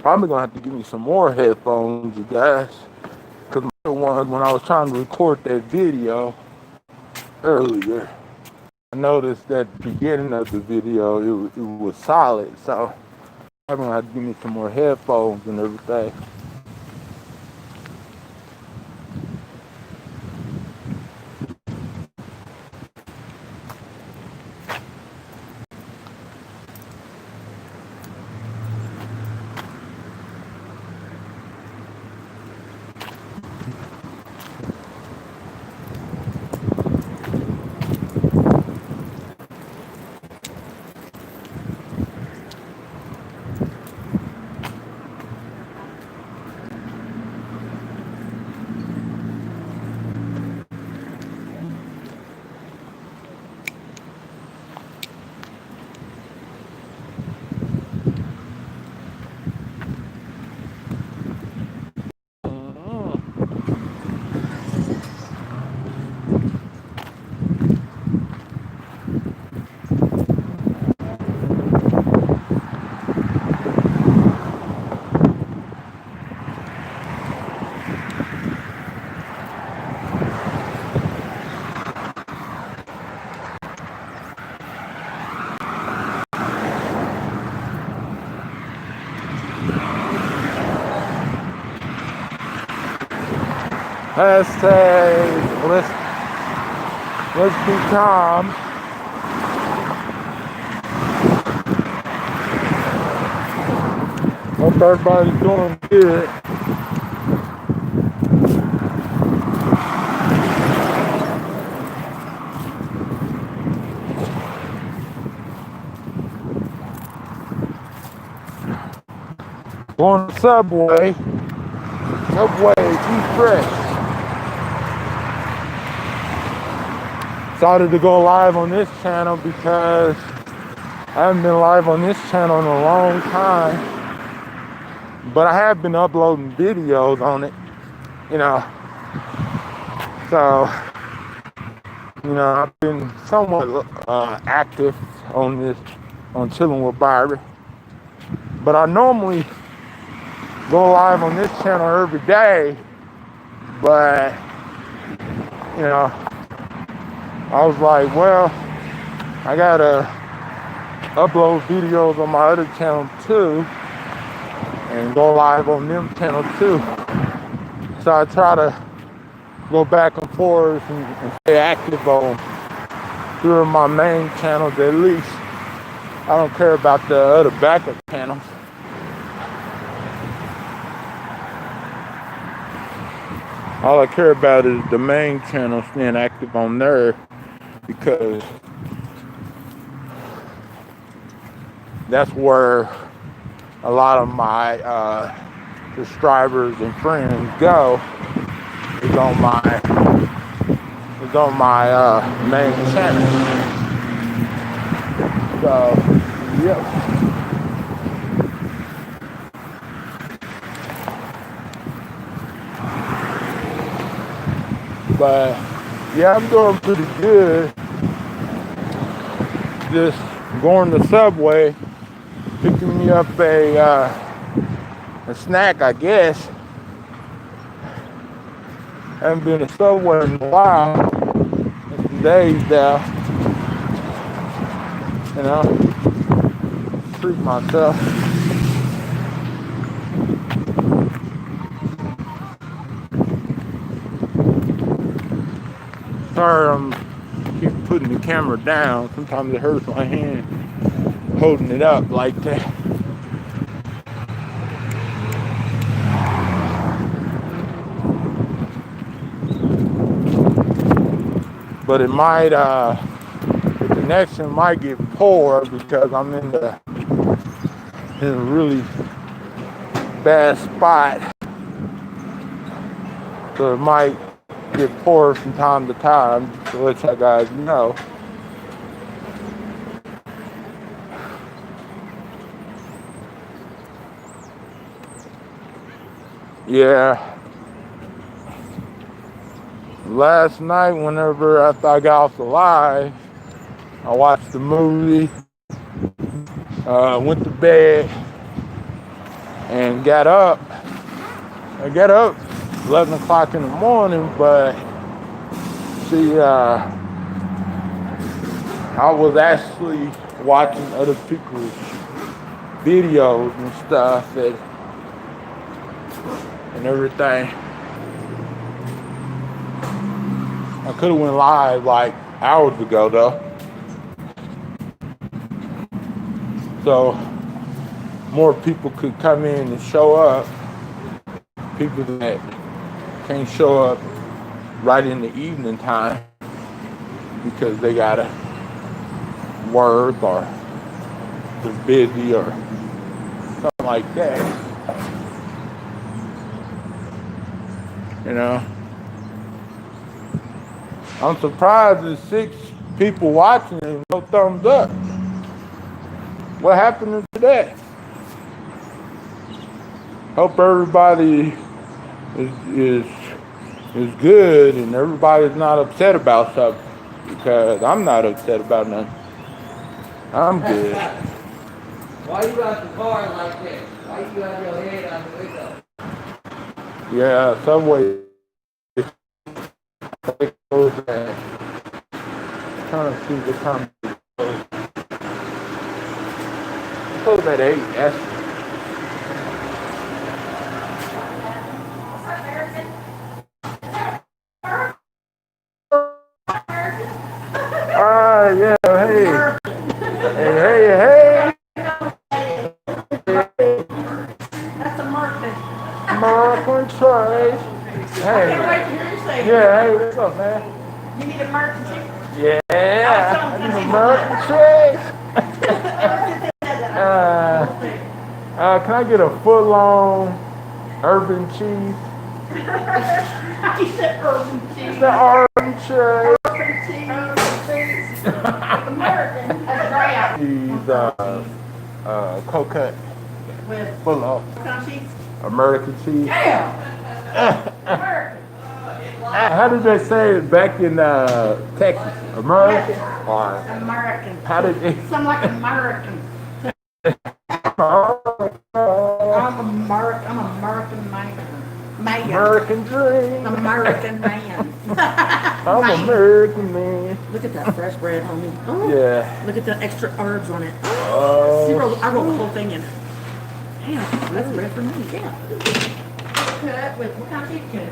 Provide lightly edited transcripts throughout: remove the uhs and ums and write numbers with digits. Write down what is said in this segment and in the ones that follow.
Probably gonna have to give me some more headphones, you guys. Cause the ones when I was trying to record that video earlier, I noticed that the beginning of the video it was solid. So I'm gonna have to give me some more headphones and everything. Hashtag let's be calm. Hope everybody's doing good. Going to Subway, eat fresh. Decided to go live on this channel because I haven't been live on this channel in a long time, but I have been uploading videos on it, you know. So, you know, I've been somewhat active on Chillin with Byron, but I normally go live on this channel every day, but you know, I was like, well, I gotta upload videos on my other channel too and go live on them channel too. So I try to go back and forth and stay active on two of my main channels at least. I don't care about the other backup channels. All I care about is the main channel, staying active on there, because that's where a lot of my subscribers and friends go. Is on my main channel. So, yep. But yeah, I'm doing pretty good. Just going to Subway, picking me up a snack, I guess. Haven't been to Subway in a while. It's some days now. You know, treat myself. Sorry, keep putting the camera down. Sometimes it hurts my hand holding it up like that. But it might, the connection might get poor because I'm in a really bad spot. So it might get poor from time to time, to let you guys know. Yeah. Last night, whenever after I got off the live, I watched the movie, went to bed, and got up. I got up 11 o'clock in the morning, but see, I was actually watching other people's videos and stuff and everything. I could have went live like hours ago though. So more people could come in and show up. People that can't show up right in the evening time because they gotta work or they're busy or something like that. You know, I'm surprised there's 6 people watching and no thumbs up. What happened to that? Hope everybody is good and everybody's not upset about something, because I'm not upset about nothing. I'm good. Why you got the car like this? Why you got your head out the window? Yeah, Subway. Trying to see the time. Close at 8. That's yeah, hey. That's a market. Mark and Trey. Hey. I can't wait to hear you say it. Yeah, hey, what's up, man? You need a market too? Yeah, I need a Mark and Trey. Can I get a foot-long urban cheese? He said urban cheese. The urban cheese. Urban cheese. American. That's right. Cheese, coconut. With Full of cheese. American cheese. Yeah. American. How did they say it back in Texas? American? Or American. how did they? Some like American. I'm American man. American dream. American man. I'm American man. Look at that fresh bread, homie. Oh, Yeah. look at the extra herbs on it. Oh. I rolled the whole thing in. Damn, that's bread for me. Yeah. Cut with what kind of cheese cut?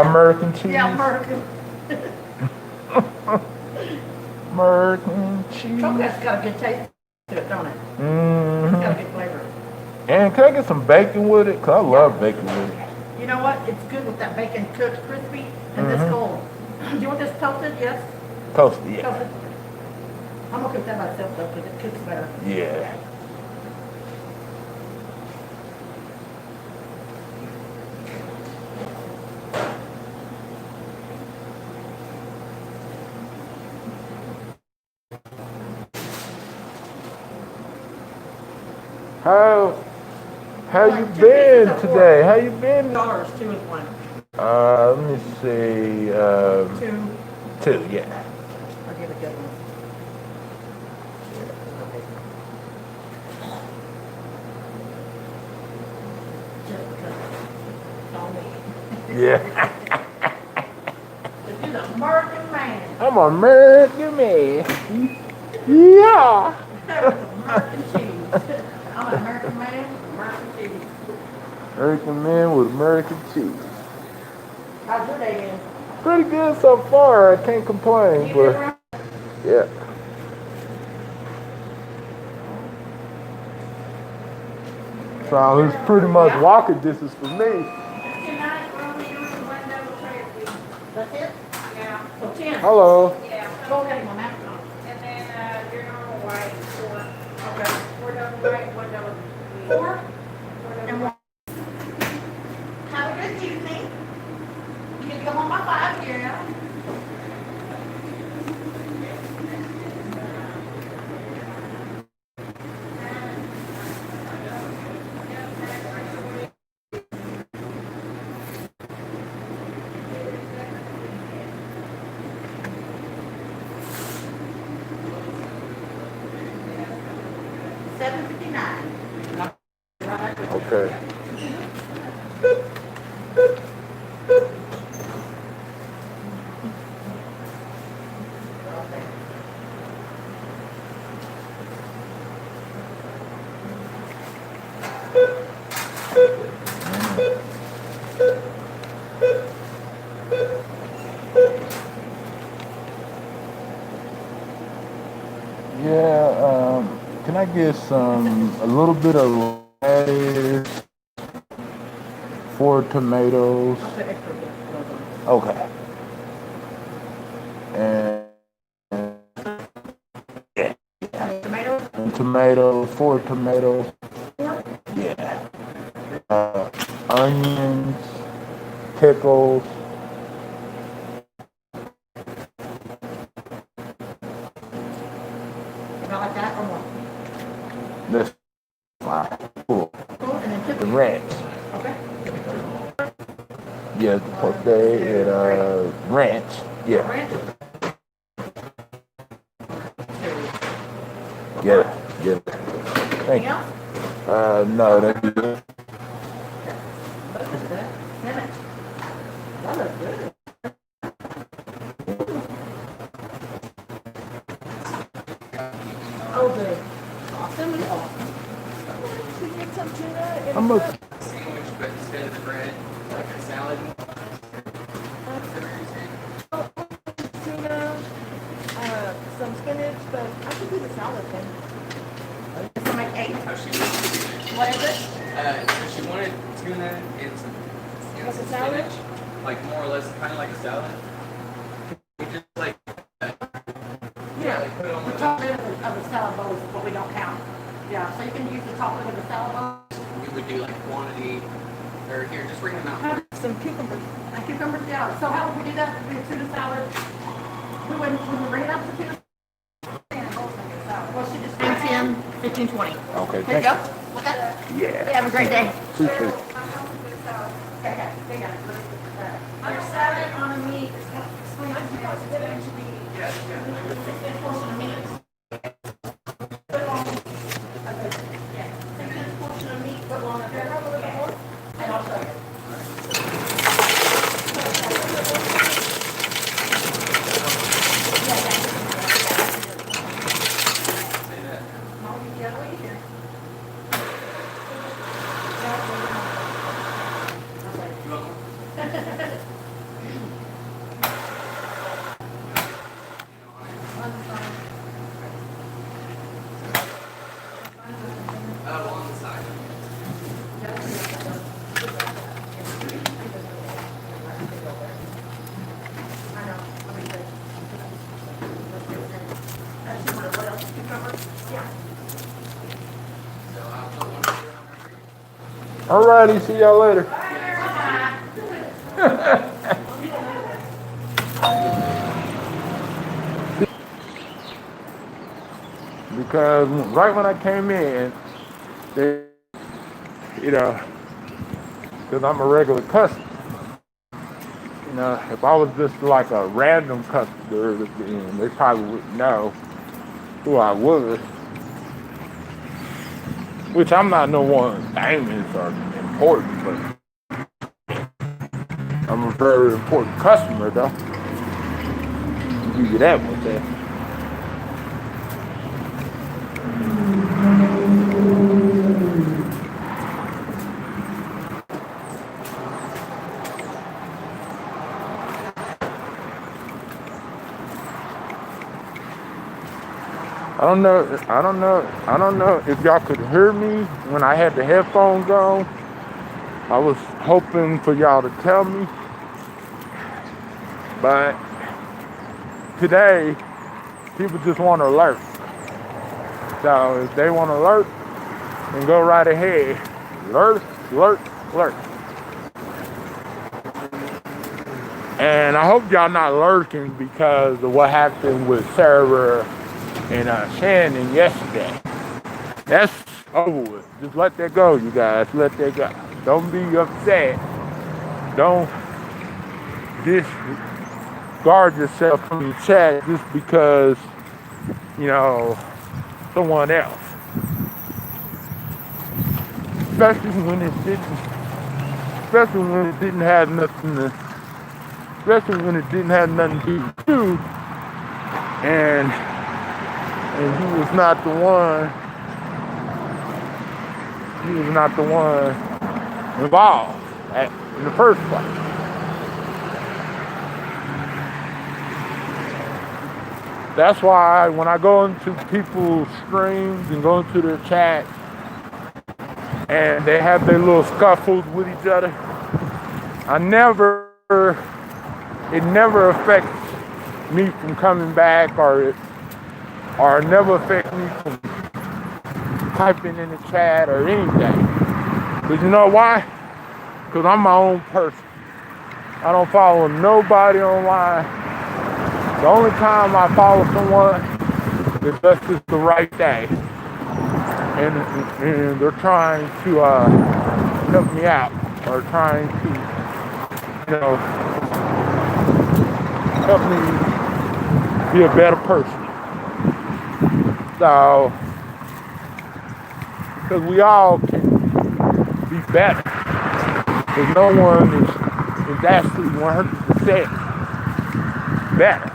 American cheese. Yeah, American. American cheese. Coconut's got a good taste to it, don't it? It's got a good flavor. And can I get some bacon with it? Cause I love bacon with it. You know what? It's good with that bacon cooked crispy and this cold. Do you want this toasted? Yes? Toasted, yeah. Toasted. I'm gonna cook that myself though, because it cooks better. Yeah. How you been today? How you been? $2 2 is one. Let me see. 2, yeah. I'll give a good one. Just because. Yeah. This is an American man. I'm an American man. Yeah. American cheese. I'm an American man, American cheese. American man with American cheese. How's your day been? Pretty good so far. I can't complain, You but been around? yeah. So it's pretty much walking distance for me. Tonight, we're only doing one double turkey. That's it? Yeah, So 10. Hello. yeah. Go ahead, my mask on. And then your normal white, 4. Okay. 4 double white, 1 double wheat. 4 4 double and 1. Have a good evening. You can come on my 5 here now. $7.59. Okay. Yeah, can I get a little bit of lettuce, 4 tomatoes? I'll put extra on. Okay. And Tomatoes? and tomatoes, 4 tomatoes. Yeah. Onions, pickles. Not like that or more? That's fine. Cool. Cool, and then The chicken. ranch. Okay. Yeah, the potato and ranch. Yeah. Ranch. Yeah. Yeah. Thank Anything you. else? No, that'd be good. That looks good. Minute. That looks good. Oh, good. Awesome and awesome. We get some tuna and How much? Sandwich, but instead of the bread, like a salad. tuna, some spinach, but I could do the salad thing. This will make 8. Oh, What is it? so she wanted tuna and some Like a salad? spinach, like more or less kind of like a salad. We just like, Yeah. like put it on The the top lid of the salad bowl is what we don't count. Yeah, so you can use the top lid of the salad bowl. we would do like quantity, or here, just bring them out. Have some cucumbers. Cucumbers, yeah. So how would we do that? We do tuna salad. We wouldn't bring it up to tuna. Well, she just 10, 15, 20. Okay, Here you thank go. you. Okay. Yeah. Have a great day. Appreciate it. Okay, they got it. Your salad on a meat. Portion of meat. Portion of meat, put on it. And I'll show you. On the side. So I'll put one here on her. Alrighty, see y'all later. Because right when I came in, they, because I'm a regular customer. If I was just like a random customer, then they probably wouldn't know who I was. Which I'm not no one famous or important, but I'm a very important customer, though. I'll give you that one, there. I don't know if y'all could hear me when I had the headphones on. I was hoping for y'all to tell me, but today people just want to alert. So if they want to alert, then go right ahead. Alert, alert, alert. And I hope y'all not lurking because of what happened with Sarah and Shannon yesterday. That's over with. Just let that go, you guys. Let that go. Don't be upset. Don't discard yourself from the chat just because, someone else. especially when it didn't have nothing to, especially when it didn't have nothing to do with you, and he was not the one involved in the first place. That's why when I go into people's streams and go into their chat and they have their little scuffles with each other, it never affects me from coming back, or it never affects me from typing in the chat or anything. But you know why? Because I'm my own person. I don't follow nobody online. The only time I follow someone is that's just the right day. And they're trying to help me out, or trying to, help me be a better person. So, because we all can be better. Because no one is actually 100% better.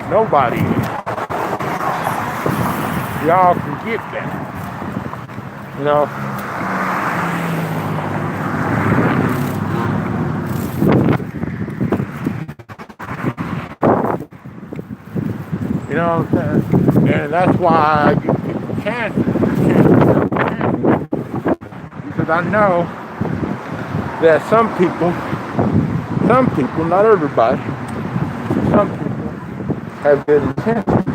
Nobody is. We all can get better. You know? You know what I'm saying? And that's why I give people chances. Because I know that some people, not everybody, some people have good intentions.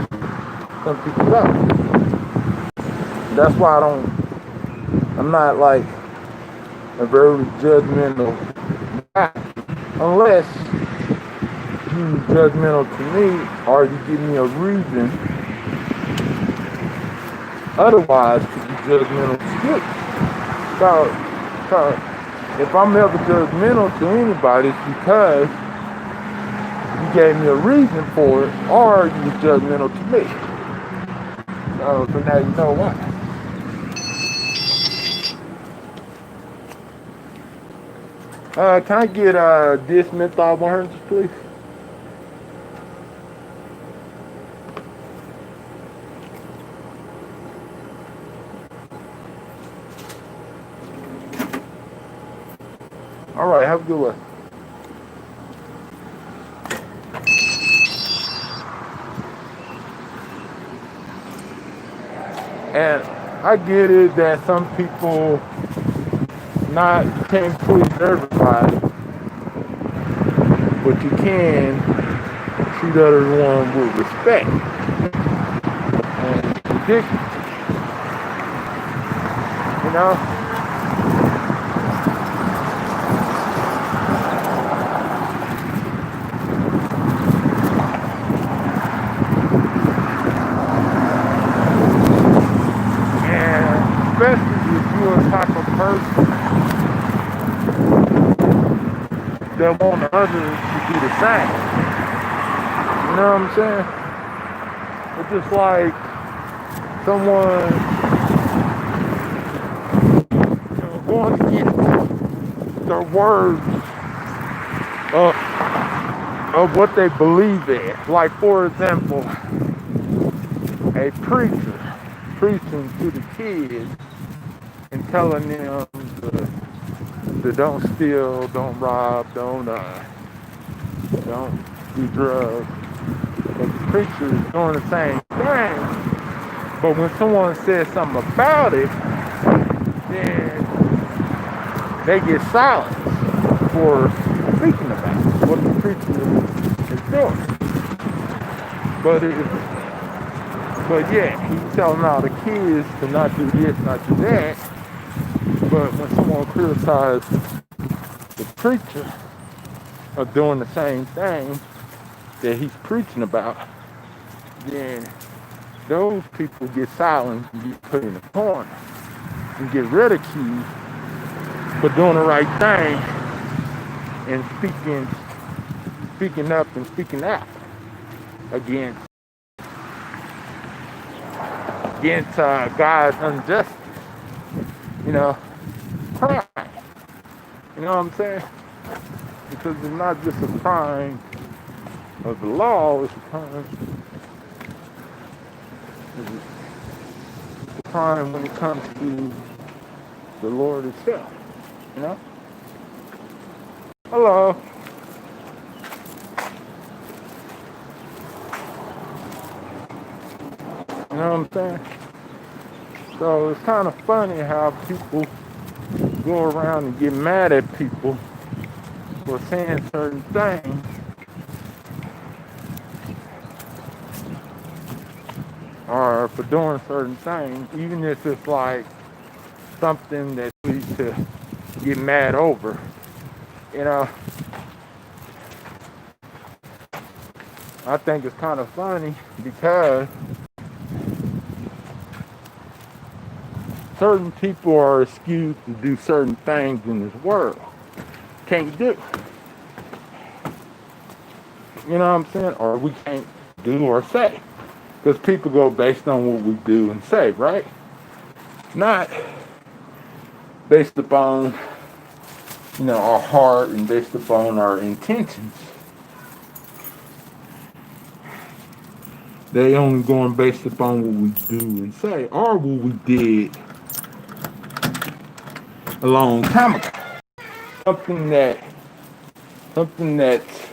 Some people don't. That's why I'm not like a very judgmental guy. Unless you're judgmental to me, or you give me a reason otherwise to be judgmental to you. So if I'm ever judgmental to anybody, it's because you gave me a reason for it, or you were judgmental to me. So now you know why. Can I get this menthol 100, please? All right, have a good one. And I get it that some people can't please everybody, but you can treat everyone with respect. And it's ridiculous, you know? Especially if you're a type of person that want others to do the same. You know what I'm saying? It's just like someone going against the words of what they believe in. Like, for example, a preacher preaching to the kids and telling them to don't steal, don't rob, don't do drugs. But the preacher is doing the same thing. But when someone says something about it, then they get silenced for speaking about what the preacher is doing. But yeah, he's telling all the kids to not do this, not do that. But when someone criticizes the preacher of doing the same thing that he's preaching about, then those people get silenced and get put in the corner and get ridiculed for doing the right thing and speaking up and speaking out against against God's injustice, you know, crime. You know what I'm saying? Because it's not just a crime of the law, it's a crime when it comes to the Lord itself, you know? Hello. You know what I'm saying? So it's kind of funny how people go around and get mad at people for saying certain things, or for doing certain things, even if it's like something that you need to get mad over. You know, I think it's kind of funny because certain people are excused to do certain things in this world. Can't do. You know what I'm saying? Or we can't do or say. Because people go based on what we do and say, right? Not based upon, you know, our heart and based upon our intentions. They only going based upon what we do and say, or what we did a long time ago. Something that's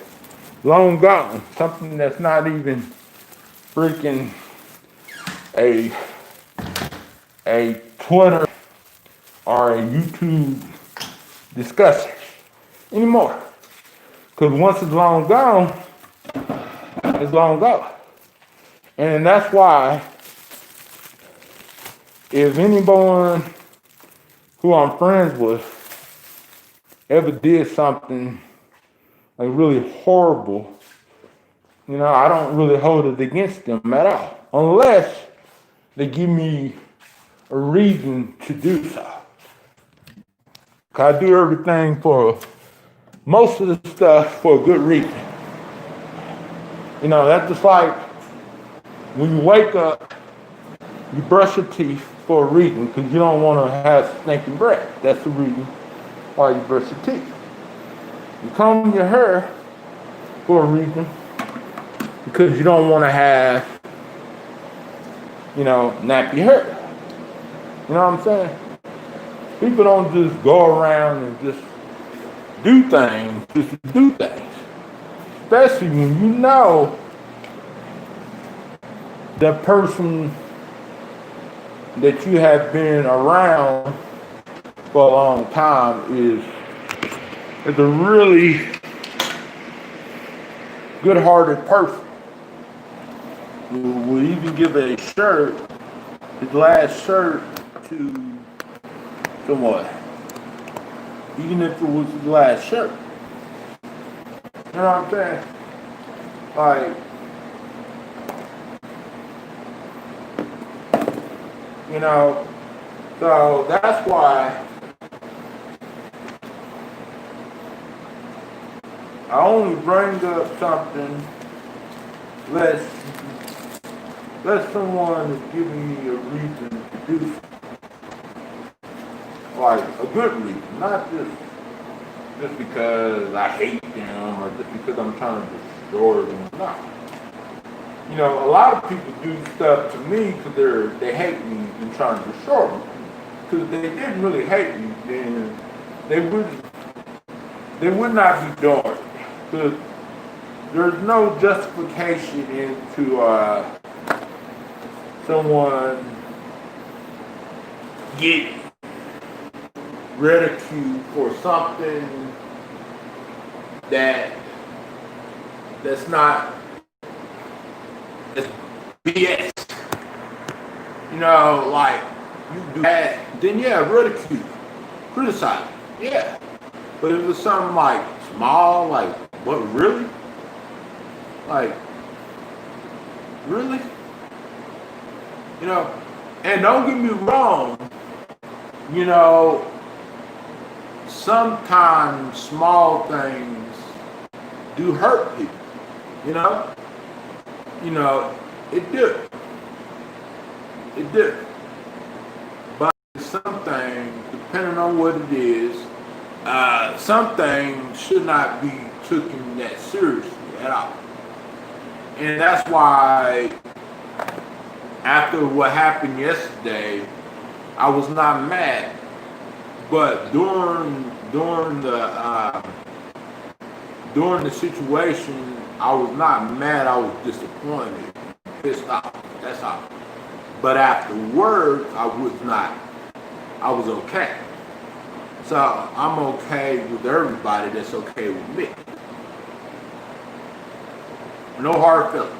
long gone. Something that's not even freaking a Twitter or a YouTube discussion anymore. Because once it's long gone, it's long gone. And that's why if anyone who I'm friends with ever did something like really horrible, you know, I don't really hold it against them at all. Unless they give me a reason to do so. Cause I do everything most of the stuff for a good reason. You know, that's just like when you wake up, you brush your teeth for a reason, because you don't want to have stinking breath. That's the reason why you brush your teeth. You comb your hair for a reason, because you don't want to have, you know, nappy hair. You know what I'm saying? People don't just go around and just do things just to do things. Especially when you know the person that you have been around for a long time is a really good-hearted person. Who will even give a shirt, his last shirt, to someone, even if it was his last shirt. You know what I'm saying? Like, you know, so that's why I only bring up something unless someone is giving me a reason to do something. Like a good reason, not just because I hate them or just because I'm trying to destroy them. No. You know, a lot of people do stuff to me because they hate me and trying to destroy me. Because if they didn't really hate me, then they would not be doing it. Because there's no justification into someone getting ridiculed for something that's not, it's BS. You know, like, you do that, then yeah, ridicule, criticize, yeah. But if it's something like small, like, what, really? Like, really? You know, and don't get me wrong, you know, sometimes small things do hurt people, you know? You know, it do. It differs. But some things, depending on what it is, some things should not be taken that seriously at all. And that's why after what happened yesterday, I was not mad. But during the situation, I was not mad. I was disappointed, pissed off. That's all. But afterwards, I was not. I was okay. So I'm okay with everybody that's okay with me. No hard feelings.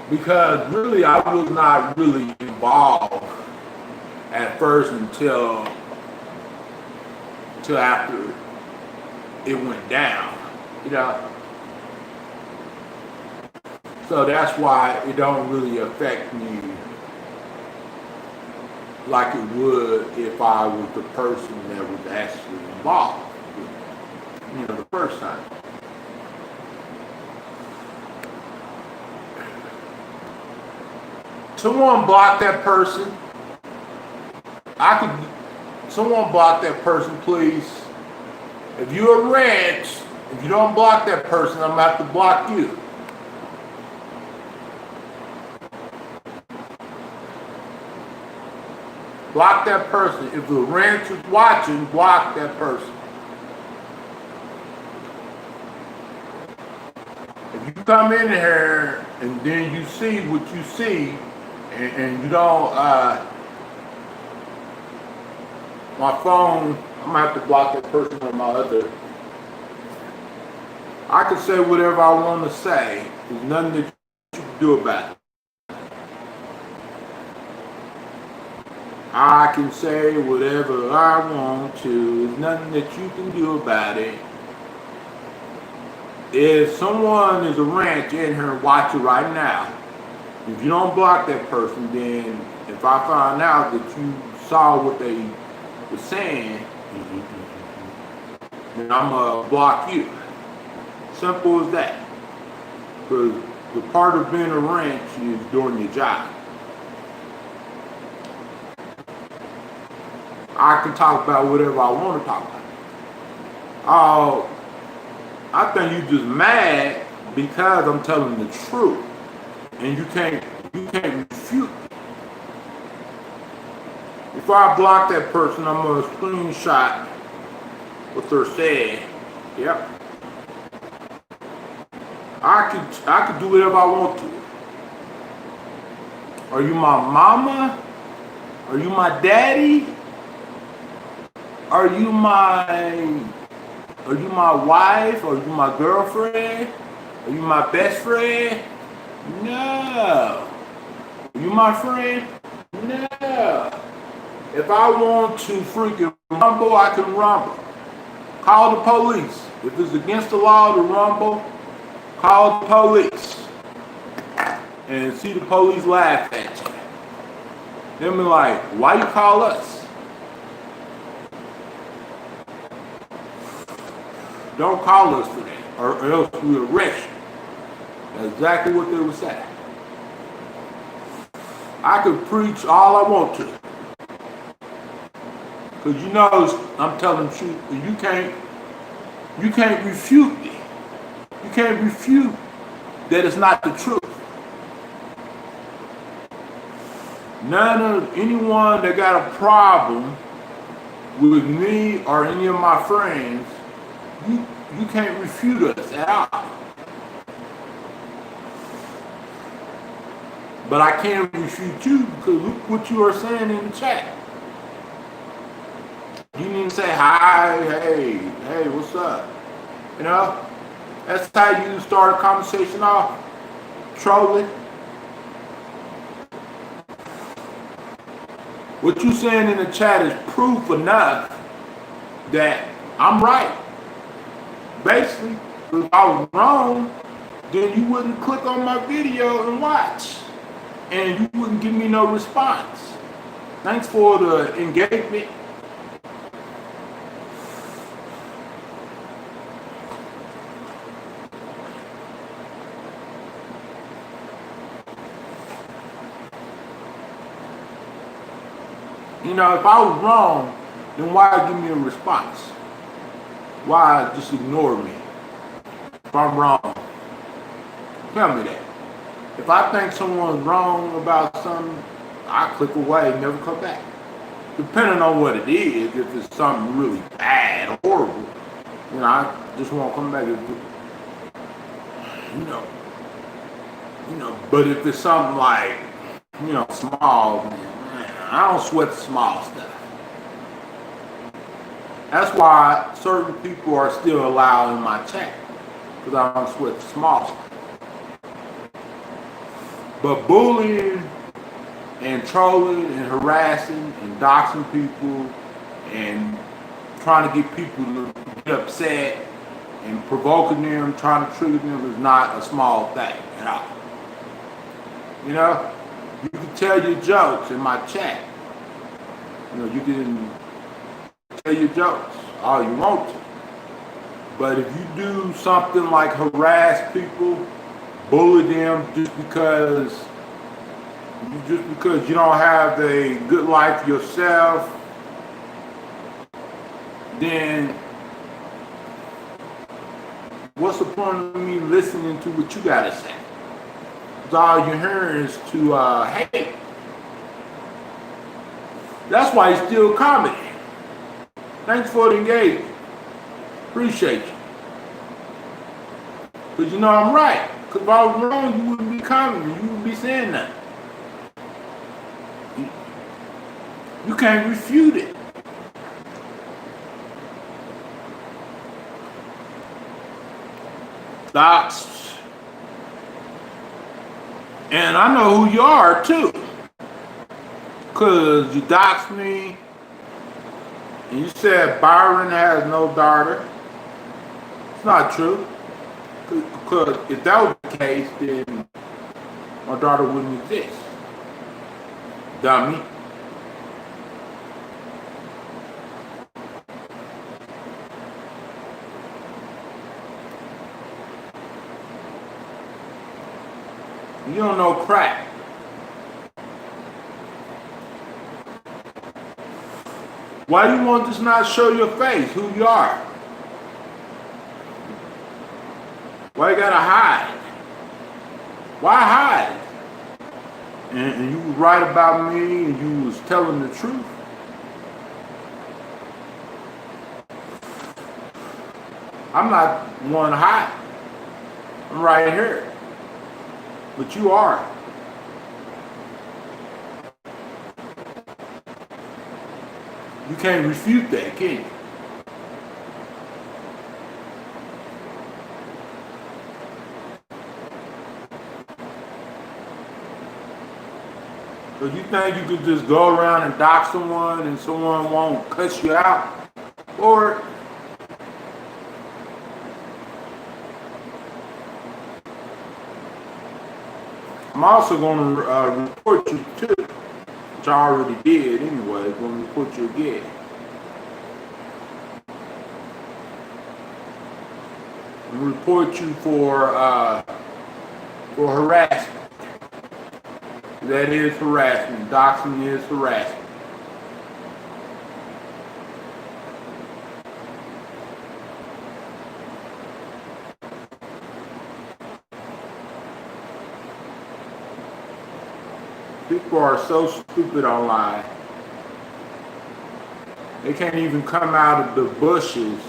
Because really, I was not really involved at first until after it went down, you know. So that's why it don't really affect me like it would if I was the person that was actually involved, you know, the first time. Someone block that person. Someone block that person, please. If you're a ranch, if you don't block that person, I'm about to block you. Block that person. If the ranch is watching, block that person. If you come in here and then you see what you see, and you don't, my phone, I'm gonna have to block that person on my other. I can say whatever I want to say. There's nothing that you can do about it. I can say whatever I want to. There's nothing that you can do about it. If someone is a ranch in here watching right now, if you don't block that person, then if I find out that you saw what they were saying, then I'm gonna block you. Simple as that. Because the part of being a ranch is doing your job. I can talk about whatever I want to talk about. I think you're just mad because I'm telling the truth. And you can't refute it. If I block that person, I'm gonna screenshot what they're saying. Yep. I could do whatever I want to. Are you my mama? Are you my daddy? Are you my wife? Are you my girlfriend? Are you my best friend? No. Are you my friend? No. If I want to freaking rumble, I can rumble. Call the police. If it's against the law to rumble, call the police. And see the police laugh at you. They'll be like, why you call us? Don't call us for that, or else we'll arrest you. That's exactly what they would say. I could preach all I want to. Because you know I'm telling the truth, and you can't refute me. You can't refute that it's not the truth. None of anyone that got a problem with me or any of my friends, you can't refute us at all. But I can refute you because look what you are saying in the chat. You need to say hi, hey, what's up? You know? That's how you start a conversation off. Trolling. What you saying in the chat is proof enough that I'm right. Basically, if I was wrong, then you wouldn't click on my video and watch. And you wouldn't give me no response. Thanks for the engagement. You know, if I was wrong, then why give me a response? Why just ignore me? If I'm wrong, tell me that. If I think someone's wrong about something, I click away and never come back. Depending on what it is, if it's something really bad, horrible, you know, I just won't come back. You know, but if it's something like, small, man, I don't sweat the small stuff. That's why certain people are still allowed in my chat, because I don't sweat the small stuff. But bullying and trolling and harassing and doxing people and trying to get people to get upset and provoking them, trying to trigger them is not a small thing at all. You know, you can tell your jokes in my chat. You know, you can tell your jokes all you want to. But if you do something like harass people, bully them just because you don't have a good life yourself, then what's the point of me listening to what you gotta say? Because all you're hearing is to hate. That's why he's still commenting. Thanks for the engagement. Appreciate you. Because you know I'm right. Because if I was wrong, you wouldn't be commenting. You wouldn't be saying nothing. You can't refute it. Docs. And I know who you are too. Because you doxed me. And you said Byron has no daughter. It's not true. Because if that was the case, then my daughter wouldn't exist. Dummy. You don't know crap. Why do you want to just not show your face, who you are? Why you gotta hide? Why hide? And you was right about me and you was telling the truth. I'm not one to hide. I'm right here. But you are. You can't refute that, can you? So you think you could just go around and dox someone and someone won't cuss you out? Or I'm also going to report you too, which I already did anyway. I'm going to report you again. I'm going to report you for harassment. That is harassment. Doxing is harassment. People are so stupid online. They can't even come out of the bushes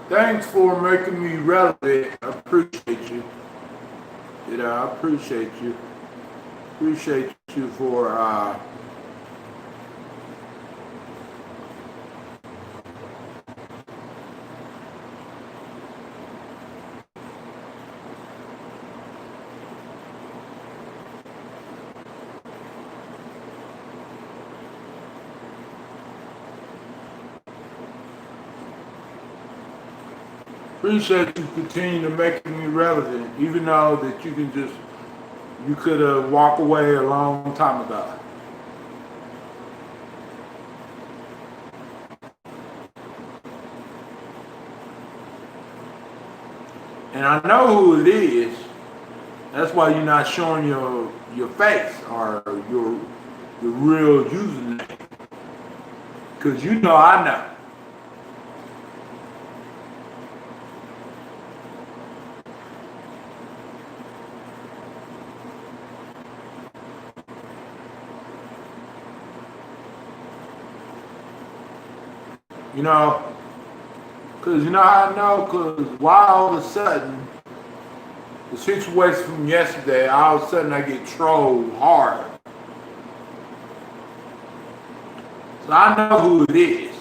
Thanks for making me relevant. I appreciate you. You know, I appreciate you. Appreciate you for appreciate you continuing to making me relevant, even though that you could have walked away a long time ago. And I know who it is. That's why you're not showing your face or your real username. Because you know I know. You know, because you know how I know? Because why all of a sudden, the situation from yesterday, all of a sudden I get trolled hard. So I know who it is.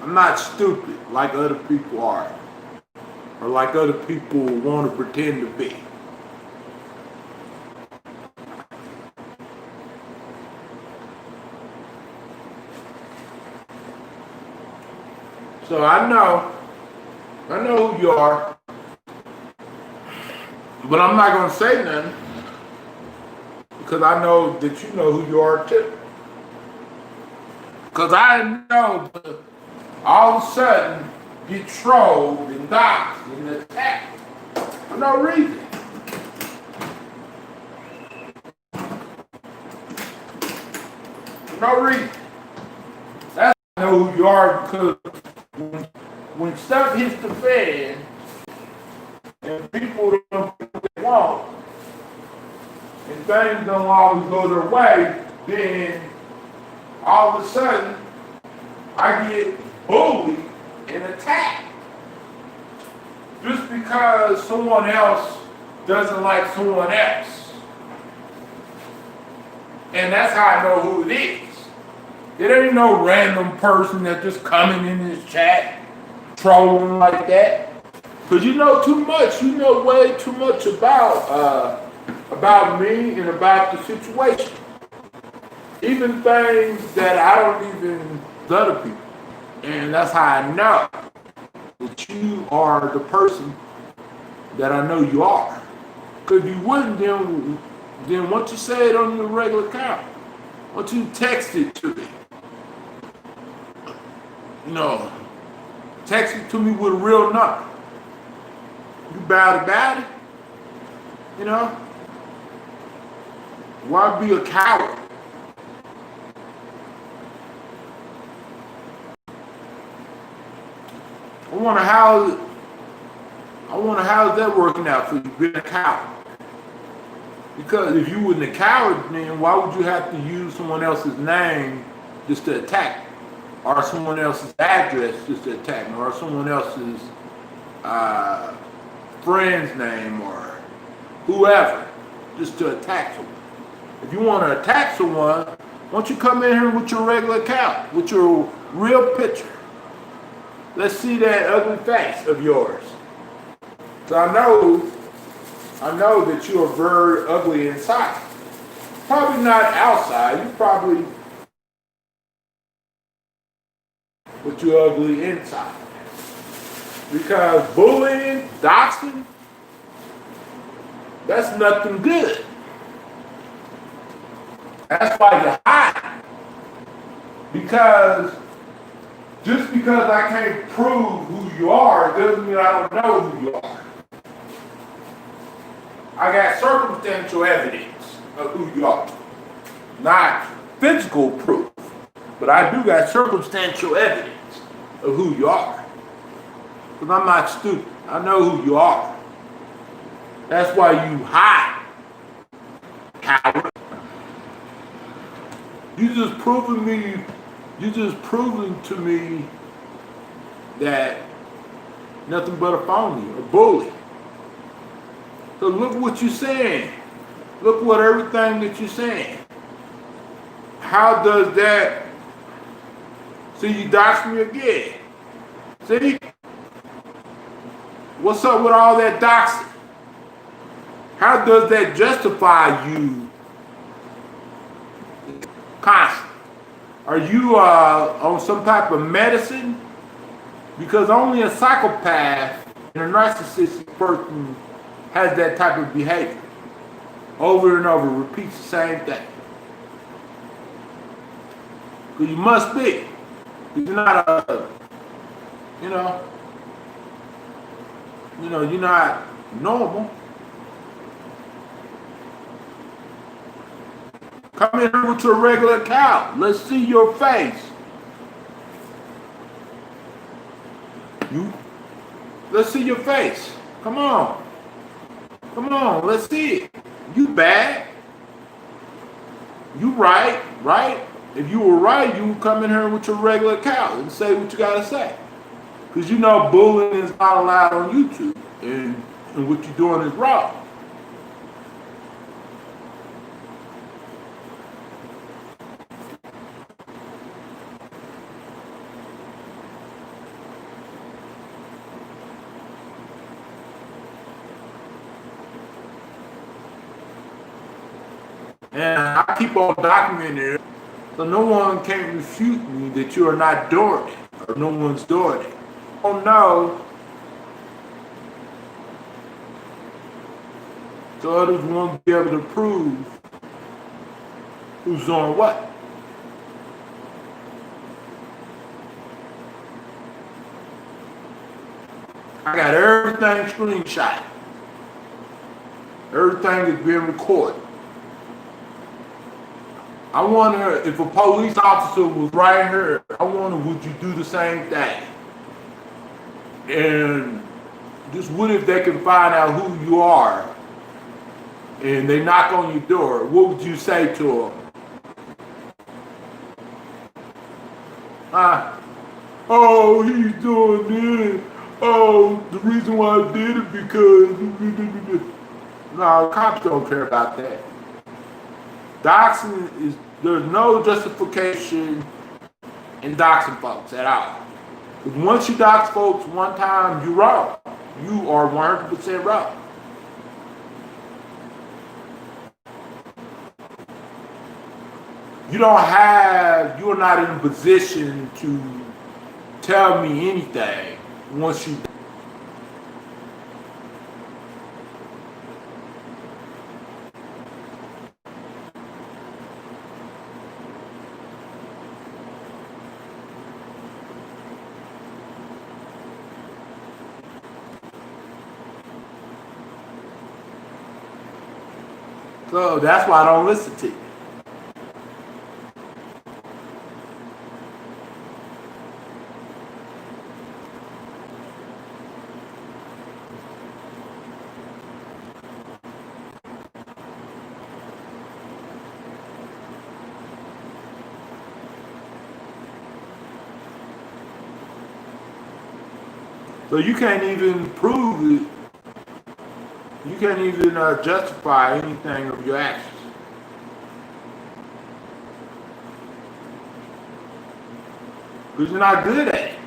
I'm not stupid like other people are. Or like other people want to pretend to be. So I know who you are, but I'm not going to say nothing because I know that you know who you are too. Because I know that all of a sudden get trolled and doxxed and attacked for no reason. For no reason. That's how I know who you are because when stuff hits the fan and people don't do what they want and things don't always go their way, then all of a sudden I get bullied and attacked just because someone else doesn't like someone else. And that's how I know who it is. It ain't no random person that just coming in this chat trolling like that. Because you know too much. You know way too much about me and about the situation. Even things that I don't even tell other people. And that's how I know that you are the person that I know you are. Because you wouldn't then once you say it on your regular account, once you text it to me, you know, text it to me with a real number. You about it, you know? Why be a coward? I wonder how's that working out for you being a coward? Because if you wasn't a coward, then why would you have to use someone else's name just to attack me? Or someone else's address just to attack me? Or someone else's friend's name or whoever just to attack someone? If you want to attack someone, why don't you come in here with your regular account, with your real picture? Let's see that ugly face of yours. So I know that you are very ugly inside. Probably not outside. You probably, but you're ugly inside. Because bullying, doxing, that's nothing good. That's why you're hiding. Because just because I can't prove who you are doesn't mean I don't know who you are. I got circumstantial evidence of who you are. Not physical proof, but I do got circumstantial evidence of who you are. Because I'm not stupid. I know who you are. That's why you hide, coward. You just proving to me that nothing but a phony, a bully. So look what you're saying. Look what everything that you're saying. How does that? See, you doxed me again. See? What's up with all that doxing? How does that justify you constantly? Are you on some type of medicine? Because only a psychopath and a narcissistic person has that type of behavior. Over and over, repeats the same thing. Because you must be. You're not you're not normal. Come in here with your regular cow. Let's see your face. Let's see your face. Come on. Come on, let's see it. You bad. You right? If you were right, you would come in here with your regular cow and say what you gotta say. Because you know bullying is not allowed on YouTube. And what you're doing is wrong. And I keep on documenting it, so no one can refute me that you are not doing it, or no one's doing it. Oh no. So others won't be able to prove who's doing what. I got everything screenshot. Everything is being recorded. I wonder if a police officer was right here, I wonder would you do the same thing? And just what if they can find out who you are and they knock on your door, what would you say to them? Oh, he's doing this. Oh, the reason why I did it because... No, cops don't care about that. Doxing is, there's no justification in doxing folks at all. Because once you dox folks one time, you're wrong. You are 100% wrong. You are not in a position to tell me anything once you. So that's why I don't listen to you. So you can't even prove it. You can't even justify anything of your actions. Because you're not good at it.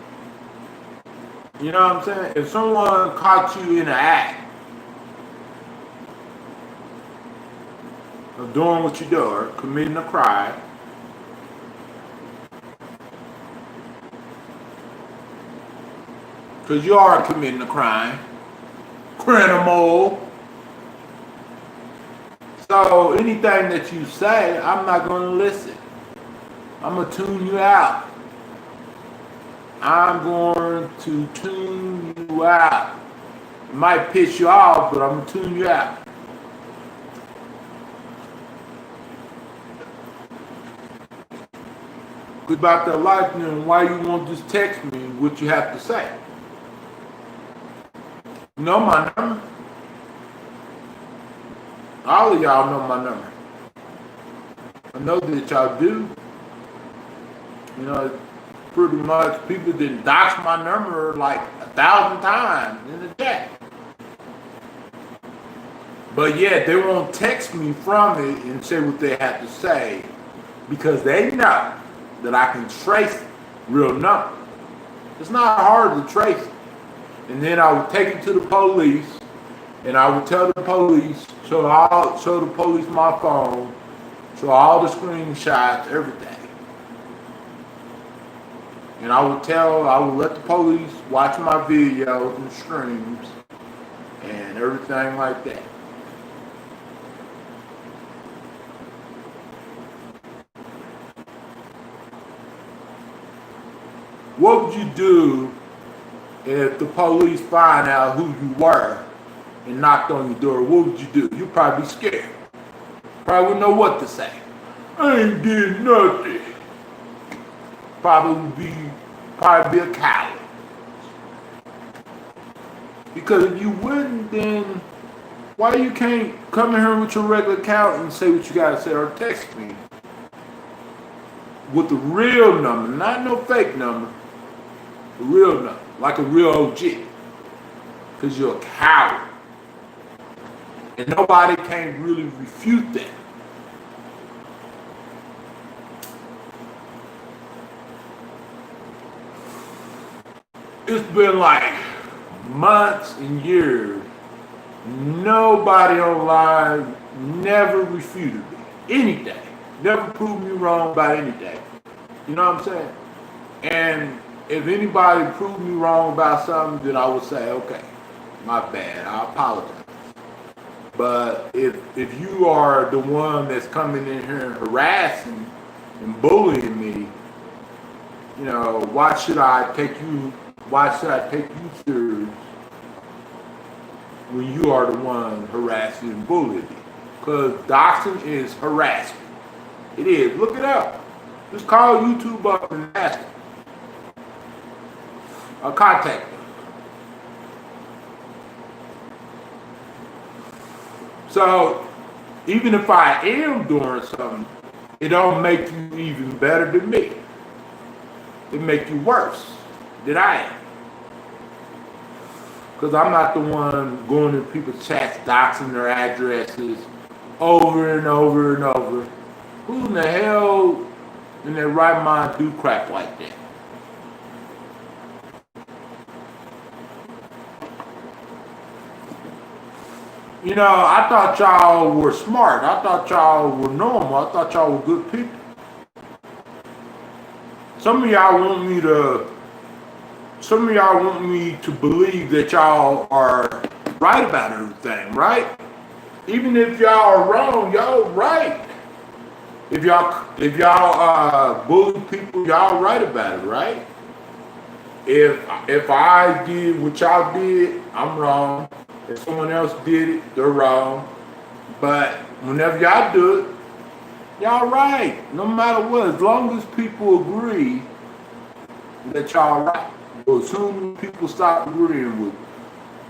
You know what I'm saying? If someone caught you in an act of doing what you do, or committing a crime, because you are committing a crime, criminal. So anything that you say, I'm not going to listen. I'm going to tune you out. I'm going to tune you out. It might piss you off, but I'm going to tune you out. About their life, then why you won't just text me what you have to say? You know my number. All of y'all know my number. I know that y'all do. You know, pretty much people didn't dox my number like 1,000 times in the chat. But yet they won't text me from it and say what they have to say because they know that I can trace real numbers. It's not hard to trace it. And then I would take it to the police and I would tell the police, I'll show the police my phone, show all the screenshots, everything. And I would let the police watch my videos and streams and everything like that. What would you do if the police find out who you were and knocked on your door? What would you do? You'd probably be scared. Probably wouldn't know what to say. I ain't did nothing. Probably be a coward. Because if you wouldn't, then why you can't come in here with your regular account and say what you gotta say or text me with the real number, not no fake number. The real number, like a real OG. Because you're a coward. And nobody can really refute that. It's been like months and years. Nobody online never refuted me. Anything. Never proved me wrong about anything. You know what I'm saying? And if anybody proved me wrong about something, then I would say, okay, my bad, I apologize. But if you are the one that's coming in here and harassing and bullying me, you know, why should I take you serious when you are the one harassing and bullying me? Because doxing is harassment. It is. Look it up. Just call YouTube up and ask them. Or contact them. So, even if I am doing something, it don't make you even better than me. It make you worse than I am. Because I'm not the one going to people's chats, doxing their addresses over and over and over. Who in the hell in their right mind do crap like that? You know, I thought y'all were smart. I thought y'all were normal. I thought y'all were good people. Some of y'all want me to believe that y'all are right about everything, right? Even if y'all are wrong, y'all right. If y'all bully people, y'all right about it, right? If I did what y'all did, I'm wrong. If someone else did it, they're wrong. But whenever y'all do it, y'all right. No matter what, as long as people agree that y'all right. But as soon as people stop agreeing with it,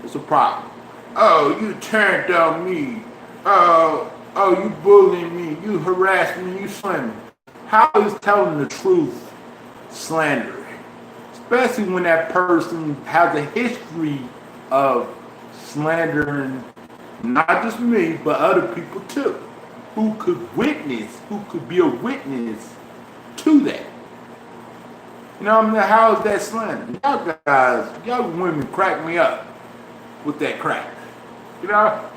it's a problem. Oh, you turned on me. Oh, you bullying me. You harassed me. You slandering me. How is telling the truth slandering? Especially when that person has a history of slandering not just me, but other people too, who could be a witness to that. You know what I mean? How is that slander? Y'all guys, y'all women crack me up with that crap. You know?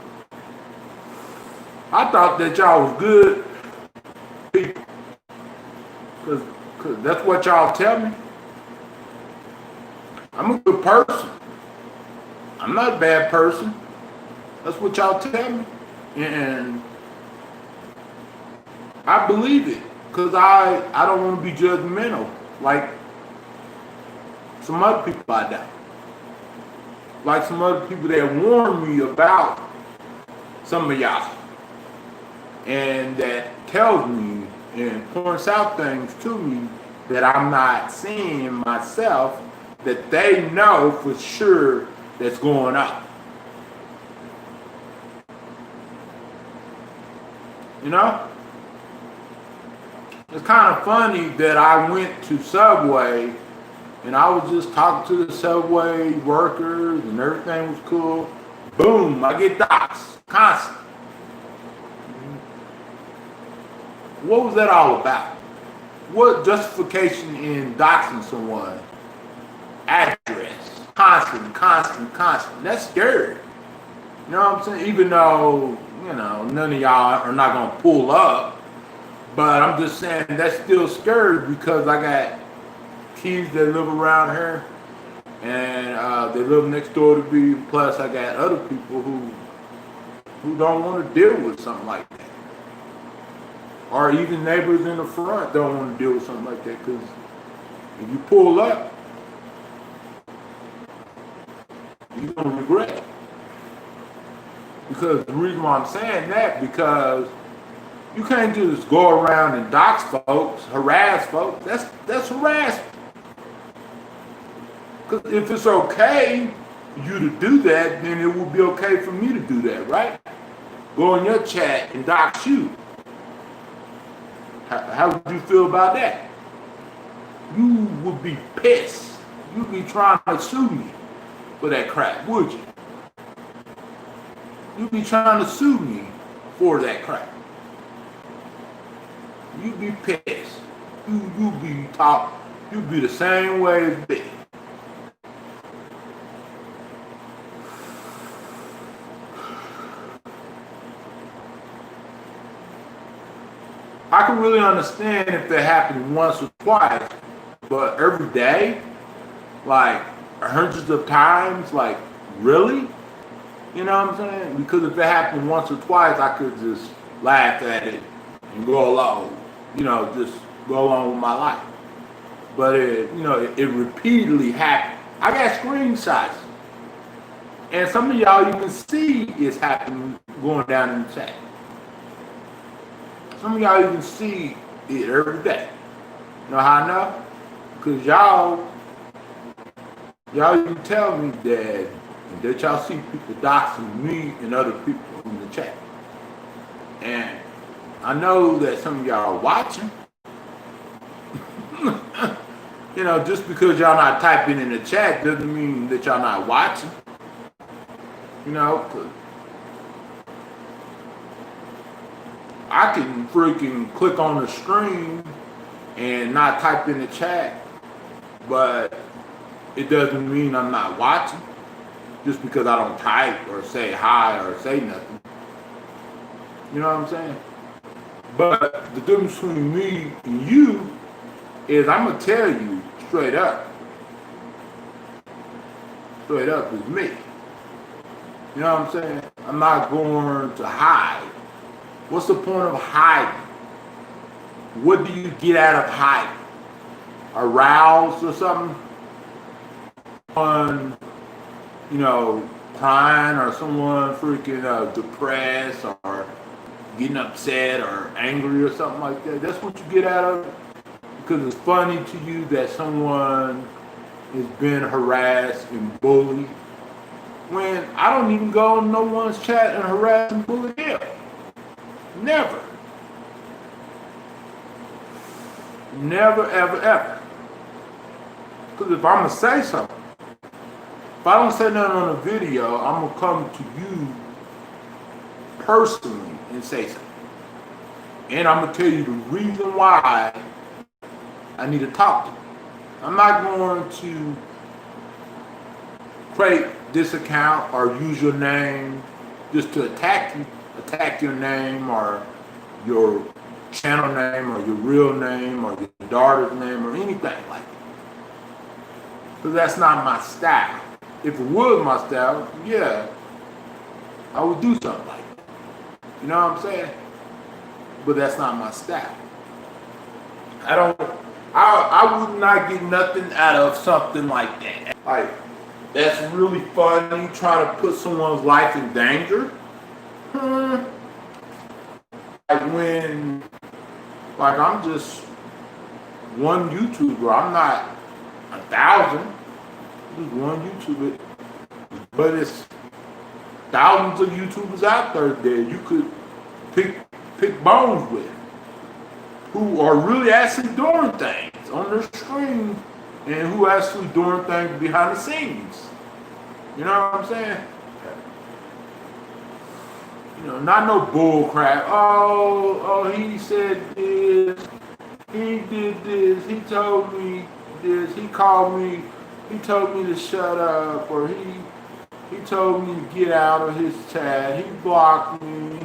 I thought that y'all was good people. Cause that's what y'all tell me. I'm a good person. I'm not a bad person. That's what y'all tell me. And I believe it. Because I don't want to be judgmental like some other people I doubt. Like some other people that warn me about some of y'all. And that tells me and points out things to me that I'm not seeing myself, that they know for sure that's going on. You know? It's kind of funny that I went to Subway and I was just talking to the Subway workers and everything was cool. Boom, I get doxxed constantly. What was that all about? What justification in doxing someone? Address, constant. That's scary. You know what I'm saying? Even though, you know, none of y'all are not gonna pull up, but I'm just saying that's still scary because I got kids that live around here and they live next door to me. Plus, I got other people who don't want to deal with something like that. Or even neighbors in the front don't want to deal with something like that because if you pull up, you're going to regret it. Because the reason why I'm saying that, because you can't just go around and dox folks, harass folks. That's harassment. Because if it's okay for you to do that, then it would be okay for me to do that, right? Go in your chat and dox you. How would you feel about that? You would be pissed. You'd be trying to sue me for that crap, would you? You'd be trying to sue me for that crap. You'd be pissed. You'd be the same way as me. I can really understand if that happened once or twice, but every day, like hundreds of times, like really? You know what I'm saying? Because if it happened once or twice, I could just laugh at it and go along, you know, just go along with my life. But it repeatedly happened. I got screenshots, and some of y'all you can see it's happening going down in the chat. Some of y'all even see it every day. You know how I know? Because y'all you tell me that y'all see people doxing me and other people in the chat. And I know that some of y'all are watching. You know, just because y'all not typing in the chat doesn't mean that y'all not watching. You know, 'cause I can freaking click on the screen and not type in the chat, but it doesn't mean I'm not watching just because I don't type or say hi or say nothing. You know what I'm saying? But the difference between me and you is I'm going to tell you straight up. Straight up is me. You know what I'm saying? I'm not going to hide. What's the point of hiding? What do you get out of hiding? Aroused or something? Someone, you know, crying or someone freaking depressed or getting upset or angry or something like that. That's what you get out of it? Because it's funny to you that someone has been harassed and bullied when I don't even go on no one's chat and harass and bully them. Never. Never, ever, ever. Because if I'm going to say something, if I don't say nothing on a video, I'm going to come to you personally and say something. And I'm going to tell you the reason why I need to talk to you. I'm not going to create this account or use your name just to attack you. Attack your name or your channel name or your real name or your daughter's name or anything like that. Because that's not my style. If it was my style, yeah, I would do something like that. You know what I'm saying? But that's not my style. I would not get nothing out of something like that. Like, that's really funny, trying to put someone's life in danger. Like I'm just one YouTuber. I'm not 1,000. Just one YouTuber. But it's thousands of YouTubers out there that you could pick bones with. who are really actually doing things on their screen and who actually doing things behind the scenes. You know what I'm saying? You know, not no bull crap. Oh, he said this, he did this, he told me this, he called me, he told me to shut up, or he told me to get out of his chat, he blocked me,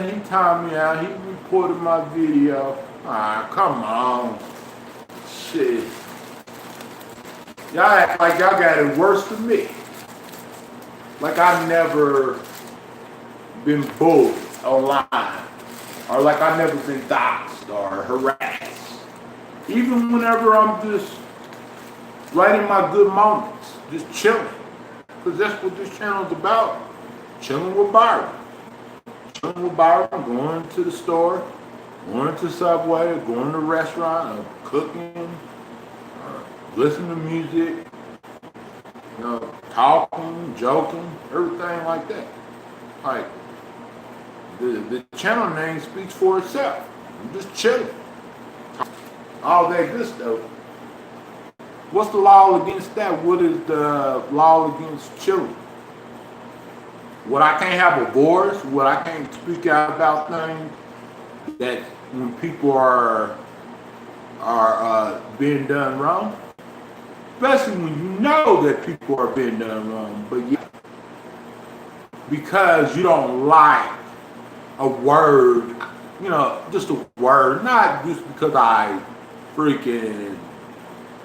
he timed me out, he reported my video. Ah, come on. Shit. Y'all act like y'all got it worse than me. Like I never been bullied online, or like I never been doxxed or harassed. Even whenever I'm just right in my good moments, just chilling, because that's what this channel's about. Chilling with Byron. Chilling with Byron, going to the store, going to Subway, going to a restaurant, or cooking, or listening to music, you know, talking, joking, everything like that. Like, the channel name speaks for itself. I'm just chilling. All that good stuff. What's the law against that? What is the law against chilling? What, I can't have a voice? What, I can't speak out about things that when people are being done wrong? Especially when you know that people are being done wrong, but yeah, because you don't like a word, you know, just a word, not just because I freaking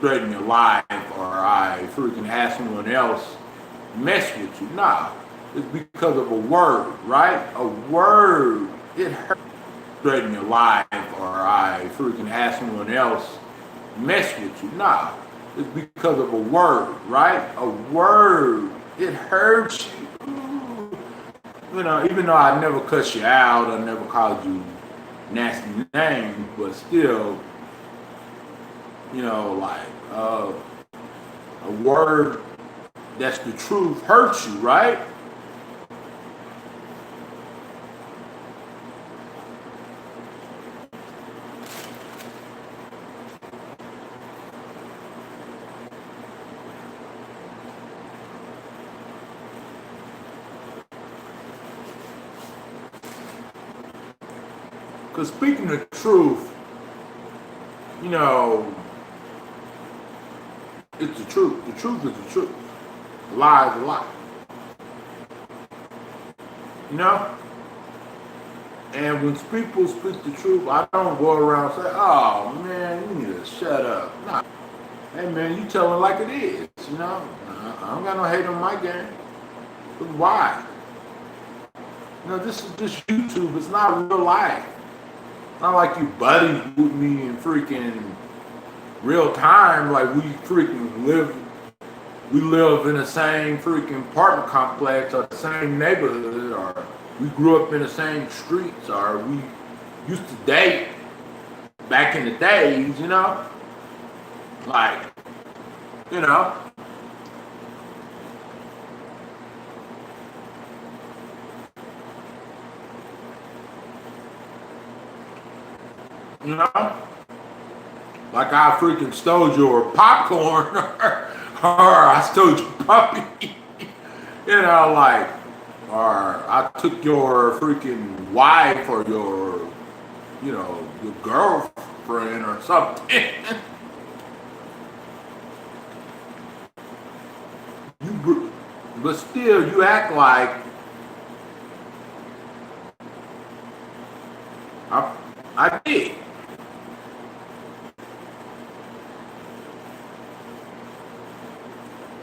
threaten your life or I freaking have someone else mess with you. Nah, it's because of a word, right? A word, it hurts. Threaten your life or I freaking have someone else mess with you. Nah, it's because of a word, right? A word, it hurts you. You know, even though I never cuss you out, I never called you nasty names, but still, you know, like a word that's the truth hurts you, right? Because speaking the truth, you know, it's the truth. The truth is the truth. A lie is a lie. You know? And when people speak the truth, I don't go around and say, oh man, you need to shut up. Nah. Hey man, you tell it like it is, you know? I don't got no hate on my game. But why? You know, this is just YouTube. It's not real life. Not like you buddies with me in freaking real time, like we live in the same freaking apartment complex or the same neighborhood, or we grew up in the same streets, or we used to date back in the days, you know? Like, you know? You know? Like I freaking stole your popcorn or I stole your puppy. You know, like, or I took your freaking wife or your, you know, your girlfriend or something. But still, you act like I did.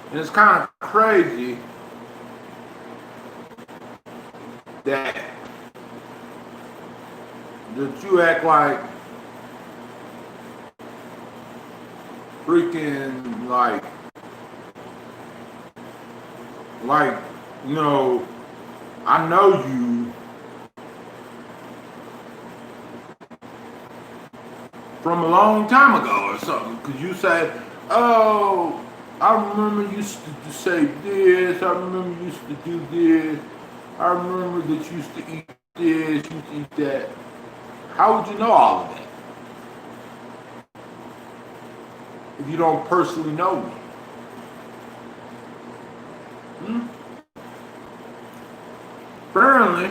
And it's kind of crazy that you act like freaking like, you know, I know you from a long time ago or something, because you say, oh, I remember you used to say this, I remember you used to do this, I remember that you used to eat this, you used to eat that. How would you know all of that if you don't personally know me? Apparently,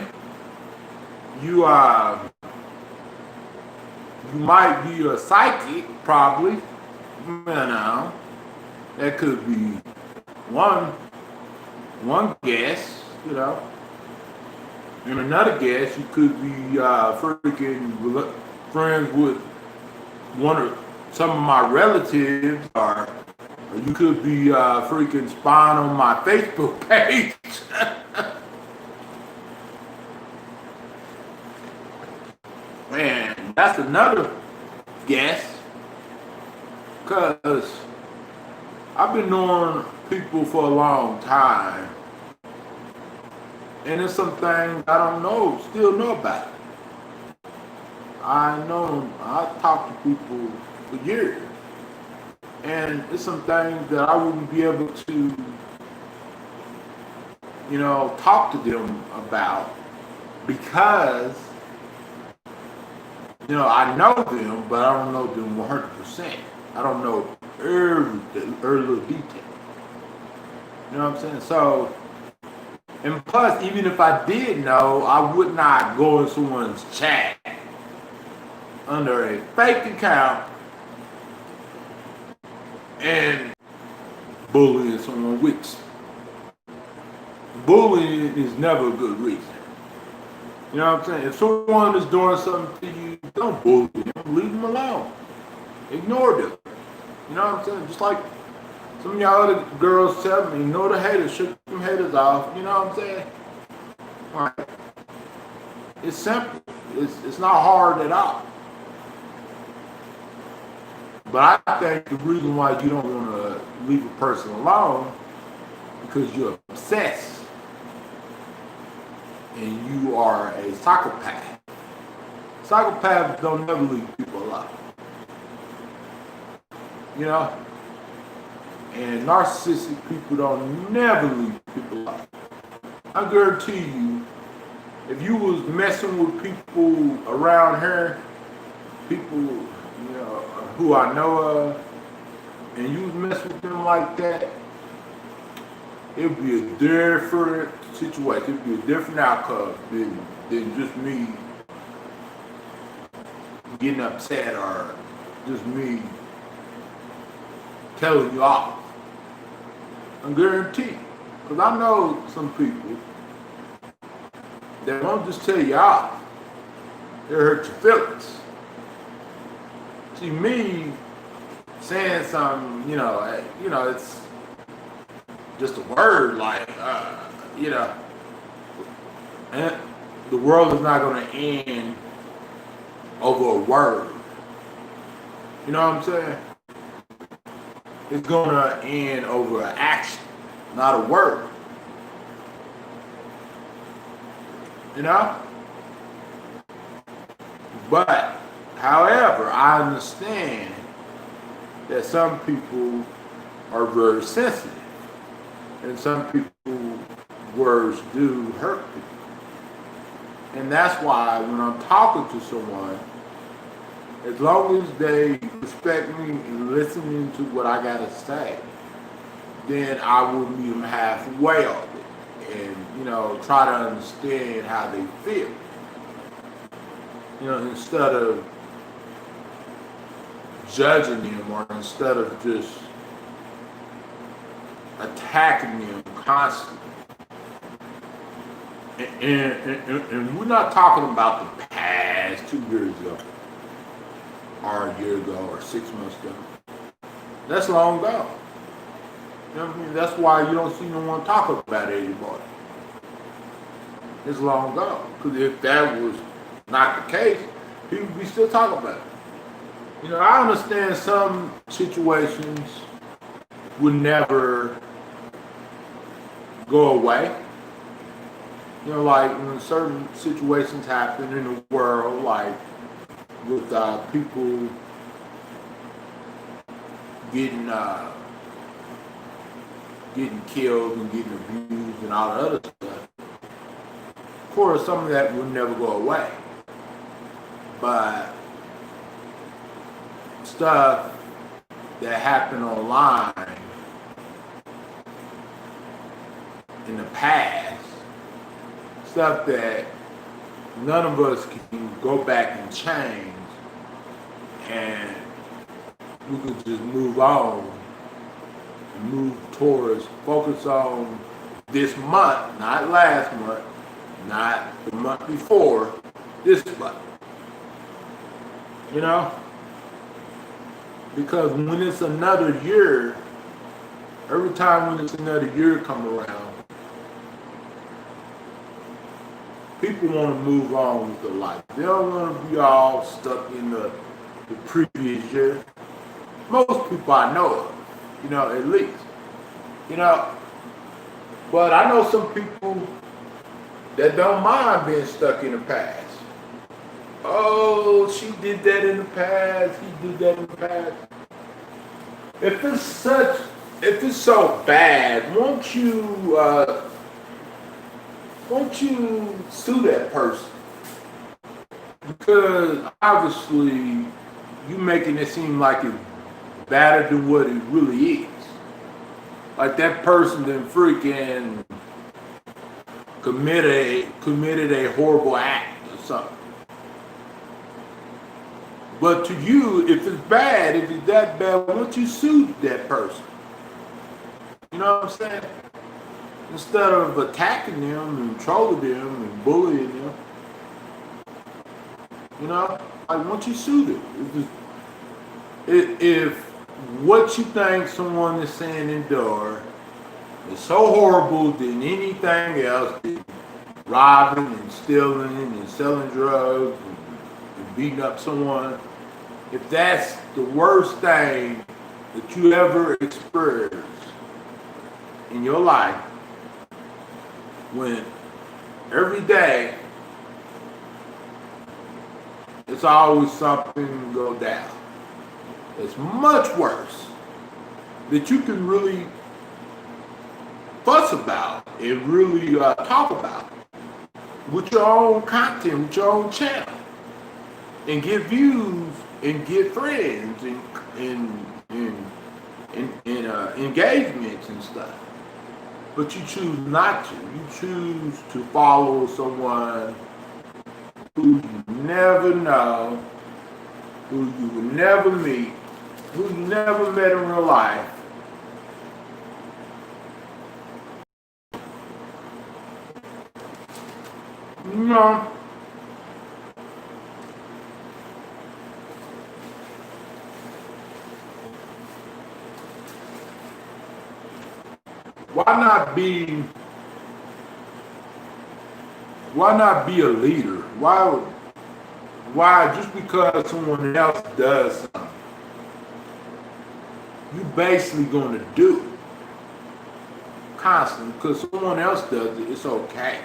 you might be a psychic, probably. You know, that could be one guess, you know. And another guess, you could be freaking friends with some of my relatives, or you could be freaking spying on my Facebook page. Man, that's another guess, because I've been knowing people for a long time, and there's some things I don't still know about. I talk to people for years, and it's some things that I wouldn't be able to, talk to them about, because I know them, but I don't know them 100%. I don't know every little detail. You know what I'm saying? So, and plus, even if I did know, I would not go in someone's chat under a fake account and bullying someone, which bullying is never a good reason. You know what I'm saying? If someone is doing something to you, don't bully them. Leave them alone. Ignore them. You know what I'm saying? Just like some of y'all other girls tell me, ignore the haters, shut them haters off. You know what I'm saying? Right. It's simple. It's not hard at all. But I think the reason why you don't want to leave a person alone because you're obsessed. And you are a psychopath. Psychopaths don't never leave people alone. You know? And narcissistic people don't never leave people alone. I guarantee you, if you was messing with people around here, people, who I know of, and you was messing with them like that, it would be a different situation. It would be a different outcome than just me getting upset or just me telling you off. I guarantee. Because I know some people that won't just tell you off. They hurt your feelings. See, me saying something, it's just a word like, and the world is not going to end over a word. You know what I'm saying? It's going to end over an action, not a word. You know? But, however, I understand that some people are very sensitive. And some people's words do hurt people. And that's why when I'm talking to someone, as long as they respect me and listening to what I gotta say, then I will meet them halfway on it and, try to understand how they feel. Instead of judging them or instead of just attacking them constantly. And we're not talking about the past 2 years ago, or a year ago, or 6 months ago. That's long ago. You know what I mean? That's why you don't see no one talk about it anymore. It's long ago. Because if that was not the case, people would be still talking about it. I understand some situations would never go away. Like when certain situations happen in the world, like with people getting killed and getting abused and all the other stuff. Of course, some of that will never go away. but stuff that happened online in the past, stuff that none of us can go back and change, and we can just move on and move towards, focus on this month, not last month, not the month before, this month. You know? Because when it's another year, every time when it's another year come around, people want to move on with their life. They don't want to be all stuck in the previous year. Most people I know of, you know, at least. You know, but I know some people that don't mind being stuck in the past. Oh, she did that in the past, he did that in the past. If it's so bad, won't you sue that person? Because obviously you making it seem like it's better than what it really is. Like that person then freaking committed a horrible act or something. But to you, if it's bad, if it's that bad, why don't you sue that person? You know what I'm saying? Instead of attacking them and trolling them and bullying them. You know? Like, why don't you sue them? If what you think someone is saying in door is so horrible than anything else, than robbing and stealing and selling drugs and beating up someone, if that's the worst thing that you ever experienced in your life, when every day it's always something go down, it's much worse that you can really fuss about and really talk about with your own content, with your own channel, and get views and get friends and engagements and stuff. But you choose not to. You choose to follow someone who you never know, who you will never meet, who you never met in real life. You know, why not be a leader? Why just because someone else does something, you basically going to do it constantly because someone else does it, it's okay.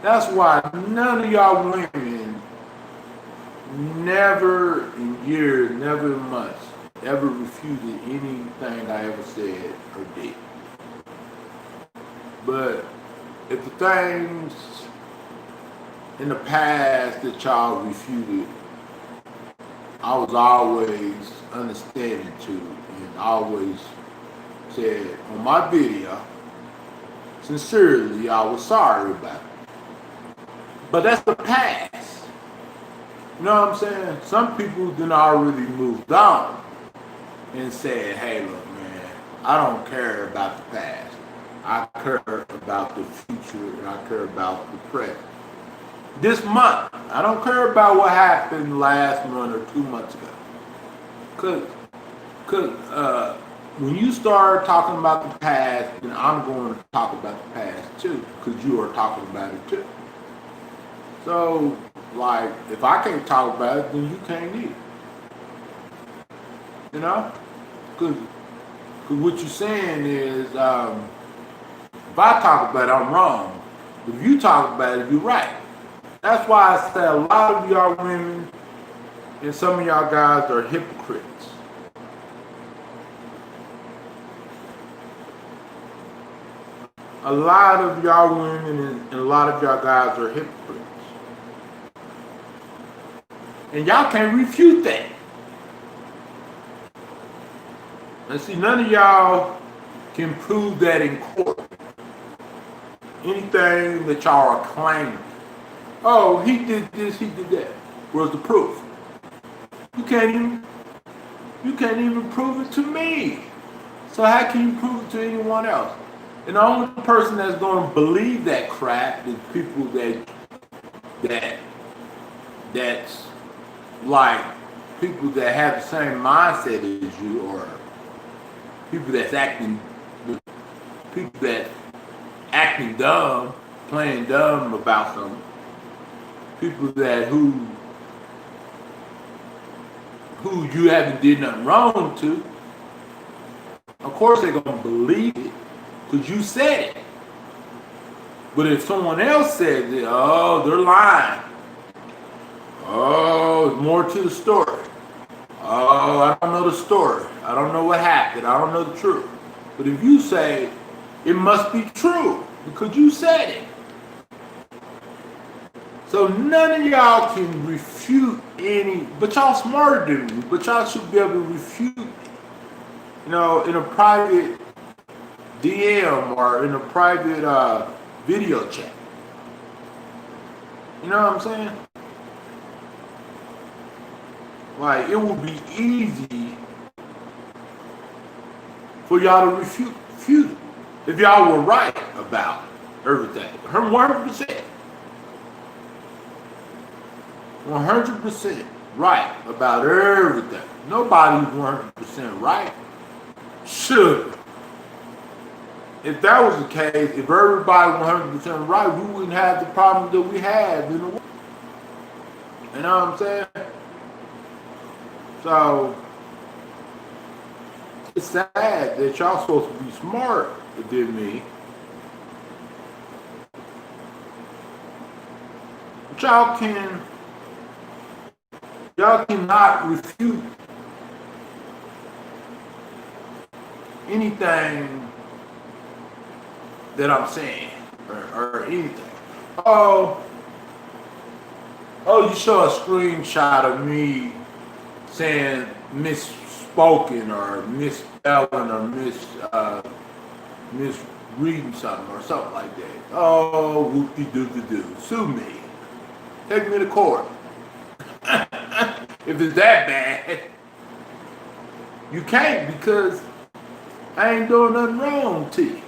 That's why none of y'all women never in years, never in months, ever refuted anything I ever said or did. But if the things in the past that y'all refuted, I was always understanding to, and always said on my video, sincerely, I was sorry about it. But that's the past. You know what I'm saying? Some people then already moved on and said, hey, look, man, I don't care about the past. I care about the future, and I care about the present. This month, I don't care about what happened last month or 2 months ago. Because when you start talking about the past, then I'm going to talk about the past too, because you are talking about it too. So, like, if I can't talk about it, then you can't either. You know? Because what you're saying is, if I talk about it, I'm wrong. If you talk about it, you're right. That's why I say a lot of y'all women and some of y'all guys are hypocrites. A lot of y'all women and a lot of y'all guys are hypocrites. And y'all can't refute that. And see, none of y'all can prove that in court. Anything that y'all are claiming. Oh, he did this, he did that. Where's the proof? You can't even prove it to me. So how can you prove it to anyone else? And the only person that's going to believe that crap is people that's like people that have the same mindset as you, or people that's acting dumb, playing dumb about something. People that who you haven't did nothing wrong to. Of course they're gonna believe it because you said it. But if someone else says it, oh, they're lying. Oh, there's more to the story. Oh, I don't know the story. I don't know what happened. I don't know the truth. But if you say it must be true because you said it. So none of y'all can refute any, but y'all smarter than me, but y'all should be able to refute, in a private DM or in a private video chat. You know what I'm saying? Like, it would be easy for y'all to refute it if y'all were right about everything. 100%. 100% right about everything. Nobody's 100% right. Should. If that was the case, if everybody 100% right, we wouldn't have the problems that we have in the world. You know what I'm saying? So, it's sad that y'all supposed to be smart than me. But y'all cannot refute anything that I'm saying or anything. Oh, you show a screenshot of me saying misspoken or misspelling or misreading something or something like that. Oh, whoop-de-doo-doo-doo. Sue me. Take me to court. If it's that bad, you can't because I ain't doing nothing wrong to you.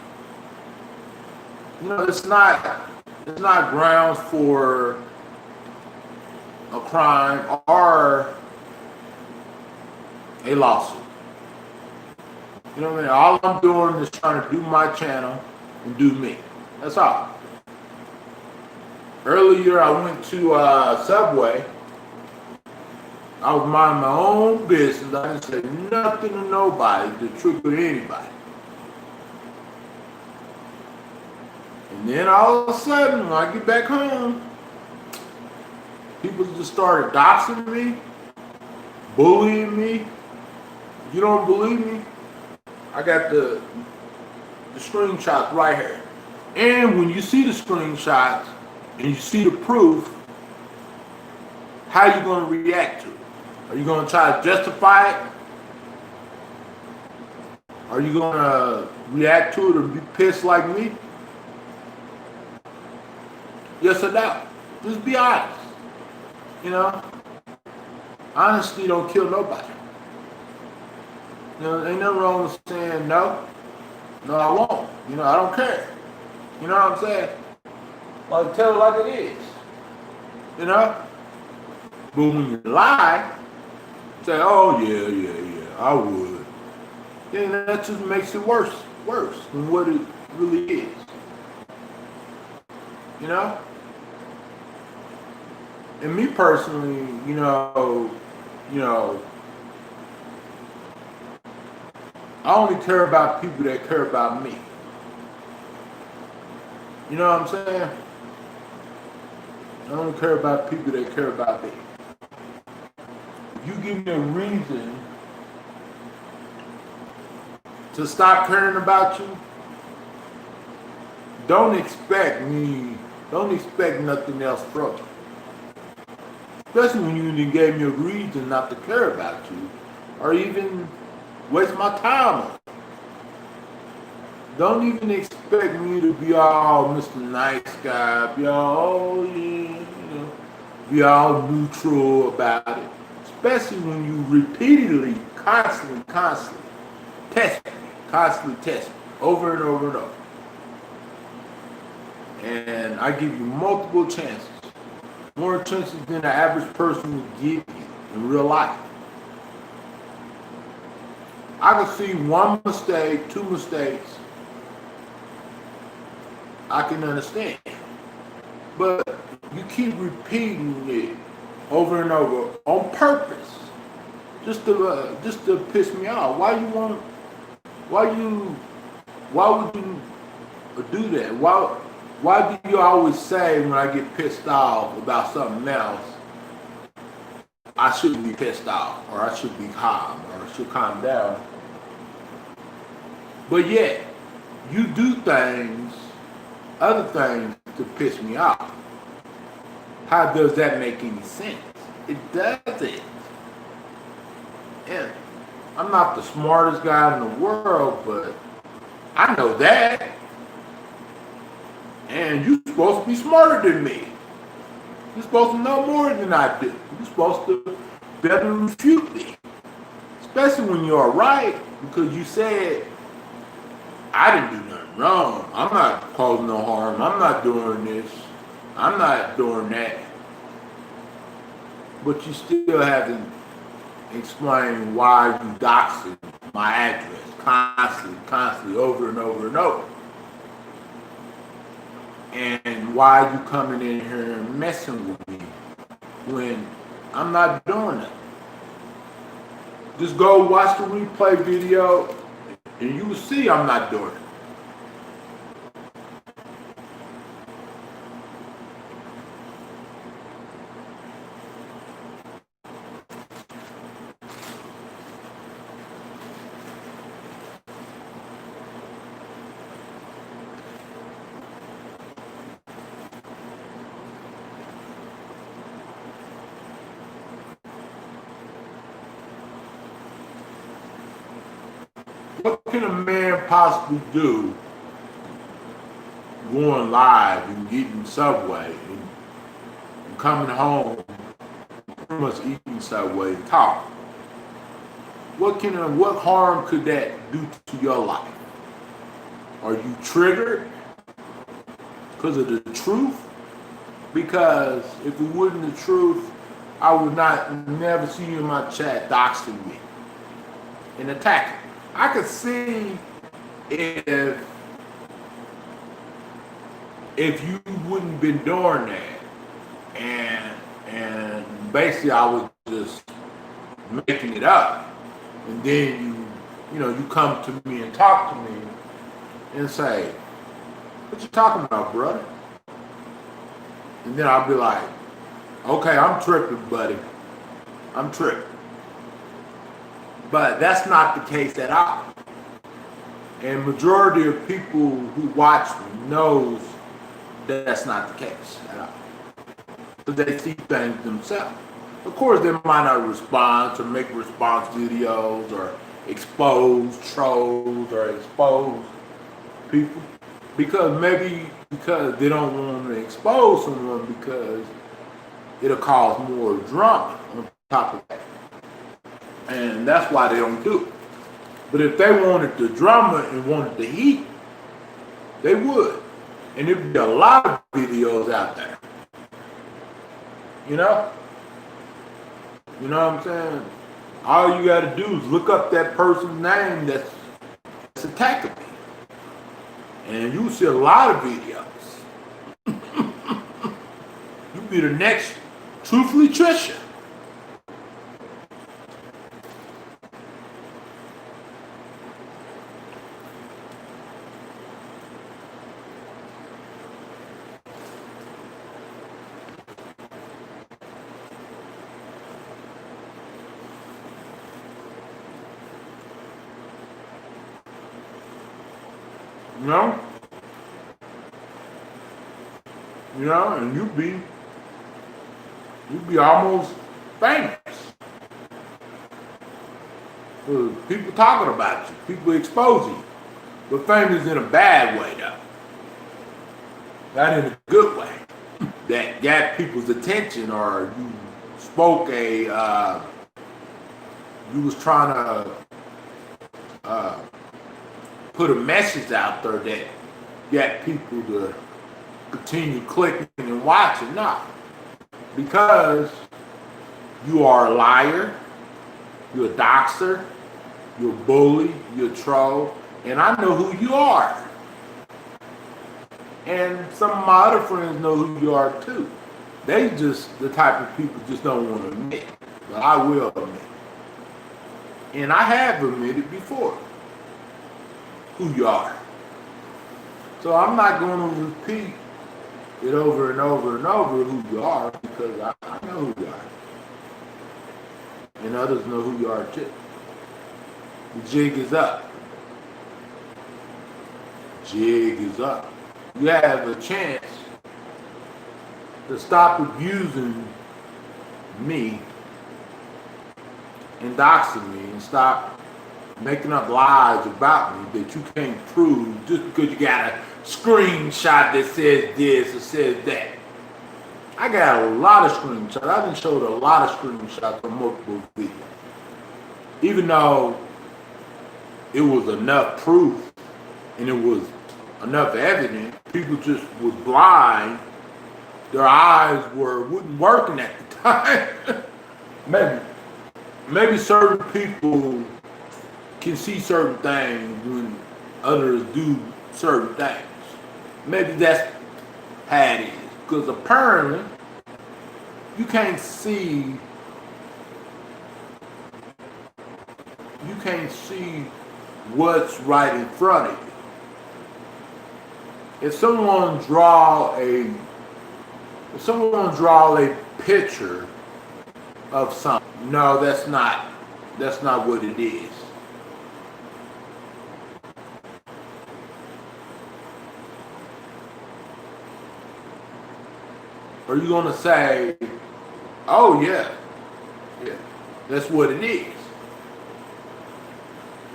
It's not grounds for a crime or a lawsuit. You know what I mean? All I'm doing is trying to do my channel and do me. That's all. Earlier I went to Subway. I was minding my own business. I didn't say nothing to nobody to trigger anybody. And then all of a sudden, when I get back home, people just started doxing me, bullying me. You don't believe me? I got the screenshots right here. And when you see the screenshots and you see the proof, how you going to react to it? Are you going to try to justify it? Are you going to react to it or be pissed like me? Yes or no? Just be honest. Honesty don't kill nobody. Ain't nothing wrong with saying no. No, I won't. I don't care. You know what I'm saying? Like, tell it like it is. But when you lie, say, oh, yeah, I would. Then that just makes it worse than what it really is. And me personally, I only care about people that care about me. You know what I'm saying? I only care about people that care about me. If you give me a reason to stop caring about you, don't expect nothing else from you. Especially when you even gave me a reason not to care about you or even waste my time on it. Don't even expect me to be all Mr. Nice Guy, be all, oh yeah, be all neutral about it. Especially when you repeatedly, constantly test me, constantly test me, over and over and over. And I give you multiple chances, more chances than the average person would give you in real life. I can see one mistake, two mistakes, I can understand. But you keep repeating it over and over on purpose, just to piss me off. Why would you do that? Why do you always say when I get pissed off about something else, I shouldn't be pissed off, or I should be calm, or I should calm down? But yet, you do other things to piss me off. How does that make any sense? It doesn't. And I'm not the smartest guy in the world, but I know that. And you're supposed to be smarter than me. You're supposed to know more than I do. You're supposed to better refute me. Especially when you're right, because you said, I didn't do nothing wrong. I'm not causing no harm. I'm not doing this. I'm not doing that. But you still haven't explained why you doxing my address constantly, over and over and over. And why you coming in here and messing with me when I'm not doing it. Just go watch the replay video and you will see I'm not doing it. What can a man possibly do going live and getting Subway and coming home, pretty much eating Subway and talking? What harm could that do to your life? Are you triggered because of the truth? Because if it wasn't the truth, I would never see you in my chat doxing me and attacking. I could see if you wouldn't been doing that, and basically I was just making it up, and then you come to me and talk to me and say, "What you talking about, brother?" And then I'll be like, "Okay, I'm tripping, buddy. I'm tripping." But that's not the case at all. And majority of people who watch me knows that that's not the case at all. Because they see things themselves. Of course, they might not respond or make response videos or expose trolls or expose people. Because they don't want to expose someone because it'll cause more drama on top of that. And that's why they don't do it. But if they wanted the drama and wanted the heat, they would. And there'd be a lot of videos out there. You know? You know what I'm saying? All you gotta do is look up that person's name that's attacking me. And you'll see a lot of videos. You'll be the next Truthfully Trisha. You know, and you be You'd be almost famous. For people talking about you, people exposing you. But famous in a bad way, though. Not in a good way. That got people's attention, or you spoke you was trying to put a message out there that got people to continue clicking and watching. No. Because you are a liar, you're a doxer, you're a bully, you're a troll, and I know who you are. And some of my other friends know who you are too. They just, the type of people just don't want to admit. But I will admit. And I have admitted before who you are. So I'm not going to repeat it over and over and over who you are, because I know who you are. And others know who you are too. The jig is up. Jig is up. You have a chance to stop abusing me and doxing me, and stop making up lies about me that you can't prove just because you got a screenshot that says this or says that. I got a lot of screenshots. I've been showed a lot of screenshots on multiple videos. Even though it was enough proof and it was enough evidence, people just was blind. Their eyes wasn't working at the time. Maybe certain people can see certain things when others do certain things. Maybe that's how it is. Because apparently, you can't see what's right in front of you. If someone draw a picture of something, no, that's not what it is. Are you gonna say, oh yeah, that's what it is?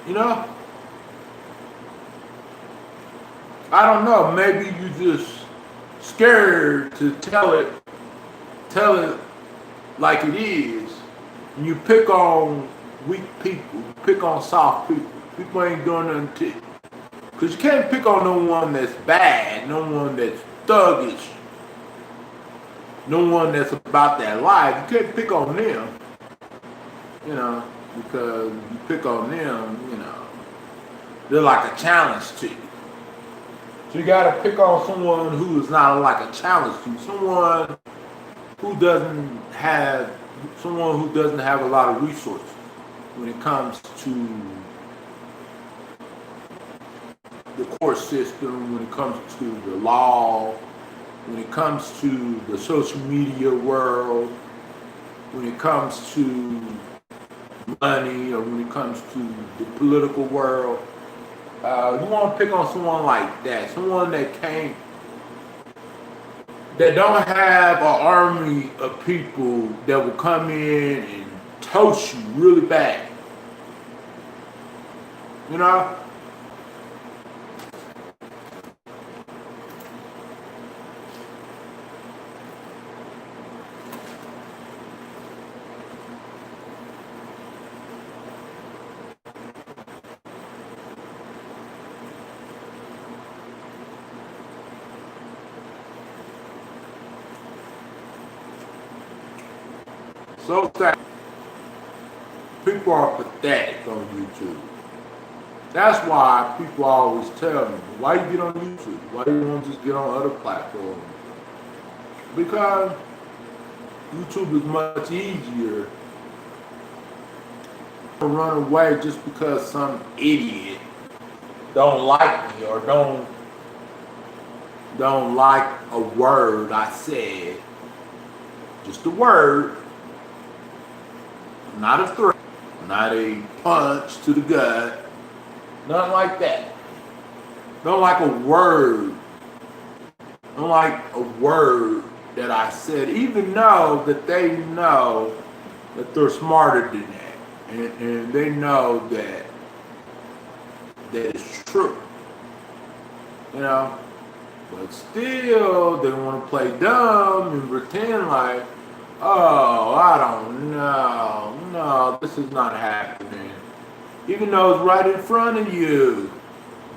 You know? I don't know, maybe you just scared to tell it like it is, and you pick on weak people, you pick on soft people. People ain't doing nothing to you. Because you can't pick on no one that's bad, no one that's thuggish, no one that's about that life. You can't pick on them, you know, because you pick on them, you know, they're like a challenge to you. So you gotta pick on someone who is not like a challenge to you, someone who doesn't have a lot of resources when it comes to the court system, when it comes to the law, when it comes to the social media world, when it comes to money, or when it comes to the political world. You want to pick on someone like that, someone that don't have an army of people that will come in and toast you really bad. You know? So sad. People are pathetic on YouTube. That's why people always tell me, why you get on YouTube? Why you don't just get on other platforms? Because YouTube is much easier to run away just because some idiot don't like me or don't like a word I said. Just a word. Not a threat, not a punch to the gut, nothing like that. Don't like a word. Don't like a word that I said, even though that they know that they're smarter than that, and they know that it's true, you know, but still they want to play dumb and pretend like, oh, I don't know, no, this is not happening, even though it's right in front of you.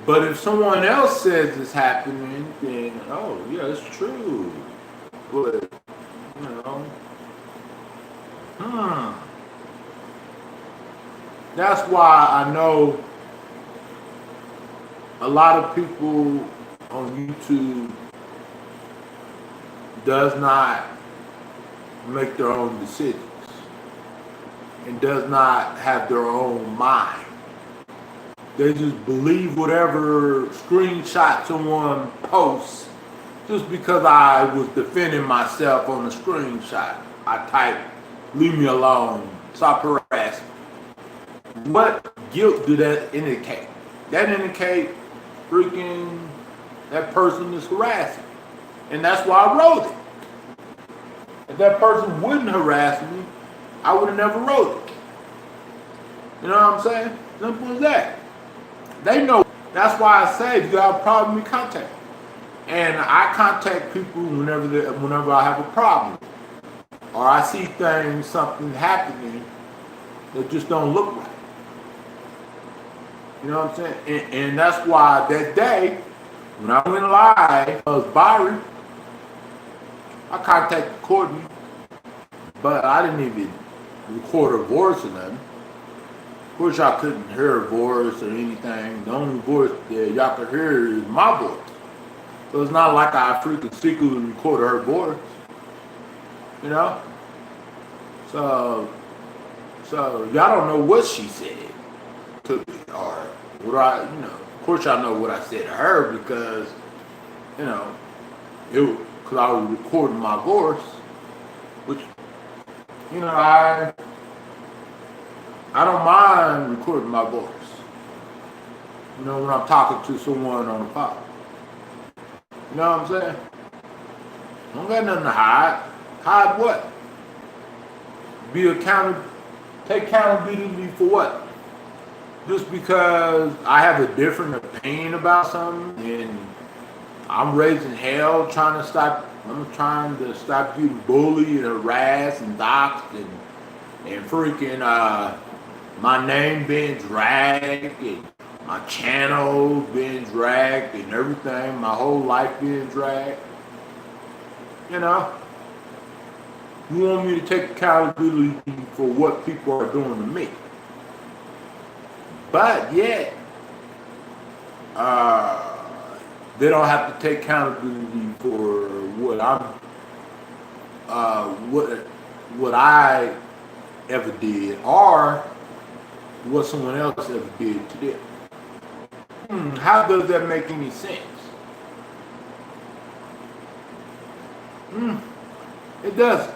But if someone else says it's happening, then, oh, yeah, it's true. But, you know, that's why I know a lot of people on YouTube does not make their own decisions and does not have their own mind. They just believe whatever screenshot someone posts just because I was defending myself on the screenshot. I typed, leave me alone, stop harassing. What guilt do that indicate? That indicate freaking that person is harassing. And that's why I wrote it. If that person wouldn't harass me, I would have never wrote it. You know what I'm saying? Simple as that. They know. That's why I say if you have a problem, you contact me. And I contact people whenever I have a problem. Or I see things, something happening that just don't look right. You know what I'm saying? And that's why that day, when I went live, was Byron, I contacted Courtney, but I didn't even record her voice or nothing. Of course, y'all couldn't hear her voice or anything. The only voice that y'all could hear is my voice. So it's not like I freaking secretly recorded her voice. You know? So y'all don't know what she said to me or what of course y'all know what I said to her because, because I was recording my voice, which, I don't mind recording my voice. When I'm talking to someone on the phone. You know what I'm saying? I don't got nothing to hide. Hide what? Take accountability for what? Just because I have a different opinion about something and I'm raising hell trying to stop getting bullied and harassed and doxxed and freaking my name being dragged and my channel being dragged and everything, my whole life being dragged. You want me to take accountability for what people are doing to me. But yet, they don't have to take accountability for what I ever did or what someone else ever did to them. How does that make any sense? It doesn't.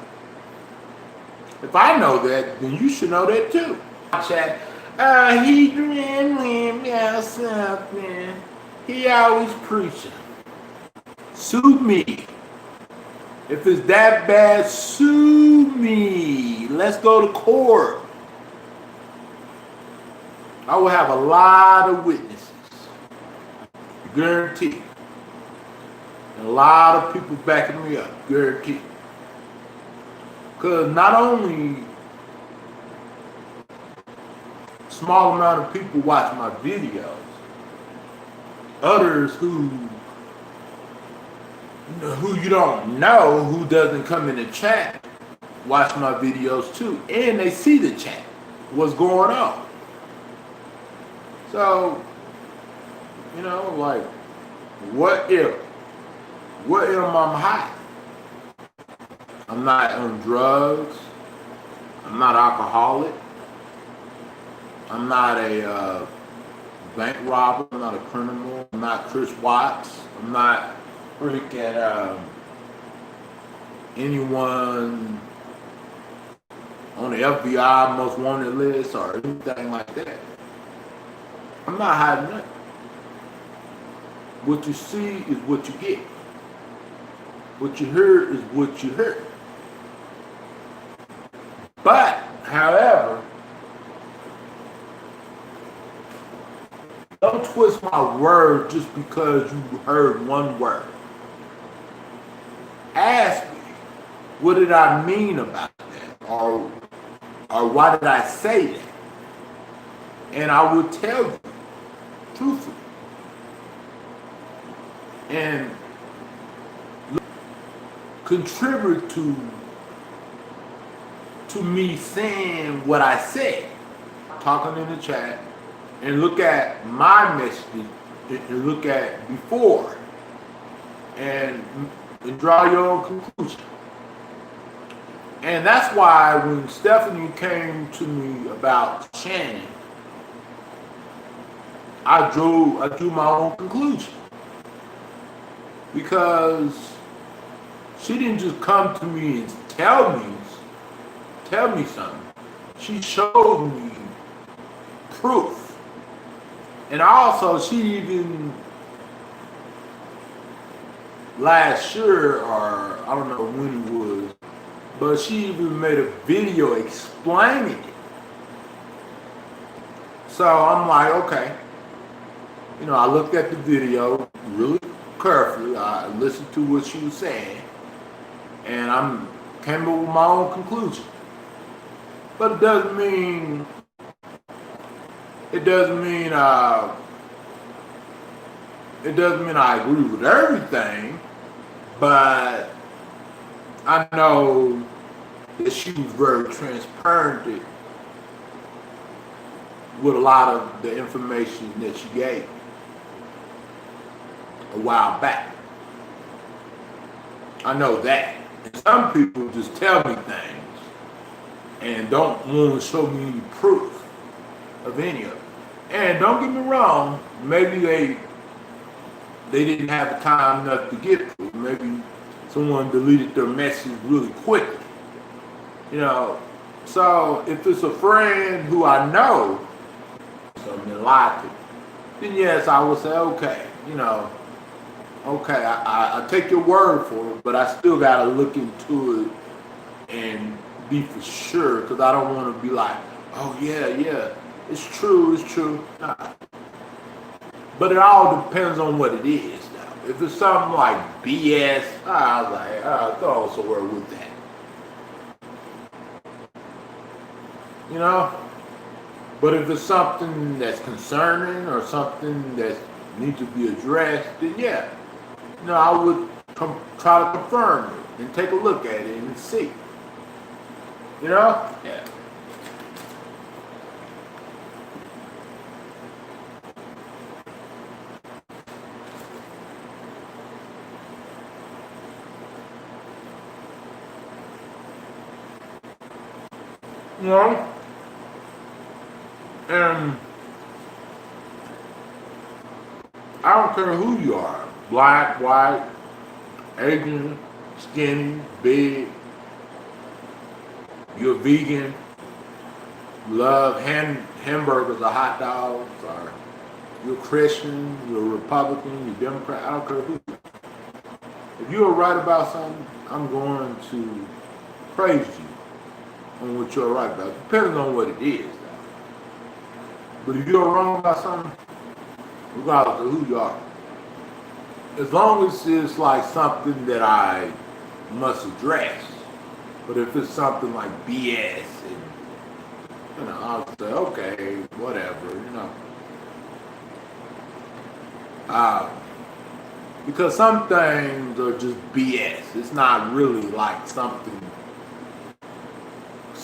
If I know that, then you should know that too. Chat. He dreamed about something. He always preaching. Sue me. If it's that bad, sue me. Let's go to court. I will have a lot of witnesses. Guaranteed. And a lot of people backing me up. Guaranteed. Because not only a small amount of people watch my videos, others who you don't know, who doesn't come in the chat, watch my videos too. And they see the chat, what's going on. So, what if I'm high? I'm not on drugs. I'm not alcoholic. I'm not a bank robber. I'm not a criminal. I'm not Chris Watts. I'm not freaking anyone on the FBI most wanted list or anything like that. I'm not hiding nothing. What you see is what you get. What you hear is what you hear. But, however, don't twist my word just because you heard one word. Ask me, what did I mean about that? Or why did I say that? And I will tell you, truthfully. And contribute to me saying what I said, talking in the chat, and look at my message and look at before and draw your own conclusion. And that's why when Stephanie came to me about Shannon, I drew my own conclusion. Because she didn't just come to me and tell me something. She showed me proof. And also she even last year, or I don't know when it was, but she even made a video explaining it. So I'm like, okay. You know, I looked at the video really carefully. I listened to what she was saying, and I came up with my own conclusion. But it doesn't mean I agree with everything. But I know that she was very transparent with a lot of the information that she gave a while back. I know that. And some people just tell me things and don't want to show me any proof of any of it. And don't get me wrong, maybe they didn't have the time enough to get proof. Maybe someone deleted their message really quickly. You know, so if it's a friend who I know, something lied to, then yes, I will say, okay, you know, okay, I take your word for it, but I still got to look into it and be for sure, because I don't want to be like, oh yeah, it's true. Nah. But it all depends on what it is now. If it's something like BS, I was like, go somewhere with that. You know? But if it's something that's concerning or something that needs to be addressed, then yeah. You know, I would try to confirm it and take a look at it and see. You know? Yeah. You know? And I don't care who you are. Black, white, Asian, skinny, big. You're vegan. You love hamburgers or hot dogs. Or you're Christian, you're Republican, you're Democrat. I don't care who you are. If you're right about something, I'm going to praise you on what you're right about, depending on what it is. But if you're wrong about something, regardless of who you are, as long as it's like something that I must address, but if it's something like BS, and, you know, I'll say, okay, whatever, you know. Because some things are just BS. It's not really like something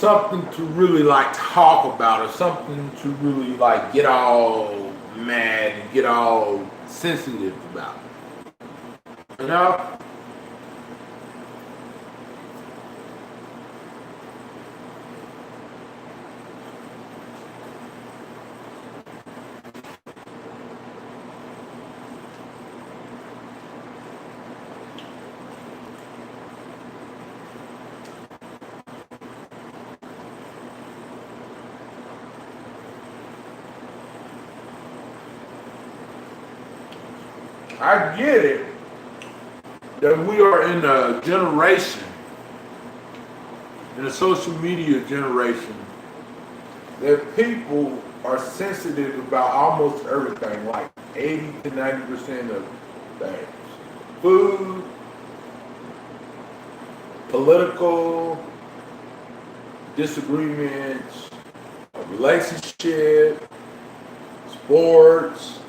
to really like talk about, or something to really like get all mad and get all sensitive about. You know? I get it. that we are in a generation, in a social media generation, that people are sensitive about almost everything, like 80 to 90% of things. Food, political disagreements, relationship, sports,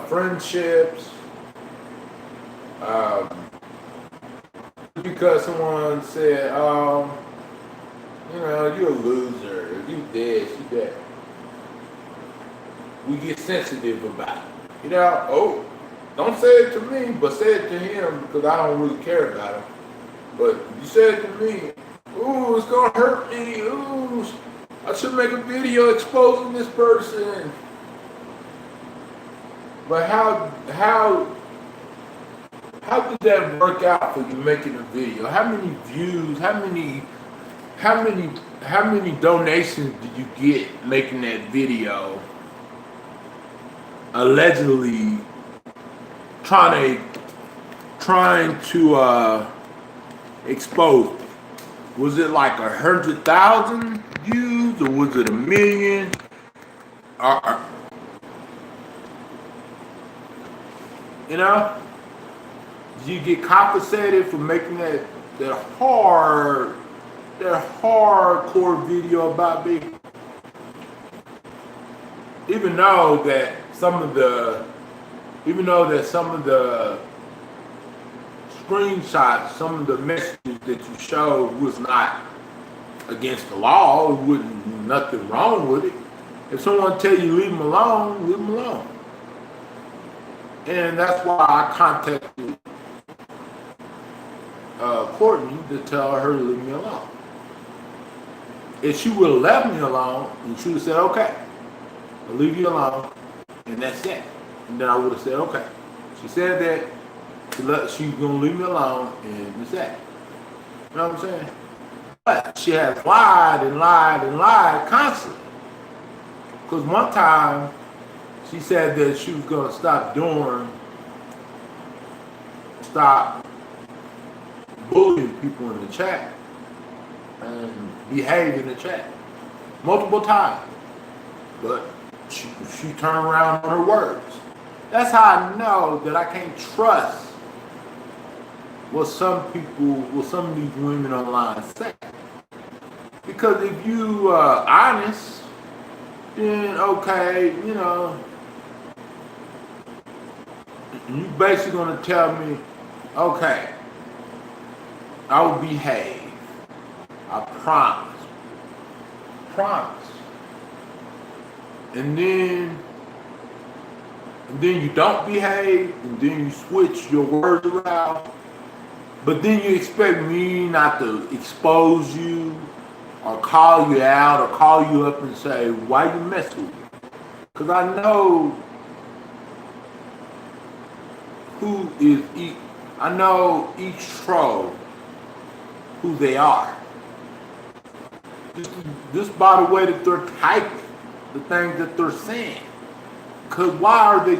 friendships. Because someone said, you're a loser, you this, you that. We get sensitive about it. Don't say it to me, but say it to him because I don't really care about him. But you say it to me, ooh, it's gonna hurt me, ooh, I should make a video exposing this person. But how did that work out for you making a video? How many views, how many donations did you get making that video? Allegedly trying to expose me. Was it like 100,000 views, or was it 1 million? Did you get compensated for making that hardcore video about me? Even though that some of the screenshots, some of the messages that you showed was not against the law, it wouldn't nothing wrong with it. If someone tell you leave them alone, leave them alone. And that's why I contacted Courtney to tell her to leave me alone. If she would have left me alone, and she would have said, okay, I'll leave you alone, and that's it. And then I would have said, okay. She said that she's going to leave me alone, and that's that. You know what I'm saying? But she has lied and lied and lied constantly. Because one time, she said that she was going to stop bullying people in the chat and behave in the chat multiple times. But she turned around on her words. That's how I know that I can't trust what some of these women online say. Because if you are honest, then okay, you basically gonna tell me, okay, I will behave. I promise. And then you don't behave, and then you switch your words around. But then you expect me not to expose you or call you out or call you up and say, why you mess with me? Because I know I know each troll who they are. Just by the way that they're typing, the things that they're saying. Because why are they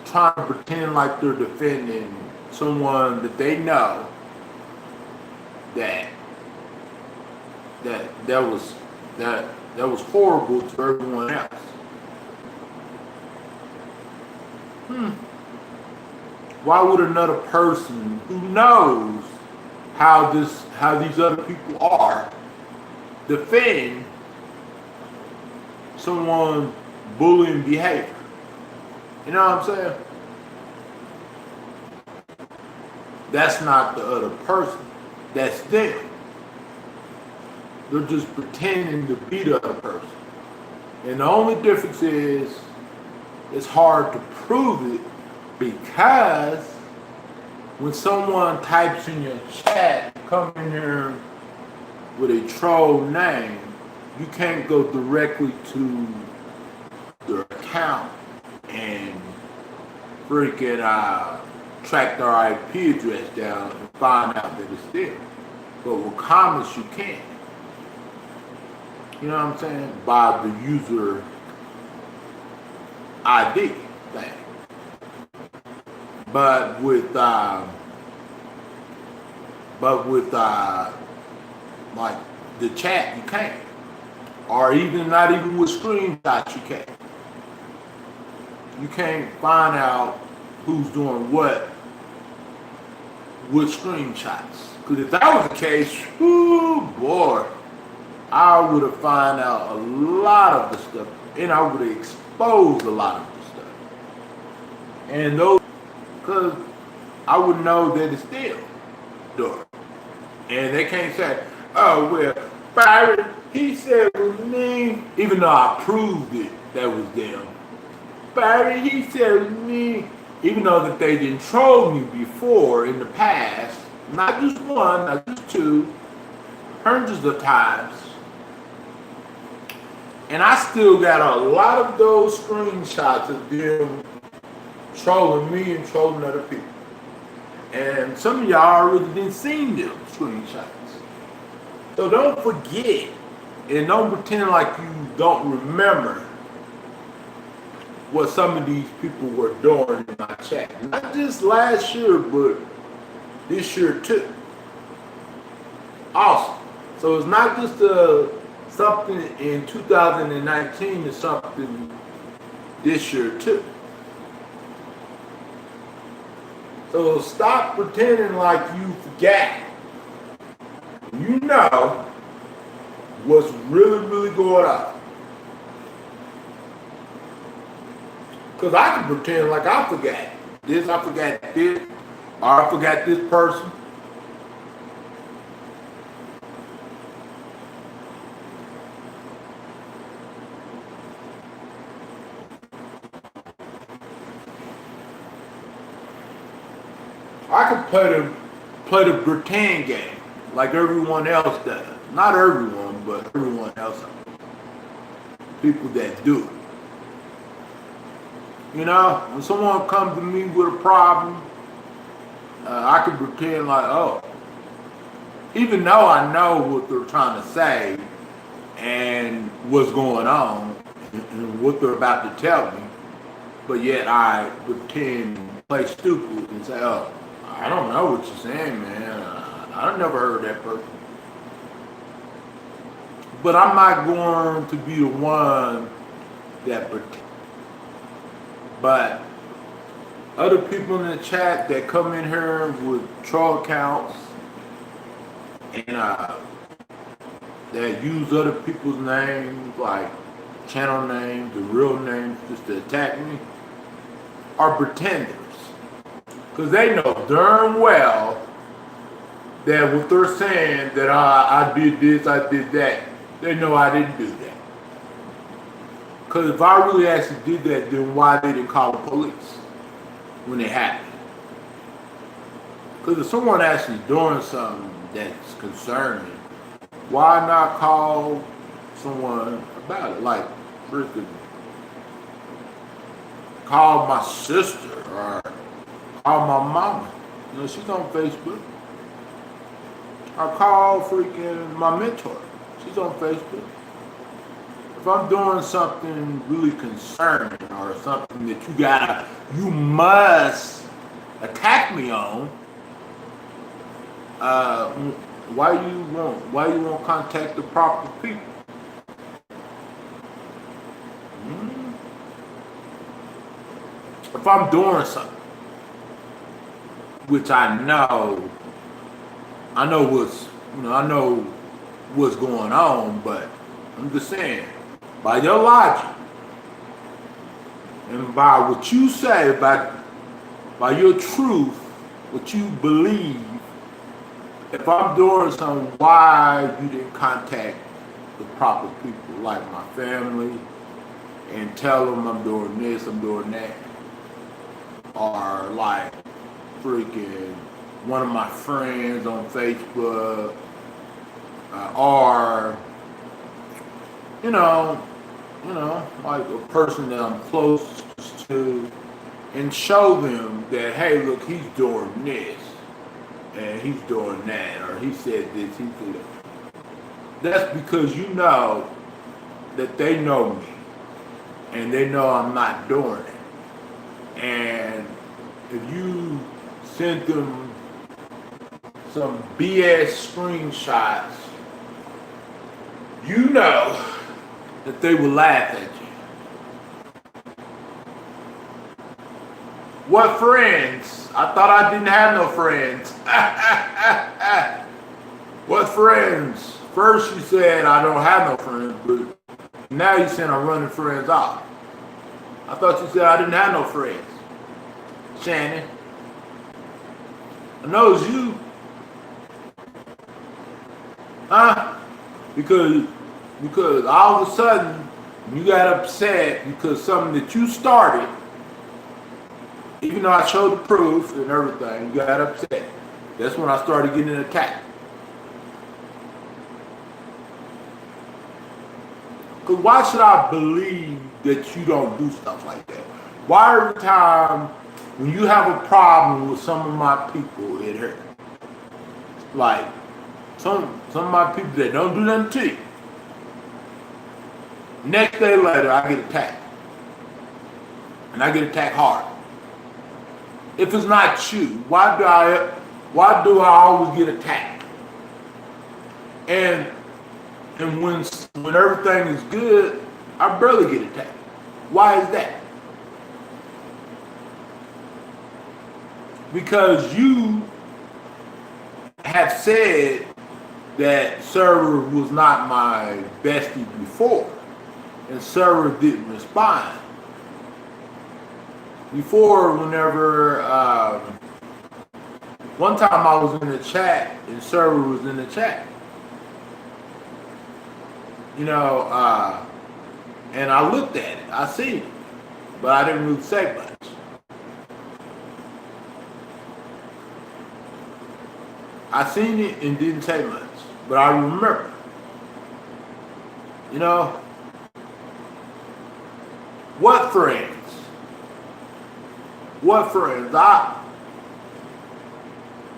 trying to pretend like they're defending someone that they know that was horrible to everyone else? Why would another person who knows how these other people are defend someone bullying behavior? You know what I'm saying? That's not the other person. That's them. They're just pretending to be the other person. And the only difference is it's hard to prove it, because when someone types in your chat, come in here with a troll name, you can't go directly to their account and freaking track their IP address down and find out that it's there. But with comments, you can. You know what I'm saying? By the user ID thing. But with like the chat, you can't. Or even not even with screenshots, you can't. You can't find out who's doing what with screenshots. Because if that was the case, whoo boy, I would have found out a lot of the stuff, and I would have exposed a lot of the stuff. And those, because I would know that it's still dark. And they can't say, oh, well, Byron, he said it was me, even though I proved it that was them. Byron, he said it was me, even though that they didn't troll me before in the past, not just one, not just two, hundreds of times. And I still got a lot of those screenshots of them trolling me and trolling other people. And some of y'all already didn't see them screenshots. So don't forget, and don't pretend like you don't remember what some of these people were doing in my chat. Not just last year, but this year too. Awesome. So it's not just something in 2019, it's something this year too. So stop pretending like you forgot. You know what's really, really going on. Because I can pretend like I forgot this, I forgot this, or I forgot this person. I can play the pretend game like everyone else does. Not everyone, but everyone else. People that do it. You know, when someone comes to me with a problem, I can pretend like, oh, even though I know what they're trying to say and what's going on and what they're about to tell me, but yet I pretend, play stupid and say, oh, I don't know what you're saying, man. I've never heard that person. But I'm not going to be the one that pretends. But other people in the chat that come in here with troll accounts and that use other people's names, like channel names, the real names, just to attack me, are pretenders. Because they know darn well that what they're saying, that I did this, I did that, they know I didn't do that. Because if I really actually did that, then why they didn't call the police when it happened? Because if someone actually doing something that's concerning, why not call someone about it? Like, freaking call my sister or call my mama. You know, she's on Facebook. Or call freaking my mentor. She's on Facebook. If I'm doing something really concerning or something that you must attack me on, why you won't contact the proper people? If I'm doing something, which I know what's going on, but I'm just saying, by your logic and by what you say, by your truth, what you believe, if I'm doing something, why you didn't contact the proper people, like my family, and tell them I'm doing this, I'm doing that, or like freaking one of my friends on Facebook, or like a person that I'm close to, and show them that, hey, look, he's doing this, and he's doing that, or he said this, he did that. That's because you know that they know me, and they know I'm not doing it. And if you sent them some BS screenshots, you know that they will laugh at you. What friends? I thought I didn't have no friends. What friends? First you said I don't have no friends, but now you saying I'm running friends off. I thought you said I didn't have no friends. Shannon. I know it's you. Huh? Because all of a sudden you got upset because something that you started, even though I showed the proof and everything, you got upset. That's when I started getting attacked. Because why should I believe that you don't do stuff like that? Why every time when you have a problem with some of my people, it hurts? Like, some of my people that don't do nothing to you. Next day later, I get attacked. And I get attacked hard. If it's not you, why do I always get attacked? And when everything is good, I barely get attacked. Why is that? Because you have said that Server was not my bestie before, and Server didn't respond. Before, whenever, one time I was in the chat, and Server was in the chat. You know, and I looked at it, I seen it, but I didn't really say much. I seen it and didn't say much, but I remember. You know, what friends? What friends? I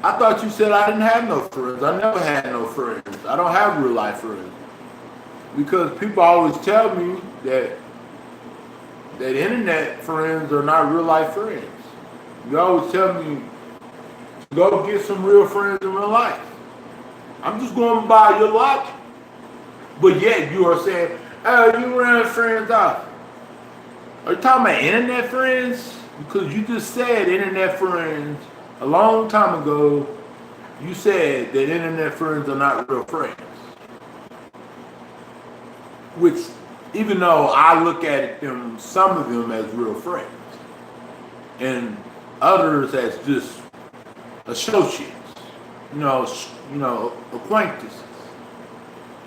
thought you said I didn't have no friends. I never had no friends. I don't have real life friends. Because people always tell me that internet friends are not real life friends. You always tell me to go get some real friends in real life. I'm just going by your logic. But yet you are saying, oh, you ran friends off. Are you talking about internet friends? Because you just said internet friends a long time ago. You said that internet friends are not real friends. Which, even though I look at them, some of them as real friends, and others as just associates, you know, acquaintances,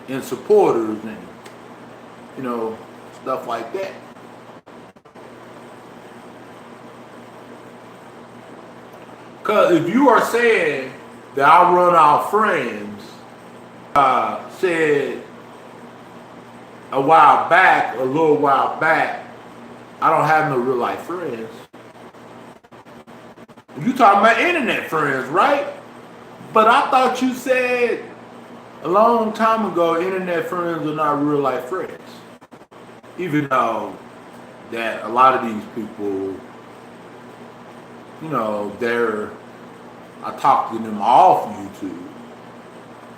and supporters, and you know, stuff like that. Because if you are saying that I run off friends, said a little while back, I don't have no real life friends. You talking about internet friends, right? But I thought you said a long time ago, internet friends are not real life friends. Even though that a lot of these people, you know, I talk to them off YouTube.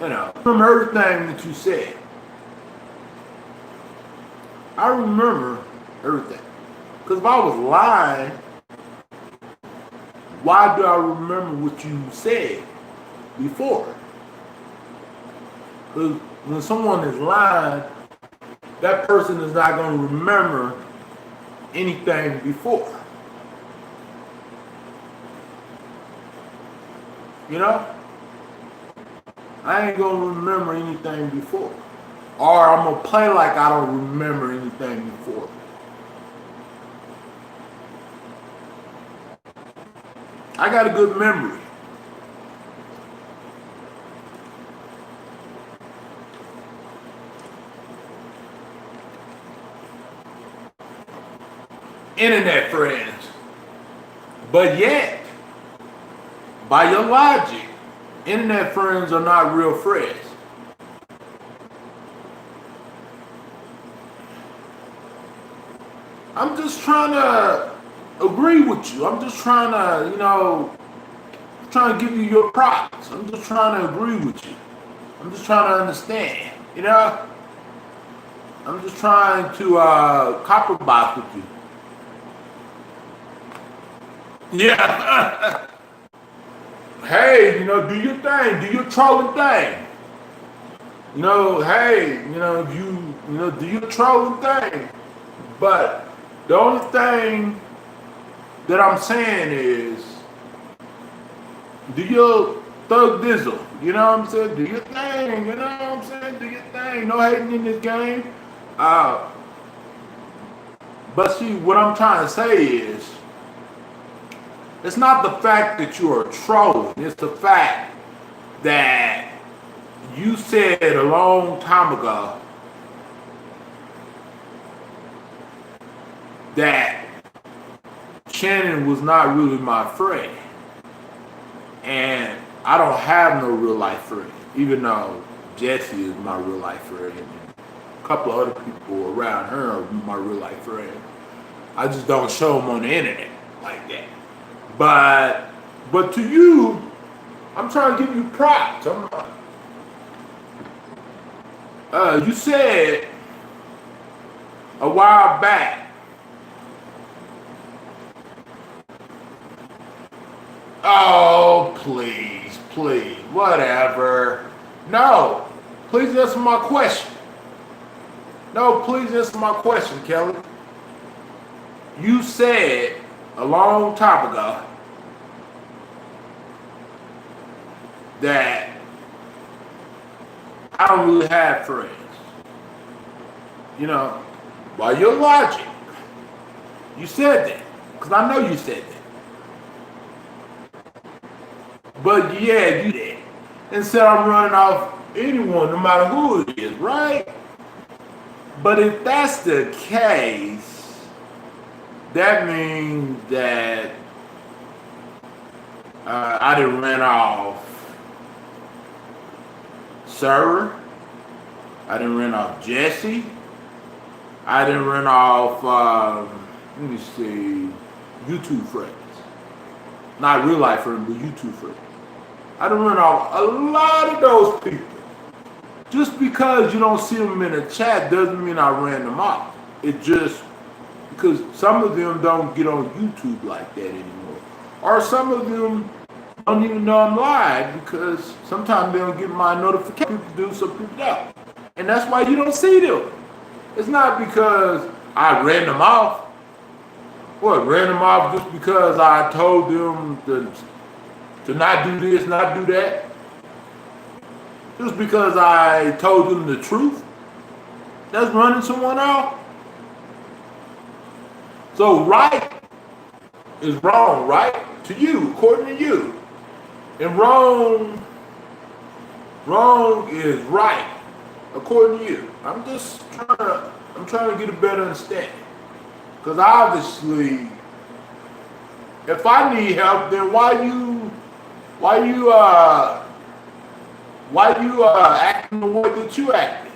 You know, from everything that you said. I remember everything. Because if I was lying, why do I remember what you said before? Because when someone is lying, that person is not going to remember anything before. You know? I ain't going to remember anything before. Or I'm going to play like I don't remember anything before. I got a good memory. Internet friends. But yet, by your logic, internet friends are not real friends. I'm just trying to agree with you. I'm just trying to, trying to give you your props. I'm just trying to agree with you. I'm just trying to understand, I'm just trying to compromise with you. Yeah. Hey, do your thing. Do your trolling thing. Hey, do your trolling thing. But the only thing that I'm saying is, do your thug dizzle. You know what I'm saying? Do your thing. You know what I'm saying? Do your thing. No hating in this game. But see, what I'm trying to say is, it's not the fact that you are trolling. It's the fact that you said a long time ago that Shannon was not really my friend. And I don't have no real life friend, even though Jessie is my real life friend. And a couple of other people around her are my real life friend. I just don't show them on the internet like that. But to you, I'm trying to give you props. You said a while back, oh, please, whatever. No, please answer my question. No, please answer my question, Kelly. You said a long time ago that I don't really have friends. By your logic, you said that. Because I know you said that. But yeah, you did. And said I'm running off anyone, no matter who it is, right? But if that's the case, that means that I done ran off Sarah. I done ran off Jessie. I done ran off, let me see, YouTube friends. Not real life friends, but YouTube friends. I done run off a lot of those people. Just because you don't see them in the chat doesn't mean I ran them off. It just, because some of them don't get on YouTube like that anymore. Or some of them don't even know I'm live because sometimes they don't get my notification. People do, some people don't. And that's why you don't see them. It's not because I ran them off. What, ran them off just because I told them to not do this, not do that? Just because I told them the truth? That's running someone off? So right is wrong, right? To you, according to you. And wrong is right, according to you. I'm trying to get a better understanding. Because obviously, if I need help, then why you acting the way that you acting?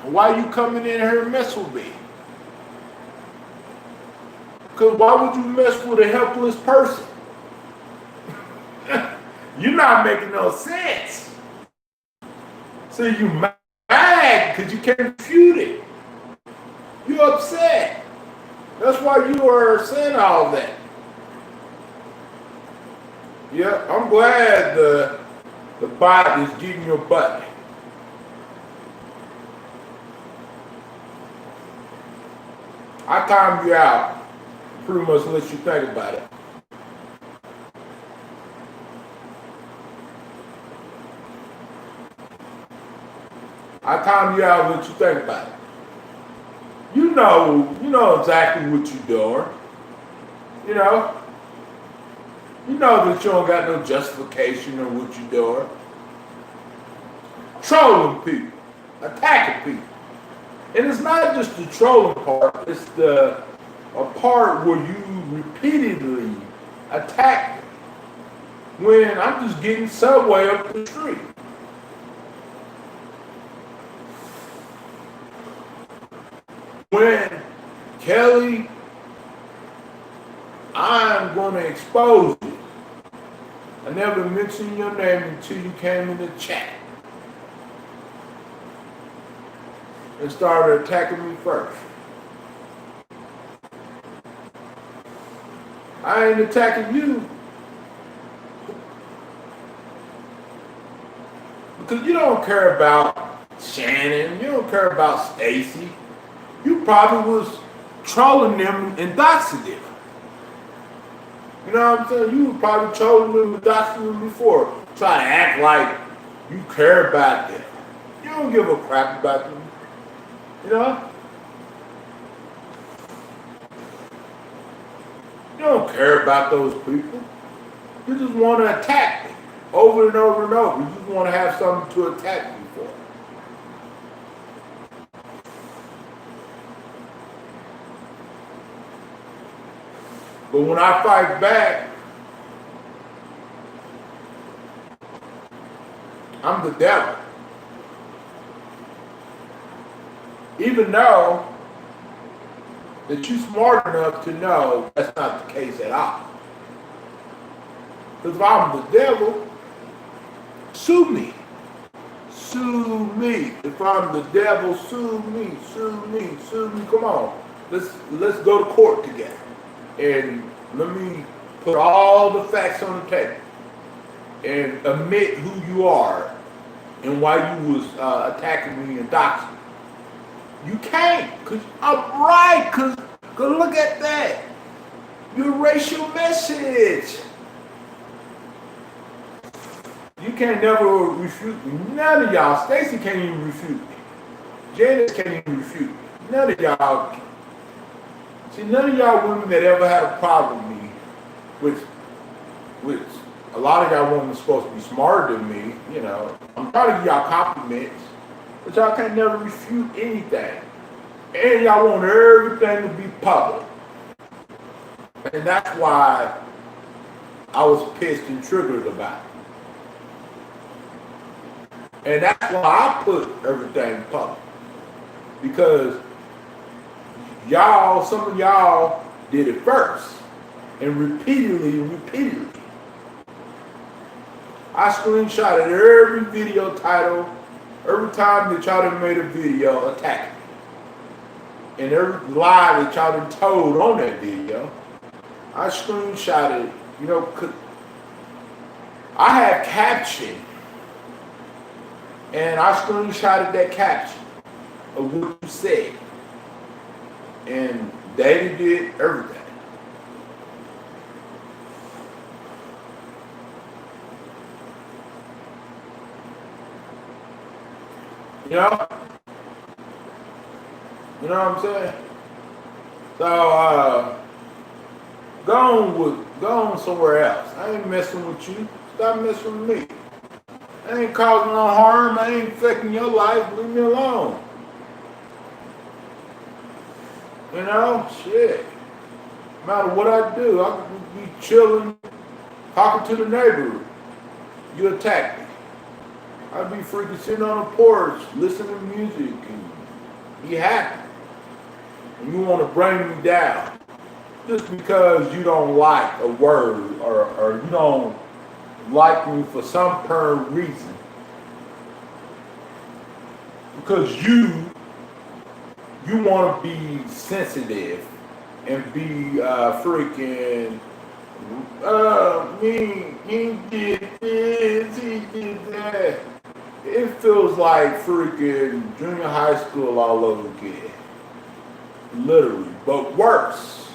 Why you coming in here and mess with me? Because why would you mess with a helpless person? You're not making no sense. So you mad because you can't refute it. You upset. That's why you are saying all that. Yeah, I'm glad the bot is getting your butt. I timed you out. Pretty much let you think about it. I timed you out and let you think about it. You know exactly what you're doing. You know that you don't got no justification on what you're doing. Trolling people, attacking people. And it's not just the trolling part, it's a part where you repeatedly attack them. When I'm just getting subway up the street. When Kelly want to expose you. I never mentioned your name until you came in the chat and started attacking me first. I ain't attacking you because you don't care about Shannon. You don't care about Stacy. You probably was trolling them and doxing them. You know what I'm saying? You were probably trolling them and doxing them before. Try to act like you care about them. You don't give a crap about them. You know? You don't care about those people. You just want to attack me over and over and over. You just want to have something to attack me for. But when I fight back, I'm the devil. Even though that you're smart enough to know that's not the case at all. Because if I'm the devil, sue me. Sue me. If I'm the devil, sue me, sue me, sue me. Come on. Let's go to court together. And let me put all the facts on the table and admit who you are and why you was attacking me and doxing me. You can't, because I'm right, because look at that. Your racial message. You can't never refute me. None of y'all, Stacy can't even refute me. Janice can't even refute me. None of y'all can. See, none of y'all women that ever had a problem with me, which a lot of y'all women are supposed to be smarter than me, you know. I'm trying to give y'all compliments, but y'all can't never refute anything. And y'all want everything to be public. And that's why I was pissed and triggered about it. And that's why I put everything public. Because y'all, some of y'all did it first. And repeatedly. I screenshotted every video title, every time that y'all done made a video attacking me. And every lie that y'all done told on that video, I screenshotted, you know, 'cause I had caption. And I screenshotted that caption of what you said. And they did everything. You know? You know what I'm saying? So, go on somewhere else. I ain't messing with you. Stop messing with me. I ain't causing no harm. I ain't affecting your life. Leave me alone. You know? Shit. No matter what I do, I could be chilling, talking to the neighbor. You attack me. I'd be freaking sitting on a porch, listening to music, and be happy. And you want to bring me down just because you don't like a word or you don't like me for some current reason. Because you want to be sensitive and be freaking he did this, he did that. It feels like freaking junior high school all over again. Literally, but worse.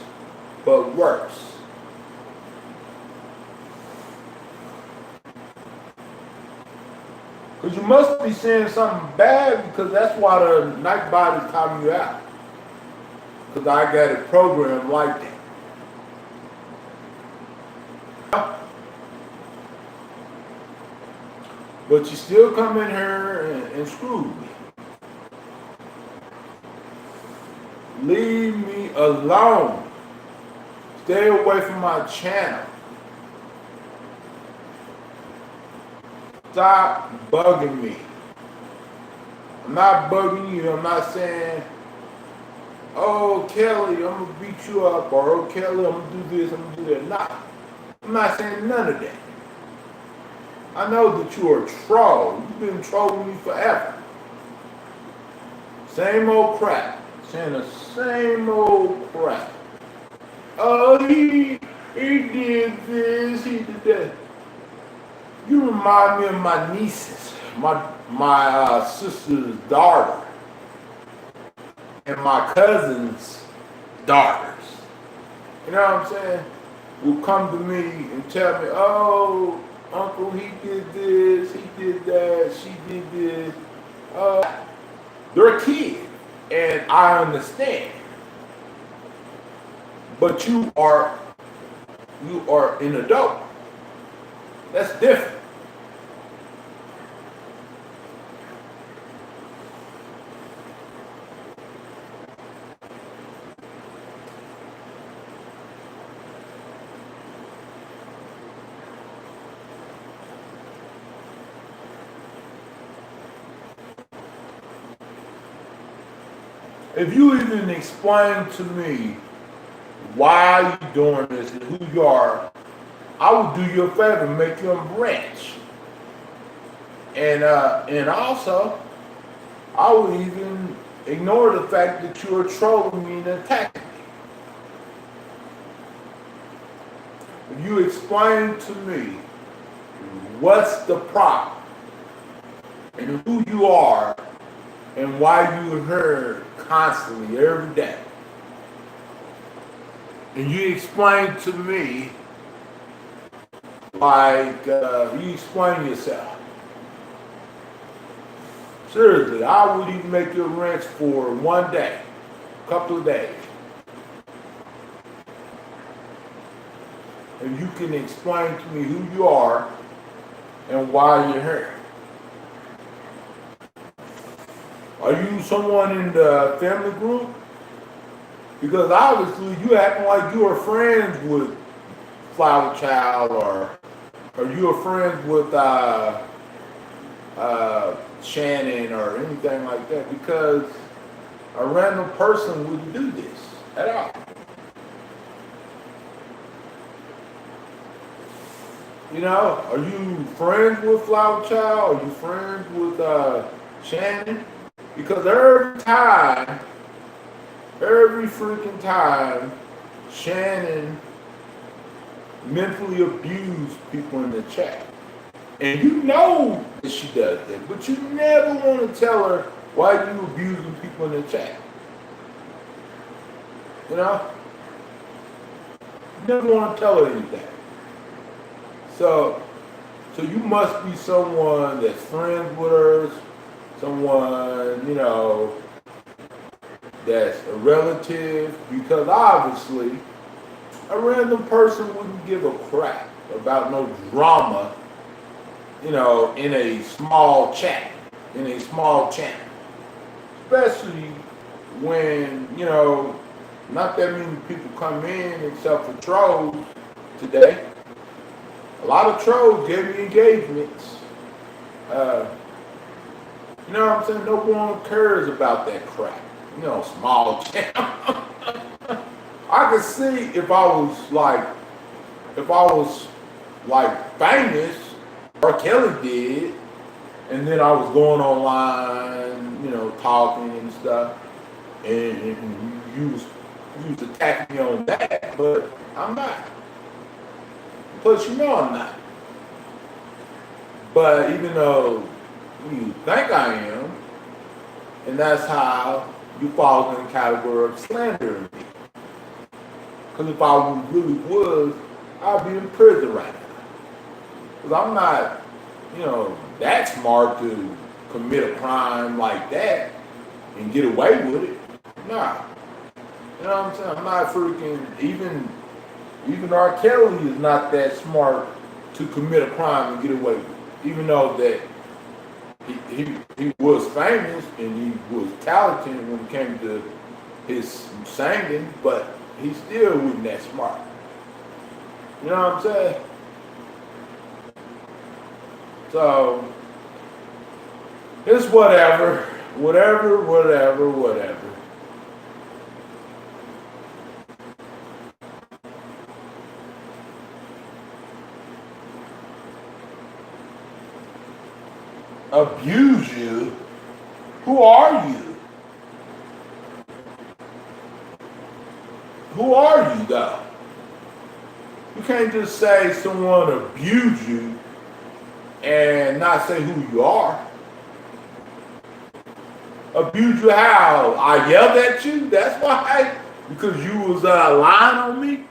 Because you must be saying something bad because that's why the night body's calling you out. Because I got it programmed like that. But you still come in here and screw me. Leave me alone. Stay away from my channel. Stop bugging me. I'm not bugging you. I'm not saying oh Kelly, I'm gonna beat you up, or oh Kelly, I'm gonna do this, I'm gonna do that. Nah, I'm not saying none of that. I know that you are a troll. You've been trolling me forever. Same old crap. Saying the same old crap. Oh, he did this, he did that. You remind me of my nieces, my sister's daughter, and my cousin's daughters. You know what I'm saying? Will come to me and tell me, oh, uncle, he did this, he did that, she did this. They're a kid, and I understand. But you are an adult. That's different. If you even explain to me why you're doing this and who you are, I would do you a favor and make you a branch. And also, I would even ignore the fact that you are trolling me and attacking me. If you explain to me what's the problem and who you are and why you heard constantly every day, and you explain to me like you explain yourself. Seriously, I would even make you a ranch for one day, a couple of days. And you can explain to me who you are and why you're here. Are you someone in the family group? Because obviously you acting like you are friends with Flower Child, or you are friends with Shannon or anything like that, because a random person wouldn't do this at all. You know, are you friends with Flower Child? Are you friends with Shannon? Because every freaking time, Shannon mentally abused people in the chat. And you know that she does that, but you never want to tell her why you abusing people in the chat. You know? You never want to tell her anything. So you must be someone that's friends with her, someone, you know, that's a relative, because obviously a random person wouldn't give a crap about no drama, you know, in a small chat, especially when, you know, not that many people come in except for trolls today. A lot of trolls gave me engagements. You know what I'm saying? No one cares about that crap. You know, small channel. I could see if I was like famous, or Kelly did, and then I was going online, you know, talking and stuff, and you was attacking me on that, but I'm not. Plus, you know I'm not. But even though you think I am, and that's how you fall in the category of slandering me. Because if I really was, I'd be in prison right now. Because I'm not, you know, that smart to commit a crime like that and get away with it. Nah. You know what I'm saying? I'm not freaking, even R. Kelly is not that smart to commit a crime and get away with it. Even though that he was famous and he was talented when it came to his singing, but he still wasn't that smart. You know what I'm saying? So it's whatever. abuse you, who are you? Who are you though? You can't just say someone abused you and not say who you are. Abuse you how? I yelled at you? That's why? Because you was lying on me?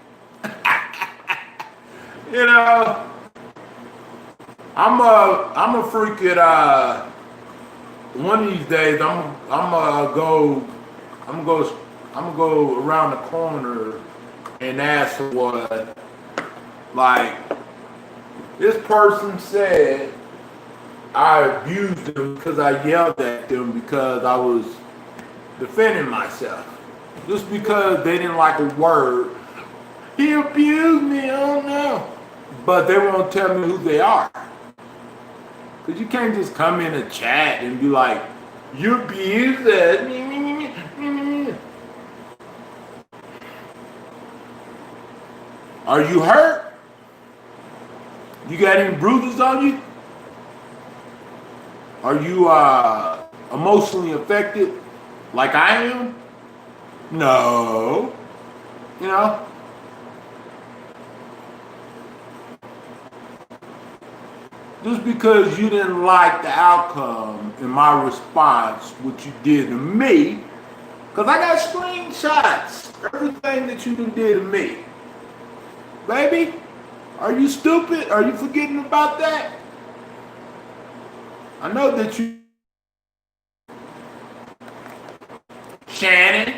You know, I'm a freak at one of these days I'm gonna go around the corner and ask what, like, this person said I abused them because I yelled at them because I was defending myself. Just because they didn't like a word. He abused me, I don't know. But they won't tell me who they are. Because you can't just come in a chat and be like, you abused us. Are you hurt? You got any bruises on you? Are you emotionally affected like I am? No. You know? Just because you didn't like the outcome in my response, what you did to me, because I got screenshots, everything that you did to me. Baby, are you stupid? Are you forgetting about that? I know that you, Shannon,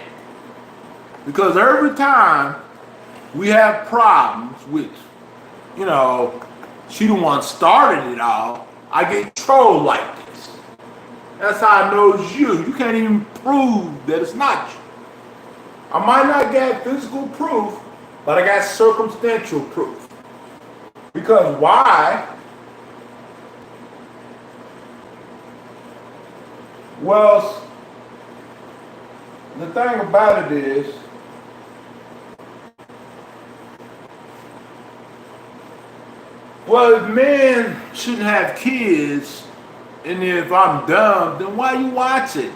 because every time we have problems, which, you know, she the one started it all, I get trolled like this. That's how I know it's you. You can't even prove that it's not you. I might not get physical proof, but I got circumstantial proof. Because why? Well, the thing about it is, well, if men shouldn't have kids, and if I'm dumb, then why you watch it?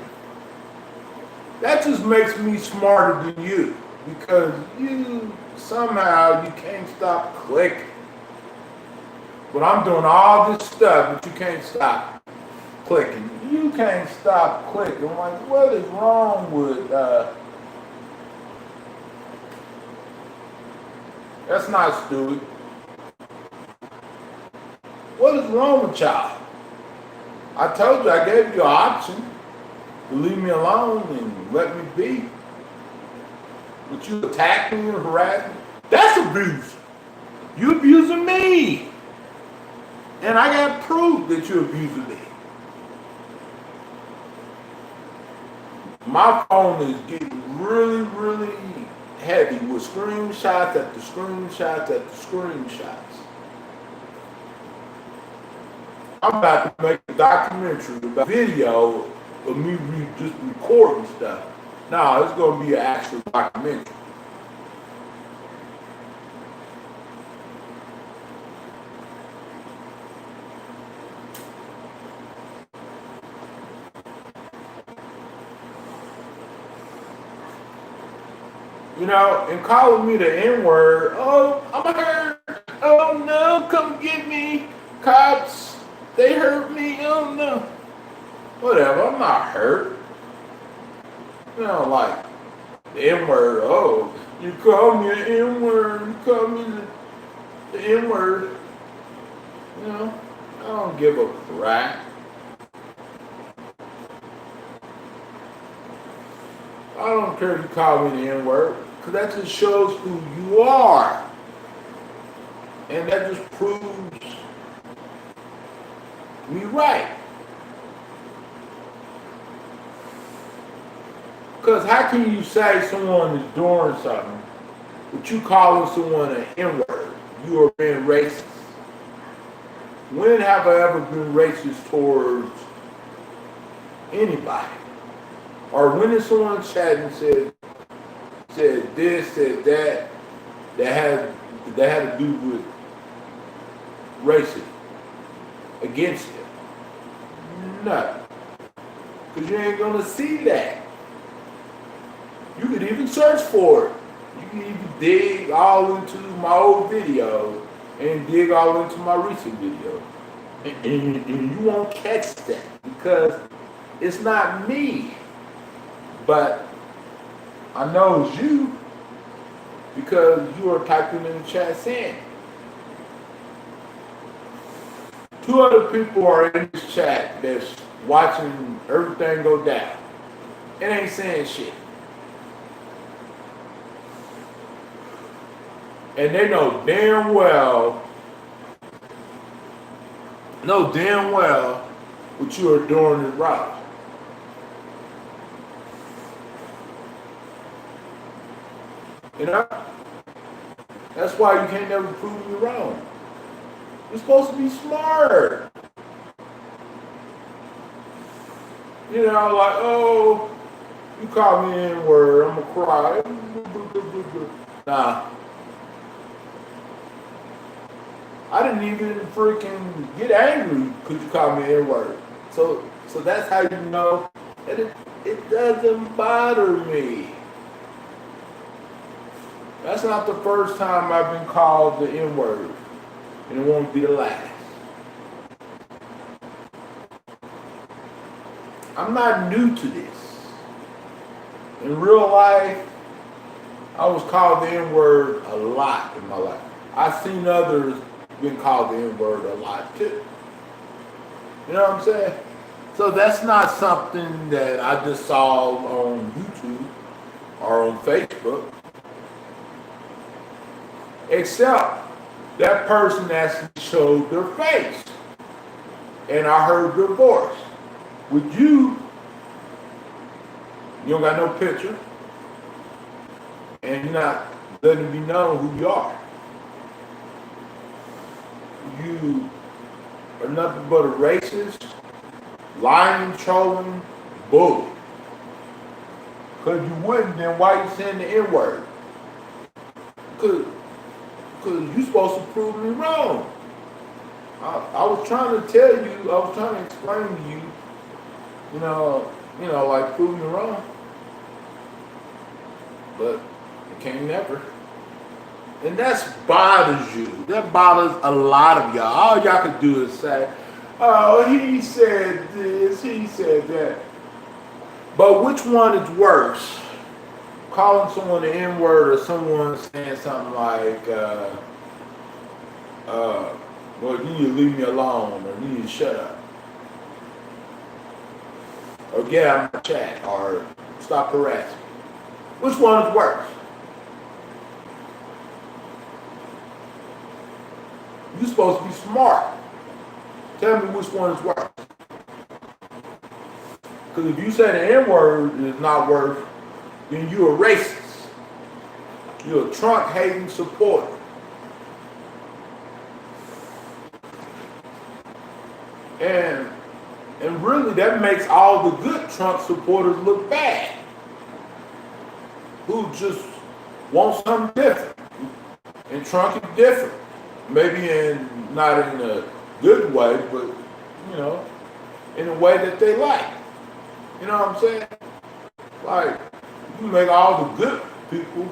That just makes me smarter than you, because you somehow you can't stop clicking. But I'm doing all this stuff, but you can't stop clicking. You can't stop clicking. I'm like, what is wrong with that's not stupid. What is wrong with y'all? I told you, I gave you an option to leave me alone and let me be. But you attack me and harass me? That's abuse. You abusing me. And I got proof that you're abusing me. My phone is getting really, really heavy with screenshots after screenshots after screenshots. I'm about to make a documentary about video of me just recording stuff. No, it's going to be an actual documentary. You know, and calling me the N-word, oh, I'm hurt. Oh no, come get me. Cops, they hurt me. Oh no. Whatever, I'm not hurt. You know, like the N-word, oh, you call me an N-word, you call me the N-word. You know, I don't give a crap. I don't care if you call me the N-word, because that just shows who you are. And that just proves me right. Because how can you say someone is doing something, but you calling someone an N-word? You are being racist. When have I ever been racist towards anybody? Or when is someone chatting and said this, said that had to do with racism against it? nothing. Because you ain't gonna see that. You could even search for it. You can even dig all into my old videos and dig all into my recent videos. And you won't catch that because it's not me. But I know it's you because you are typing in the chat saying it. 2 other people are in this chat that's watching everything go down. It ain't saying shit. And they know damn well what you are doing is right. You know? That's why you can't never prove me wrong. You're supposed to be smart. You know, like, oh, you call me N-word, I'm gonna cry. Nah. I didn't even freaking get angry because you called me N-word. So that's how you know that it doesn't bother me. That's not the first time I've been called the N-word, and it won't be the last. I'm not new to this. In real life, I was called the N-word a lot in my life. I've seen others been called the N-word a lot too. You know what I'm saying? So that's not something that I just saw on YouTube or on Facebook. Except that person actually showed their face. And I heard their voice. With you don't got no picture. And you're not letting me know who you are. You are nothing but a racist, lying, trolling, bully. Because you wouldn't, then why you saying the N-word? Because you're supposed to prove me wrong. I was trying to tell you, I was trying to explain to you, you know, like prove me wrong. But you can't never. And that bothers you. That bothers a lot of y'all. All y'all can do is say, oh, he said this, he said that. But which one is worse? Calling someone the N-word or someone saying something like, well, you need to leave me alone or you need to shut up. Or get out of my chat or stop harassing. Which one is worse? You're supposed to be smart. Tell me which one is worse. Because if you say the N-word is not worse, then you're a racist. You're a Trump-hating supporter. And really that makes all the good Trump supporters look bad. Who just want something different. And Trump is different. Maybe not in a good way, but, you know, in a way that they like. You know what I'm saying? Like, you make all the good people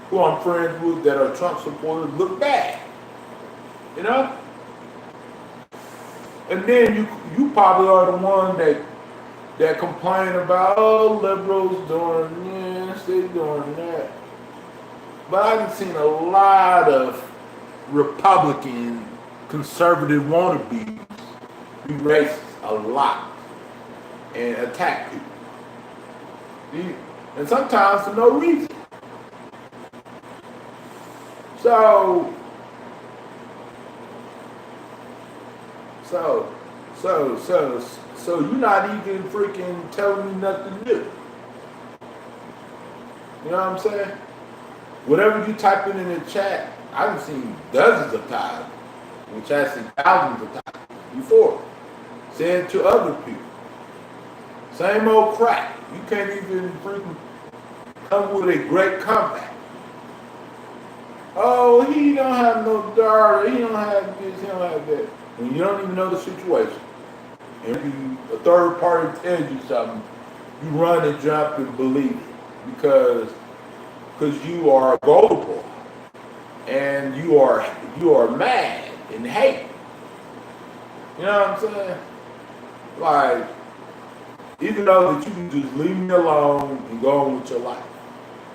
who I'm friends with that are Trump supporters look bad. You know? And then you probably are the one that complain about, oh, liberals doing this, they doing that. But I've seen a lot of Republican, conservative wannabes be racist a lot and attack people. And sometimes for no reason. So you're not even freaking telling me nothing new. You know what I'm saying? Whatever you type in the chat, I've seen dozens of times, which I've seen thousands of times before, saying to other people, same old crap. You can't even freaking come with a great comeback. Oh, he don't have no daughter, he don't have this, he don't have that. When you don't even know the situation. and a third party tells you something, you run and jump and believe it because you are gullible and you are mad and hate. You know what I'm saying? Like, even though that you can just leave me alone and go on with your life.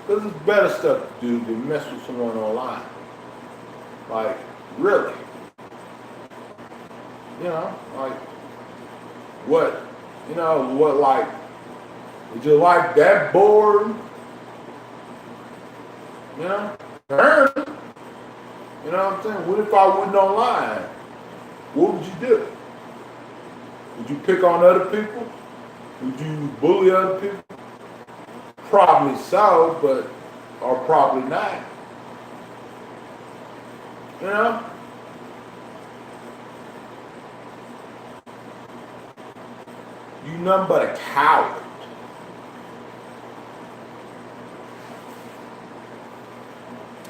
Because there's better stuff to do than mess with someone online. Like, really. You know, like, what, like, would you like that bored? You know? Turn. You know what I'm saying? What if I wasn't online? What would you do? Would you pick on other people? Would you bully other people? Probably so, but, or probably not. You know? You nothing but a coward.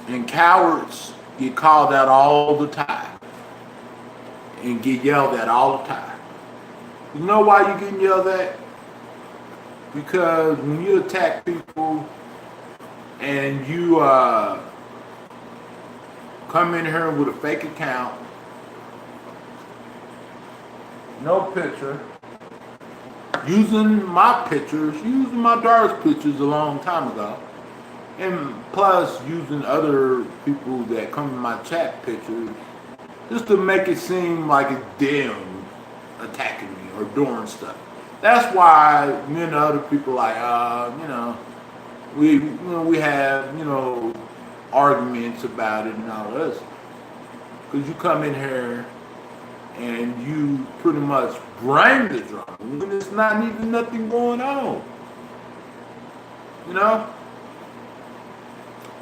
And cowards get called out all the time. And get yelled at all the time. You know why you're getting yelled at? Because when you attack people and you come in here with a fake account, no picture, using my pictures, using my daughter's pictures a long time ago, and plus using other people that come in my chat pictures, just to make it seem like it's them attacking me or doing stuff. That's why me and the other people like, we have, arguments about it and all this. Because you come in here and you pretty much bring the drama when there's not even nothing going on. You know?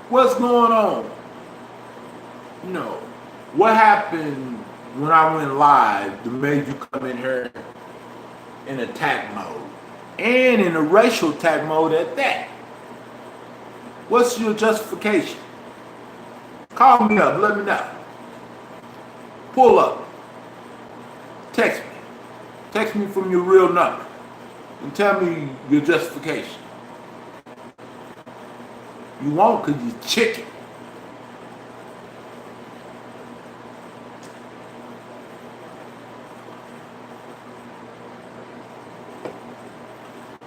What's going on? You know, what happened when I went live that made you come in here in attack mode? And in a racial attack mode at that. What's your justification? Call me up, let me know. Pull up. Text me. Text me from your real number. And tell me your justification. You won't because you're chicken.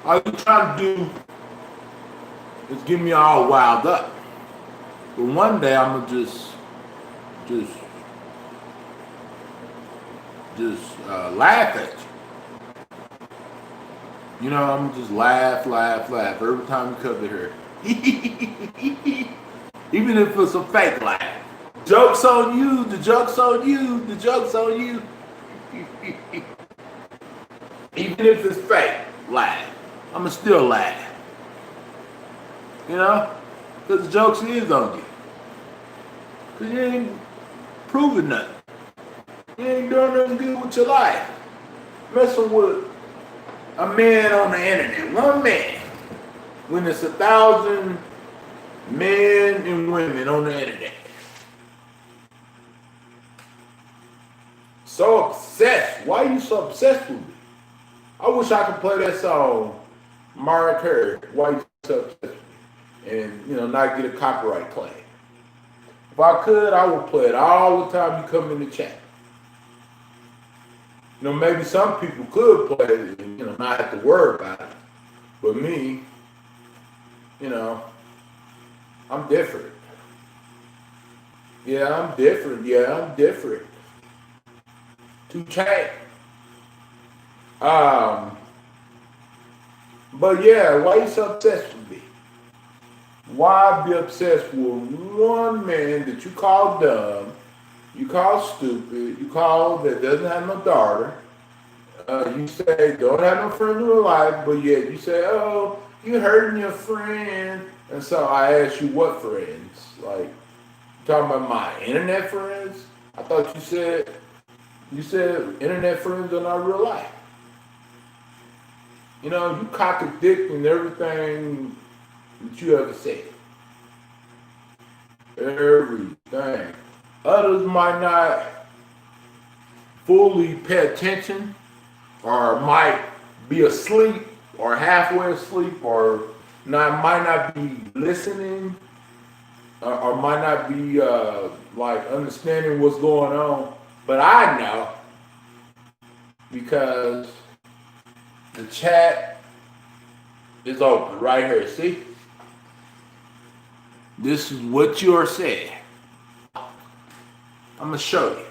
All you're trying to do is get me all wild up. But one day I'm gonna just laugh at you. You know, I'm gonna just laugh every time you come in here. Even if it's a fake laugh. Joke's on you, the joke's on you, the joke's on you. Even if it's fake laugh, I'ma still laugh. You know? Because the joke is on you. Because you ain't proving nothing. You ain't doing nothing good with your life. Messing with a man on the internet. One man. When it's 1,000 men and women on the internet. So obsessed. Why are you so obsessed with me? I wish I could play that song, Mariah Carey, Why You So Obsessed with Me? And, not get a copyright claim. If I could, I would play it all the time you come in the chat. Maybe some people could play it and, not have to worry about it. But me, I'm different. Yeah, I'm different. To change. But yeah, why you so obsessed with me? Why be obsessed with one man that you call dumb, you call stupid, you call that doesn't have no daughter, you say don't have no friend in real life, but yet you say, oh, you hurting your friend. And so I asked you what friends? Like, you talking about my internet friends? I thought you said internet friends are not real life. You contradicting everything that you ever said. Everything. Others might not fully pay attention or might be asleep or halfway asleep or might not be listening or might not be like understanding what's going on. But I know because the chat is open right here. See? This is what you're saying. I'm going to show you.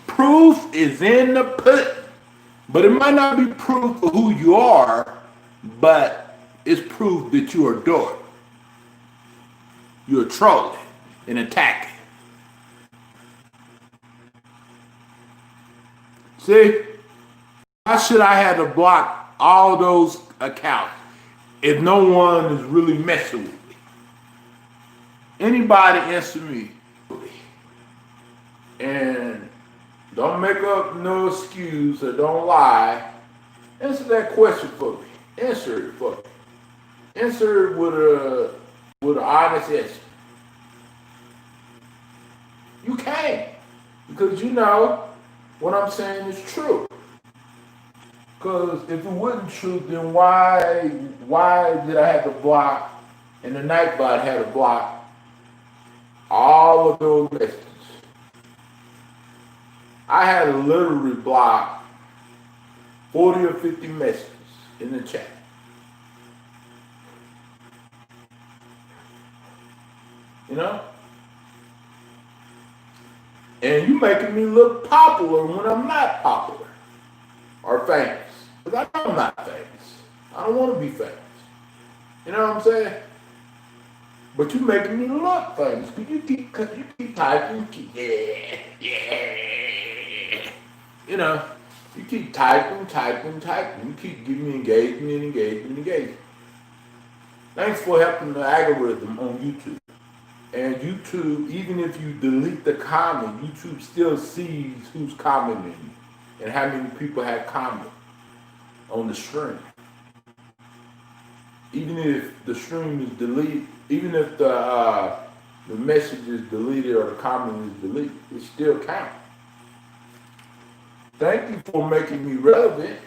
Proof is in the pudding. But it might not be proof of who you are, but it's proof that you are doing. You're trolling and attacking. See? Why should I have to block all those accounts if no one is really messing with me? Anybody answer me. And don't make up no excuse or don't lie. Answer that question for me. Answer it for me. Answer it with an honest answer. You can't. Because you know what I'm saying is true. Because if it wasn't true, then why did I have to block, and the Nightbot had to block all of those messages? I had to literally block 40 or 50 messages in the chat. You know? And you making me look popular when I'm not popular or famous. Because I know I'm not famous. I don't want to be famous. You know what I'm saying? But you making me look famous. Because you keep typing, yeah. You know, you keep typing. You keep giving me engagement. Thanks for helping the algorithm on YouTube. And YouTube, even if you delete the comment, YouTube still sees who's commenting and how many people have commented on the stream. Even if the stream is deleted, even if the message is deleted or the comment is deleted, it still counts. Thank you for making me relevant.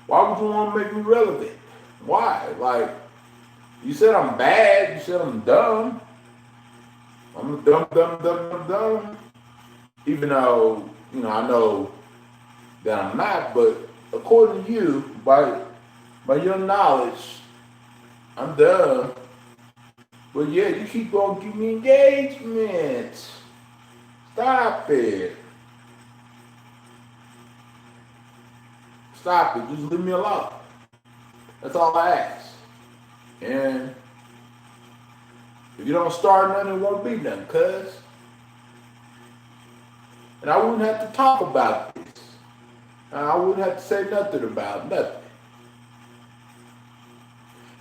Why would you want to make me relevant? Why? Like, you said I'm bad, you said I'm dumb. I'm dumb. Even though, you know, I know that I'm not, but according to you, by your knowledge, I'm dumb. But yeah, you keep on giving me engagement. Stop it. Stop it. Just leave me alone. That's all I ask. And if you don't start nothing, it won't be nothing, cuz. And I wouldn't have to talk about this. I wouldn't have to say nothing about nothing.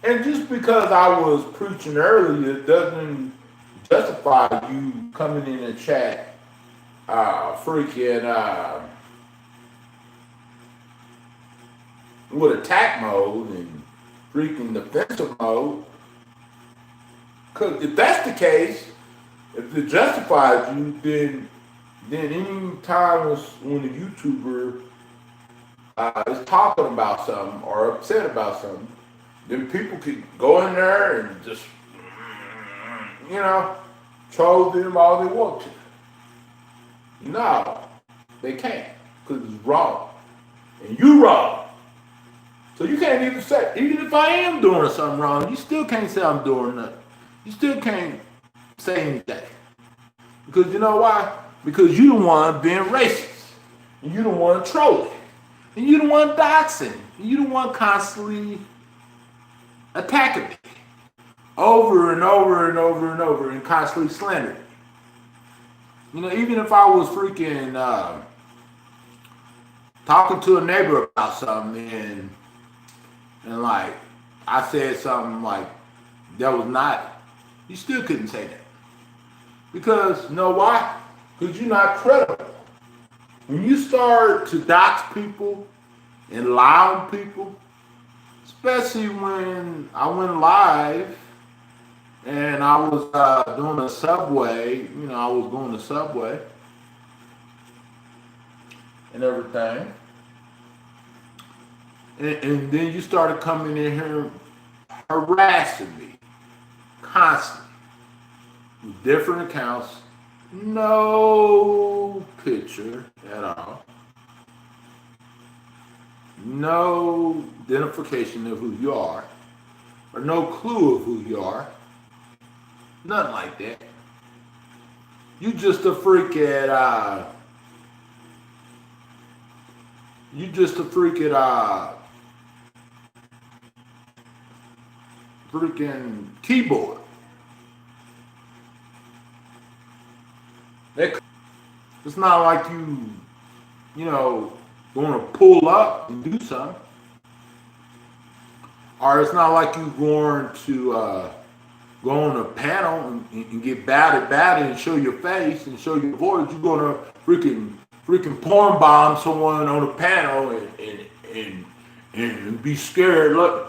And just because I was preaching earlier doesn't justify you coming in and chat freaking with attack mode and freaking defensive mode. Because if that's the case, if it justifies you, then any time when a YouTuber is talking about something or upset about something, then people could go in there and just, you know, troll them all they want to. No, they can't, because it's wrong. And you wrong. So you can't even say, even if I am doing something wrong, you still can't say I'm doing nothing. You still can't say anything. Because you know why? Because you the one being racist. And you the one trolling. And you the one doxing. And you the one constantly attacking me. Over and over and constantly slandering me. You know, even if I was freaking talking to a neighbor about something and like I said something like that was not, you still couldn't say that. Because you know why? Because you're not credible. When you start to dox people and lie on people, especially when I went live and I was doing a subway, you know, I was going to Subway. and everything. And then you started coming in here harassing me constantly with different accounts, no picture at all, no identification of who you are, or no clue of who you are, nothing like that. You just a freak at freaking keyboard. It's not like you know, going to pull up and do something. Or it's not like you going to go on a panel and get batted and show your face and show your voice. You're going to freaking porn bomb someone on a panel and be scared. Like,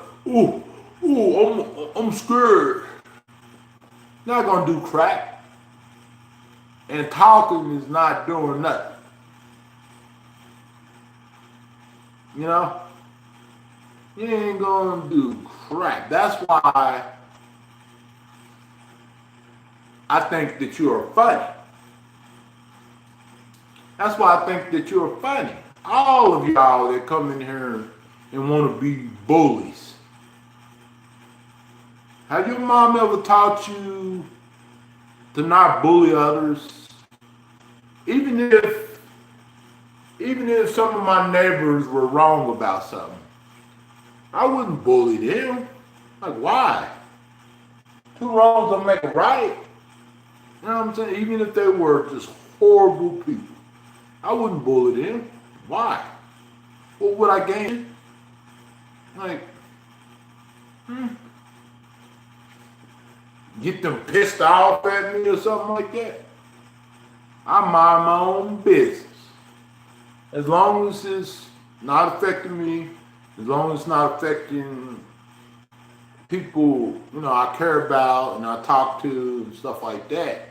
I'm scared. Not going to do crap. And talking is not doing nothing. You know? You ain't gonna do crap. That's why I think that you are funny. That's why I think that you are funny. All of y'all that come in here and want to be bullies. Have your mom ever taught you to not bully others? Even if some of my neighbors were wrong about something, I wouldn't bully them. Like, why? Two wrongs don't make a right. You know what I'm saying? Even if they were just horrible people, I wouldn't bully them. Why? What would I gain? Like, get them pissed off at me or something like that? I mind my own business. As long as it's not affecting me, as long as it's not affecting people, I care about and I talk to and stuff like that,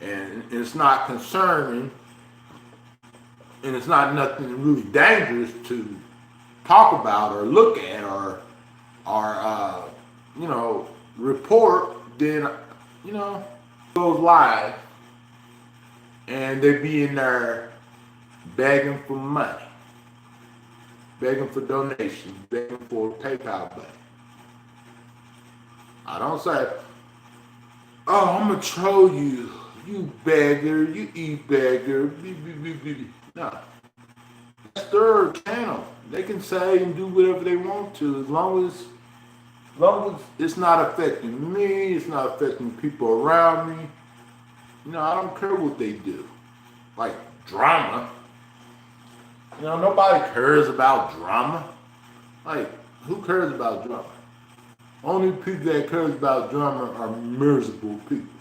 and it's not concerning, and it's not nothing really dangerous to talk about or look at or report, then, goes live, and they be in there begging for money, begging for donations, begging for a PayPal button. I don't say, oh, I'm going to troll you, you beggar, you e-beggar, no. That's their channel. They can say and do whatever they want to, as long as it's not affecting me, it's not affecting people around me. I don't care what they do. Like drama. Nobody cares about drama. Like, who cares about drama? Only people that cares about drama are miserable people.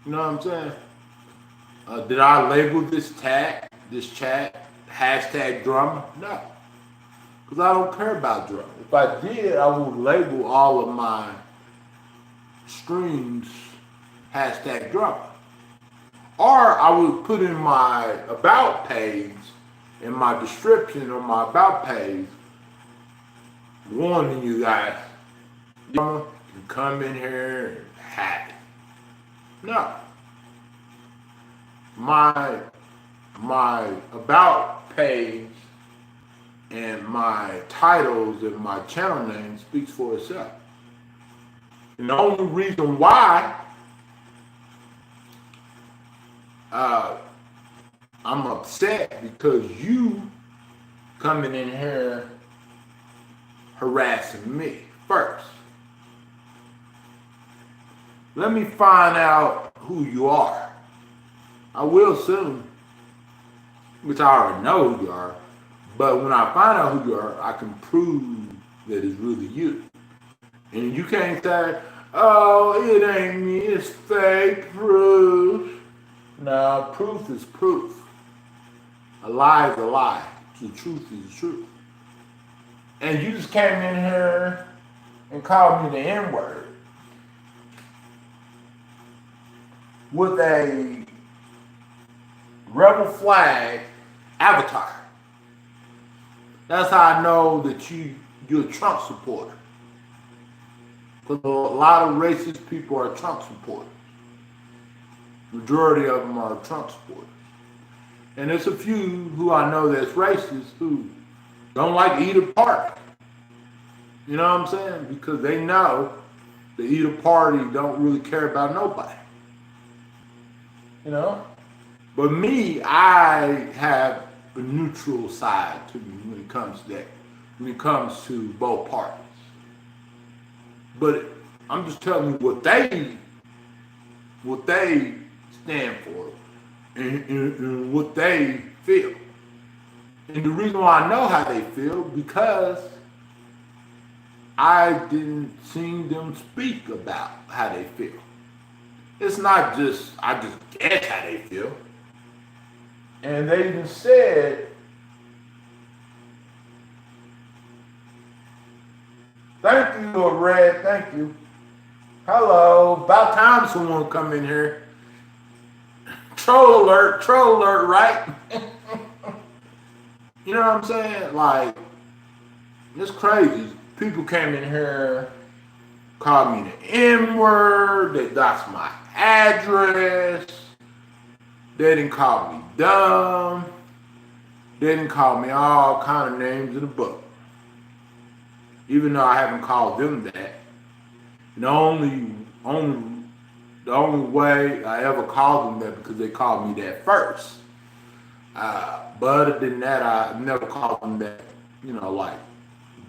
You know what I'm saying? Did I label this chat hashtag drama? No. Because I don't care about drama. If I did, I would label all of my streams hashtag drama. Or I would put in my about page, in my description on my about page, warning you guys, you can come in here and hack it. No. My about page and my titles and my channel name speaks for itself. And the only reason why I'm upset because you coming in here harassing me first. Let me find out who you are. I will soon, which I already know who you are, but when I find out who you are, I can prove that it's really you. And you can't say, oh, it ain't me, it's fake proof. No, proof is proof. A lie is a lie. The truth is the truth. And you just came in here and called me the N-word with a rebel flag avatar. That's how I know that you're a Trump supporter. Because a lot of racist people are Trump supporters. Majority of them are Trump supporters. And there's a few who I know that's racist who don't like either party. You know what I'm saying? Because they know that either party don't really care about nobody. You know? But me, I have a neutral side to me when it comes to that. When it comes to both parties. But I'm just telling you what they stand for and what they feel. And the reason why I know how they feel, because I didn't see them speak about how they feel. It's not just, I just guess how they feel. And they even said, thank you, Red, thank you. Hello, about time someone come in here. Troll alert, right? You know what I'm saying? Like, it's crazy. People came in here, called me the N-word, they doxed my address, they didn't call me dumb, they didn't call me all kind of names in the book. Even though I haven't called them that. The only way I ever called them that because they called me that first. But other than that, I never called them that, you know, like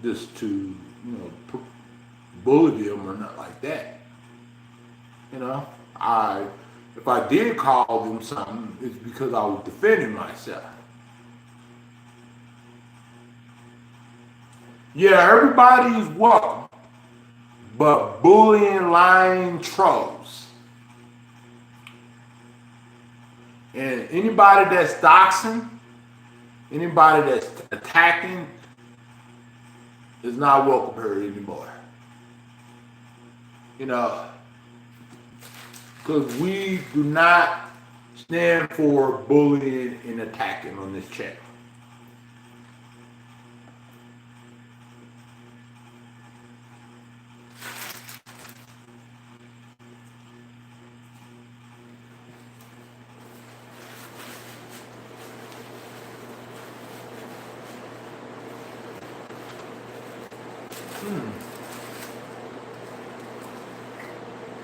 just to, you know, bully them or nothing like that. You know, if I did call them something, it's because I was defending myself. Yeah, everybody is welcome, but bullying, lying trolls. And anybody that's doxing, anybody that's attacking, is not welcome here anymore. You know, because we do not stand for bullying and attacking on this channel.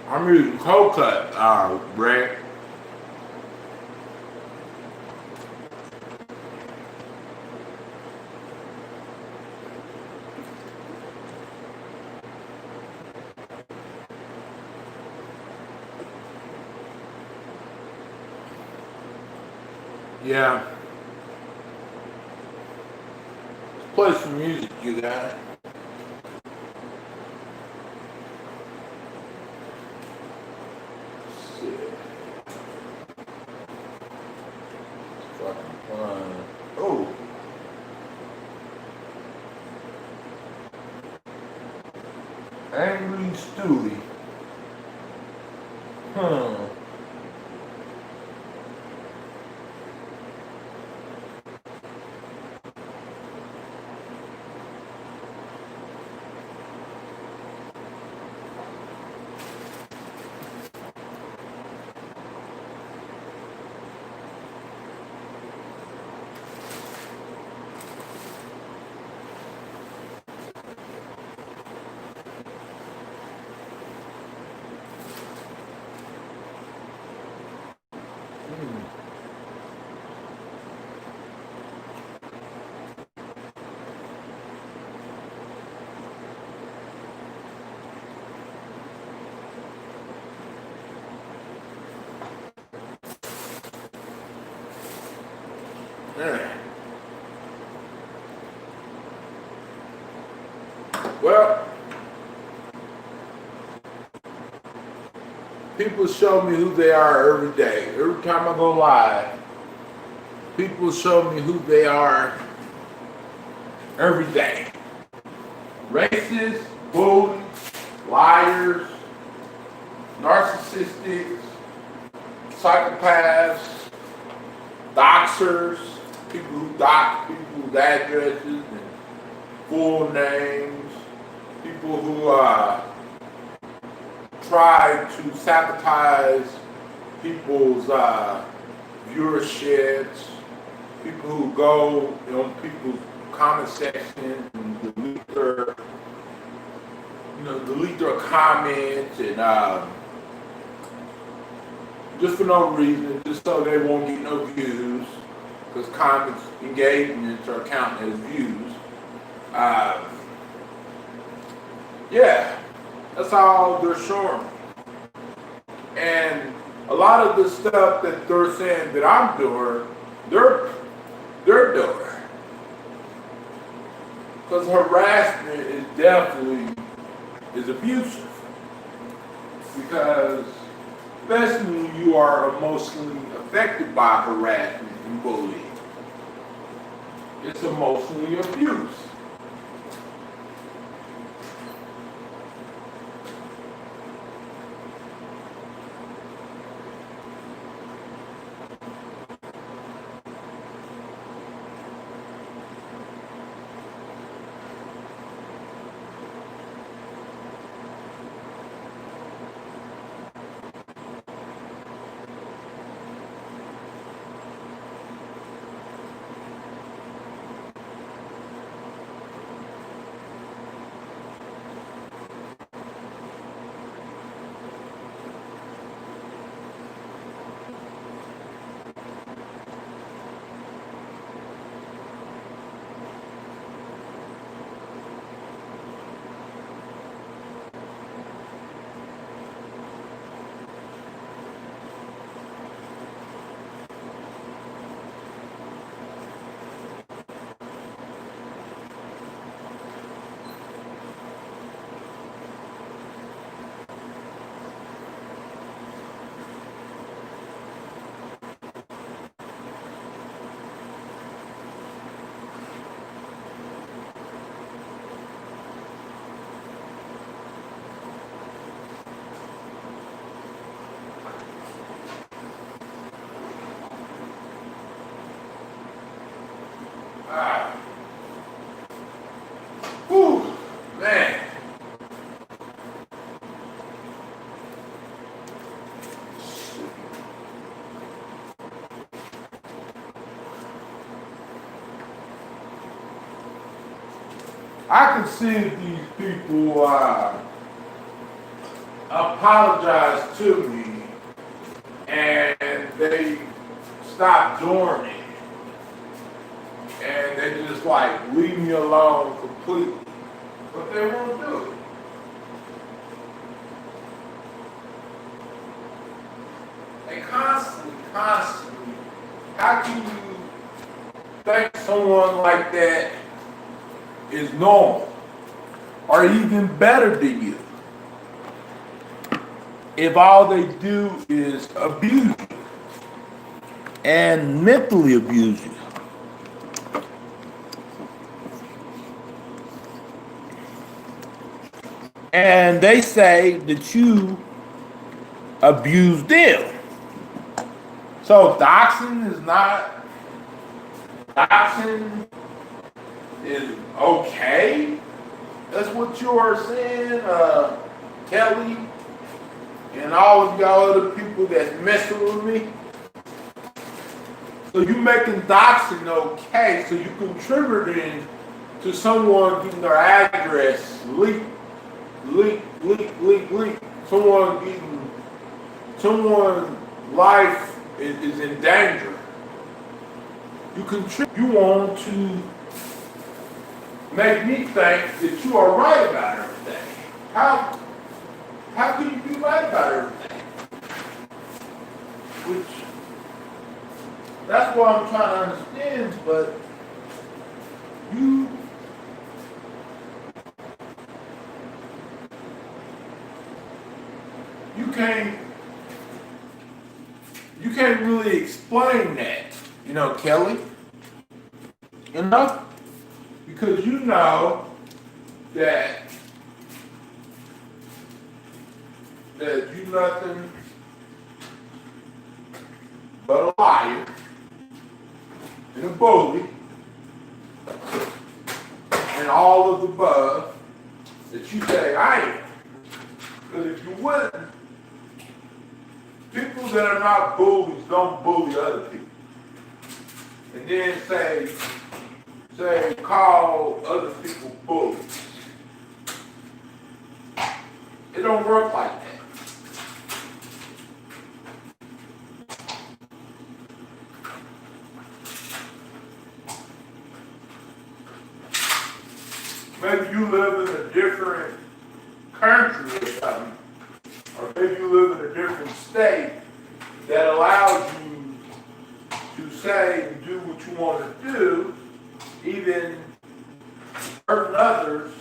I'm using cold cut, Brad. Yeah. Let's play some music, you guys. Oh. Angry Stewie. Well, people show me who they are every day. Every time I go live, people show me who they are every day. Racist, bullies, liars, narcissists, psychopaths, doxers, people who dox people's addresses and full names, people who try to sabotage people's viewerships, people who go on people's comment section and delete their comments and just for no reason, just so they won't get no views, because comments engagements are counted as views. Yeah, that's all they're showing. And a lot of the stuff that they're saying that I'm doing, they're doing. Because harassment is definitely abusive. Because especially when you are emotionally affected by harassment and bullying, it's emotionally abuse. Whew, man. I can see if these people apologize to me and they stop doing it. And they just like leave me alone completely. But they won't do it. They constantly. How can you think someone like that is normal or even better than you if all they do is abuse you and mentally abuse you? And they say that you abuse them. So doxing is okay. That's what you are saying, Kelly, and all of y'all other people that's messing with me. So you making doxing okay, so you contributing to someone getting their address leaked. Someone's life is in danger. You want to make me think that you are right about everything. How can you be right about everything? Which, that's what I'm trying to understand, but you can't really explain that, Kelly. Because you know that you nothing but a liar. and a bully and all of the above that you say I am. Because if you wouldn't, people that are not bullies don't bully other people. And then say call other people bullies. It don't work like that. Maybe you live in a different country or something, or maybe you live in a different state that allows you to say and do what you want to do, even hurting others,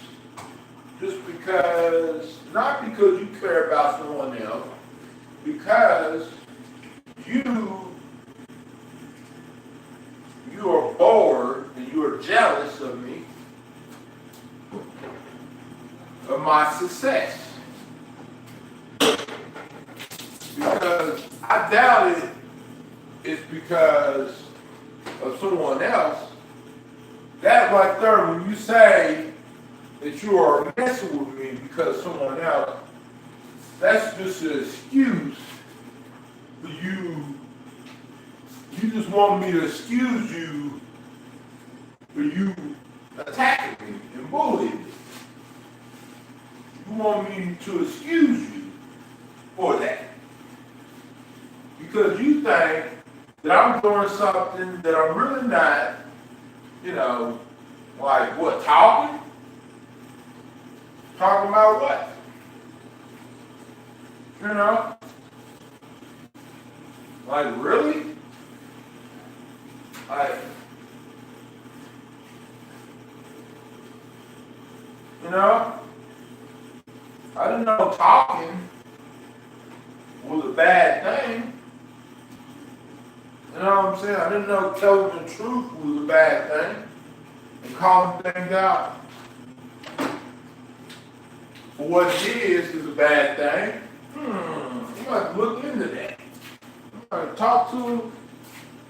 just because, not because you care about someone else, because you are bored and you are jealous of me, of my success. Because I doubt it's because of someone else. That right there, when you say that you are messing with me because of someone else, that's just an excuse for you. You just want me to excuse you for you attacking me and bullying me. You want me to excuse you for that. Because you think that I'm doing something that I'm really not, like what, talking? Talking about what? Like really? Like, I didn't know talking was a bad thing. You know what I'm saying? I didn't know telling the truth was a bad thing and calling things out for what it is a bad thing. You have to look into that. You have to talk to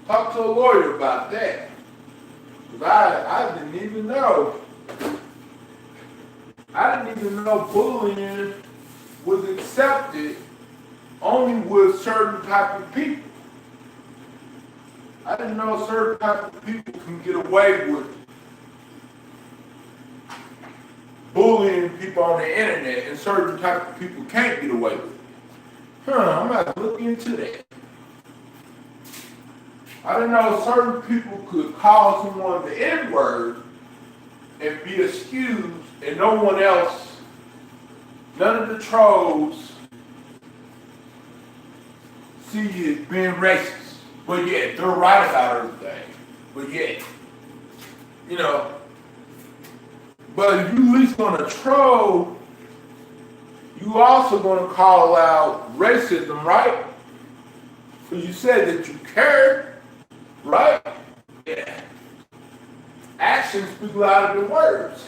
a lawyer about that. Because I didn't even know. I didn't even know bullying was accepted only with certain type of people. I didn't know certain type of people can get away with bullying people on the internet and certain type of people can't get away with it. I'm going to look into that. I didn't know certain people could call someone the N-word and be excused and no one else, none of the trolls see it being racist. But yet, they're right about everything. But yet, but if you at least gonna troll, you also gonna call out racism, right? Because you said that you cared, right? Yeah. Actions speak louder than words.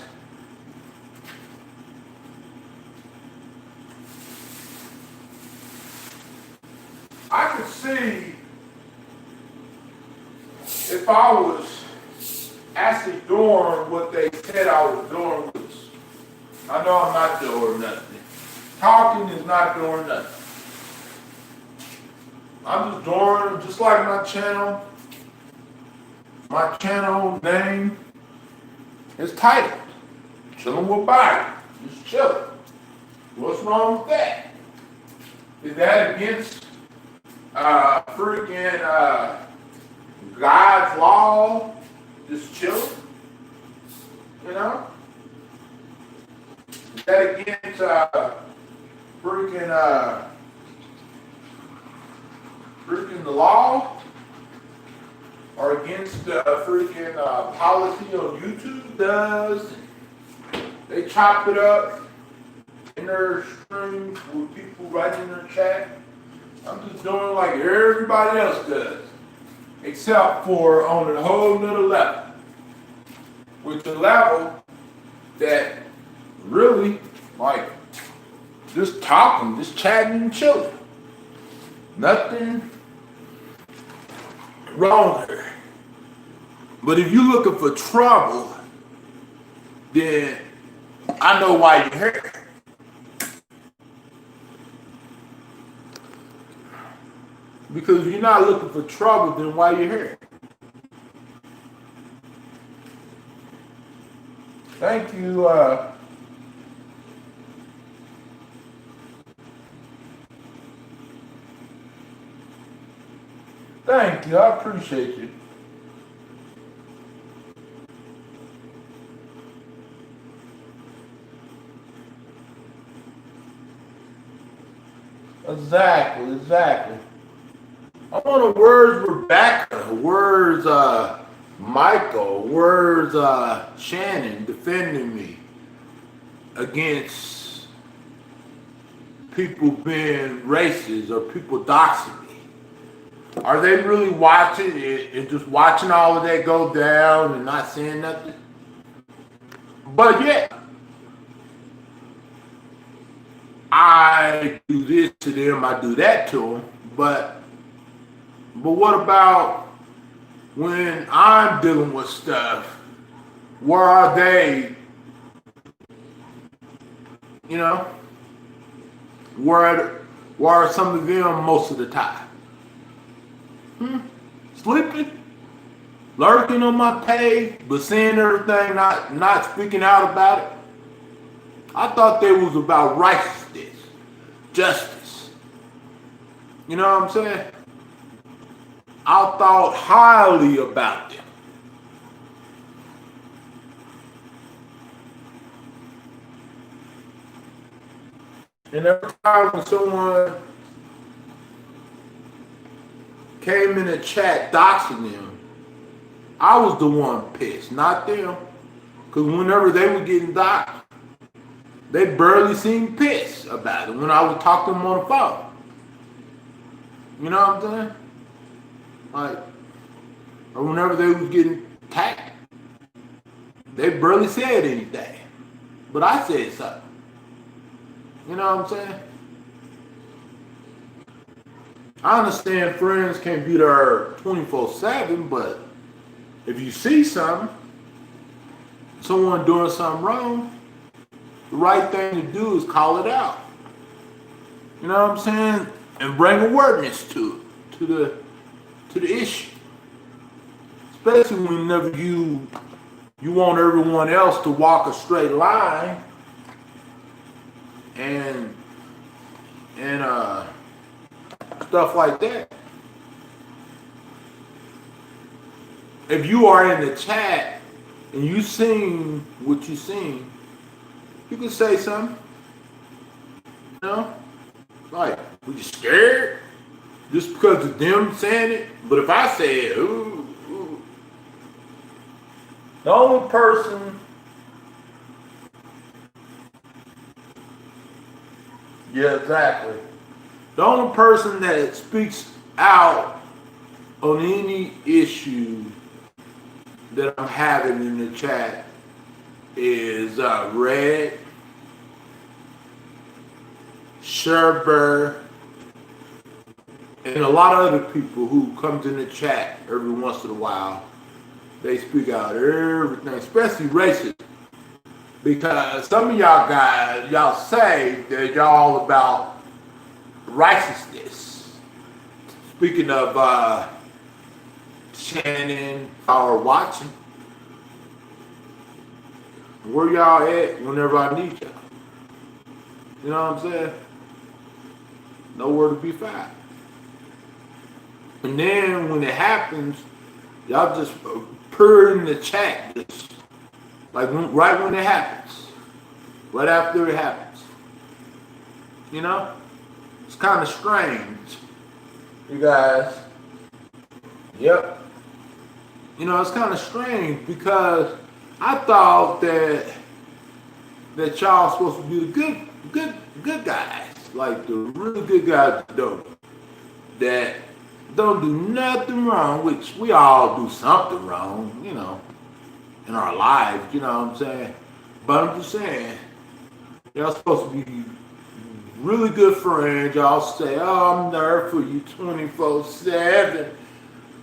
I could see if I was actually doing what they said I was doing, which I know I'm not doing nothing. Talking is not doing nothing. I'm just doing, just like my channel name is titled, Chillin with Byron. Just chillin'. What's wrong with that? Is that against freaking God's law? Just chillin'? Is that against freaking the law? Or against the freaking policy on YouTube does? They chop it up in their streams with people writing in their chat. I'm just doing like everybody else does. Except for on a whole nother level. With the level that really, like, just talking, just chatting and chilling. Nothing wrong there. But if you're looking for trouble, then I know why you're here. Because if you're not looking for trouble, then why you're here? Thank you. Thank you. I appreciate you. Exactly. I want a words Rebecca, words Michael, words Shannon defending me against people being racist or people doxing me. Are they really watching it and just watching all of that go down and not saying nothing? But yeah, I do this to them, I do that to them, but what about when I'm dealing with stuff? Where are they? You know, where are some of them most of the time? Sleeping, lurking on my page, but saying everything, not speaking out about it. I thought they was about righteousness, justice. You know what I'm saying? I thought highly about them. And every time when someone came in the chat doxing them, I was the one pissed, not them. Because whenever they were getting doxed, they barely seemed pissed about it when I would talk to them on the phone. You know what I'm saying? Like, or whenever they was getting attacked, they barely said anything. But I said something. You know what I'm saying? I understand friends can't be there 24/7, but if you see something, someone doing something wrong, the right thing to do is call it out. You know what I'm saying? And bring awareness to the issue. Especially whenever you want everyone else to walk a straight line and stuff like that. If you are in the chat and you seen what you seen, you can say something. You know? Like, were you scared? Just because of them saying it? But if I say it, ooh. The only person, yeah, exactly. The only person that speaks out on any issue that I'm having in the chat is Red, Sherber, and a lot of other people who comes in the chat every once in a while. They speak out everything, especially racist. Because some of y'all guys, y'all say that y'all all about righteousness. Speaking of Shannon or watching, where y'all at whenever I need y'all? You know what I'm saying? Nowhere to be found. And then when it happens, y'all just purr in the chat, just like right when it happens, right after it happens. You know, it's kind of strange, you guys. Yep. You know, it's kind of strange because I thought that y'all supposed to be the good guys, like the really good guys that don't do nothing wrong, which we all do something wrong, you know, in our lives, you know what I'm saying? But I'm just saying, y'all supposed to be really good friends. Y'all say, oh, I'm there for you 24/7,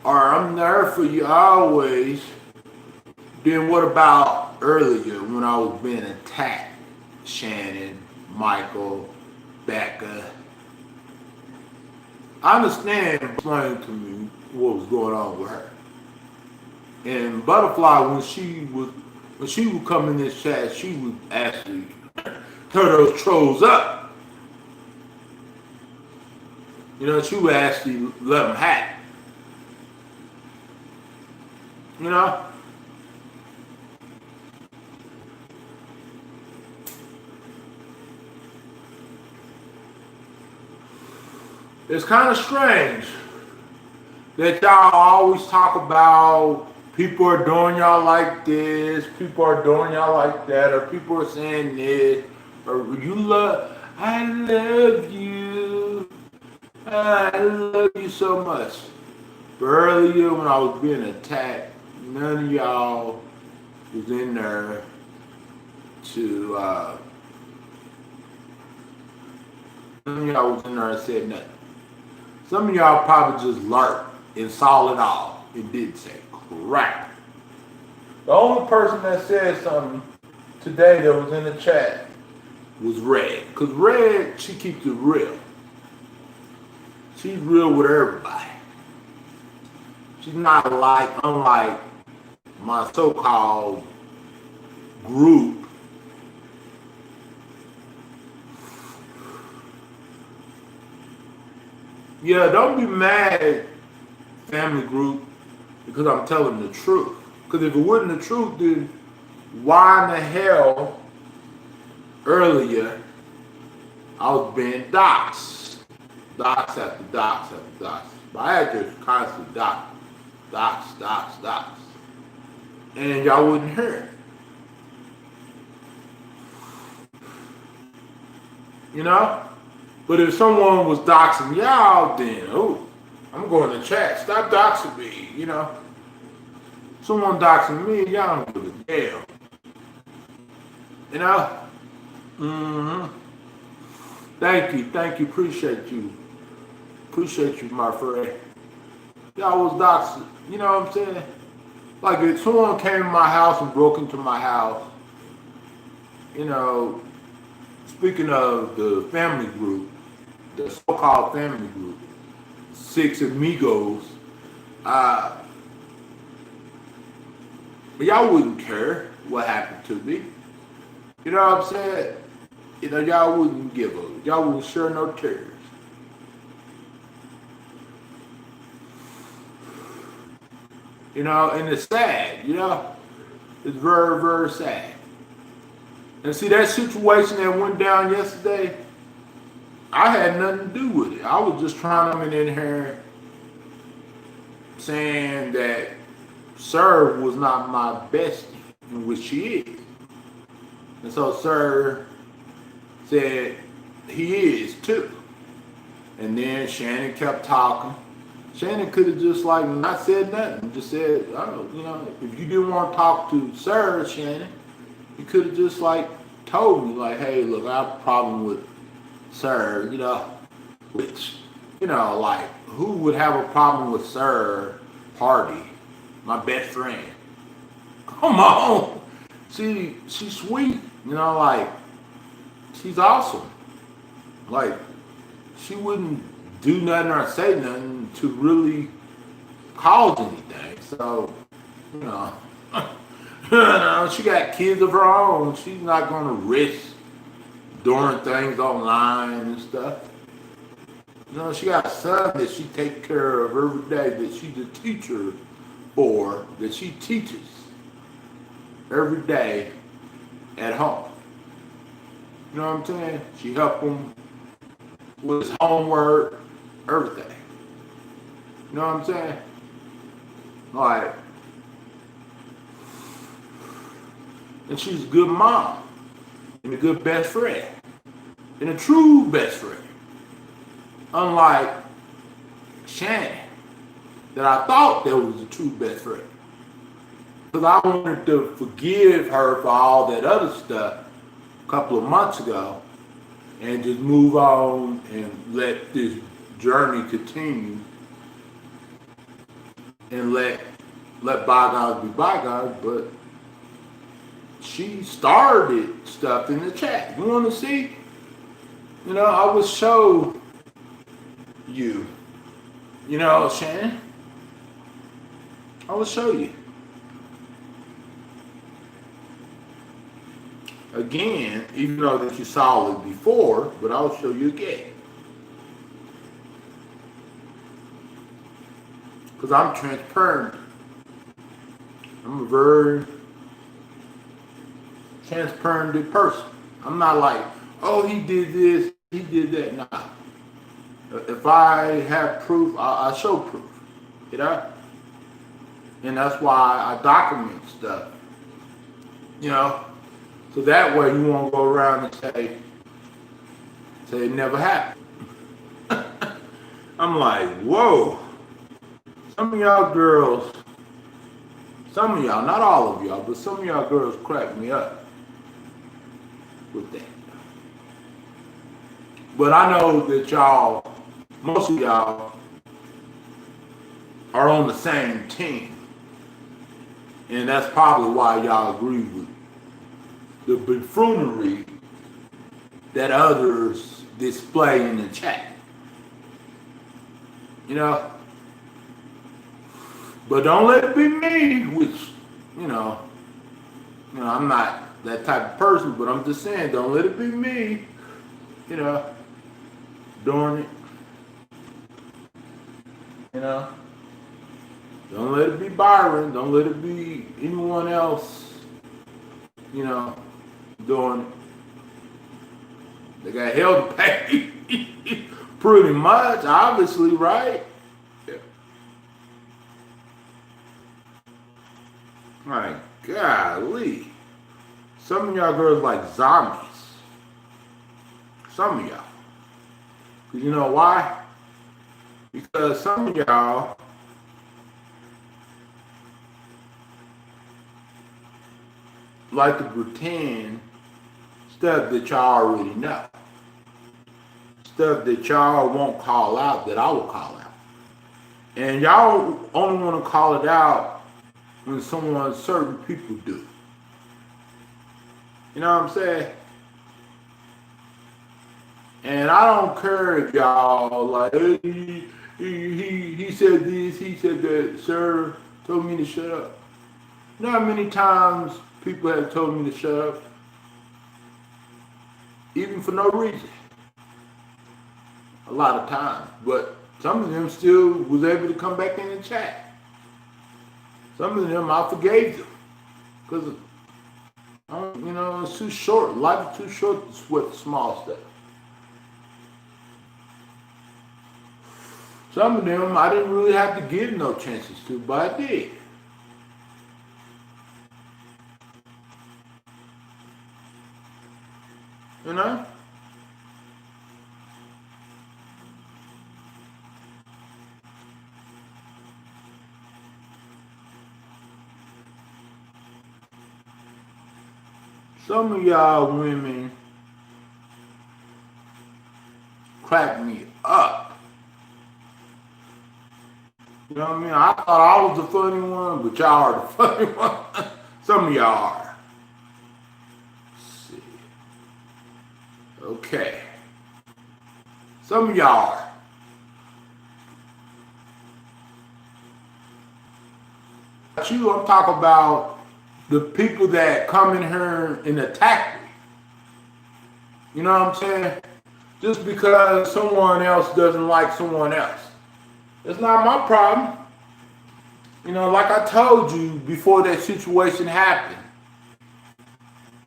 or I'm there for you always. Then what about earlier when I was being attacked? Shannon, Michael, Becca. I understand explaining to me what was going on with her. And Butterfly, when she would come in this chat, she would actually turn those trolls up. You know, she would actually let them hack. You know? It's kind of strange that y'all always talk about people are doing y'all like this, people are doing y'all like that, or people are saying this, or I love you. I love you so much. But earlier when I was being attacked, none of y'all was in there to, none of y'all was in there and said nothing. Some of y'all probably just lurked and saw it all and didn't say crap. The only person that said something today that was in the chat was Red. Because Red, she keeps it real. She's real with everybody. She's not unlike my so-called group. Yeah, don't be mad, family group, because I'm telling the truth. Because if it wasn't the truth, then why in the hell earlier I was being doxxed? Doxxed after doxxed after doxxed. My address was constantly doxxed. And y'all wouldn't hear it. You know? But if someone was doxing y'all, then, I'm going to chat. Stop doxing me, you know. Someone doxing me, y'all don't give a damn. You know? Mm-hmm. Thank you, appreciate you, my friend. Y'all was doxing, you know what I'm saying? Like if someone came to my house and broke into my house, you know, speaking of the family group, the so-called family group, 6 amigos, but y'all wouldn't care what happened to me. You know what I'm saying? You know, y'all wouldn't y'all wouldn't share no tears. You know, and it's sad, you know? It's very, very sad. And see, that situation that went down yesterday, I had nothing to do with it. I was just trying to come in here saying that Sir was not my bestie, which she is. And so Sir said he is too. And then Shannon kept talking. Shannon could have just like not said nothing. Just said, oh, you know, if you didn't want to talk to Sir, Shannon, you could have just like told me like, hey, look, I have a problem with Sir, you know, which, you know, like, who would have a problem with Sir Hardy, my best friend? Come on. She's sweet, you know, like, she's awesome. Like, she wouldn't do nothing or say nothing to really cause anything. So, you know, she got kids of her own. She's not going to risk doing things online and stuff. You know, she got a son that she takes care of every day, that she's a teacher for, that she teaches every day at home. You know what I'm saying? She helps him with his homework, everything. You know what I'm saying? Like, and she's a good mom and a good best friend and a true best friend. Unlike Shannon, that I thought that was a true best friend. Because I wanted to forgive her for all that other stuff a couple of months ago and just move on and let this journey continue and let bygones be bygones, but she started stuff in the chat. You want to see? You know, I will show you. You know, Shannon, I will show you. Again, even though that you saw it before, but I'll show you again. Because I'm transparent. I'm a very transparent person. I'm not like, oh, he did this, he did that. Nah. If I have proof, I show proof. You know? And that's why I document stuff. You know? So that way you won't go around and say it never happened. I'm like, whoa. Some of y'all girls, some of y'all, not all of y'all, but some of y'all girls crack me up with that. But I know that y'all, most of y'all, are on the same team. And that's probably why y'all agree with the buffoonery that others display in the chat. You know? But don't let it be me, which, you know, I'm not that type of person, but I'm just saying, don't let it be me, you know, doing it. You know? Don't let it be Byron. Don't let it be anyone else, you know, doing it. They got hell to pay. Pretty much, obviously, right? Yeah. My golly. Some of y'all girls like zombies. Some of y'all. You know why? Because some of y'all like to pretend stuff that y'all already know. Stuff that y'all won't call out that I will call out. And y'all only want to call it out when certain people do. You know what I'm saying? And I don't care if y'all like, hey, he said this, he said that, sir told me to shut up. You know how many times people have told me to shut up? Even for no reason. A lot of times. But some of them still was able to come back in and chat. Some of them I forgave them. Because, you know, it's too short. Life is too short to sweat the small stuff. Some of them I didn't really have to give no chances to, but I did. You know? Some of y'all women crack me up. You know what I mean? I thought I was the funny one, but y'all are the funny one. Some of y'all are. Let's see. Okay. Some of y'all are. I'm talking about the people that come in here and attack me. You know what I'm saying? Just because someone else doesn't like someone else. It's not my problem. You know, like I told you before that situation happened.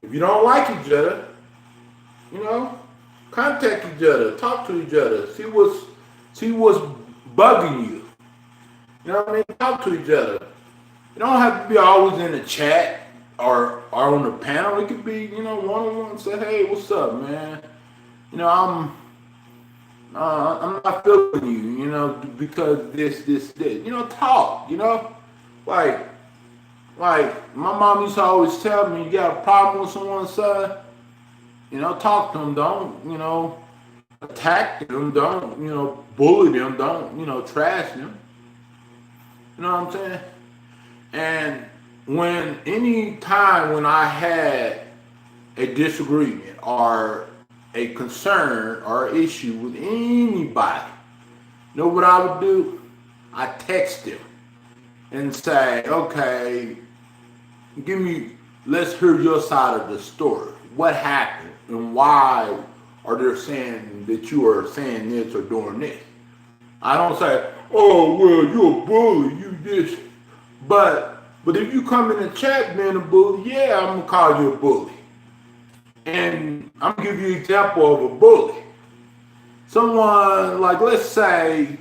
If you don't like each other, you know, contact each other, talk to each other, see what's bugging you. You know what I mean? Talk to each other. You don't have to be always in the chat or on the panel. It could be, you know, one-on-one. Say, hey, what's up, man? You know, I'm not feeling you, you know, because this. You know, talk, you know? Like my mom used to always tell me, you got a problem with someone's son, you know, talk to them. Don't, you know, attack them. Don't, you know, bully them. Don't, you know, trash them. You know what I'm saying? And any time when I had a disagreement or a concern or issue with anybody, you know what I would do? I text them and say, okay, let's hear your side of the story. What happened and why are they saying that you are saying this or doing this? I don't say, oh, well, you're a bully, you this. But if you come in the chat being a bully, yeah, I'm gonna call you a bully. And I'm gonna give you an example of a bully. Someone, like, let's say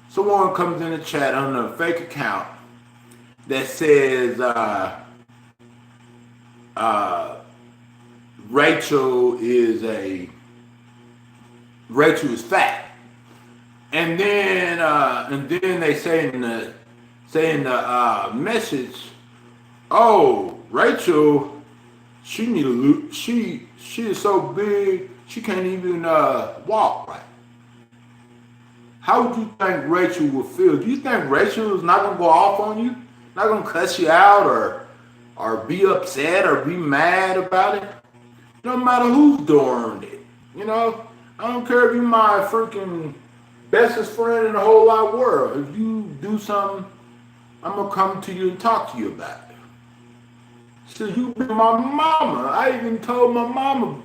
someone comes in the chat on a fake account that says Rachel is fat. And then they say in the message, oh, Rachel, she is so big she can't even walk right. How would you think Rachel would feel? Do you think Rachel is not gonna go off on you, not gonna cuss you out or be upset or be mad about it? No matter who's doing it, you know. I don't care if you're my freaking bestest friend in the whole wide world. If you do something, I'm gonna come to you and talk to you about it. So you be my mama. I even told my mama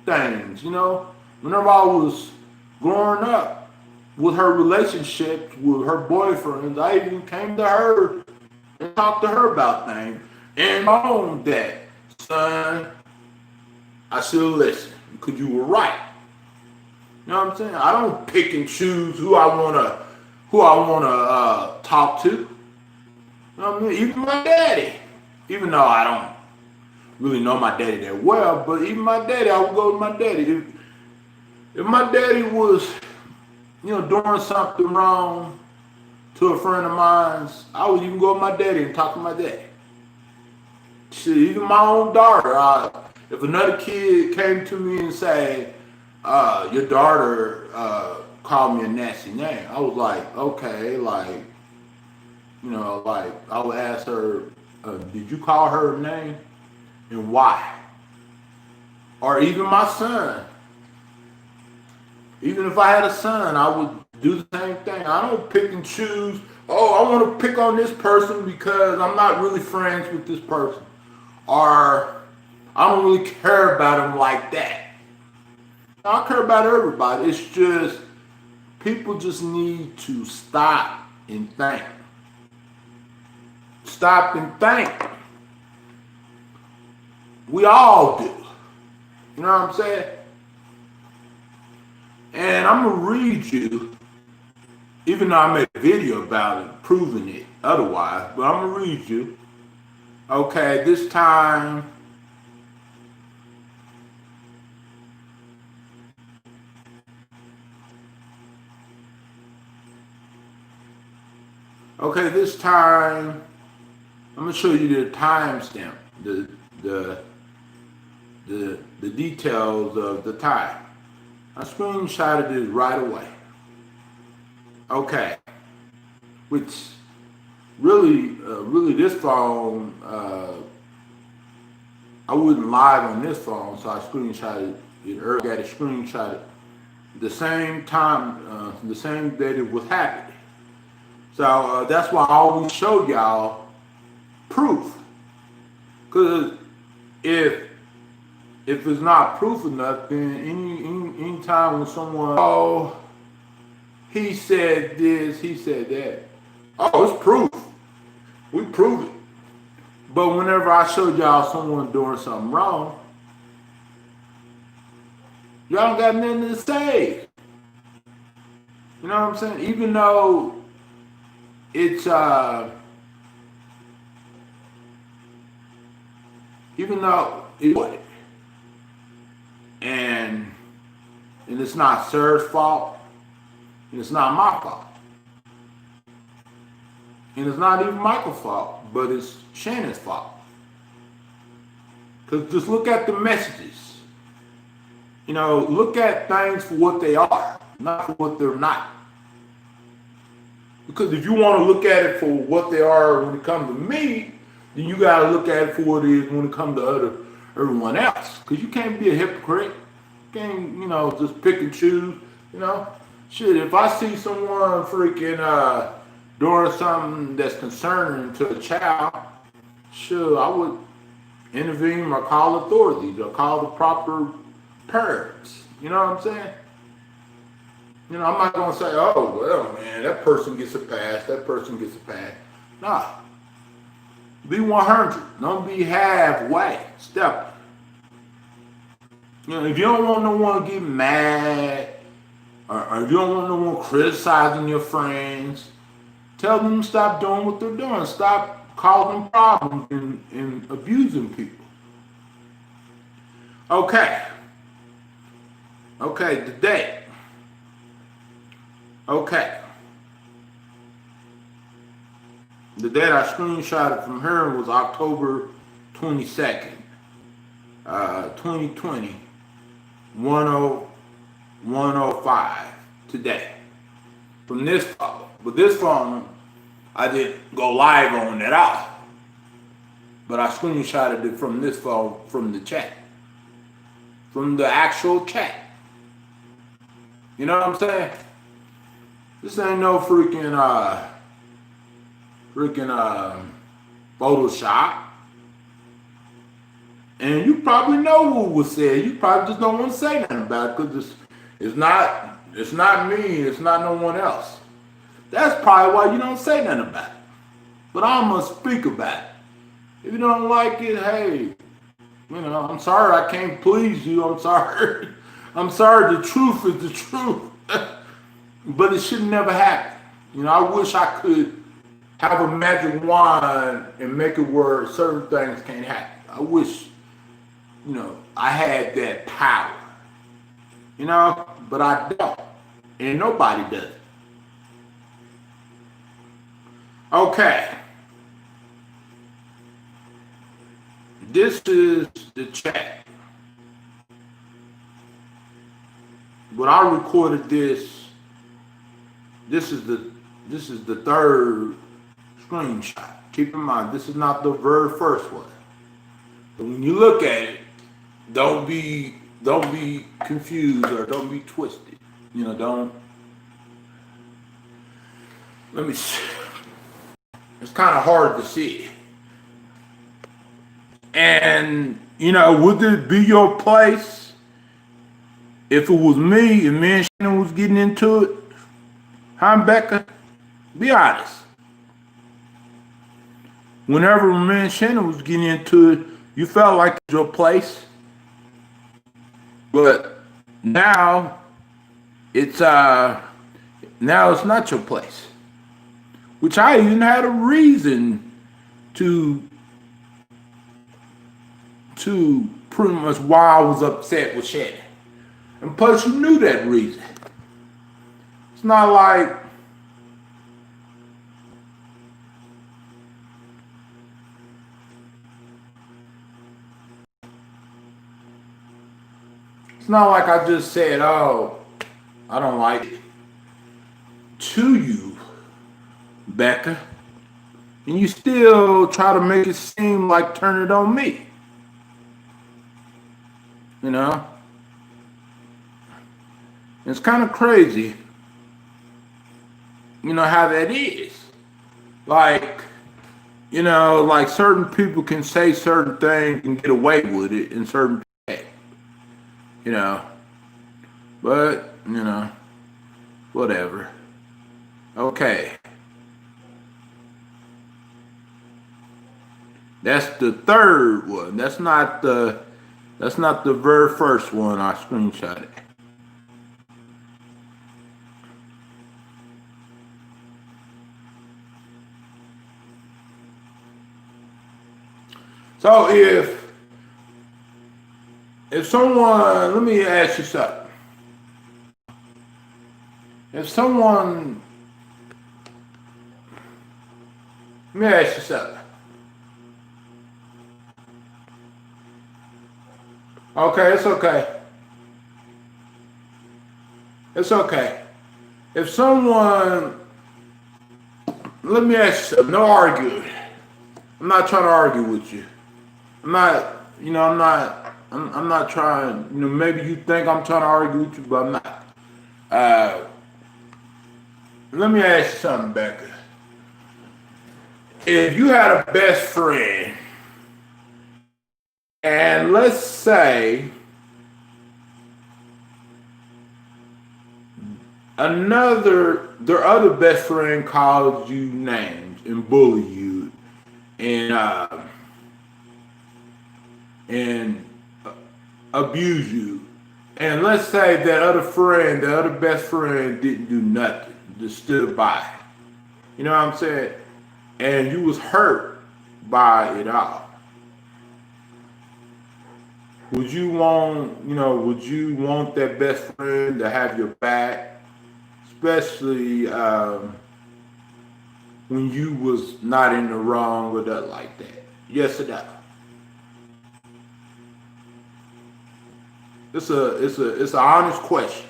things, you know. Whenever I was growing up with her relationships with her boyfriends, I even came to her and talked to her about things. And my own dad, son, I should listen because you were right. You know what I'm saying? I don't pick and choose who I wanna talk to. You know what I mean? Even my daddy, even though I don't really know my daddy that well, but even my daddy, I would go to my daddy. If my daddy was, you know, doing something wrong to a friend of mine, I would even go to my daddy and talk to my daddy. Shit, even my own daughter, if another kid came to me and say, your daughter called me a nasty name, I was like, okay, like, you know, like, I would ask her, did you call her a name and why? Or even my son. Even if I had a son, I would do the same thing. I don't pick and choose, oh, I want to pick on this person because I'm not really friends with this person. Or I don't really care about them like that. I care about everybody. It's just people just need to stop and think. Stop and think. We all do. You know what I'm saying? And I'm going to read you, even though I made a video about it, proving it otherwise, but I'm going to read you. Okay, this time, I'm gonna show you the timestamp, the details of the time. I screenshotted it right away. Okay, which really this phone, I wasn't live on this phone, so I screenshotted it earlier. I got it screenshotted the same time, the same day it was happening. So that's why I always show y'all proof. Because if it's not proof enough, then any time when someone, oh, he said this, he said that. Oh, it's proof. We prove it. But whenever I showed y'all someone doing something wrong, y'all don't got nothing to say. You know what I'm saying? Even though it's and it's not Sir's fault, and it's not my fault, and it's not even Michael's fault, but it's Shannon's fault. Because just look at the messages. You know, look at things for what they are, not for what they're not. Because if you want to look at it for what they are when it comes to me, then you gotta look at it for what it is when it comes to everyone else. Cause you can't be a hypocrite. You can't, you know, just pick and choose, you know. Shit, if I see someone freaking doing something that's concerning to a child, sure, I would intervene or call authorities or call the proper parents. You know what I'm saying? You know, I'm not gonna say, oh, well, man, that person gets a pass, that person gets a pass. Nah. Be 100. Don't be halfway. Step. You know, if you don't want no one to get mad, or if you don't want no one criticizing your friends, tell them to stop doing what they're doing. Stop causing problems and abusing people. Okay. Okay, the date. Okay. The date I screenshotted from her was October 22nd, 2020, 1:05 today. From this phone. But this phone, I didn't go live on at all. But I screenshotted it from this phone, from the chat. From the actual chat. You know what I'm saying? This ain't no freaking Photoshop. And you probably know what was said. You probably just don't want to say nothing about it because it's not me, it's not no one else. That's probably why you don't say nothing about it. But I'm gonna speak about it. If you don't like it, hey, you know, I'm sorry I can't please you. I'm sorry. I'm sorry, the truth is the truth. But it should never happen. You know, I wish I could have a magic wand and make it where certain things can't happen. I wish, you know, I had that power. You know, but I don't. And nobody does. Okay. This is the chat. When I recorded this is the third screenshot. Keep in mind, this is not the very first one. But when you look at it, don't be confused or don't be twisted. You know, don't. Let me see. It's kind of hard to see. And, you know, would it be your place if it was me and me and Shannon was getting into it? Huh, Becca? Be honest. Whenever me and Shannon was getting into it, you felt like it was your place. But now it's not your place. Which I even had a reason to pretty much why I was upset with Shannon. And plus you knew that reason. It's not like I just said, oh, I don't like it to you, Becca. And you still try to make it seem like turn it on me. You know? It's kind of crazy, you know, how that is. Like, you know, like certain people can say certain things and get away with it in certain ways, you know. But, you know, whatever. Okay. That's the third one. That's not the very first one I screenshotted. So if someone, let me ask you something. Let me ask you something. Okay, it's okay. It's okay. If someone, let me ask you something, no arguing. I'm not trying to argue with you. I'm not, I'm not trying, maybe you think I'm trying to argue with you, but I'm not. Let me ask you something, Becca. If you had a best friend, and let's say their other best friend calls you names and bully you and abuse you, and let's say that other friend, the other best friend, didn't do nothing, just stood by. You know what I'm saying? And you was hurt by it all. Would you want that best friend to have your back, especially when you was not in the wrong or that like that? Yes or no? It's an honest question.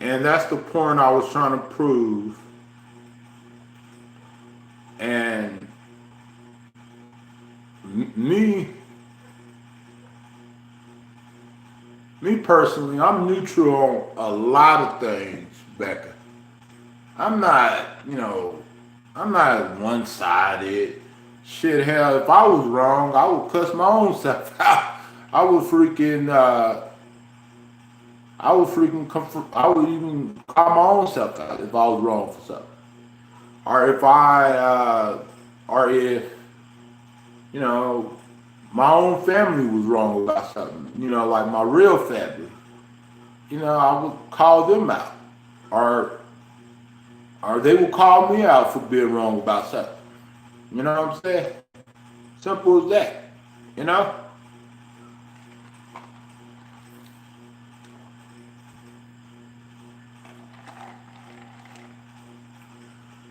And that's the point I was trying to prove. And me personally, I'm neutral on a lot of things, Becca. I'm not, I'm not one-sided. Shit, hell, if I was wrong, I would cuss my own self out. I would even call my own self out if I was wrong for something. Or if, my own family was wrong about something, like my real family, I would call them out. Or they would call me out for being wrong about something. You know what I'm saying? Simple as that,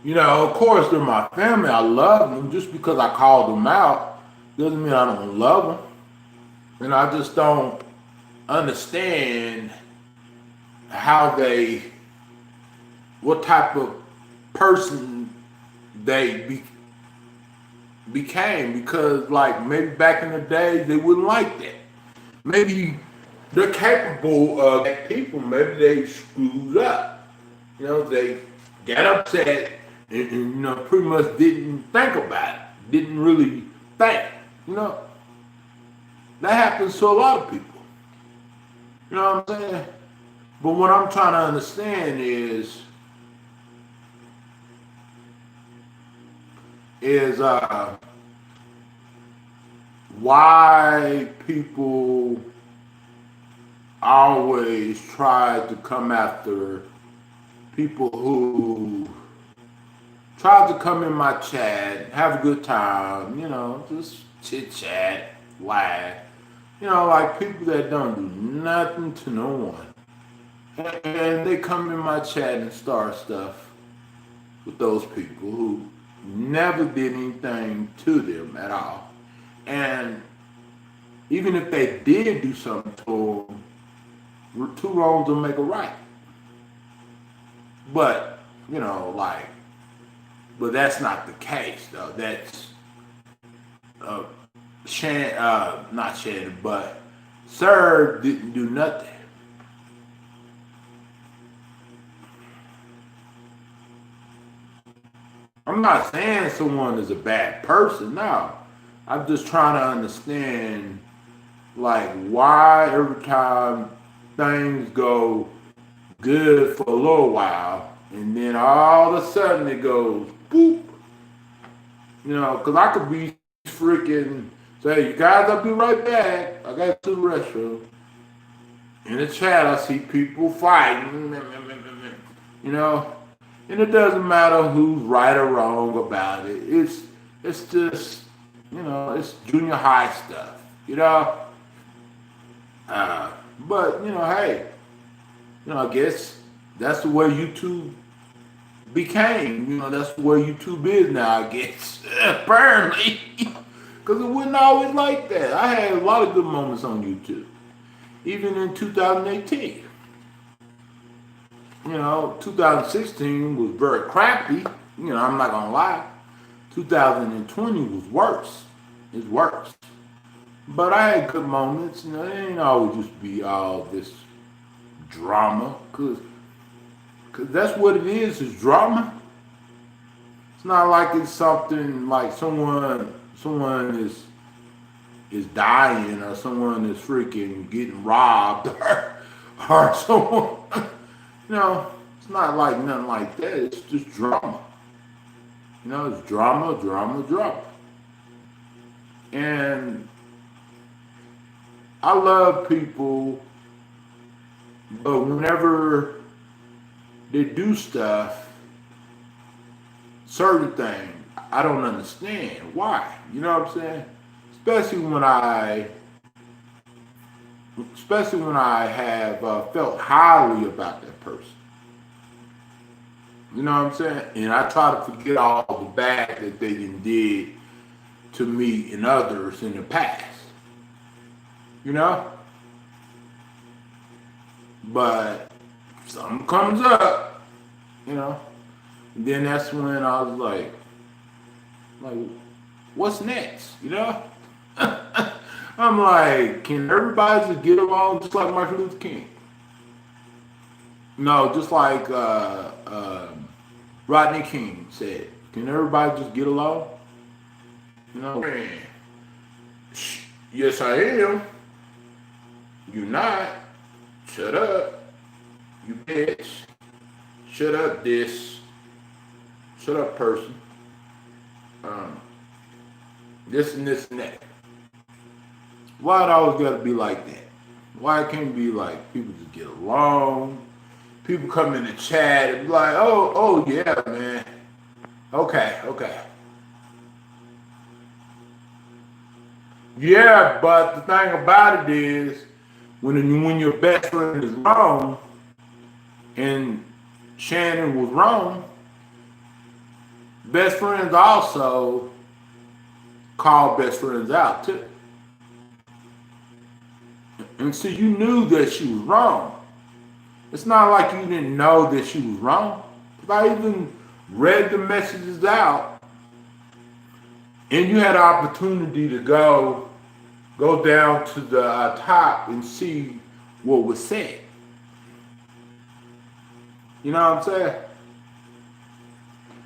Of course, they're my family. I love them. Just because I called them out doesn't mean I don't love them. And I just don't understand what type of person they became. Because, like, maybe back in the day, they wouldn't like that. Maybe they're capable of people. Maybe they screwed up. They got upset and pretty much didn't think about it. Didn't really think. That happens to a lot of people. You know what I'm saying? But what I'm trying to understand is why people always try to come after people who try to come in my chat, have a good time, just chit chat, laugh, like people that don't do nothing to no one. And they come in my chat and start stuff with those people who never did anything to them at all. And even if they did do something to them, two wrongs don't make a right. But, but that's not the case, though. That's, not Shannon, but Sir didn't do nothing. I'm not saying someone is a bad person, no. I'm just trying to understand, like, why every time things go good for a little while, and then all of a sudden it goes boop. Because I could be freaking say, you guys, I'll be right back. I got to the restroom. In the chat, I see people fighting, and it doesn't matter who's right or wrong about it. It's just, it's junior high stuff, But, hey, I guess that's the way YouTube became. That's the way YouTube is now, I guess. Apparently. Because it wasn't always like that. I had a lot of good moments on YouTube. even in 2018. 2016 was very crappy. I'm not gonna lie. 2020 was worse. It's worse. But I had good moments. It ain't always just be all this drama, cause that's what it is drama. It's not like it's something like someone is dying or someone is freaking getting robbed or someone. It's not like nothing like that. It's just drama. It's drama, drama, drama. And I love people, but whenever they do stuff, certain things, I don't understand why. You know what I'm saying? Especially when I have felt highly about that person. You know what I'm saying? And I try to forget all the bad that they did to me and others in the past. But something comes up, and then that's when I was like, what's next? I'm like, can everybody just get along just like Martin Luther King? No, just like Rodney King said, can everybody just get along? Man, yes I am. You not. Shut up. You bitch. Shut up this. Shut up person. This and this and that. Why it always gotta be like that? Why it can't be like people just get along? People come in the chat and be like, oh yeah, man. Okay. Yeah, but the thing about it is, when your best friend is wrong, and Shannon was wrong, best friends also call best friends out too. And so you knew that she was wrong. It's not like you didn't know that she was wrong. If I even read the messages out, and you had an opportunity to go down to the top and see what was said. You know what I'm saying?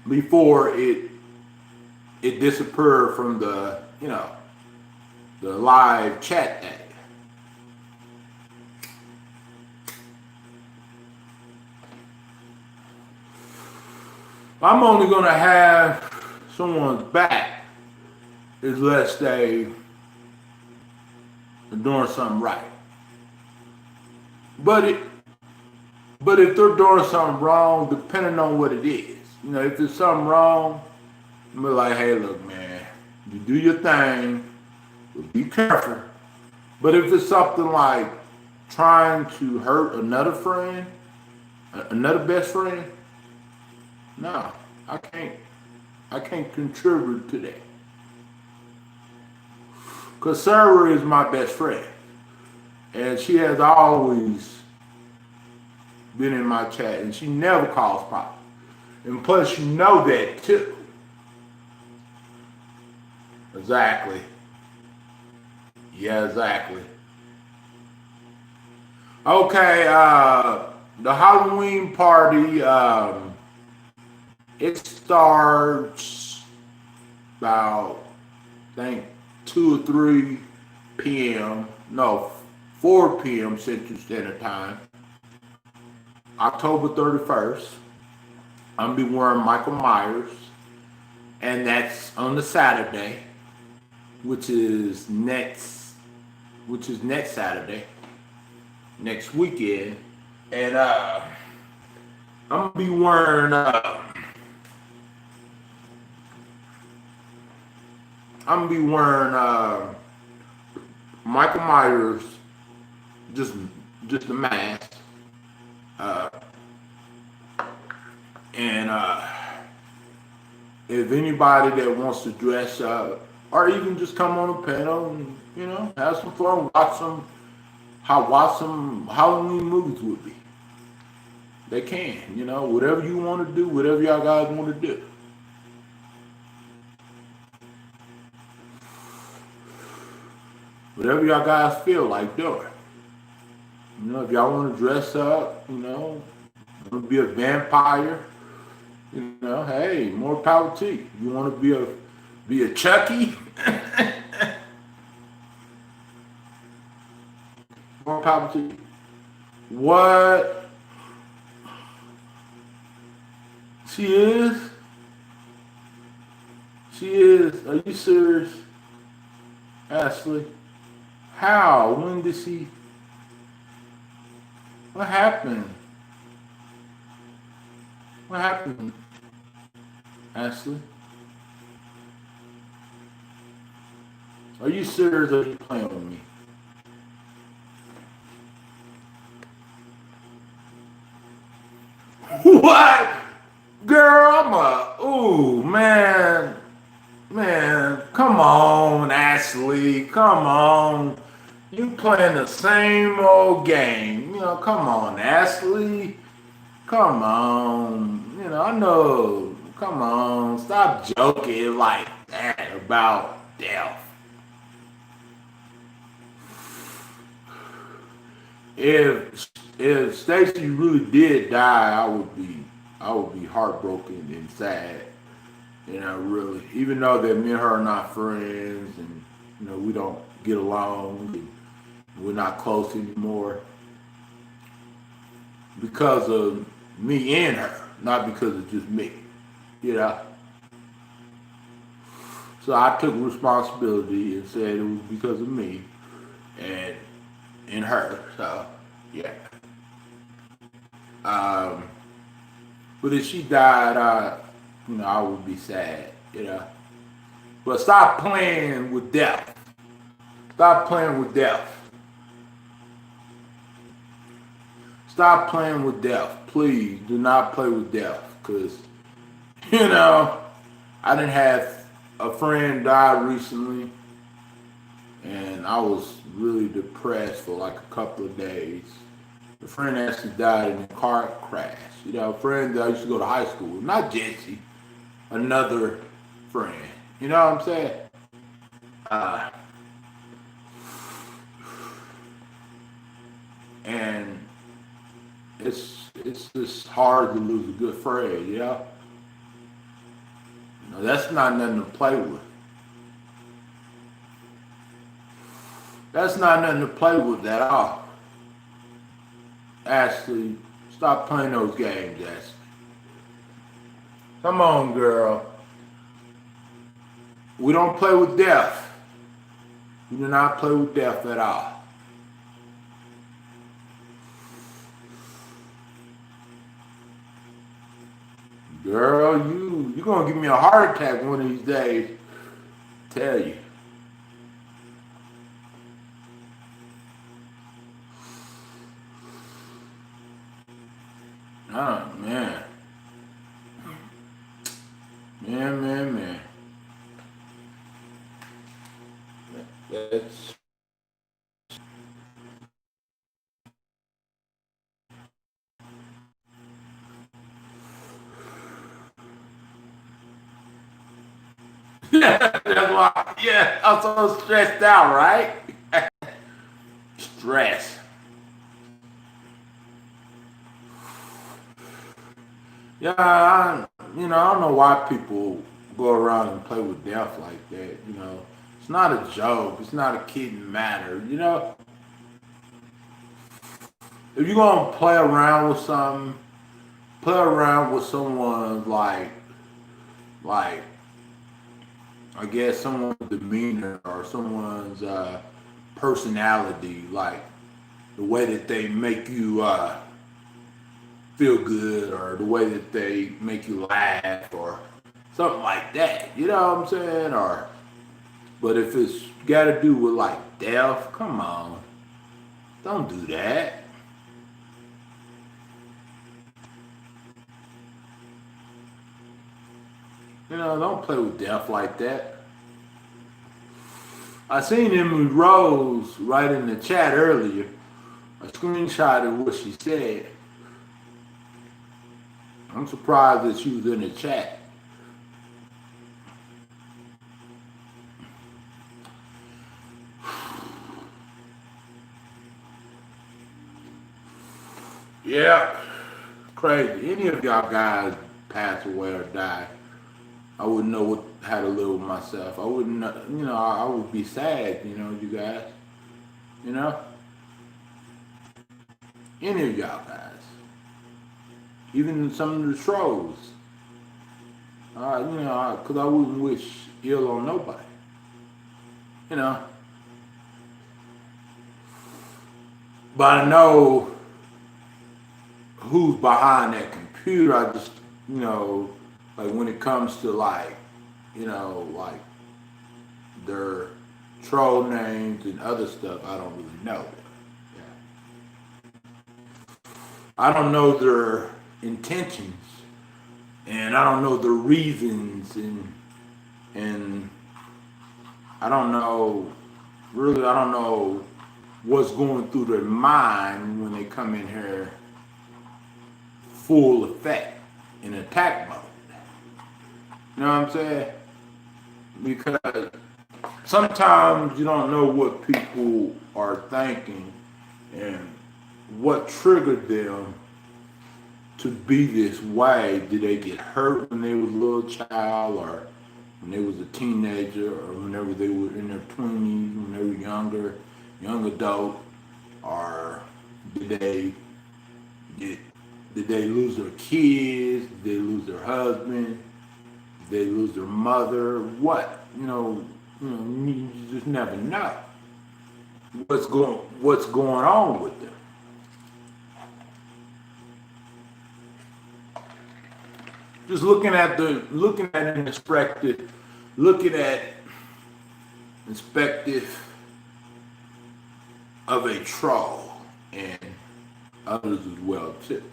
Before it disappeared from the live chat day. I'm only gonna have someone's back unless they are doing something right. But if they're doing something wrong, depending on what it is, if it's something wrong, I'm be like, hey, look, man, you do your thing, but be careful. But if it's something like trying to hurt another friend, another best friend, no, I can't contribute to that. Because Sarah is my best friend. And she has always been in my chat. And she never calls pop. And plus, you know that too. Exactly. Yeah, exactly. Okay, the Halloween party, it starts about, I think, 2 or 3 p.m. No, 4 p.m. Central Standard Time. October 31st. I'm gonna be wearing Michael Myers, and that's on the Saturday, which is next Saturday, next weekend, and I'm gonna be wearing Michael Myers, just the mask, and if anybody that wants to dress up or even just come on a panel and have some fun, watch some how some Halloween movies would be. They can, you know, whatever you want to do, whatever y'all guys want to do. Whatever y'all guys feel like doing. You know, if y'all want to dress up, you know, want to be a vampire, you know, hey, more power to you. You want to be a Chucky? More power to you. What? She is? She is? Are you serious? Ashley? How? When did she? What happened? What happened, Ashley? Are you serious or are you playing with me? What? Girl, ooh, man. Man, come on, Ashley. Come on. You playing the same old game. You know, come on, Ashley. Come on. You know, I know. Come on. Stop joking like that about death. If Stacy really did die, I would be heartbroken and sad. You know, really. Even though that me and her are not friends and, you know, we don't get along and we're not close anymore. Because of me and her, not because of just me. You know? So I took responsibility and said it was because of me and her. So, yeah. But if she died, I would be sad, you know. But stop playing with death. Stop playing with death. Stop playing with death. Please do not play with death. Because, you know, I didn't have a friend die recently. And I was really depressed for like a couple of days. A friend actually died in a car crash. You know, a friend that I used to go to high school with. Not Jesse. Another friend. You know what I'm saying? And it's just hard to lose a good friend, you know? You know, that's not nothing to play with. That's not nothing to play with at all. Ashley, stop playing those games, Ashley. Come on, girl. We don't play with death. We do not play with death at all. Girl, you're gonna give me a heart attack one of these days. Tell you. Oh, man. Man. That's... That's why, yeah, I'm so stressed out, right? Stress. Yeah, I don't know why people go around and play with death like that, you know. It's not a joke. It's not a kidding matter, you know. If you're going to play around with something, play around with someone's like, I guess someone's demeanor or someone's personality, like the way that they make you feel good or the way that they make you laugh or something like that. You know what I'm saying? But if it's got to do with like death, come on. Don't do that. You know, don't play with death like that. I seen Emily Rose write in the chat earlier. screenshotted what she said. I'm surprised that she was in the chat. Yeah, crazy. Any of y'all guys pass away or die, I wouldn't know how to live with myself. I wouldn't, I would be sad, you guys. Any of y'all guys. Even some of the trolls. Because I wouldn't wish ill on nobody. But I know who's behind that computer. I just, like when it comes to like their troll names and other stuff, I don't really know. I don't know their intentions, and I don't know the reasons, and I don't know what's going through their mind when they come in here full effect in attack mode. You know what I'm saying? Because sometimes you don't know what people are thinking and what triggered them to be this way. Did they get hurt when they was a little child, or when they was a teenager, or whenever they were in their 20s, when they were younger, young adult, or did they lose their kids? Did they lose their husband? Did they lose their mother? What? You just never know what's going on with them. Just looking at an perspective, looking at perspective of a troll and others as well too.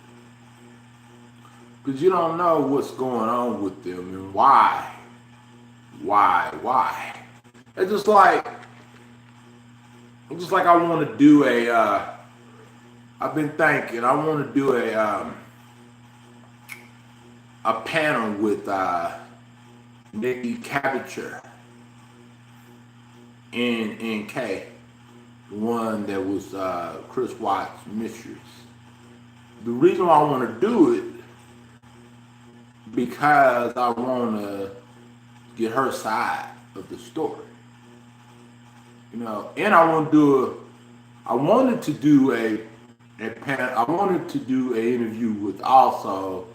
Because you don't know what's going on with them and why. It's just like I want to do I've been thinking I want to do a panel with Nikki Caboture in K, the one that was Chris Watts' mistress. The reason why I want to do it because I want to get her side of the story, and I wanted to do an interview with also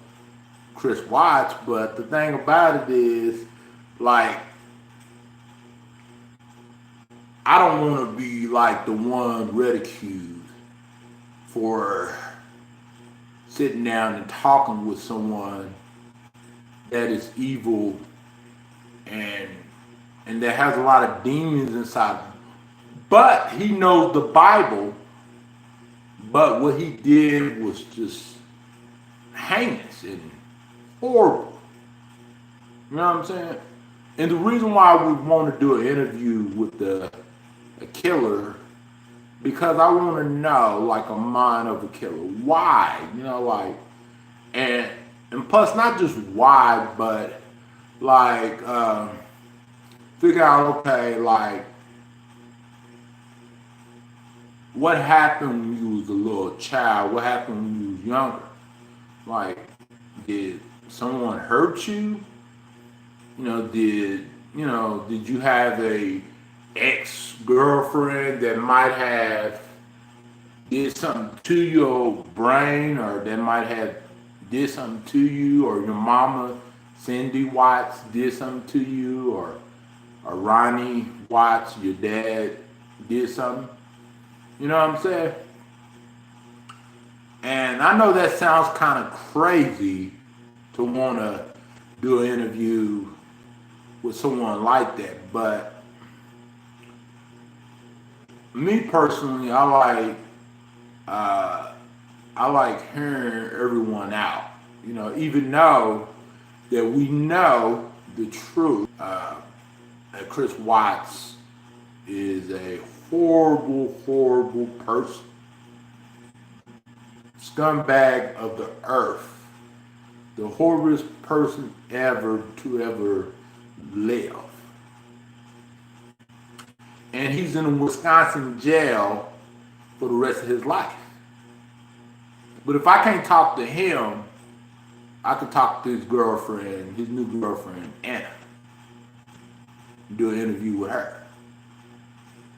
Chris Watts, but the thing about it is, like, I don't want to be like the one ridiculed for sitting down and talking with someone that is evil and that has a lot of demons inside. But he knows the Bible, but what he did was just heinous and horrible. You know what I'm saying? And the reason why we want to do an interview with a killer, because I want to know, like, a mind of a killer. Why? And plus not just why, but like figure out, okay, like, what happened when you was a little child? What happened when you was younger? Like, did someone hurt you? Did you have a ex-girlfriend that might have did something to your brain, or that might have did something to you, or your mama, Cindy Watts, did something to you, or Ronnie Watts, your dad, did something? You know what I'm saying? And I know that sounds kind of crazy to want to do an interview with someone like that, but me personally, I like hearing everyone out. Even though that we know the truth, that Chris Watts is a horrible, horrible person. scumbag of the earth, the horriblest person ever to ever live. And he's in a Wisconsin jail for the rest of his life. But if I can't talk to him, I could talk to his girlfriend, his new girlfriend, Anna. Do an interview with her.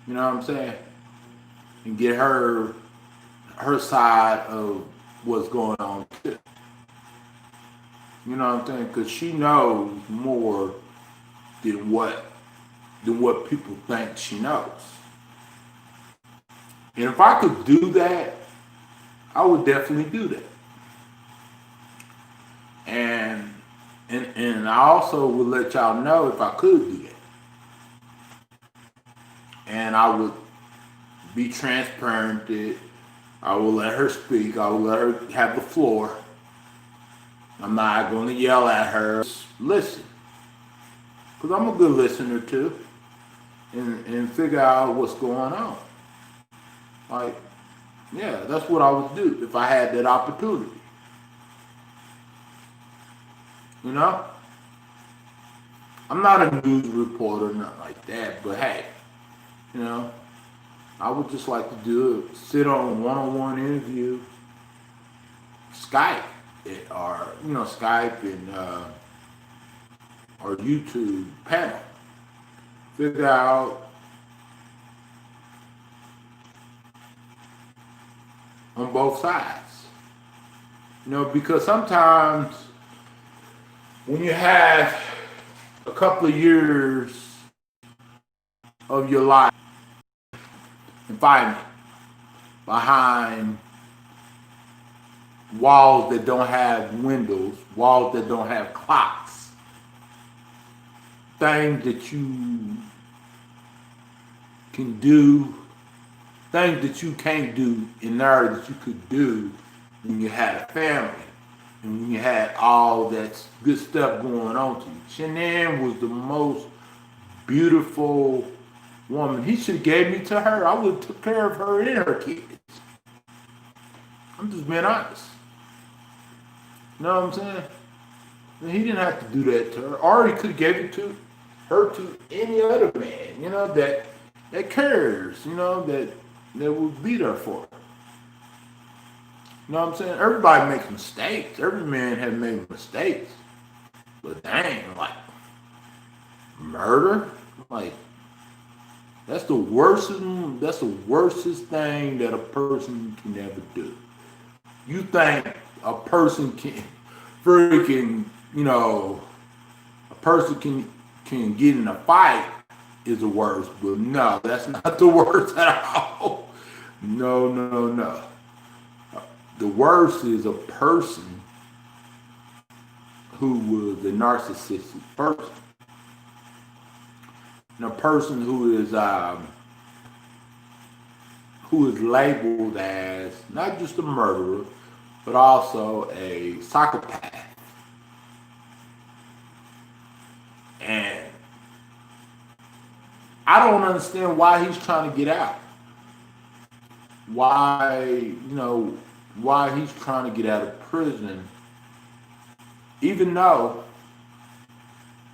You know what I'm saying? And get her side of what's going on too. You know what I'm saying? Because she knows more than what people think she knows. And if I could do that, I would definitely do that. And I also would let y'all know if I could do that. And I would be transparent. I will let her speak. I will let her have the floor. I'm not going to yell at her. Just listen. Because I'm a good listener too. And figure out what's going on. Like, yeah, that's what I would do if I had that opportunity. You know? I'm not a news reporter, nothing like that, but hey, you know, I would just like to do it, sit on a one-on-one interview, Skype it, or, you know, Skype and or YouTube panel. Figure out on both sides. You know, because sometimes when you have a couple of years of your life environment behind walls that don't have windows, walls that don't have clocks, things that you can do, things that you can't do in there that you could do when you had a family and when you had all that good stuff going on to you. Chillin was the most beautiful woman. He should have gave me to her. I would have took care of her and her kids. I'm just being honest. You know what I'm saying? And he didn't have to do that to her. Or he could have gave it to her to any other man, you know, that cares, you know, that would be there for her. You know what I'm saying? Everybody makes mistakes. Every man has made mistakes. But dang, like, murder? Like, that's the worstest thing that a person can ever do. You think a person can freaking, you know, a person can get in a fight is the worst, but no, that's not the worst at all. No. The worst is a person who was a narcissistic person. And a person who is labeled as not just a murderer, but also a psychopath. And I don't understand why he's trying to get out. Why he's trying to get out of prison, even though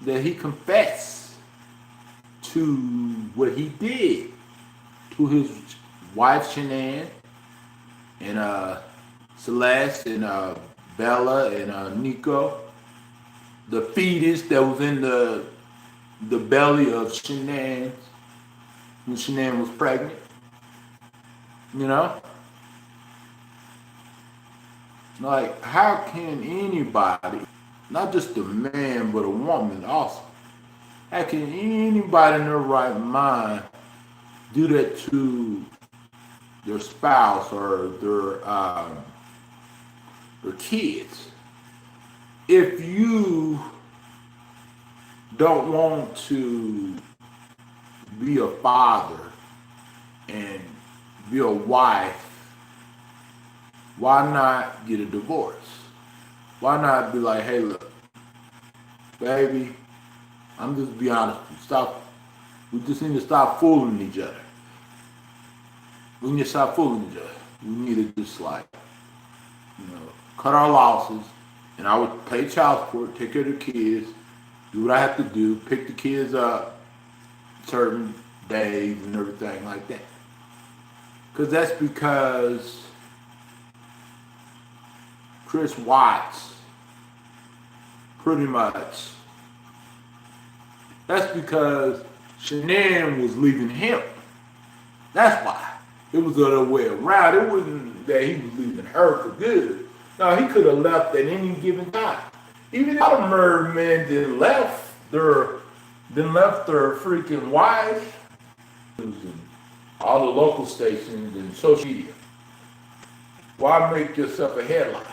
that he confessed to what he did to his wife Chillin and Celeste and Bella and Nico, the fetus that was in the belly of Chillin when Chillin was pregnant. You know? Like, how can anybody, not just a man, but a woman also, how can anybody in their right mind do that to their spouse or their kids? If you don't want to be a father and be a wife, why not get a divorce? Why not be like, hey, look, baby, I'm just be honest with you. We just need to stop fooling each other. We need to stop fooling each other. We need to just like cut our losses, and I would pay child support, take care of the kids, do what I have to do, pick the kids up certain days and everything like that. Because that's because Chris Watts, pretty much, that's because Shanann was leaving him. That's why. It was the other way around. It wasn't that he was leaving her for good. No, he could have left at any given time. Even if the murder men then left their freaking wives, all the local stations and social media. Why make yourself a headline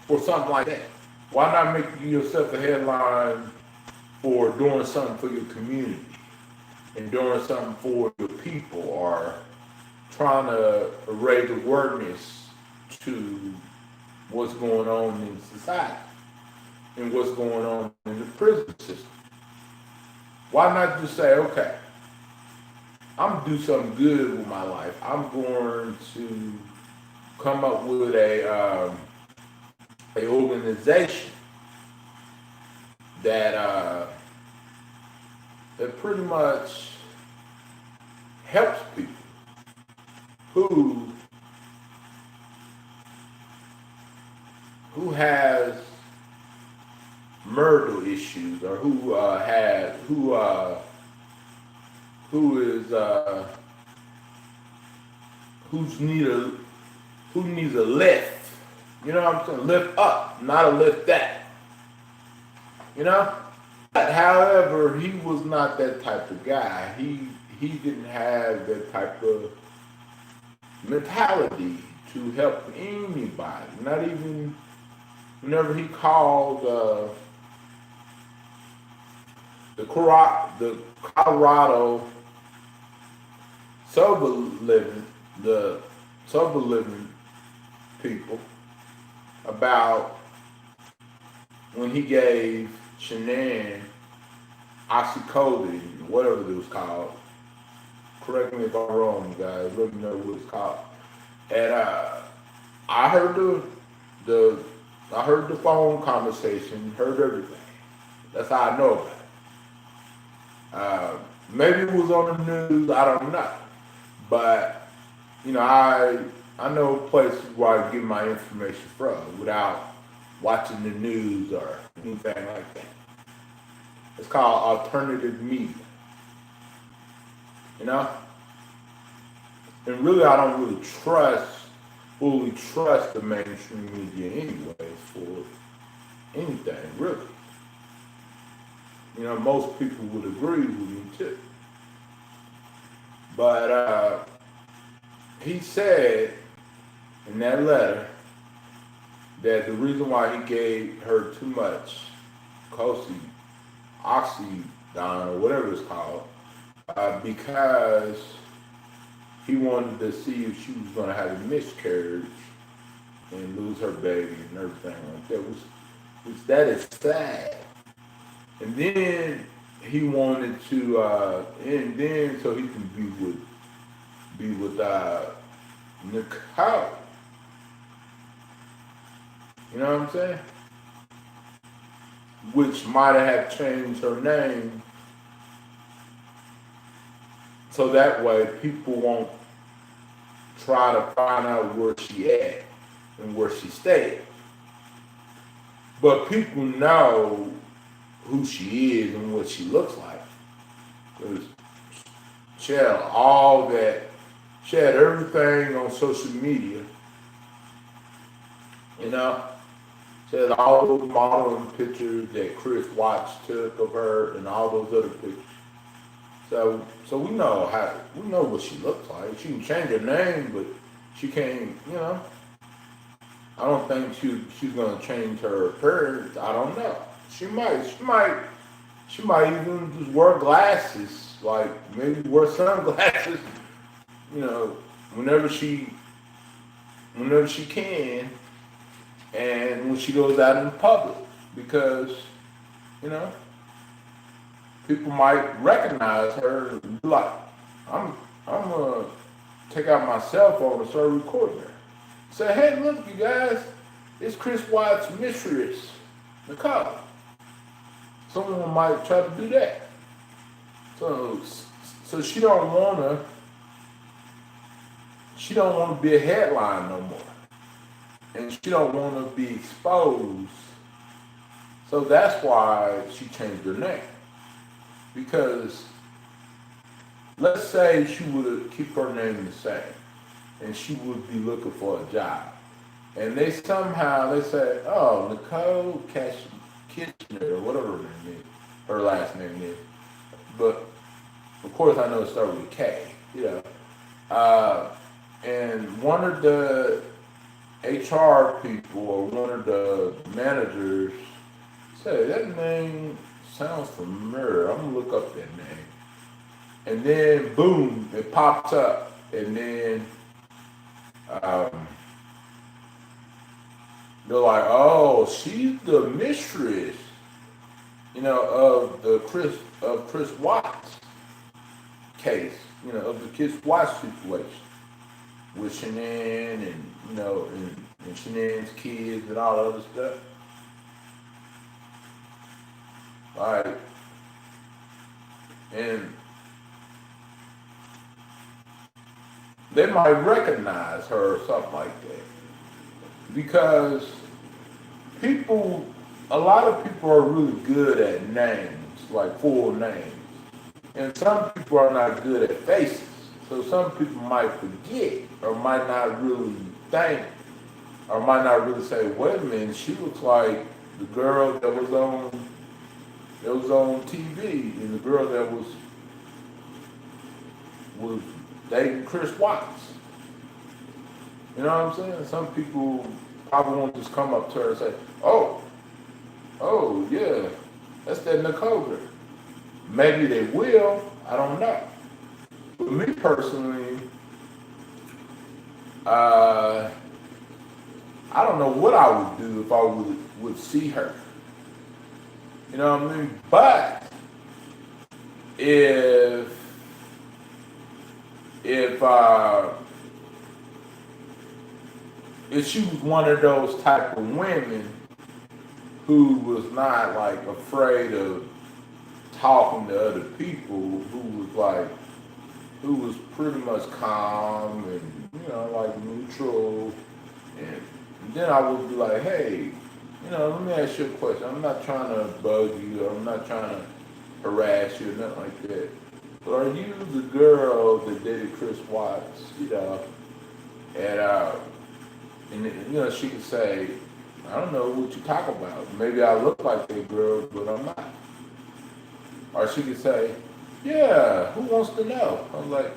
for something like that? Why not make yourself a headline for doing something for your community and doing something for your people, or trying to raise awareness to what's going on in society and what's going on in the prison system? Why not just say, okay, I'm gonna do something good with my life. I'm going to come up with a organization that pretty much helps people who has murder issues, or who needs a lift. You know what I'm saying? Lift up, not a lift that. You know? But however, he was not that type of guy. He didn't have that type of mentality to help anybody. Not even whenever he called the Colorado sober living people about when he gave Shanann oxycodone, whatever it was called. Correct me if I'm wrong, guys. Let me know what it's called. And I heard the phone conversation, heard everything. That's how I know about it. Maybe it was on the news, I don't know. But, I know places where I get my information from without watching the news or anything like that. It's called alternative media. And really, I don't really fully trust the mainstream media anyway for anything, really. Most people would agree with me too. But he said in that letter that the reason why he gave her too much oxydine or whatever it's called, because he wanted to see if she was going to have a miscarriage and lose her baby and everything like that. Which that is sad. And then he wanted to, and then so he can be with Nicole. You know what I'm saying? Which might have changed her name so that way people won't try to find out where she at and where she stayed. But people know who she is and what she looks like. Because she had she had everything on social media. She had all those modeling pictures that Chris Watts took of her and all those other pictures. So we know what she looks like. She can change her name, but she can't, I don't think she's gonna change her appearance. I don't know. She might even just wear glasses, like maybe wear sunglasses, whenever she can, and when she goes out in public, because, people might recognize her and be like, I'm gonna take out my cell phone and start recording her. say, hey, look, you guys, it's Chris Watts' mistress, Nicole. Someone might try to do that. So she don't wanna be a headline no more. And she don't wanna be exposed. So that's why she changed her name. Because let's say she would keep her name the same and she would be looking for a job. And they say, oh, Nicole Kitchener or whatever her name is, her last name is. But of course I know it starts with a K, you know. And one of the HR people or one of the managers said, that name sounds familiar. I'm gonna look up that name. And then boom, it pops up. And then they're like, oh, she's the mistress, you know, of Chris Watts case, you know, of the Chris Watts situation with Shanann and, you know, and Shanann's kids and all that other stuff. Like, and they might recognize her or something like that. Because a lot of people are really good at names, like full names. And some people are not good at faces. So some people might forget or might not really think or might not really say, wait a minute, she looks like the girl that was on TV and the girl that was dating Chris Watts. You know what I'm saying? Some people probably won't just come up to her and say, oh yeah, that's that Nicole girl. Maybe they will, I don't know. But me personally, I don't know what I would do if I would see her. You know what I mean? But if she was one of those type of women who was not like afraid of talking to other people, who was pretty much calm and, you know, like neutral, and then I would be like, hey, you know, let me ask you a question. I'm not trying to bug you, or I'm not trying to harass you or nothing like that. But are you the girl that dated Chris Watts, you know? And you know, she could say, I don't know what you talk about. Maybe I look like that girl, but I'm not. Or she could say, yeah, who wants to know? I'm like,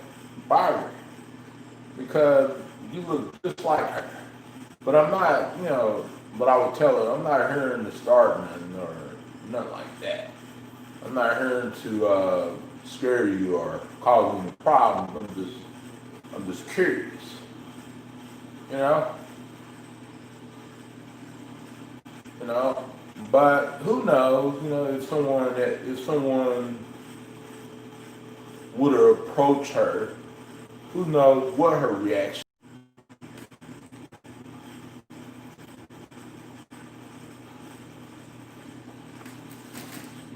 Byron, because you look just like her. But I'm not, you know, but I would tell her, I'm not here to start nothing or nothing like that. I'm not here to scare you or cause you any problems. I'm just curious. You know? You know? But who knows, you know, if someone would approach her, who knows what her reaction.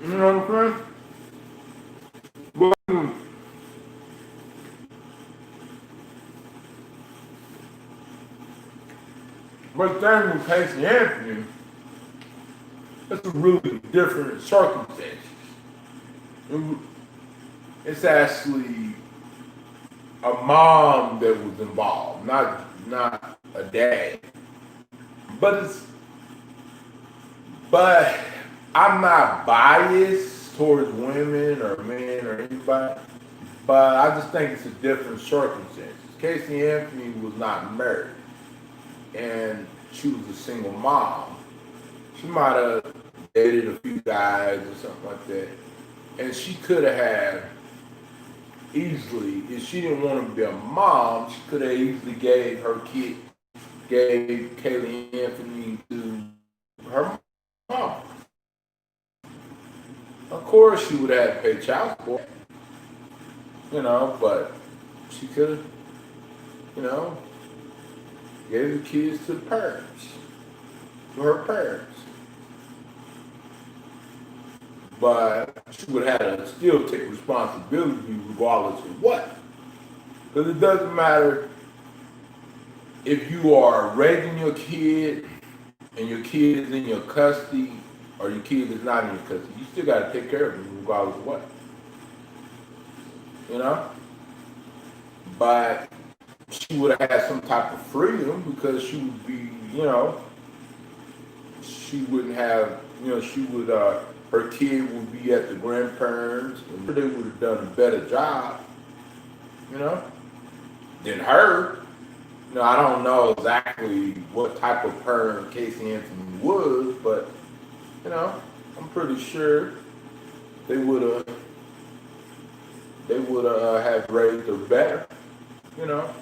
You know what I'm saying? But thing with Casey Anthony, it's a really different circumstances. It's actually a mom that was involved, not a dad. But I'm not biased towards women or men or anybody, but I just think it's a different circumstances. Casey Anthony was not married, and she was a single mom. She might have dated a few guys or something like that, and she could have easily, if she didn't want to be a mom, she could have easily gave Kaylee Anthony to her mom. Of course, she would have to pay child support, you know, but she could have, you know, gave the kids to the parents, to her parents. But she would have to still take responsibility regardless of what. Because it doesn't matter if you are raising your kid and your kid is in your custody or your kid is not in your custody. You still got to take care of them regardless of what. You know? But she would have had some type of freedom because she would be, you know, she wouldn't have, you know, she would, her kid would be at the grandparents and they would have done a better job, you know, than her. You know, I don't know exactly what type of parent Casey Anthony was, but, you know, I'm pretty sure they would have raised her better, you know.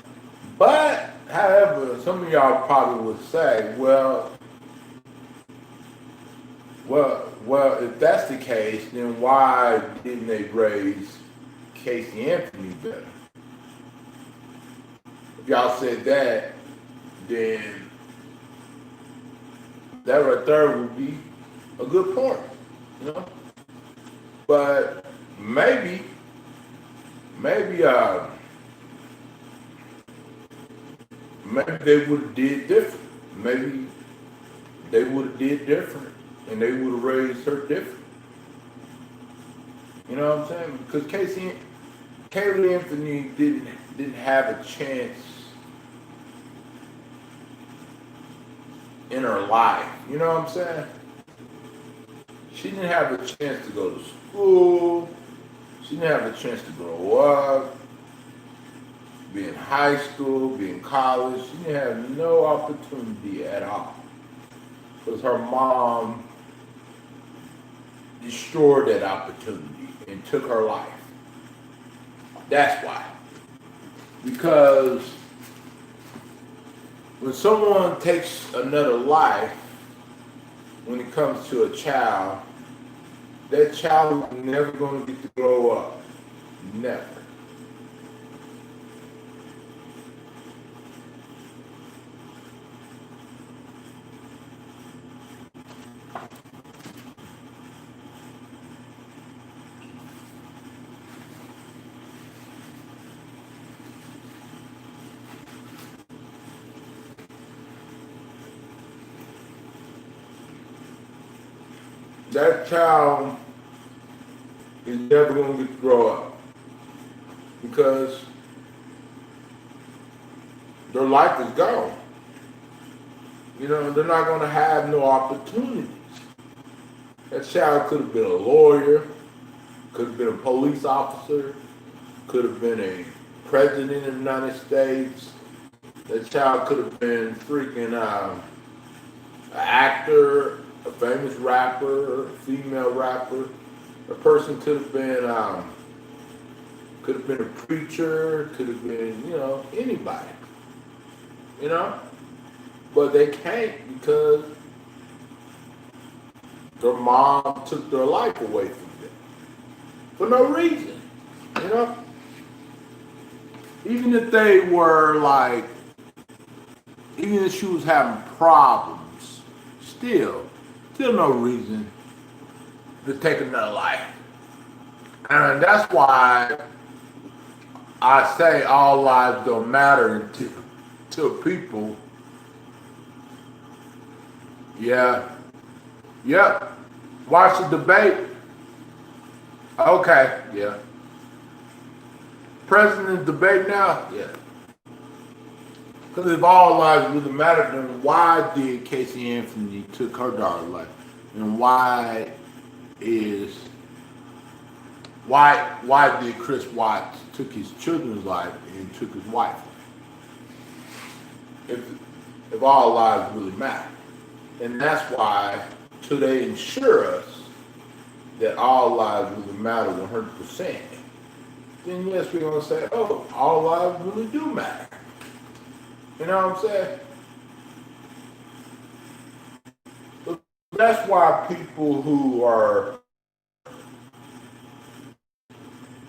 But, however, some of y'all probably would say, well, if that's the case, then why didn't they raise Casey Anthony better? If y'all said that, then that right there would be a good point, you know. But maybe they would have did different. Maybe they would have did different, and they would have raised her different. You know what I'm saying? Because Kaylee Anthony didn't have a chance in her life. You know what I'm saying? She didn't have a chance to go to school. She didn't have a chance to grow up, be in high school, be in college. She didn't have no opportunity at all. Because her mom destroyed that opportunity and took her life. That's why. Because when someone takes another life, when it comes to a child, that child is never going to get to grow up. Never. That child is never going to get to grow up because their life is gone. You know, they're not going to have no opportunities. That child could have been a lawyer, could have been a police officer, could have been a president of the United States. That child could have been freaking an actor, a famous rapper, a female rapper. A person could have been a preacher, could have been, you know, anybody. You know? But they can't because their mom took their life away from them. For no reason. You know? Even if they were like, even if she was having problems, still no reason to take another life. And that's why I say all lives don't matter to people. Yeah. Yep. Watch the debate. Okay. Yeah. President debate now? Yeah. Because if all lives really matter, then why did Casey Anthony took her daughter's life? And why did Chris Watts took his children's life and took his wife's life? If all lives really matter. And that's why, till they ensure us that all lives really matter 100%, then yes, we're going to say, oh, all lives really do matter. You know what I'm saying? But that's why people who are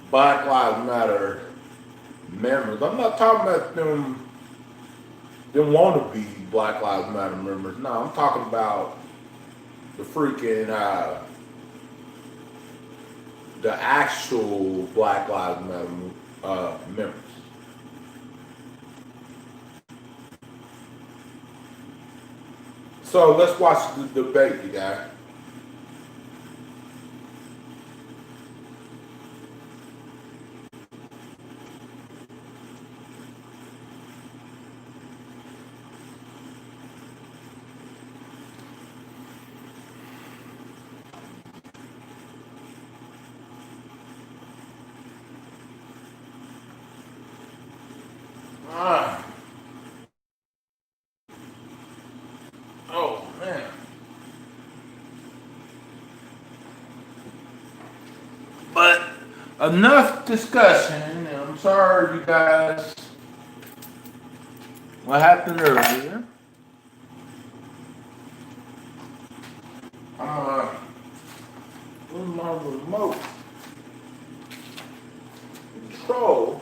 Black Lives Matter members, I'm not talking about them them wannabe Black Lives Matter members. No, I'm talking about the freaking the actual Black Lives Matter members. So let's watch the debate, you guys. Ah. Oh man. But enough discussion, and I'm sorry you guys what happened earlier. Where's my remote control?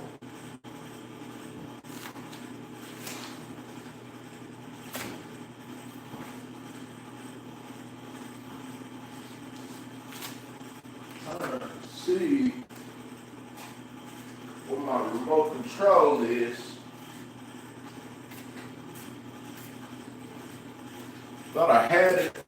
Trying to see what my remote control is. Thought I had it.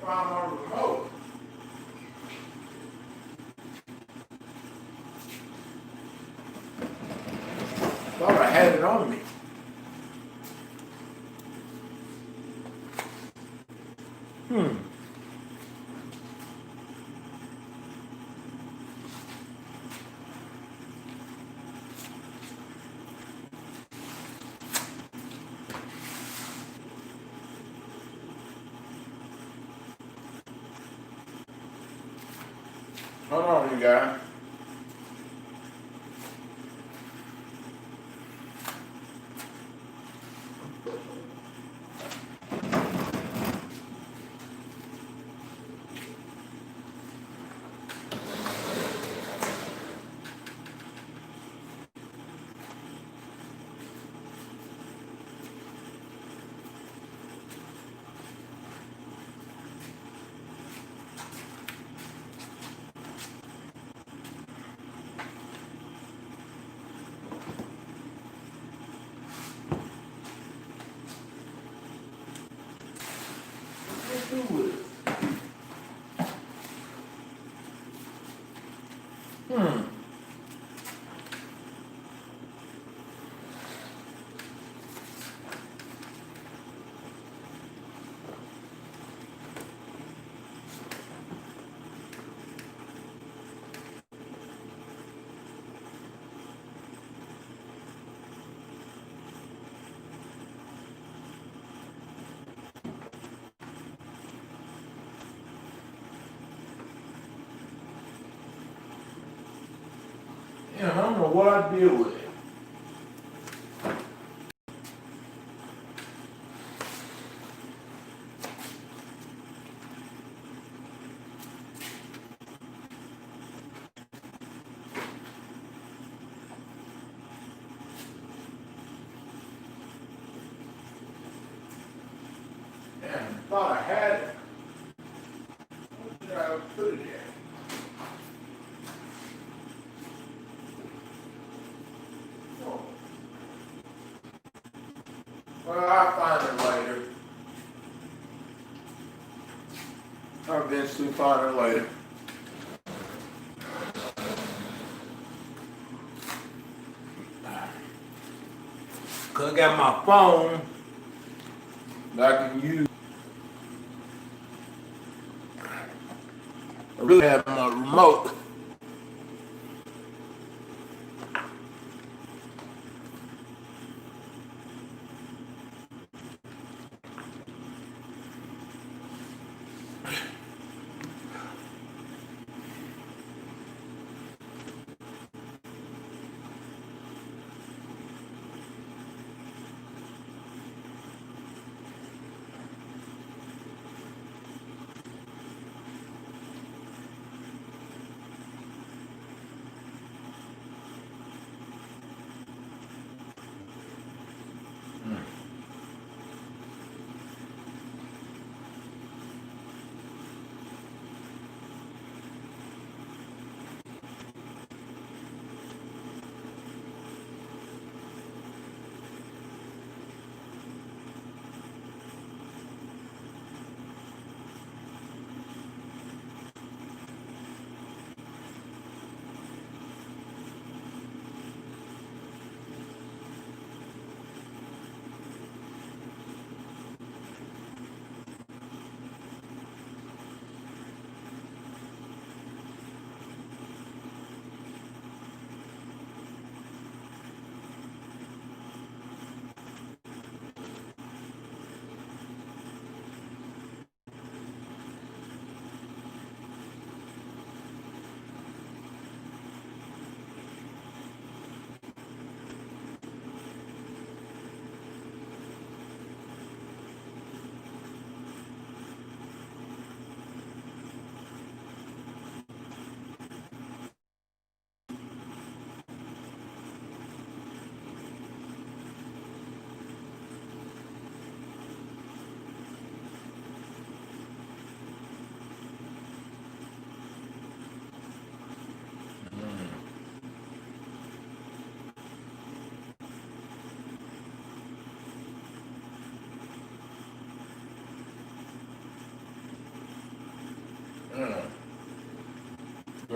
Find my remote. Thought I had it on me. Hold on, you guys. Let's do it. Yeah, I don't know what I deal with it. Thought I had it. Where did I put it at? Oh. Well, I'll find it later. I'll eventually find it later. Cause I got my phone that I can use. I really have my remote.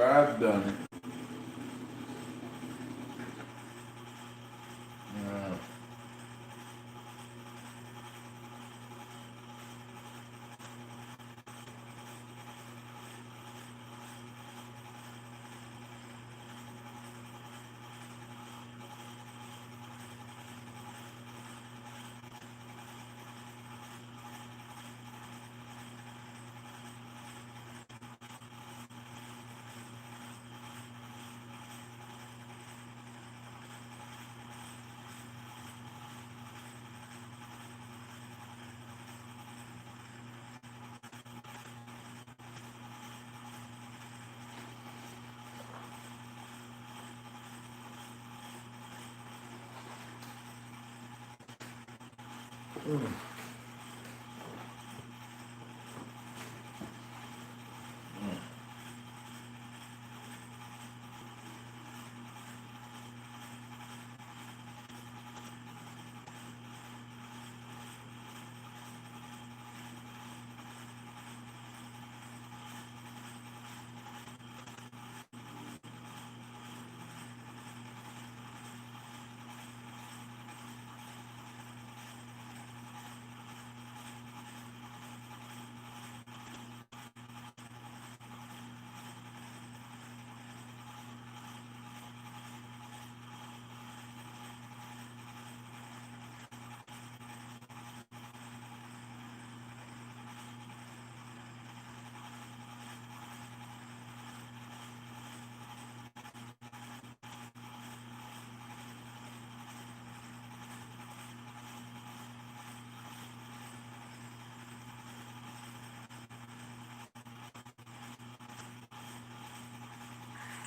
I've done it.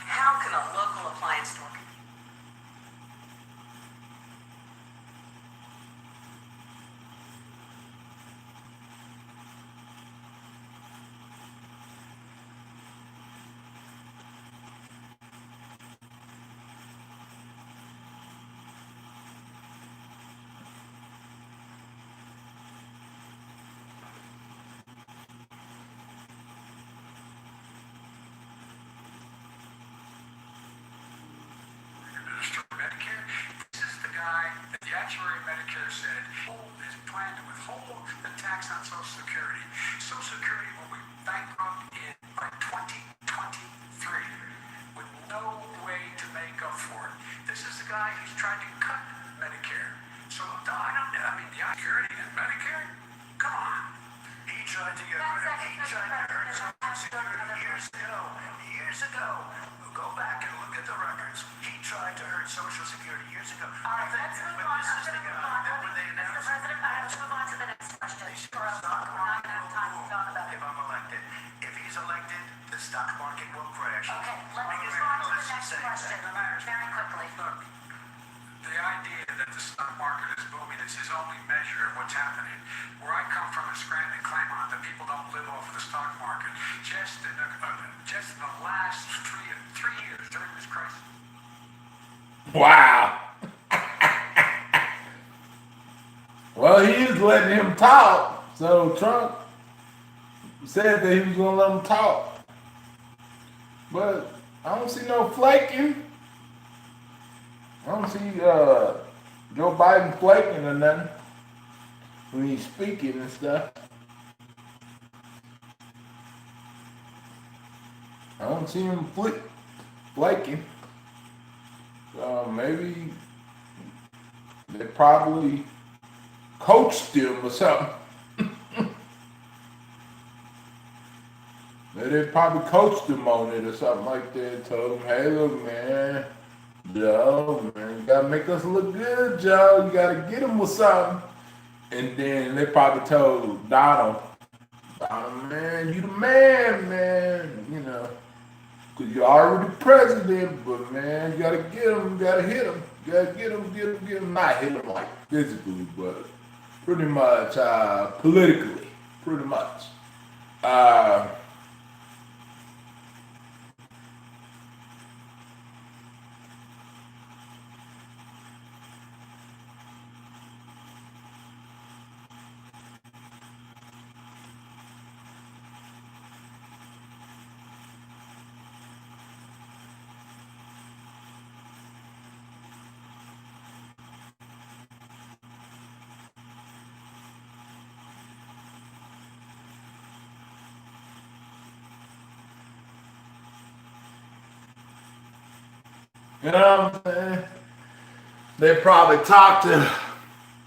How can a local appliance store? guy, the actuary of Medicare said, his plan to withhold the tax on Social Security. Social Security will be bankrupt by 2023 with no way to make up for it. This is the guy who's trying to cut Medicare. So I mean, the security and Medicare? Come on. He tried to get rid of, he tried to hurt Social Security years ago. Years ago. Go back and look at the records. He tried to hurt Social Security years ago. All right, let's move on. I'm going to move on. Mr. President, I have to move on to the next question. Or else we're not going to have time to talk about it. If I'm elected, if he's elected, the stock market will crash. Okay, let's move on to the next question very quickly. Look, the idea that the stock market is booming is his only measure of what's happening. Where I come from in Scranton, Claymont, that people don't live off of the stock market. Just in the last three years during this crisis. Wow. Well, he is letting him talk. So Trump said that he was going to let him talk. But I don't see no flaking. I don't see Joe Biden flaking or nothing when he's speaking and stuff. I don't see him flaking. Maybe they probably coached him or something. Maybe they probably coached him on it or something like that. Told him, hey, look, man, Joe, man, you gotta make us look good, Joe. You gotta get him with something. And then they probably told Donald, man, you the man, you know. Because you're already president, but man, you gotta get him, you gotta hit him. You gotta get him. Not hit him like physically, but pretty much politically, pretty much. You know what I'm saying? They probably talked to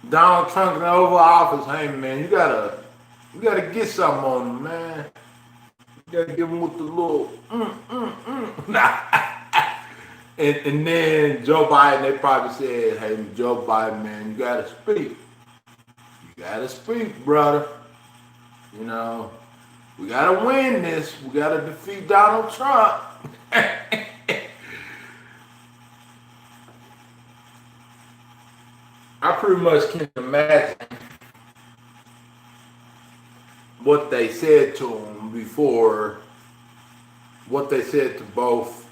Donald Trump in the Oval Office. Hey man, you gotta get something on him, man. You gotta give him with the little Nah. And then Joe Biden, they probably said, hey, Joe Biden, man, you gotta speak. You gotta speak, brother. You know, we gotta win this. We gotta defeat Donald Trump. I pretty much can imagine what they said to him before, what they said to both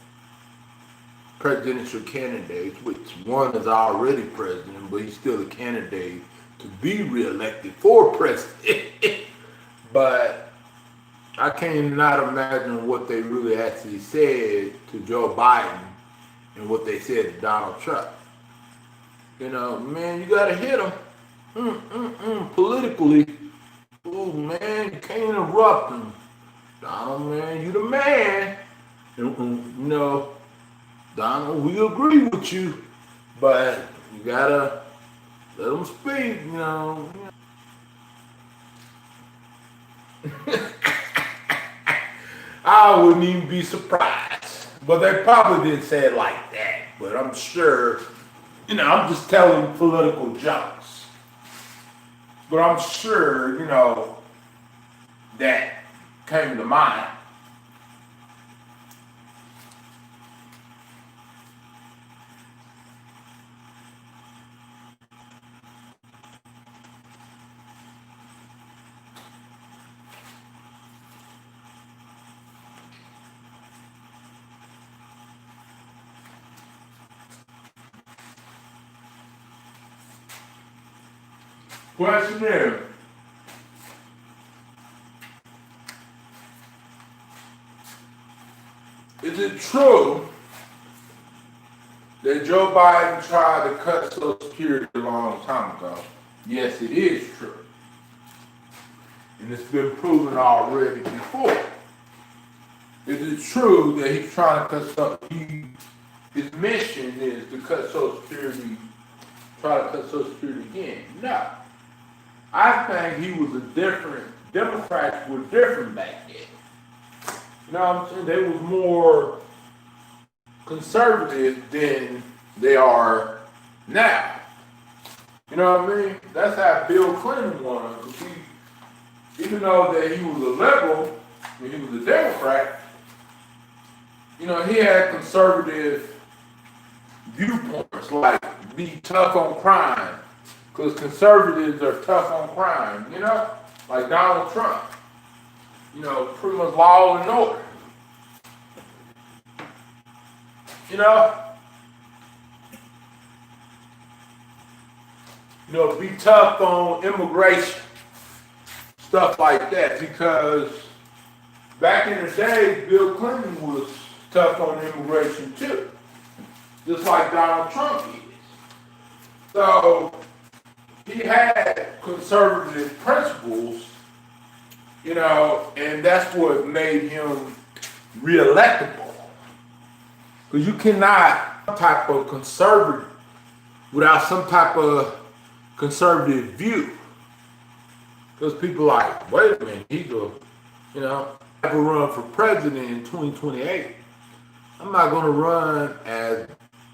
presidential candidates, which one is already president, but he's still a candidate to be reelected for president. But I cannot imagine what they really actually said to Joe Biden and what they said to Donald Trump. You know, man, you gotta hit him politically. Oh man, you can't interrupt him. Donald, man, you the man. You know, Donald, we agree with you, but you gotta let him speak, you know. I wouldn't even be surprised. But they probably didn't say it like that. But I'm sure, you know, I'm just telling political jokes. But I'm sure, you know, that came to mind. Question is it true that Joe Biden tried to cut Social Security a long time ago. Yes, it is true. And it's been proven already before. Is it true that he's trying to cut something? His mission is to cut Social Security, try to cut Social Security again. No. I think he was a different, Democrats were different back then. You know what I'm saying? They was more conservative than they are now. You know what I mean? That's how Bill Clinton was. Even though that he was a liberal, and he was a Democrat, you know, he had conservative viewpoints, like be tough on crime, because conservatives are tough on crime, you know? Like Donald Trump, you know, pretty much law and order. You know, be tough on immigration, stuff like that, because back in the day, Bill Clinton was tough on immigration too, just like Donald Trump is. So he had conservative principles, you know, and that's what made him reelectable. Because you cannot some type of conservative without some type of conservative view. Because people like, wait a minute, he's a, you know, I can run for president in 2028. I'm not going to run as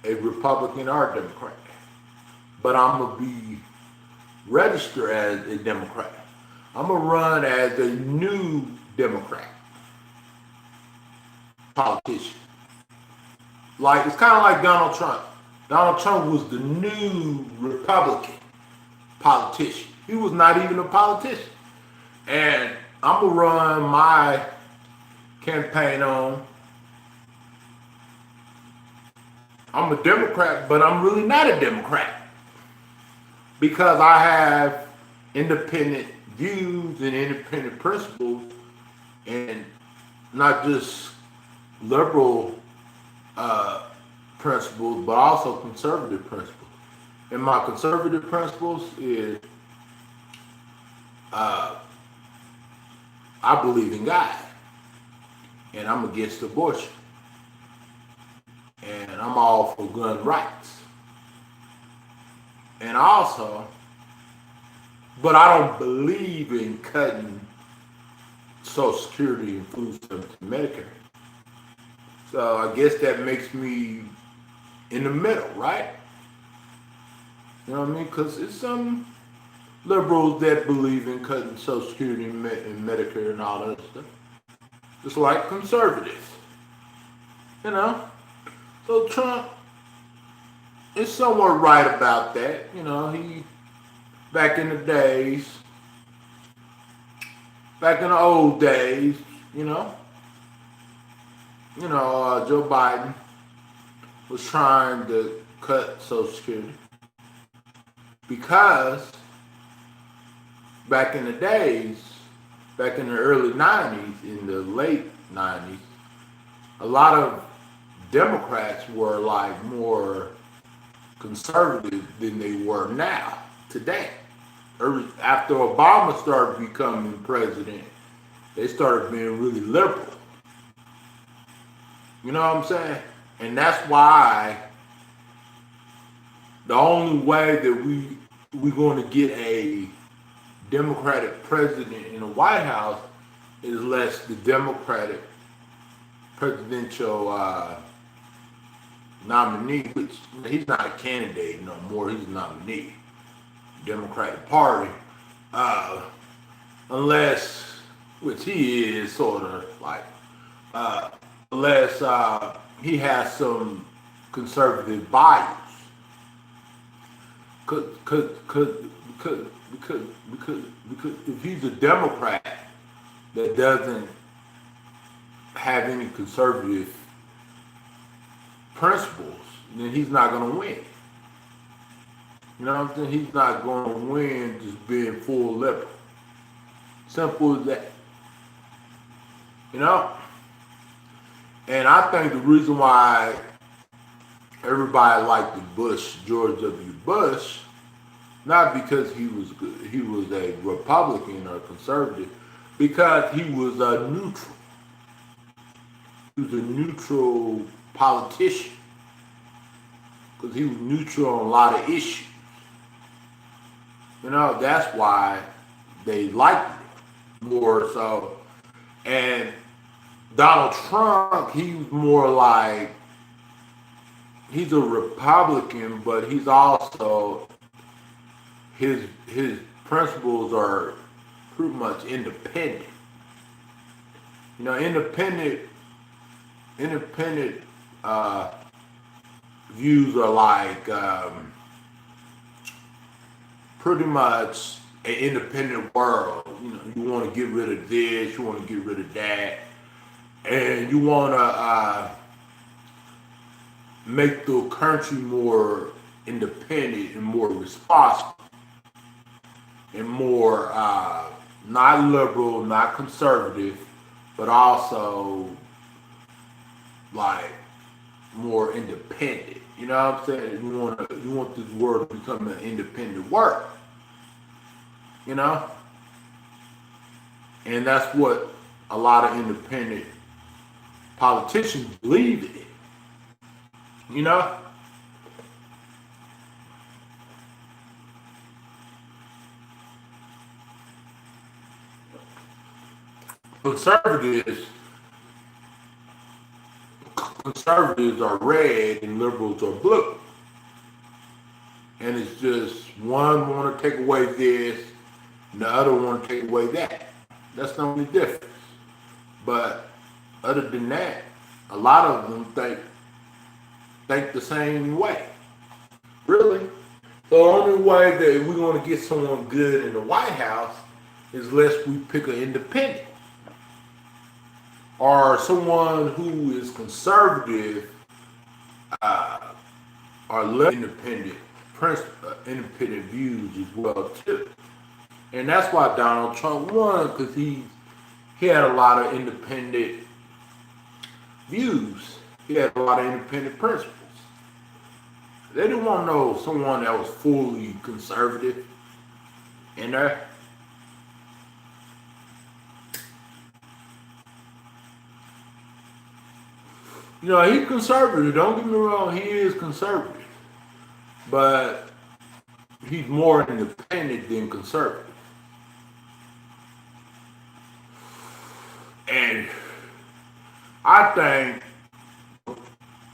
a Republican or a Democrat, but I'm going to be registered as a Democrat. I'm going to run as a new Democrat politician. Like, it's kind of like Donald Trump. Donald Trump was the new Republican politician. He was not even a politician. And I'm going to run my campaign on, I'm a Democrat, but I'm really not a Democrat. Because I have independent views and independent principles, and not just liberal principles, but also conservative principles. And my conservative principles is I believe in God, and I'm against abortion, and I'm all for gun rights. And also, but I don't believe in cutting Social Security and food stamps and Medicare. So I guess that makes me in the middle, right? You know what I mean? Because it's some liberals that believe in cutting Social Security and Medicare and all that stuff. Just like conservatives. You know? So Trump is somewhat right about that. You know, he, back in the days, back in the old days, you know, Joe Biden was trying to cut Social Security because back in the days, back in the early 90s, in the late 90s, a lot of Democrats were like more conservative than they were now, today. After Obama started becoming president, they started being really liberal. You know what I'm saying? And that's why the only way that we're going to get a Democratic president in the White House is unless the Democratic presidential nominee, which he's not a candidate no more, he's a nominee, Democratic Party, unless, which he is sort of like, unless he has some conservative bias. Because if he's a Democrat that doesn't have any conservative principles, then he's not going to win. You know what I'm saying? He's not going to win just being full liberal. Simple as that. You know? And I think the reason why everybody liked the George W. Bush, not because he was good, he was a Republican or conservative, because he was a neutral. He was a neutral politician, because he was neutral on a lot of issues. You know, that's why they liked it more so. And Donald Trump, he was more like, he's a Republican, but he's also, his principles are pretty much independent. You know, independent views are like pretty much an independent world. You know, you want to get rid of this, you want to get rid of that, and you want to make the country more independent and more responsible and more not liberal, not conservative, but also like more independent. You know what I'm saying? You want this world to become an independent world. You know? And that's what a lot of independent politicians believe in. You know? Conservatives are red and liberals are blue. And it's just one want to take away this and the other want to take away that. That's the only difference. But other than that, a lot of them think the same way. Really. The only way that we're going to get someone good in the White House is unless we pick an independent. Or someone who is conservative or less independent views as well too. And that's why Donald Trump won, because he had a lot of independent views. He had a lot of independent principles. They didn't want to know someone that was fully conservative in there. You know, he's conservative. Don't get me wrong, he is conservative. But he's more independent than conservative. And I think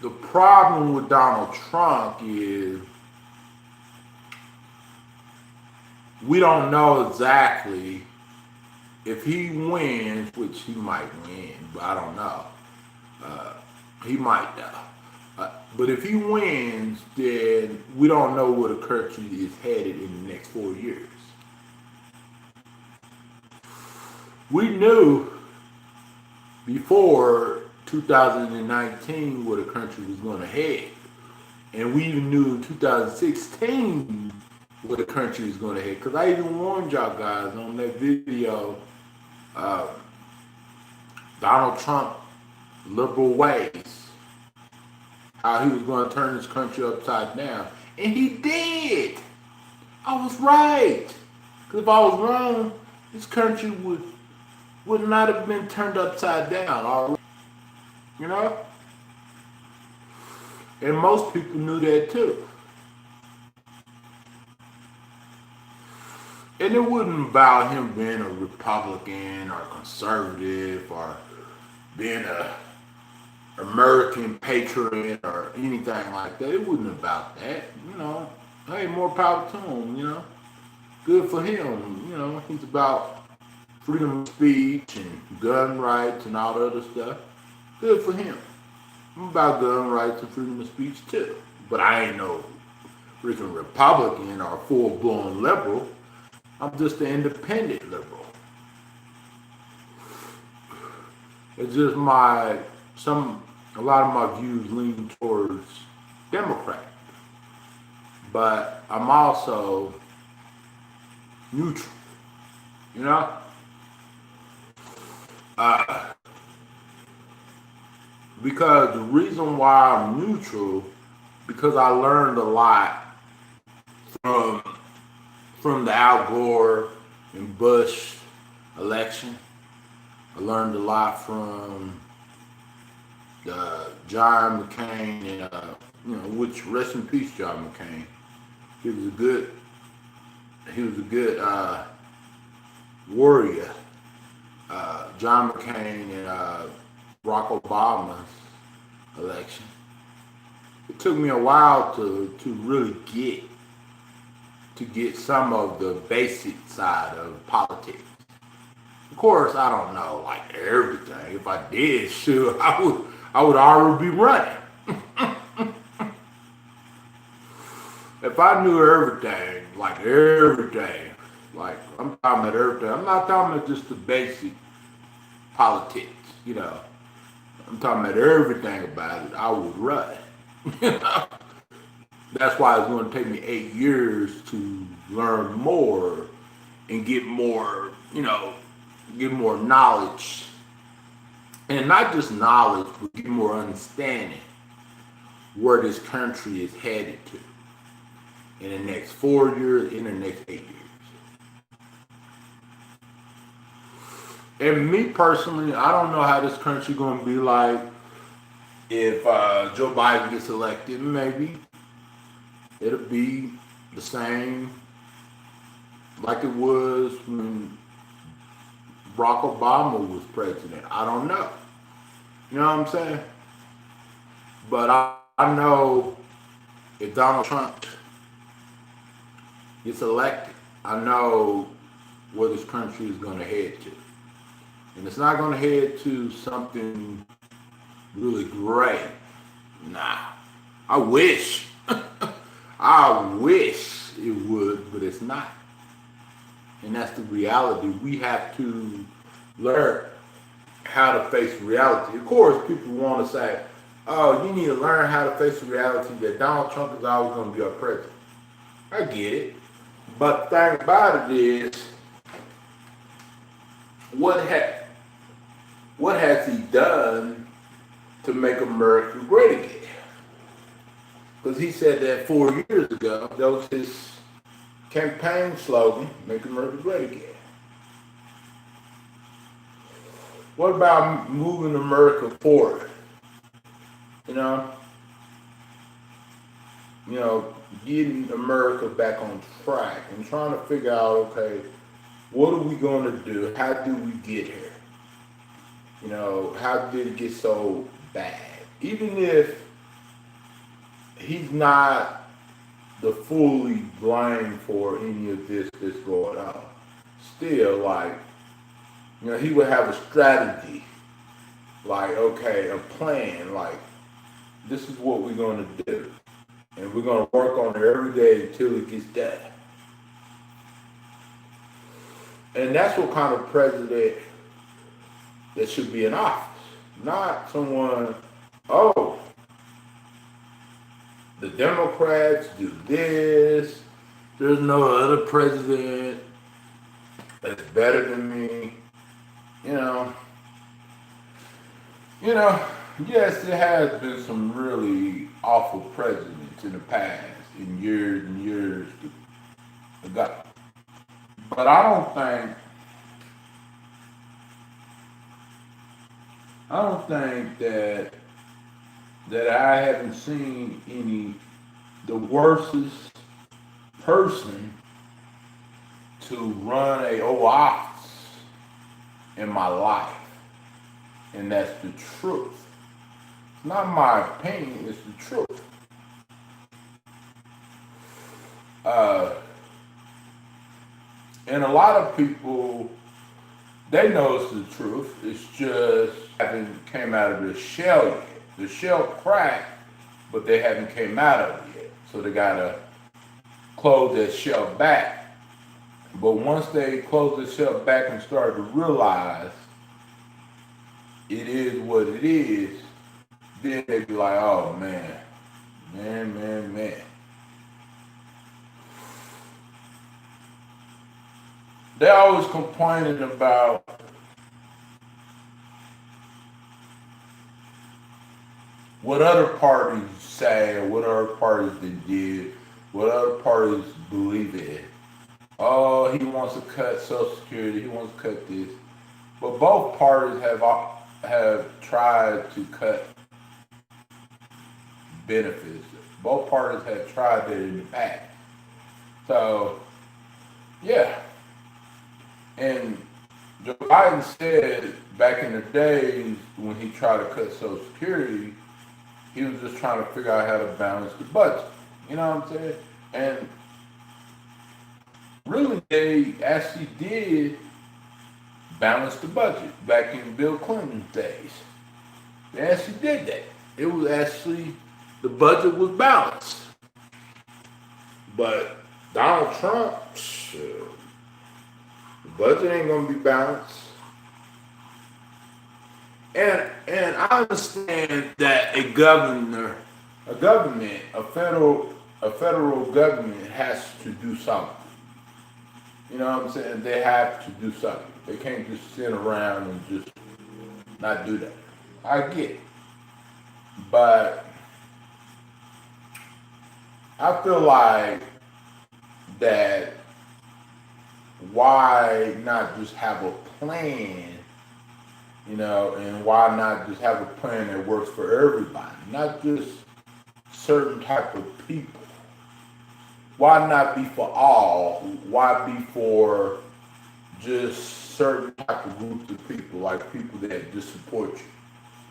the problem with Donald Trump is we don't know exactly if he wins, which he might win, but I don't know. He might but if he wins, then we don't know where the country is headed in the next 4 years. We knew before 2019 where the country was going to head. And we even knew in 2016 where the country was going to head. Because I even warned y'all guys on that video, Donald Trump, liberal ways, how he was going to turn this country upside down. And he did. I was right. Because if I was wrong, this country would not have been turned upside down already. You know? And most people knew that too. And it wasn't about him being a Republican or conservative or being a American patriot or anything like that. It wasn't about that. You know, hey, more power to him, you know. Good for him. You know, he's about freedom of speech and gun rights and all the other stuff. Good for him. I'm about gun rights and freedom of speech too. But I ain't no freaking Republican or full-blown liberal. I'm just an independent liberal. It's just a lot of my views lean towards Democrat. But I'm also neutral, you know? Because the reason why I'm neutral because I learned a lot from the Al Gore and Bush election. I learned a lot from John McCain, and which rest in peace, John McCain. He was a good warrior. John McCain and Barack Obama's election. It took me a while to really get some of the basic side of politics. Of course, I don't know like everything. If I did, sure, I would already be running. If I knew everything, like I'm talking about everything. I'm not talking about just the basic politics, you know. I'm talking about everything about it. I would run. That's why it's going to take me 8 years to learn more and get more, get more knowledge. And not just knowledge, but get more understanding where this country is headed to in the next 4 years, in the next 8 years. And me personally, I don't know how this country going to be like if Joe Biden gets elected. Maybe it'll be the same like it was when Barack Obama was president. I don't know. You know what I'm saying? But I know if Donald Trump gets elected, I know where this country is going to head to. And it's not going to head to something really great. Nah. I wish. I wish it would, but it's not. And that's the reality. We have to learn how to face reality. Of course, people want to say, oh, you need to learn how to face the reality that Donald Trump is always going to be our president. I get it. But the thing about it is, what has he done to make America great again? Because he said that 4 years ago. That was his campaign slogan, make America great again. What about moving America forward? Getting America back on track and trying to figure out, okay, what are we going to do? How do we get here? How did it get so bad? Even if he's not the fully blame for any of this that's going on, still, he would have a strategy, a plan, this is what we're going to do. And we're going to work on it every day until it gets done. And that's what kind of president that should be in office. Not someone, oh, the Democrats do this. There's no other president that's better than me. Yes, there has been some really awful presidents in the past, in years and years ago. But I don't think that I haven't seen the worstest person to run a office in my life. And that's the truth. It's not my opinion, it's the truth. And a lot of people, they know it's the truth. It's just haven't came out of the shell yet. The shell cracked, but they haven't came out of it yet. So they gotta close that shell back. But once they close the shell back and start to realize it is what it is, then they be like, oh man. They always complaining about what other parties say or what other parties they did, what other parties believe in. Oh, he wants to cut Social Security, he wants to cut this. But both parties have tried to cut benefits. Both parties have tried that in the past. So, yeah. And Joe Biden said back in the days when he tried to cut Social Security, he was just trying to figure out how to balance the budget. You know what I'm saying? And really, they actually did balance the budget back in Bill Clinton's days. They actually did that. It was actually, the budget was balanced. But Donald Trump, the budget ain't gonna be balanced. And I understand that a federal government has to do something. You know what I'm saying? They have to do something. They can't just sit around and just not do that. I get it. But I feel like that why not just have a plan, you know, and why not just have a plan that works for everybody, not just certain type of people. Why not be for all? Why be for just certain type of groups of people, like people that just support you?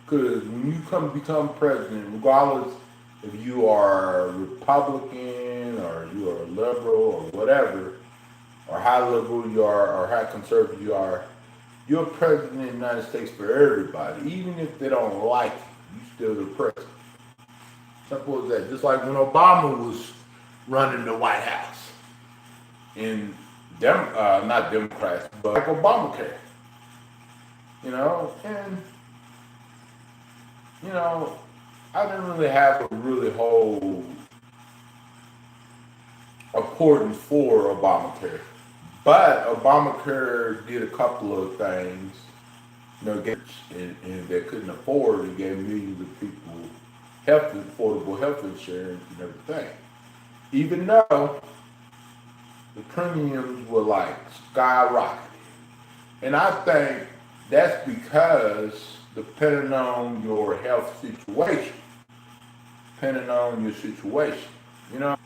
Because when you become president, regardless if you are Republican or you are liberal or whatever, or how liberal you are or how conservative you are, you're president of the United States for everybody. Even if they don't like you, you're still the president. Simple as that. Just like when Obama was running the White House, and not Democrats, but like Obamacare. You know, and you know, I didn't really have a really whole importance for Obamacare. But Obamacare did a couple of things, you know, and they couldn't afford. It gave millions of people affordable health insurance and everything. Even though the premiums were like skyrocketing. And I think that's because depending on your health situation, you know,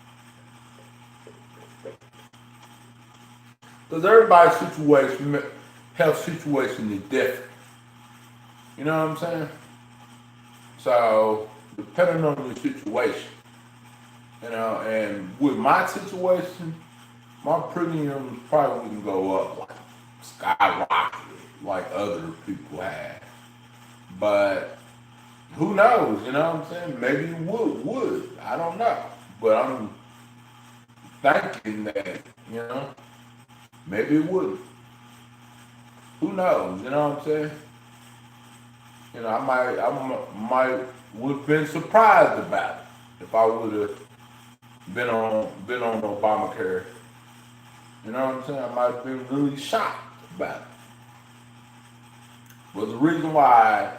because everybody's health situation is different. You know what I'm saying? So, depending on your situation, you know, and with my situation, my premiums probably wouldn't go up like skyrocketed like other people have. But who knows, you know what I'm saying? Maybe it would. I don't know. But I'm thinking that, you know, maybe it wouldn't. Who knows, you know what I'm saying? You know, I might would have been surprised about it if I would have been on Obamacare. You know what I'm saying? I might have been really shocked about it. But the reason why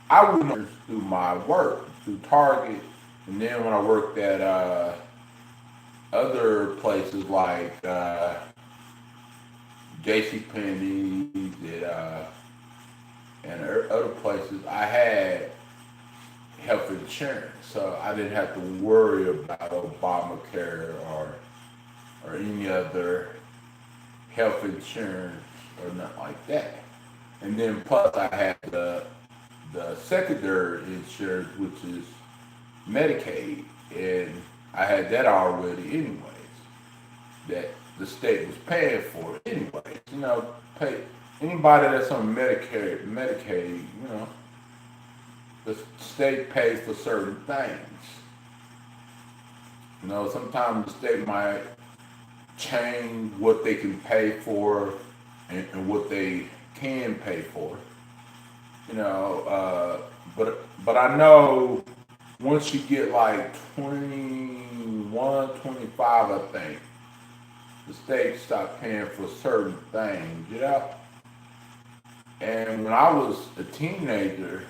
I wouldn't do my work through Target, and then when I worked at other places like JCPenney and other places, I had health insurance, so I didn't have to worry about Obamacare or any other health insurance or nothing like that. And then plus I had the secondary insurance, which is Medicaid, and I had that already anyways, that the state was paying for it anyways. You know, anybody that's on Medicaid, you know, the state pays for certain things. You know, sometimes the state might change what they can pay for and what they can pay for. You know, but I know once you get like 21, 25, I think, the state stopped paying for certain things, you know? And when I was a teenager,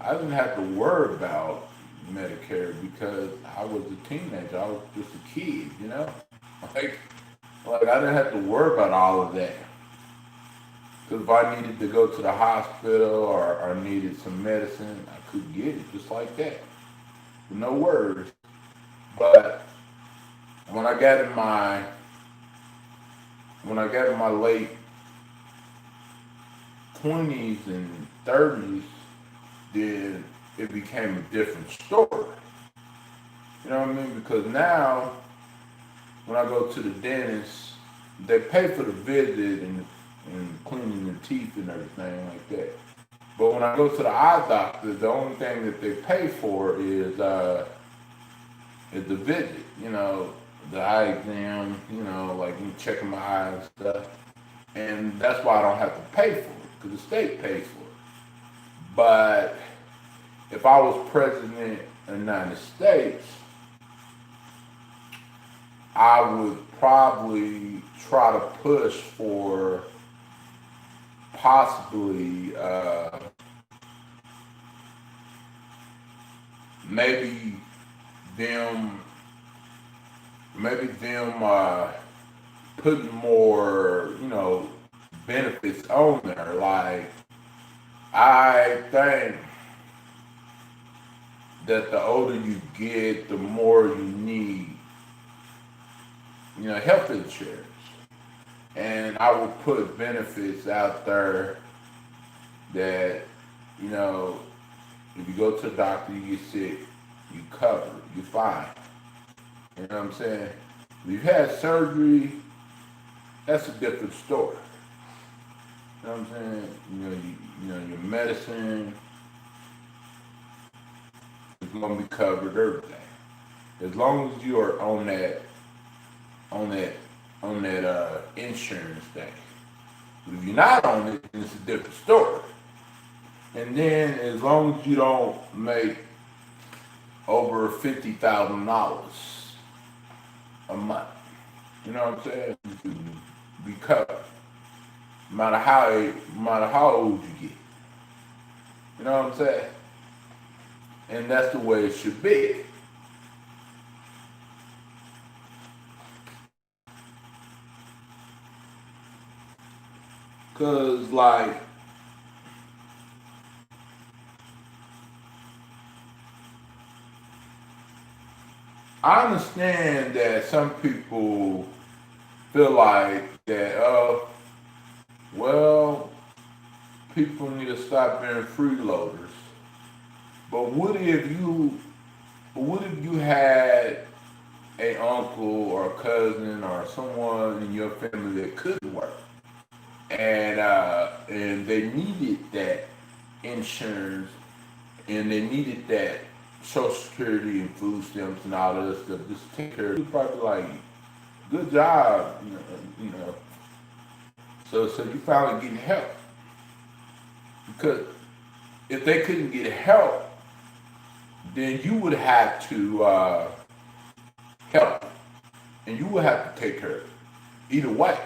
I didn't have to worry about Medicare because I was a teenager. I was just a kid, you know? Like, like I didn't have to worry about all of that. Because if I needed to go to the hospital or needed some medicine, I could get it just like that. No worries. But when I got in my late 20s and 30s, then it became a different story. You know what I mean? Because now, when I go to the dentist, they pay for the visit and cleaning the teeth and everything like that. But when I go to the eye doctor, the only thing that they pay for is the visit. You know, the eye exam. You know, like me checking my eyes and stuff. And that's why I don't have to pay for it because the state pays for it. But if I was president of the United States, I would probably try to push for possibly maybe them putting more, you know, benefits on there. Like, I think that the older you get, the more you need, you know, health insurance. And I would put benefits out there that, you know, if you go to the doctor, you get sick, you covered, you're fine. You know what I'm saying? If you've had surgery, that's a different story. You know what I'm saying? You know your medicine is gonna be covered, everything. As long as you are on that insurance thing. But if you're not on it, then it's a different story. And then as long as you don't make over $50,000 a month, you know what I'm saying? You can be covered. No matter how old you get. You know what I'm saying? And that's the way it should be. Cause like I understand that some people feel like that, well, people need to stop being freeloaders. But what if you had an uncle or a cousin or someone in your family that couldn't work, and they needed that insurance, and they needed that Social Security and food stamps and all of this stuff just to take care of you? Probably like, good job, you know. So you finally getting help. Because if they couldn't get help, then you would have to help, and you would have to take care of it. Either way.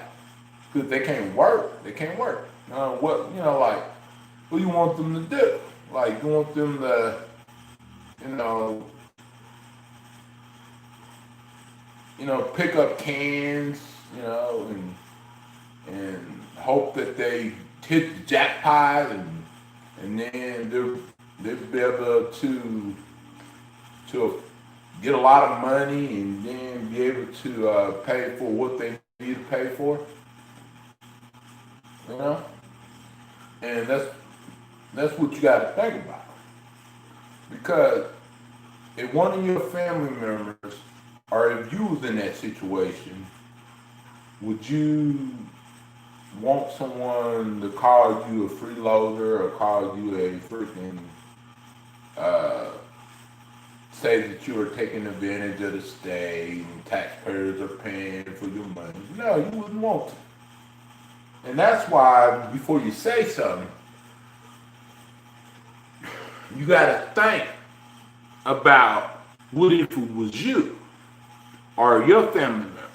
Because if they can't work, they can't work. What do you want them to do? Like, you want them to, pick up cans, and hope that they hit the jackpot, and then they'll be able to get a lot of money and then be able to pay for what they need to pay for. And that's what you got to think about. Because if one of your family members, or if you was in that situation, would you want someone to call you a freeloader or call you a freaking, say that you are taking advantage of the state and taxpayers are paying for your money? No, you wouldn't want to. And that's why, before you say something, you gotta think about what if it was you or your family member.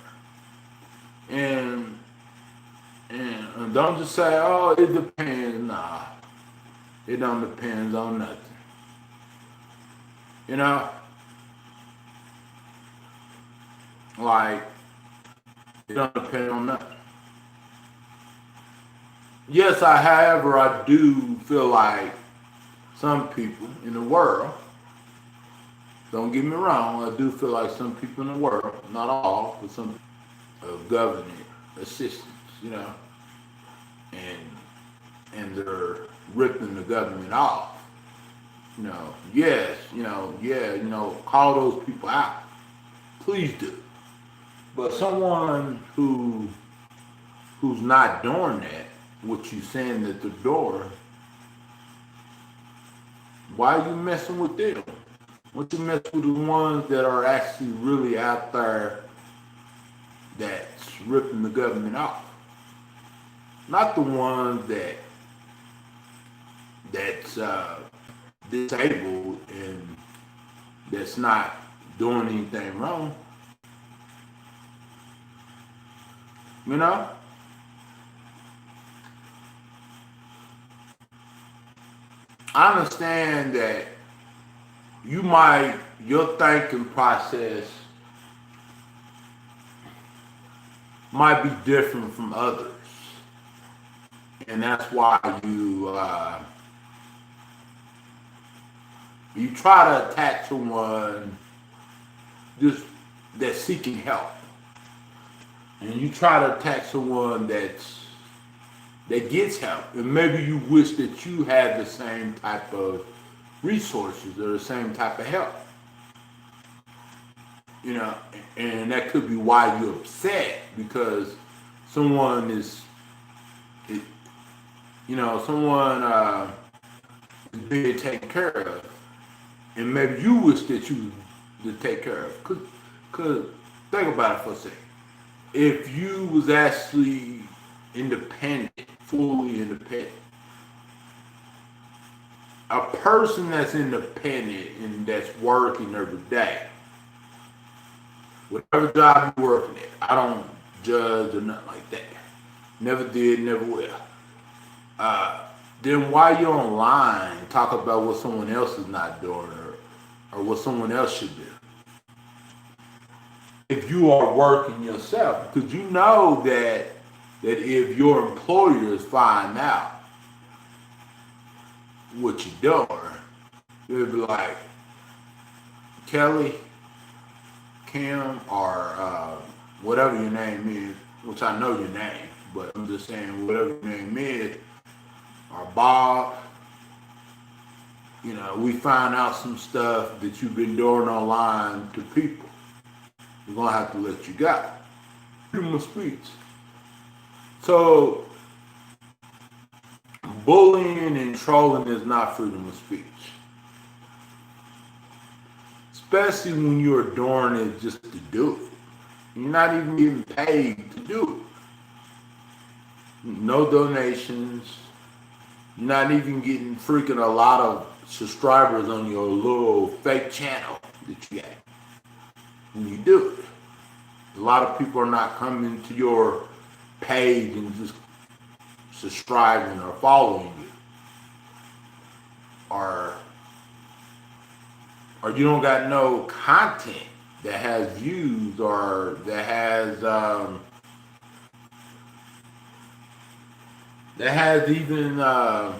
And don't just say, oh, it depends. Nah, it don't depend on nothing. You know, like it don't depend on nothing. Yes, however, I do feel like some people in the world, don't get me wrong, I do feel like some people in the world, not all, but some government assistants, you know, and they're ripping the government off. You know, yes, you know, yeah, you know, call those people out. Please do. But someone who's not doing that, what you saying that the door, why are you messing with them? What you mess with the ones that are actually really out there that's ripping the government off? Not the ones that's disabled and that's not doing anything wrong. You know? I understand that your thinking process might be different from others. And that's why you try to attack someone just that's seeking help. And you try to attack someone that gets help. And maybe you wish that you had the same type of resources or the same type of help. You know, and that could be why you're upset, because someone is being taken care of, and maybe you wish that you to take care of. Cause think about it for a second. If you was actually independent, fully independent, a person that's independent and that's working every day, whatever job you're working at, I don't judge or nothing like that. Never did, never will. Then why you online talk about what someone else is not doing or what someone else should do? If you are working yourself, because you know that if your employers find out what you're doing, they'll be like, Kelly, Kim, or whatever your name is, which I know your name, but I'm just saying whatever your name is, or Bob, you know, we find out some stuff that you've been doing online to people. We're gonna have to let you go. Freedom of speech. So bullying and trolling is not freedom of speech. Especially when you're doing it just to do it. You're not even getting paid to do it. No donations. You're not even getting freaking a lot of subscribers on your little fake channel that you got. When you do it, a lot of people are not coming to your page and just subscribing or following you, or you don't got no content that has views or that has even a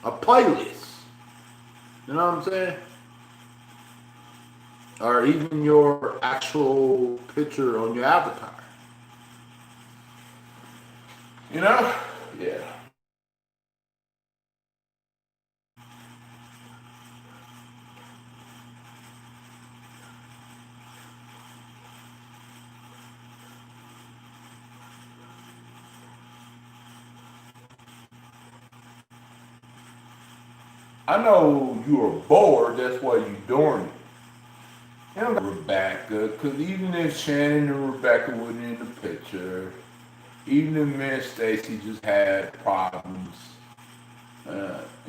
playlist. You know what I'm saying? Or even your actual picture on your avatar. You know? Yeah. I know you are bored, that's why you're doing it. And Rebecca, because even if Shannon and Rebecca wasn't in the picture, even if me and Stacy just had problems,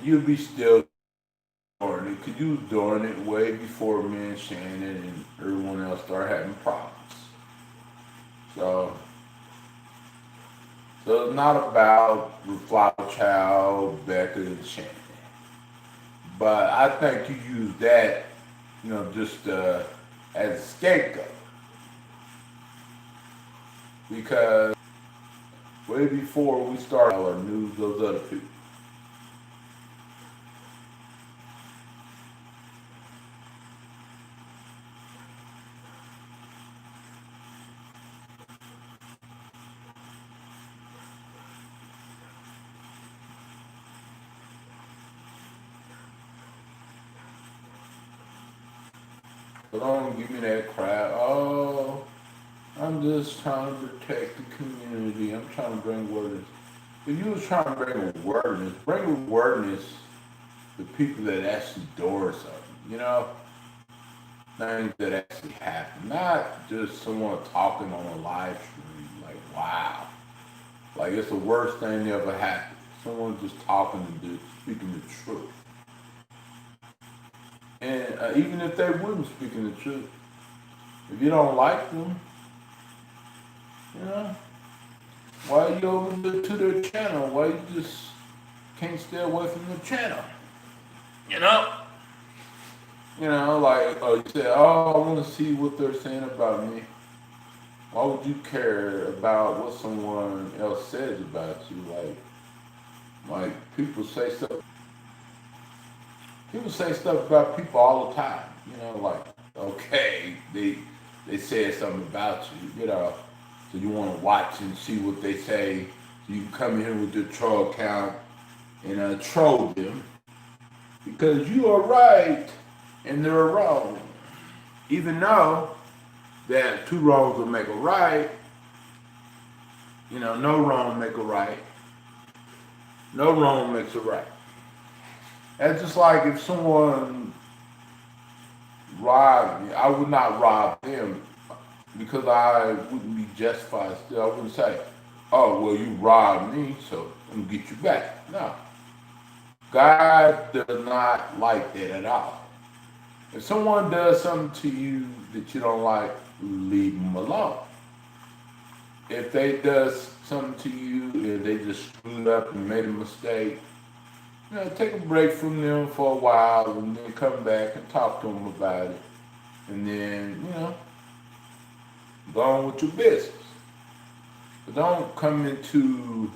you'd be still doing it, because you was doing it way before me and Shannon and everyone else started having problems. So it's not about Flower Child, Becca, and Shannon. But I think you use that just as a scapegoat. Because way before we started our news, those other people. So don't give me that crap. Oh, I'm just trying to protect the community. I'm trying to bring awareness. If you was trying to bring awareness to people that actually do something, things that actually happen. Not just someone talking on a live stream, like, wow. Like, it's the worst thing that ever happened. Someone just talking and speaking the truth. And even if they wouldn't speaking the truth, if you don't like them, why you over to their channel? Why you just can't stay away from the channel? Like, you say, oh, I want to see what they're saying about me. Why would you care about what someone else says about you? Like people say stuff. People say stuff about people all the time. Like, okay, they said something about you. So you want to watch and see what they say. So you can come in with your troll account and troll them because you are right and they're wrong. Even though that two wrongs will make a right, no wrong make a right. No wrong makes a right. That's just like if someone robbed me, I would not rob them because I wouldn't be justified still. I wouldn't say, oh, well, you robbed me, so I'm going to get you back. No. God does not like that at all. If someone does something to you that you don't like, leave them alone. If they does something to you and they just screwed up and made a mistake, take a break from them for a while and then come back and talk to them about it. And then, go on with your business. But don't come into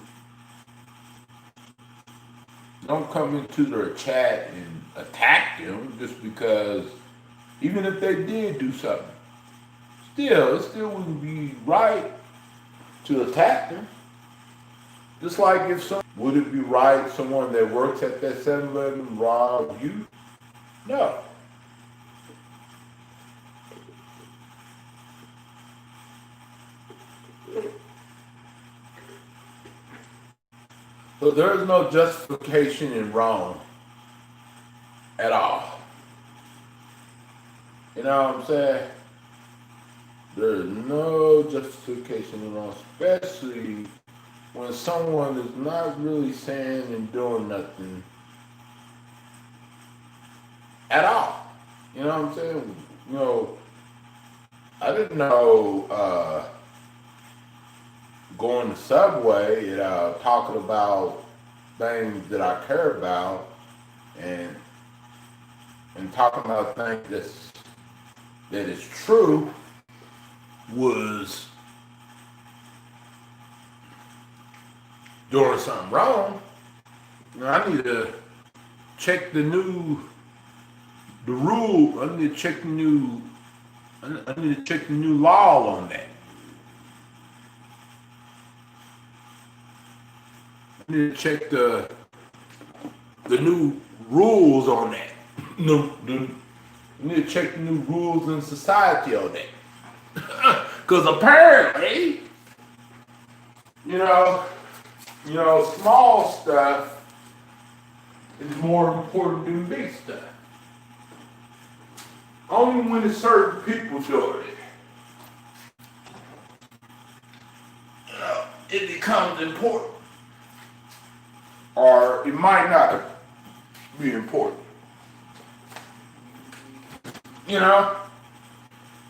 their chat and attack them just because, even if they did do something, it still wouldn't be right to attack them. Just like would it be right someone that works at that 7-Eleven rob you? No. So there is no justification in wrong at all. You know what I'm saying? There is no justification in wrong, especially when someone is not really saying and doing nothing at all. You know what I'm saying? I didn't know going to Subway and talking about things that I care about and talking about things that is true was doing something wrong. I need to check the rule. I need to check the new law on that. I need to check the new rules on that. I need to check the new rules in society on that. Because apparently, small stuff is more important than big stuff. Only when it's certain people doing it, it becomes important. Or it might not be important.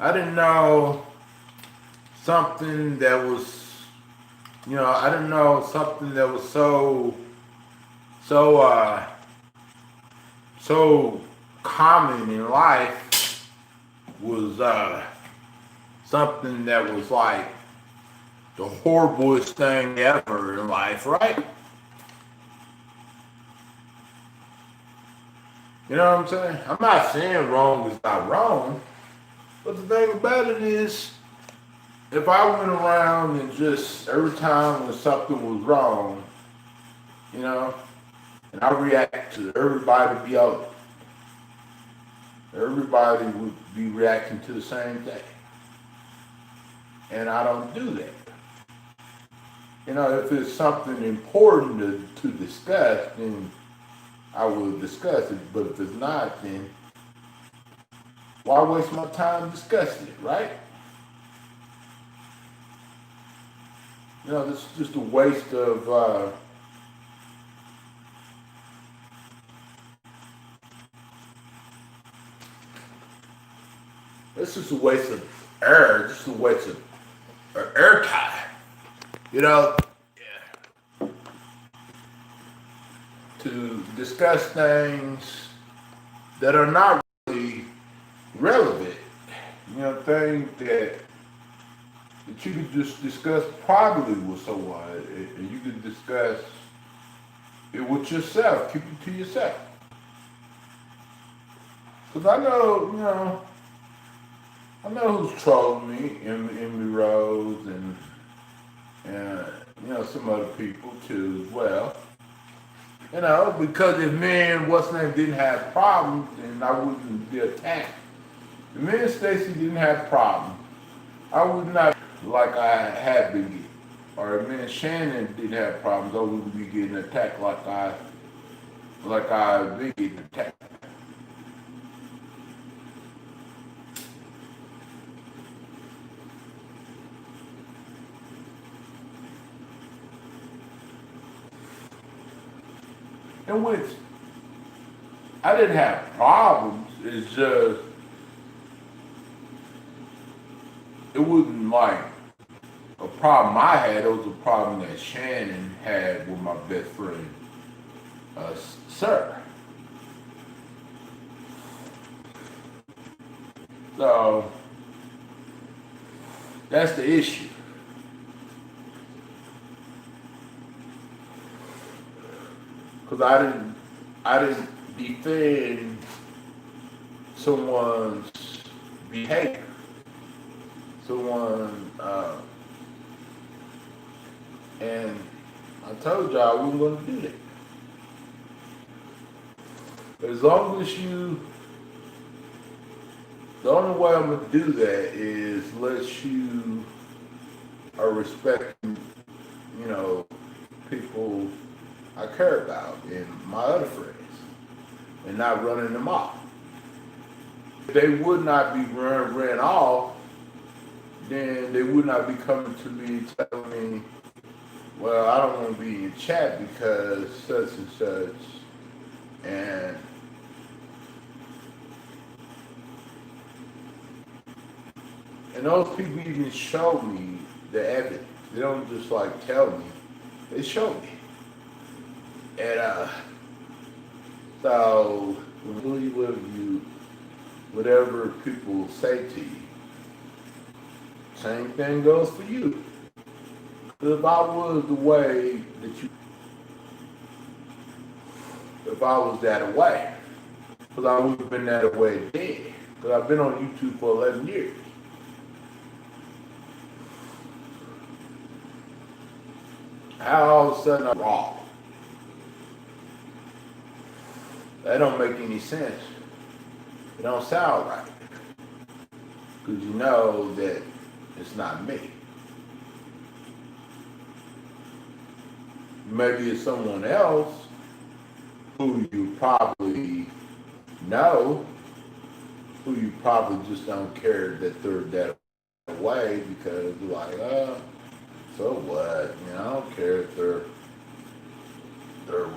I didn't know something that was, I didn't know something that was so common in life was something that was like the horriblest thing ever in life, right? You know what I'm saying? I'm not saying wrong is not wrong, but the thing about it is, if I went around and just every time when something was wrong, you know, and I react to everybody be out, everybody would be reacting to the same thing. And I don't do that. You know, if it's something important to discuss, then I will discuss it. But if it's not, then why waste my time discussing it, right? You know, this is just a waste of it's just a waste of air, just a waste of air time. You know, to discuss things that are not really relevant. You know, things that you could just discuss privately with someone, and you could discuss it with yourself. Keep it to yourself. Because I know, I know who's trolling me, Emily Rose, and some other people too as well. You know, because if me and what's name didn't have problems, then I wouldn't be attacked. If me and Stacy didn't have problems, I would not like I had been getting. Or if me and Shannon didn't have problems, I wouldn't be getting attacked like I've been getting attacked. In which I didn't have problems, it's just it wasn't like a problem I had, it was a problem that Shannon had with my best friend, Sir. So that's the issue. Because I didn't defend someone's behavior. And I told y'all we were going to do that. As long as the only way I'm going to do that is let you are respecting, people I care about and my other friends, and not running them off. If they would not be ran off, then they would not be coming to me telling me, well, I don't want to be in chat because such and such, and those people even show me the evidence. They don't just like tell me, they show me. And so whatever people say to you, same thing goes for you. If I was the way that if I was that way, because I would have been that way then. Because I've been on YouTube for 11 years. How all of a sudden I'm wrong? That don't make any sense. It don't sound right. Because you know that it's not me. Maybe it's someone else who you probably know, who you probably just don't care that they're that way because you're like, so what? I don't care if they're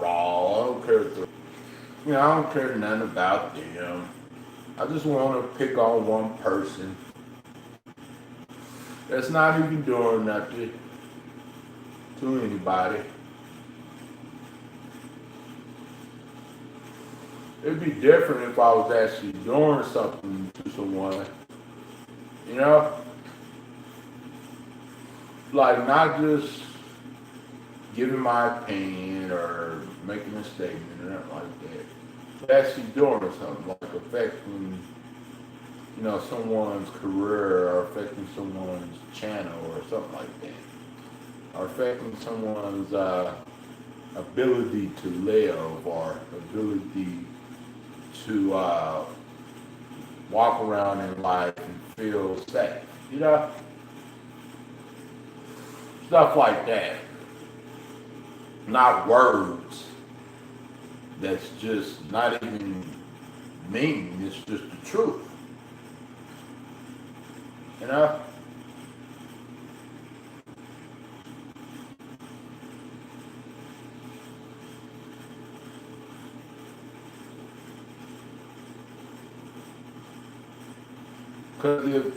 raw. I don't care if they're, I don't care nothing about them. I just want to pick on one person that's not even doing nothing to anybody. It'd be different if I was actually doing something to someone You know? Like, not just giving my opinion or making a statement or nothing like that. But actually doing something, like affecting, you know, someone's career or affecting someone's channel or something like that. Or affecting someone's ability to live or ability to walk around in life and feel safe, you know? Stuff like that. Not words that's just not even mean, it's just the truth. You know? Because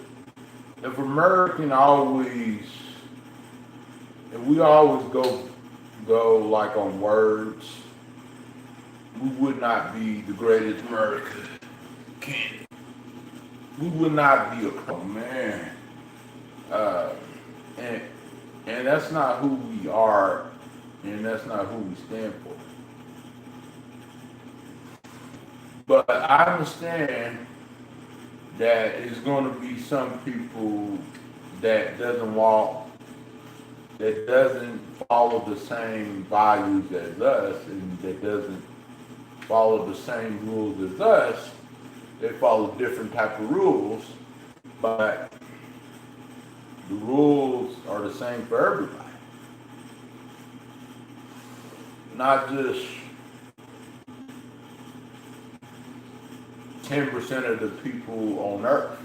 if American always, if we always go like on words, we would not be the greatest America. We would not be a man. And that's not who we are, and that's not who we stand for. But I understand that it's going to be some people that doesn't follow the same values as us, and that doesn't follow the same rules as us. They follow different type of rules, but the rules are the same for everybody. Not just 10% of the people on earth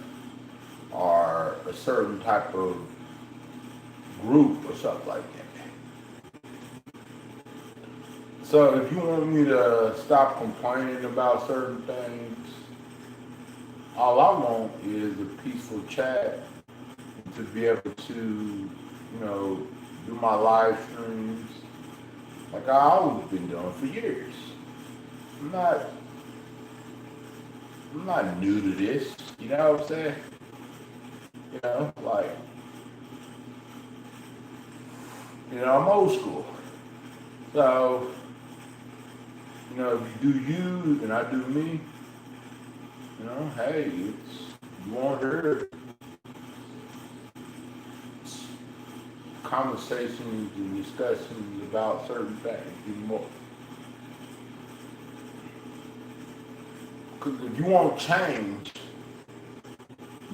are a certain type of group or something like that. So if you want me to stop complaining about certain things, all I want is a peaceful chat to be able to, you know, do my live streams like I always been doing for years. I'm not new to this, you know what I'm saying? You know, like, you know, I'm old school. So, you know, if you do you and I do me, you know, hey, you won't hear conversations and discussions about certain things anymore. Because if you want change,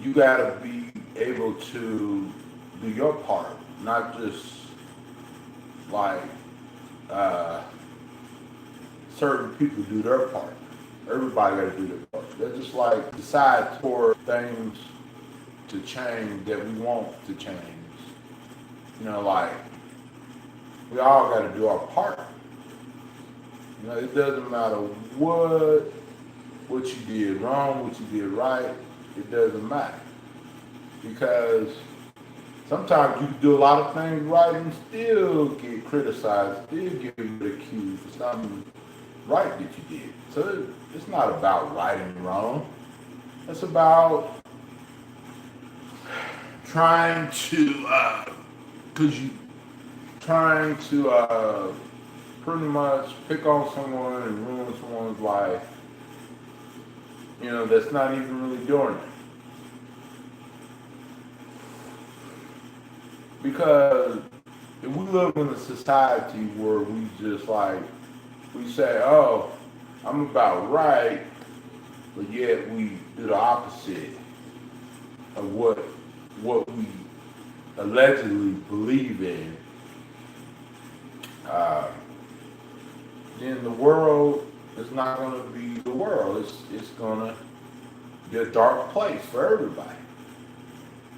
you gotta be able to do your part, not just like certain people do their part. Everybody gotta do their part. They're just like decide for things to change that we want to change. You know, like we all gotta do our part. You know, it doesn't matter what you did wrong, what you did right, it doesn't matter. Because sometimes you can do a lot of things right and still get criticized, still get accused for something right that you did. So it's not about right and wrong. It's about trying to, pretty much pick on someone and ruin someone's life, you know, that's not even really doing it. Because if we live in a society where we just like, we say, oh, I'm about right, but yet we do the opposite of what we allegedly believe in, then the world is not going to be the world. It's going to be a dark place for everybody.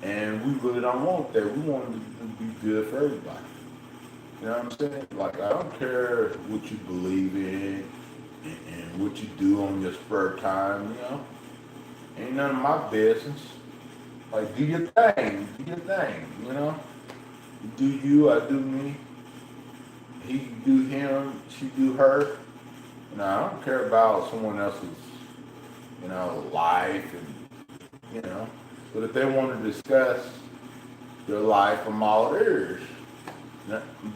And we really don't want that. We want it to be good for everybody. You know what I'm saying? Like, I don't care what you believe in and what you do on your spare time, you know? Ain't none of my business. Like, do your thing, you know? You do you, I do me. He do him, she do her. You know, I don't care about someone else's, you know, life and, you know. But if they want to discuss their life, I'm all ears.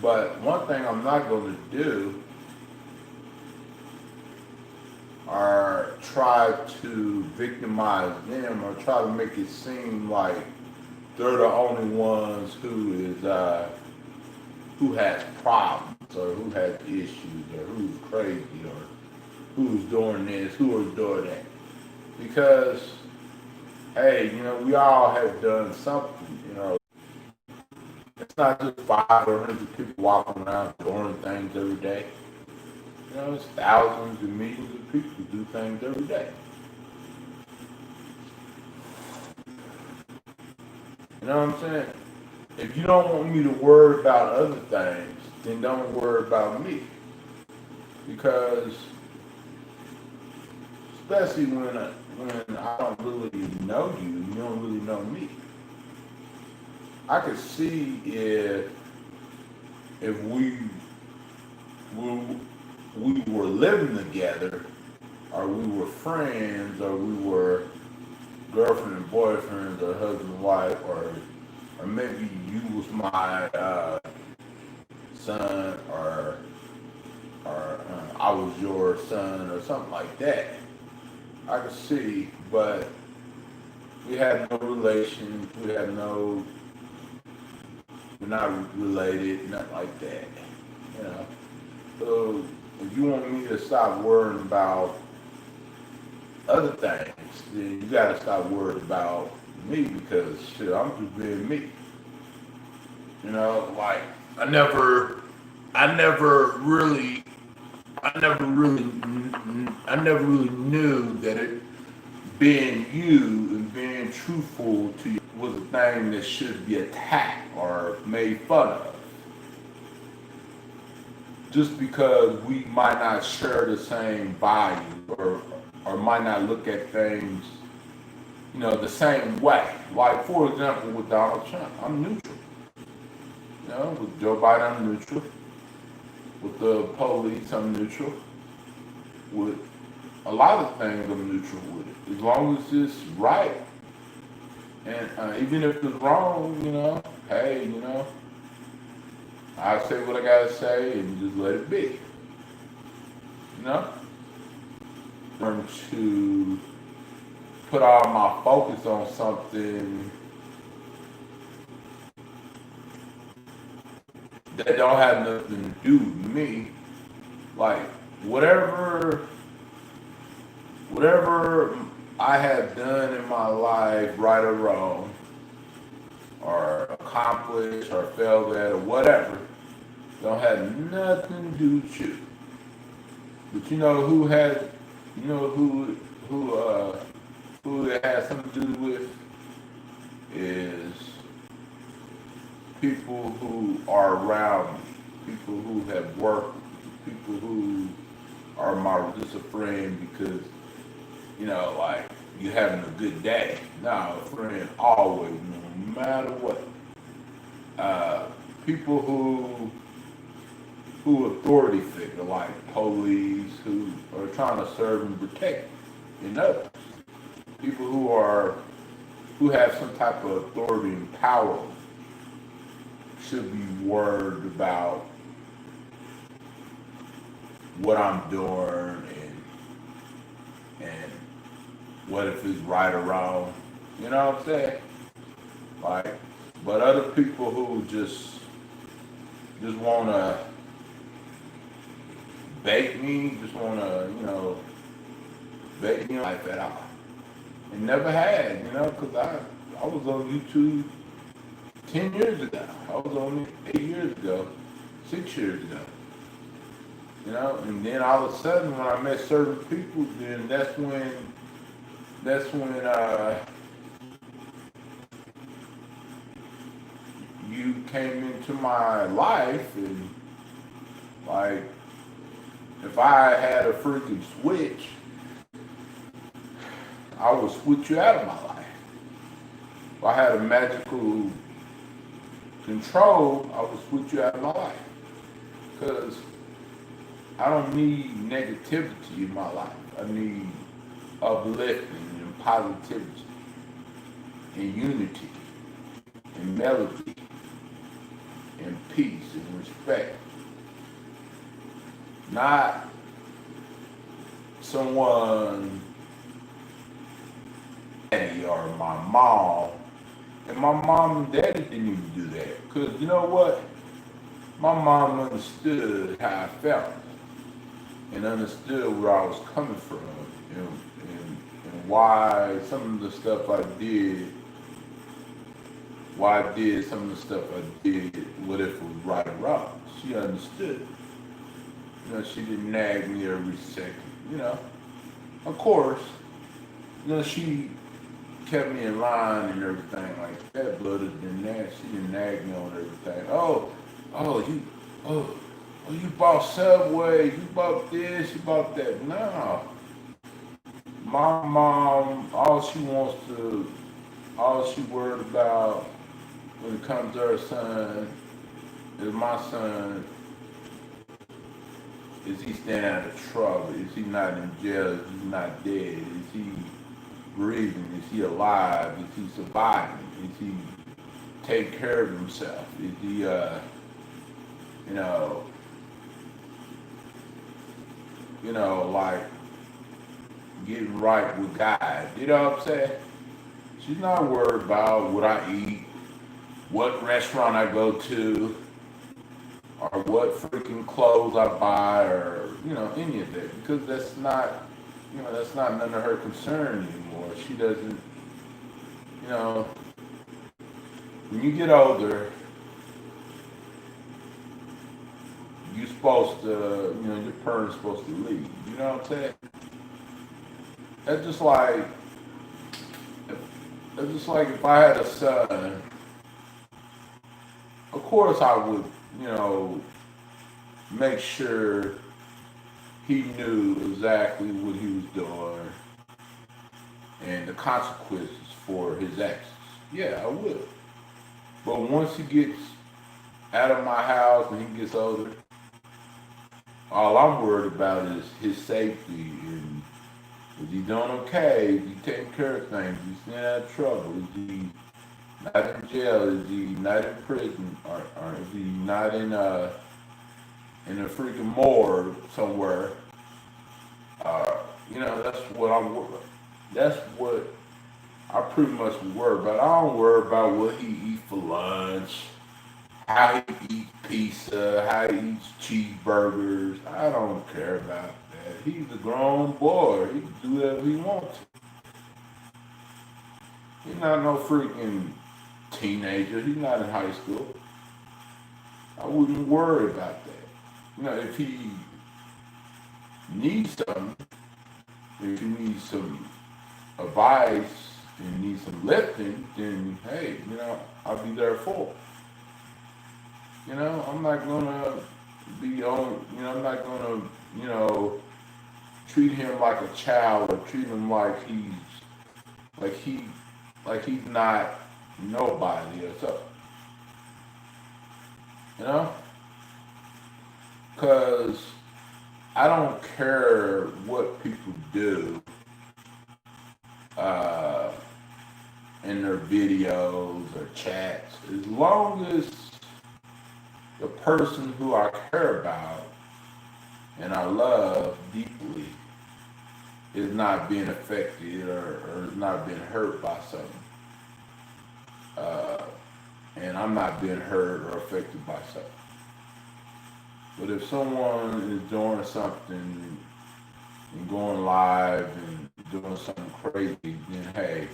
But one thing I'm not going to do are try to victimize them or try to make it seem like they're the only ones who has problems or who has issues or who's crazy or who's doing this, who is doing that. Because, hey, we all have done something, It's not just 500 or 100 people walking around doing things every day. It's thousands and millions of people who do things every day. You know what I'm saying? If you don't want me to worry about other things, then don't worry about me. Because, especially when I don't really know you, and you don't really know me, I could see if we were living together, or we were friends, or we were girlfriend and boyfriend, or husband and wife, or maybe you was my son, or I was your son, or something like that. I could see, but we had no relation. We're not related, nothing like that. So if you want me to stop worrying about other things, then you gotta stop worrying about me, because shit, I'm just being me. Like I never really knew that being you and being truthful to you was a thing that should be attacked or made fun of. Just because we might not share the same value or might not look at things, the same way. Like, for example, with Donald Trump, I'm neutral. With Joe Biden, I'm neutral. With the police, I'm neutral. With a lot of things, I'm neutral with it. As long as it's right. And even if it's wrong, hey, I say what I gotta say and just let it be. Learn to put all my focus on something that don't have nothing to do with me. Like whatever I have done in my life, right or wrong, or accomplished or failed at or whatever, don't have nothing to do with you. But who it has something to do with is people who are around me, people who have worked, people who are just a friend because, like you having a good day. Now, a friend always, no matter what. People who authority figure, like police, who are trying to serve and protect, others. People who have some type of authority and power should be worried about what I'm doing and what if it's right or wrong. You know what I'm saying? Like, but other people who just wanna bait me, just wanna, bait me like that. I never had, because I was on YouTube 10 years ago. I was on it 8 years ago, 6 years ago. And then all of a sudden when I met certain people, then that's when you came into my life, and like if I had a freaking switch, I would switch you out of my life. If I had a magical control, I would switch you out of my life. Because I don't need negativity in my life. I need uplifting and positivity. and unity and melody and peace and respect. Not someone, daddy or my mom. And my mom and daddy didn't even do that. Because you know what? My mom understood how I felt and understood where I was coming from and why some of the stuff I did, why I did some of the stuff I did, whether it was right or wrong. She understood. You know, she didn't nag me every second, you know. Of course, you know, she kept me in line and everything like that, but other than that, she didn't nag me on everything. You bought Subway, you bought this, you bought that. No. My mom, all she worried about when it comes to her son is my son, is he staying out of trouble? Is he not in jail? Is he not dead? Is he breathing? Is he alive? Is he surviving? Is he taking care of himself? Is he, like getting right with God? You know what I'm saying? She's not worried about what I eat, what restaurant I go to, or what freaking clothes I buy, or, any of that. Because that's not none of her concern anymore. She doesn't, when you get older, you're supposed to, your parents supposed to leave. You know what I'm saying? That's just like if I had a son, of course I would, make sure he knew exactly what he was doing and the consequences for his actions. Yeah, I would. But once he gets out of my house and he gets older, all I'm worried about is his safety and is he doing okay? Is he taking care of things? Is he staying out of trouble? Is he not in jail? Is he not in prison? Or is he not in a freaking morgue somewhere? That's what I'm worried about. That's what I pretty much worry about. I don't worry about what he eats for lunch, how he eats pizza, how he eats cheeseburgers. I don't care about that. He's a grown boy. He can do whatever he wants to. He's not no freaking teenager. He's not in high school. I wouldn't worry about that. If he needs something, if he needs some advice and needs some lifting, then hey, I'll be there for him. I'm not gonna be on, I'm not gonna, treat him like a child or treat him like he's not nobody or something. Because I don't care what people do in their videos or chats, as long as the person who I care about and I love deeply is not being affected or is not being hurt by something. And I'm not being hurt or affected by something. But if someone is doing something and going live and doing something crazy, then hey,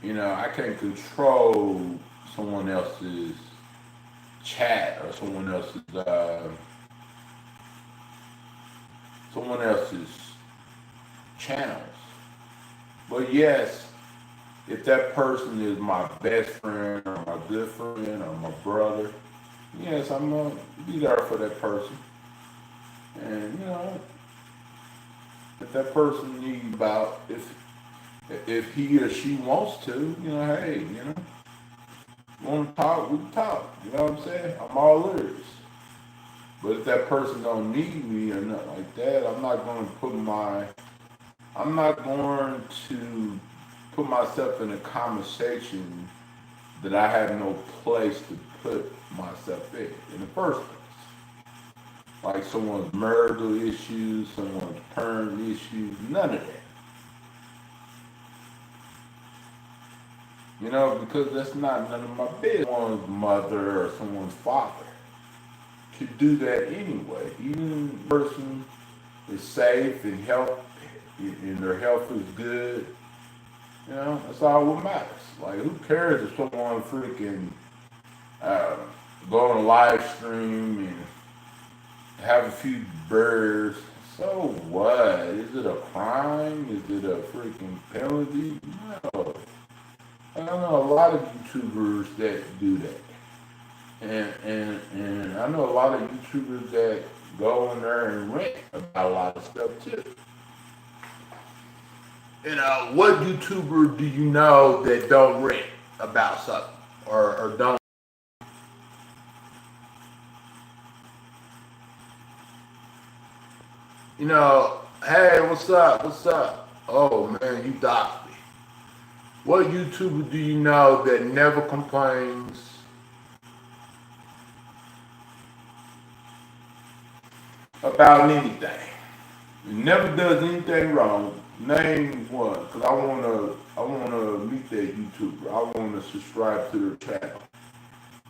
I can't control someone else's chat or someone else's channels. But yes, if that person is my best friend or my good friend or my brother, yes, I'm gonna be there for that person. And if that person needs about, if he or she wants to, hey, want to talk, we can talk. You know what I'm saying? I'm all ears. But if that person don't need me or nothing like that, I'm not going to put myself in a conversation that I have no place to put myself in the first place. Like someone's marital issues, someone's parent issues, none of that. You know, because that's not none of my business. Someone's mother or someone's father could do that anyway. Even the person is safe and and their health is good. You know, that's all what matters. Like, who cares if someone freaking go on a live stream and have a few birds? So what? Is it a crime? Is it a freaking penalty? No. I know a lot of YouTubers that do that. And I know a lot of YouTubers that go in there and rant about a lot of stuff too. You know, what YouTuber do you know that don't rant about something or don't? You know, hey, what's up? What's up? Oh man, you doxed me. What YouTuber do you know that never complains about anything? Never does anything wrong. Name one, cause I wanna meet that YouTuber. I wanna subscribe to their channel.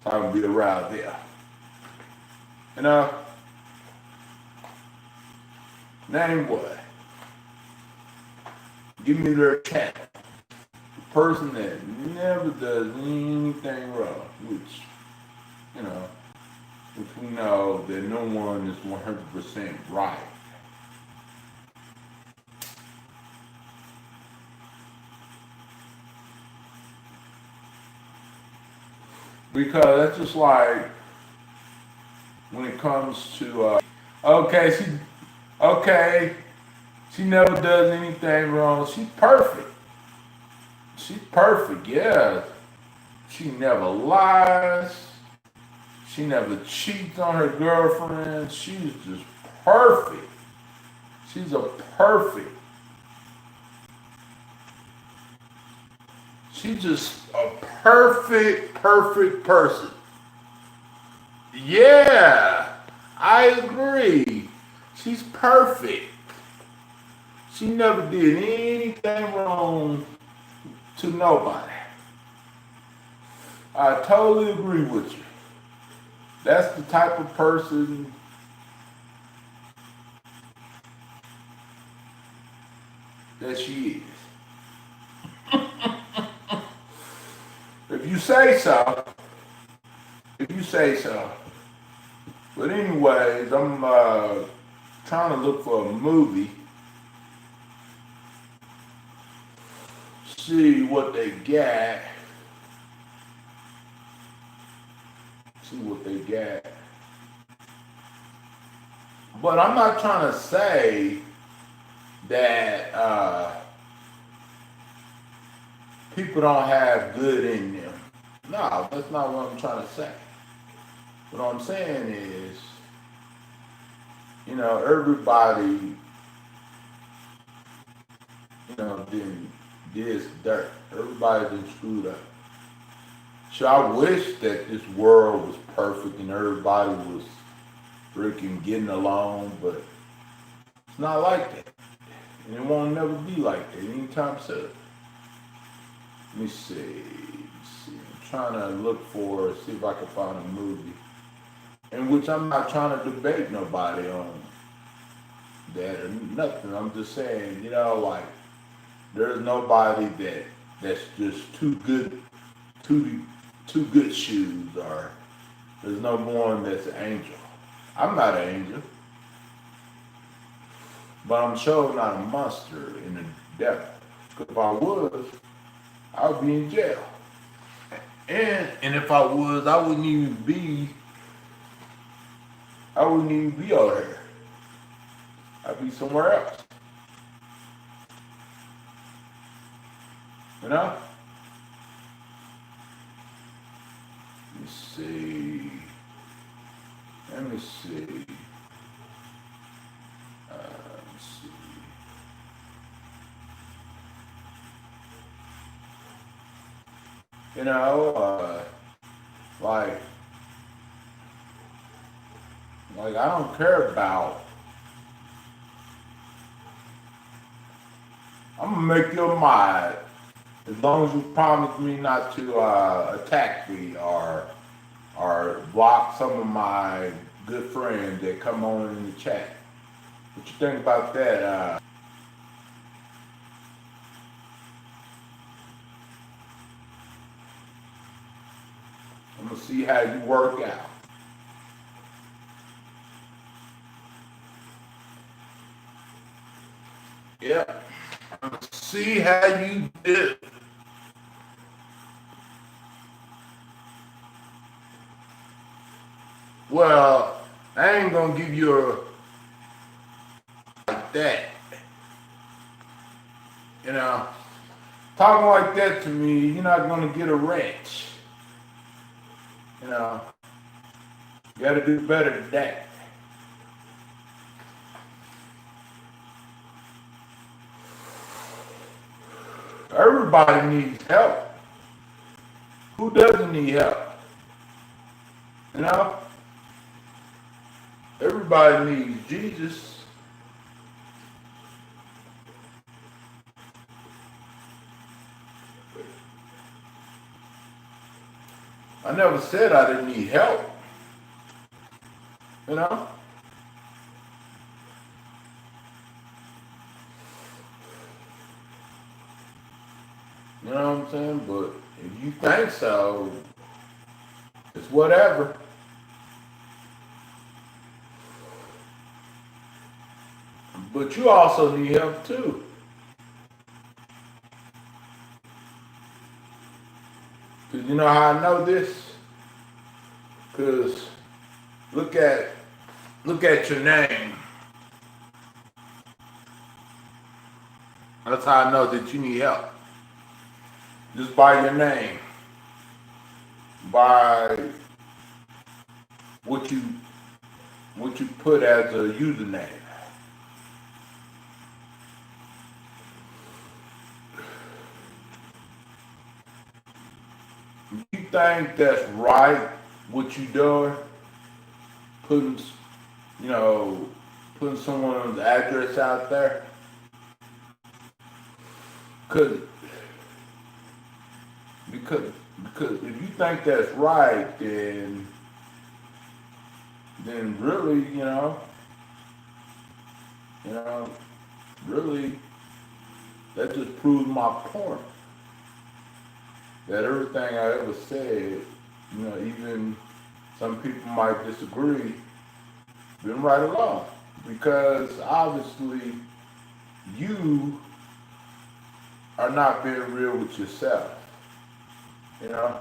So I can be around there. You know? Name what? Give me their channel. The person that never does anything wrong, which, you know, which we know that no one is 100% right. Because that's just like when it comes to she never does anything wrong. She's perfect. She's perfect, yeah. She never lies. She never cheats on her girlfriend. She's just perfect. She's a perfect. She's just a perfect person. Yeah, I agree. She's perfect. She never did anything wrong to nobody. I totally agree with you. That's the type of person that she is. If you say so. If you say so. But anyways, I'm trying to look for a movie. See what they got. See what they got. But I'm not trying to say that people don't have good in them. No, that's not what I'm trying to say. What I'm saying is, you know, everybody, you know, did dirt. Everybody been screwed up. So I wish that this world was perfect and everybody was freaking getting along, but it's not like that. And it won't never be like that anytime soon. Let me see. I'm trying to look for, see if I can find a movie. In which I'm not trying to debate nobody on that or nothing. I'm just saying, you know, like, there's nobody that's just too good shoes, or there's no one that's an angel. I'm not an angel. But I'm sure not a monster in the devil. Because if I was, I would be in jail. And if I was, I wouldn't even be over here. I'd be somewhere else. You know? Let me see. Let me see. You know, like I don't care about. I'm gonna make you mine as long as you promise me not to attack me or block some of my good friends that come on in the chat. What you think about that? I'm gonna see how you work out. Yeah. I'm gonna see how you do. Well, I ain't gonna give you a like that. You know, talking like that to me, you're not gonna get a wrench. You know, you gotta do better than that. Everybody needs help. Who doesn't need help? You know? Everybody needs Jesus. I never said I didn't need help. You know? You know what I'm saying? But if you think so, it's whatever. But you also need help too. Cause you know how I know this? Cause look at your name. That's how I know that you need help. Just by your name. By what you put as a username. You think that's right what you doing? Putting someone's address out there? Because if you think that's right, then really, really, that just proves my point. That everything I ever said, even some people might disagree, been right along. Because obviously you are not being real with yourself. You know?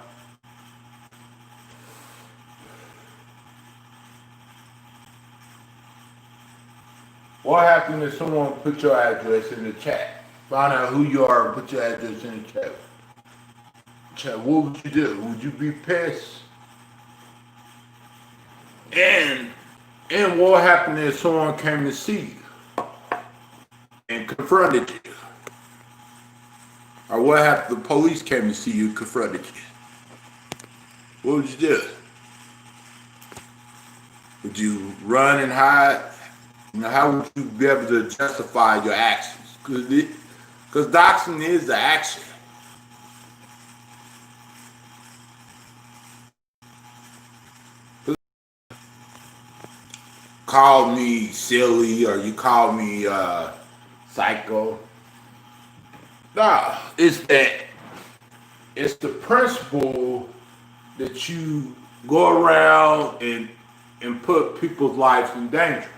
What happens if someone put your address in the chat? Find out who you are and put your address in the chat. What would you do? Would you be pissed? And what happened if someone came to see you and confronted you? Or what happened if the police came to see you and confronted you? What would you do? Would you run and hide? How would you be able to justify your actions? Because doxing is the action. Call me silly or you call me psycho. No, it's the principle that you go around and put people's lives in danger.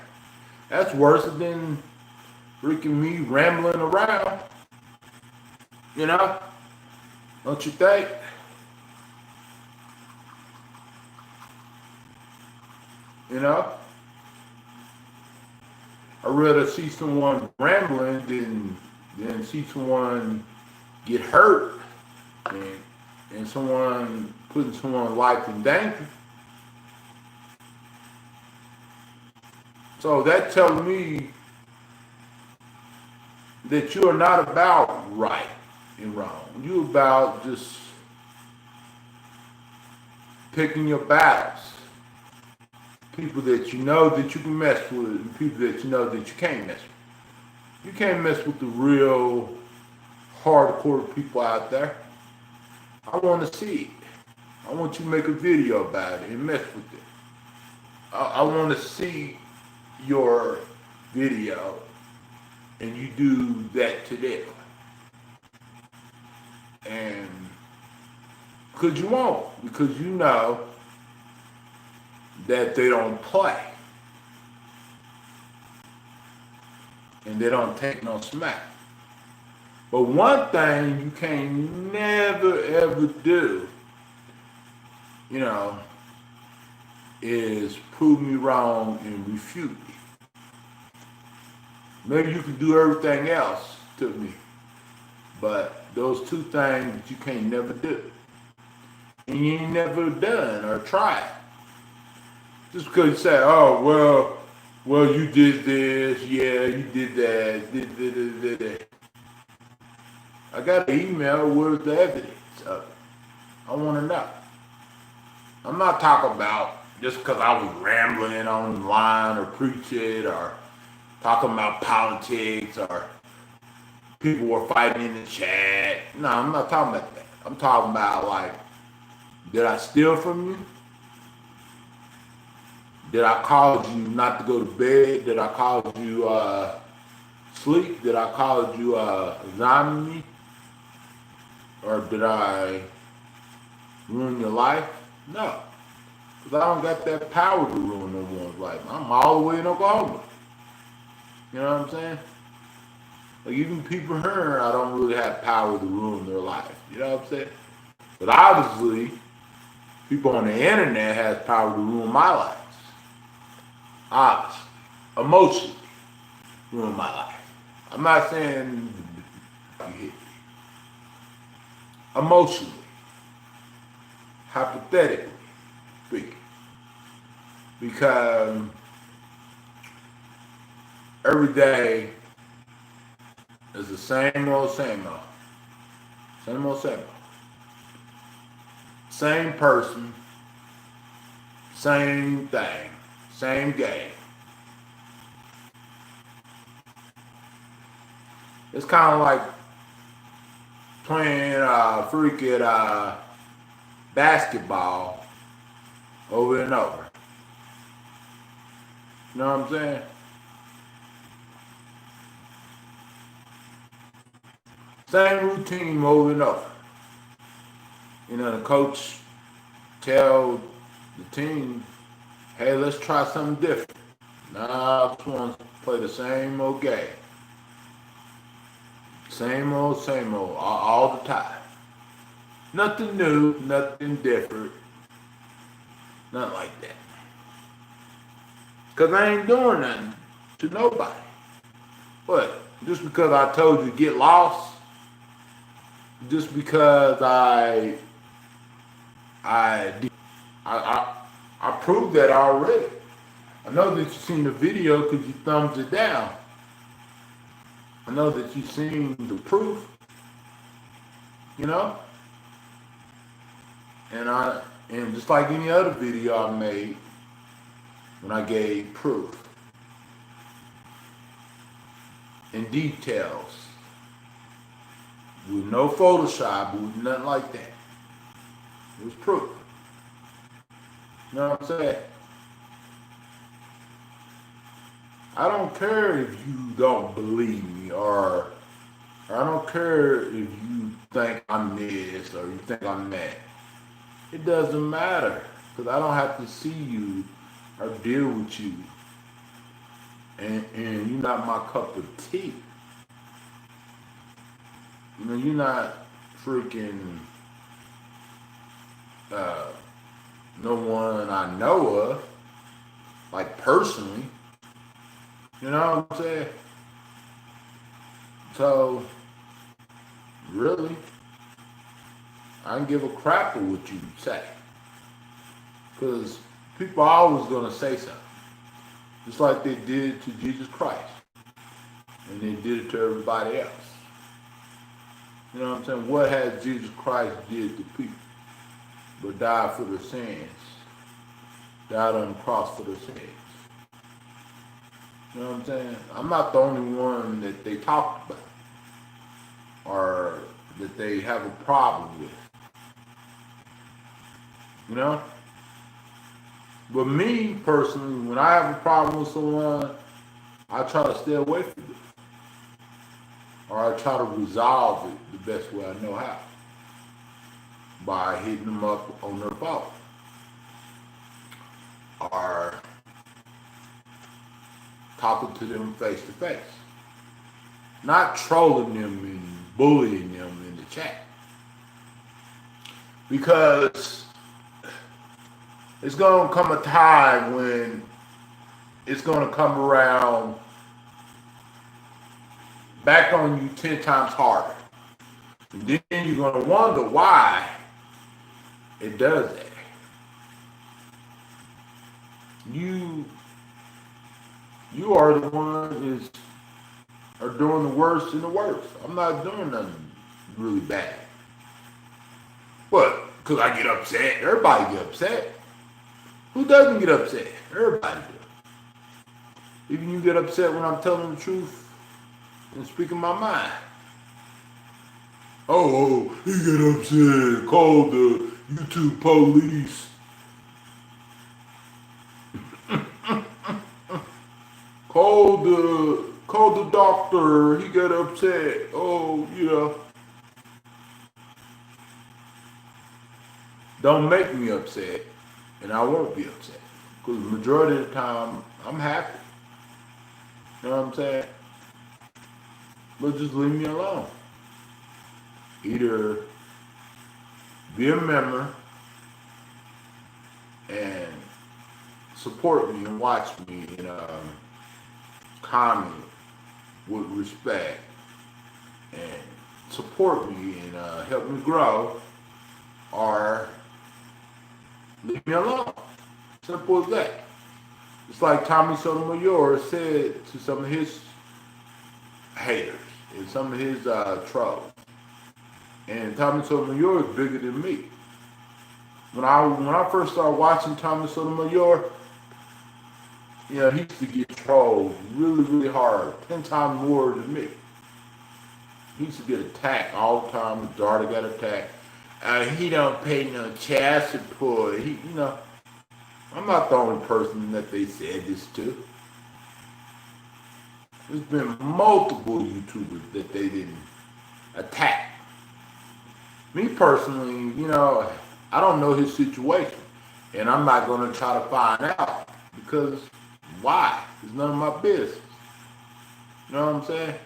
That's worse than freaking me rambling around. Don't you think? I'd rather see someone rambling than see someone get hurt and someone putting someone's life in danger. So that tells me that you are not about right and wrong. You're about just picking your battles. People that you know that you can mess with, and people that you know that you can't mess with. You can't mess with the real hardcore people out there. I want to see it. I want you to make a video about it and mess with it. I want to see your video and you do that to them. And because you won't, because you know that they don't play. And they don't take no smack. But one thing you can never ever do, you know, is prove me wrong and refute me. Maybe you can do everything else to me, but those two things you can't never do. And you ain't never done or tried. Just because you say, oh, well, you did this, yeah, you did that. I got an email with the evidence of it. I want to know. I'm not talking about just because I was rambling online or preaching or talking about politics or people were fighting in the chat. No, I'm not talking about that. I'm talking about, like, did I steal from you? Did I cause you not to go to bed? Did I cause you sleep? Did I cause you examine me? Or did I ruin your life? No. Because I don't got that power to ruin no one's life. I'm all the way in Oklahoma. You know what I'm saying? Like, even people here, I don't really have power to ruin their life. You know what I'm saying? But obviously, people on the internet has power to ruin my life. Obviously. Emotionally ruin my life. I'm not saying you hit me. Emotionally. Hypothetically speaking. Because every day is the same old, same old. Same old, same old. Same person, same thing, same game. It's kind of like playing freaking basketball over and over. You know what I'm saying? Same routine over and over. You know, the coach tell the team, hey, let's try something different. Nah, I just want to play the same old game. Same old, all the time. Nothing new, nothing different. Nothing like that. Because I ain't doing nothing to nobody. But just because I told you to get lost, just because I proved that already. I know that you've seen the video because you thumbs it down. I know that you've seen the proof, you know? And just like any other video I made, when I gave proof and details, with no Photoshop, with nothing like that. It was proof. You know what I'm saying? I don't care if you don't believe me, or I don't care if you think I'm this or you think I'm that. It doesn't matter, because I don't have to see you or deal with you. And you're not my cup of tea. You know, you're not freaking no one I know of, like personally. You know what I'm saying? So, really, I don't give a crap of what you say. Because people are always going to say something. Just like they did to Jesus Christ. And they did it to everybody else. You know what I'm saying? What has Jesus Christ did to people? but died for their sins. Died on the cross for their sins. You know what I'm saying? I'm not the only one that they talked about or that they have a problem with. You know? But me, personally, when I have a problem with someone, I try to stay away from it. Or I try to resolve it the best way I know how. By hitting them up on their phone. Or talking to them face to face. Not trolling them and bullying them in the chat. Because it's going to come a time when it's going to come around back on you 10 times harder. And then you're going to wonder why it does that. You are the ones that are doing the worst and the worst. I'm not doing nothing really bad. What? Because I get upset? Everybody get upset. Who doesn't get upset? Everybody does. Even you get upset when I'm telling the truth and speaking my mind. Oh, he get upset. Call the YouTube police. Call the doctor. He got upset. Oh, yeah. Don't make me upset, and I won't be upset. Because the majority of the time, I'm happy. You know what I'm saying? But just leave me alone. Either be a member and support me and watch me and comment with respect and support me and help me grow, or leave me alone. Simple as that. It's like Tommy Sotomayor said to some of his haters and some of his trolls. And Tommy Sotomayor is bigger than me. When I first started watching Tommy Sotomayor, he used to get trolled really, really hard, 10 times more than me. He used to get attacked all the time. His daughter got attacked. He don't pay no child support. I'm not the only person that they said this to. There's been multiple YouTubers that they didn't attack. Me personally, I don't know his situation. And I'm not going to try to find out. Because why? It's none of my business. You know what I'm saying?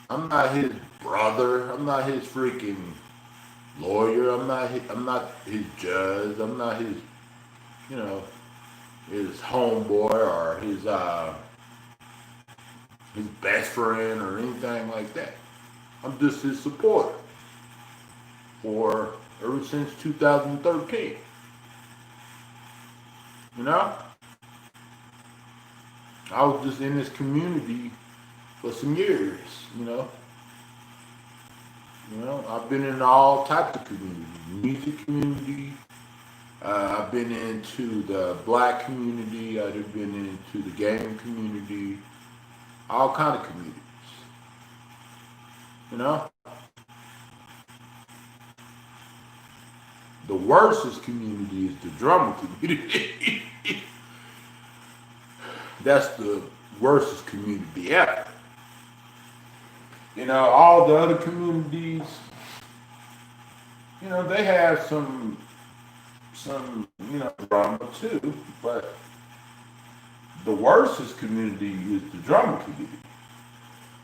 I'm not his brother. I'm not his freaking lawyer. I'm not his judge. I'm not his, his homeboy or his best friend or anything like that. I'm just his supporter for ever since 2013. I was just in this community for some years, I've been in all types of communities. Music community. I've been into the black community. I've been into the gaming community. All kind of communities. The worstest community is the drummer community. That's the worstest community ever. All the other communities, they have some drama too, but the worstest community is the drama community.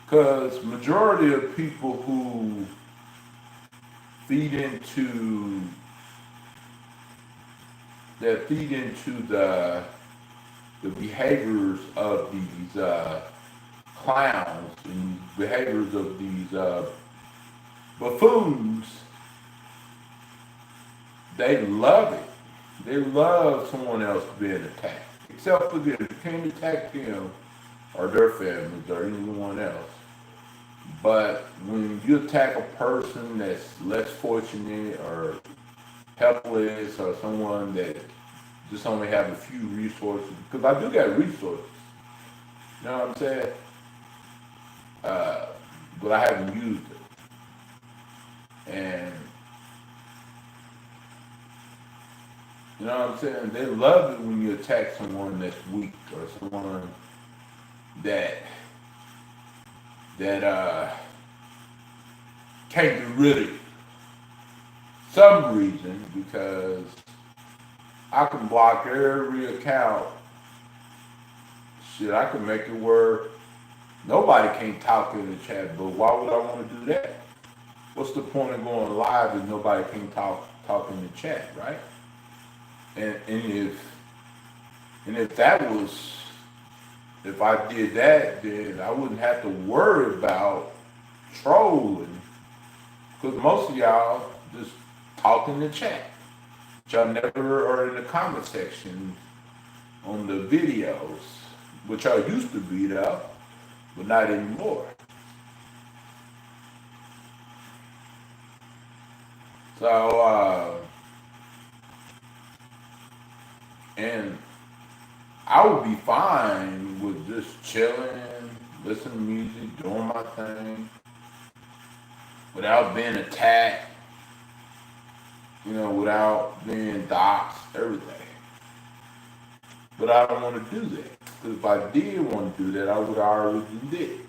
Because majority of people who feed into the behaviors of these clowns and behaviors of these buffoons, they love it. They love someone else being attacked. Except for them. You can't attack them or their families or anyone else. But when you attack a person that's less fortunate or helpless or someone that just only have a few resources, because I do got resources. You know what I'm saying? But I haven't used it. And you know what I'm saying? They love it when you attack someone that's weak or someone that can't get rid of you. Some reason, because I can block every account. Shit, I can make it where nobody can talk in the chat, but why would I want to do that? What's the point of going live if nobody can talk in the chat, right? And if that was, if I did that, then I wouldn't have to worry about trolling, because most of y'all just talk in the chat. Y'all never are in the comment section on the videos, which y'all used to be though, but not anymore. So, and I would be fine with just chilling, listening to music, doing my thing, without being attacked, you know, without being doxxed, everything. But I don't want to do that. Because if I did want to do that, I would already do it.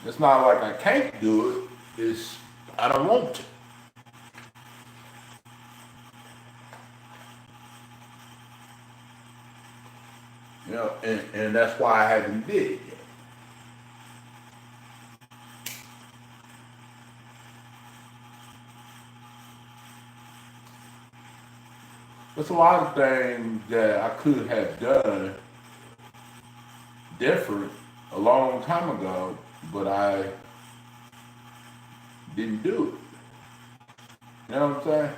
It's not like I can't do it. It's I don't want to. You know, and that's why I haven't did it yet. There's a lot of things that I could have done different a long time ago, but I didn't do it. You know what I'm saying?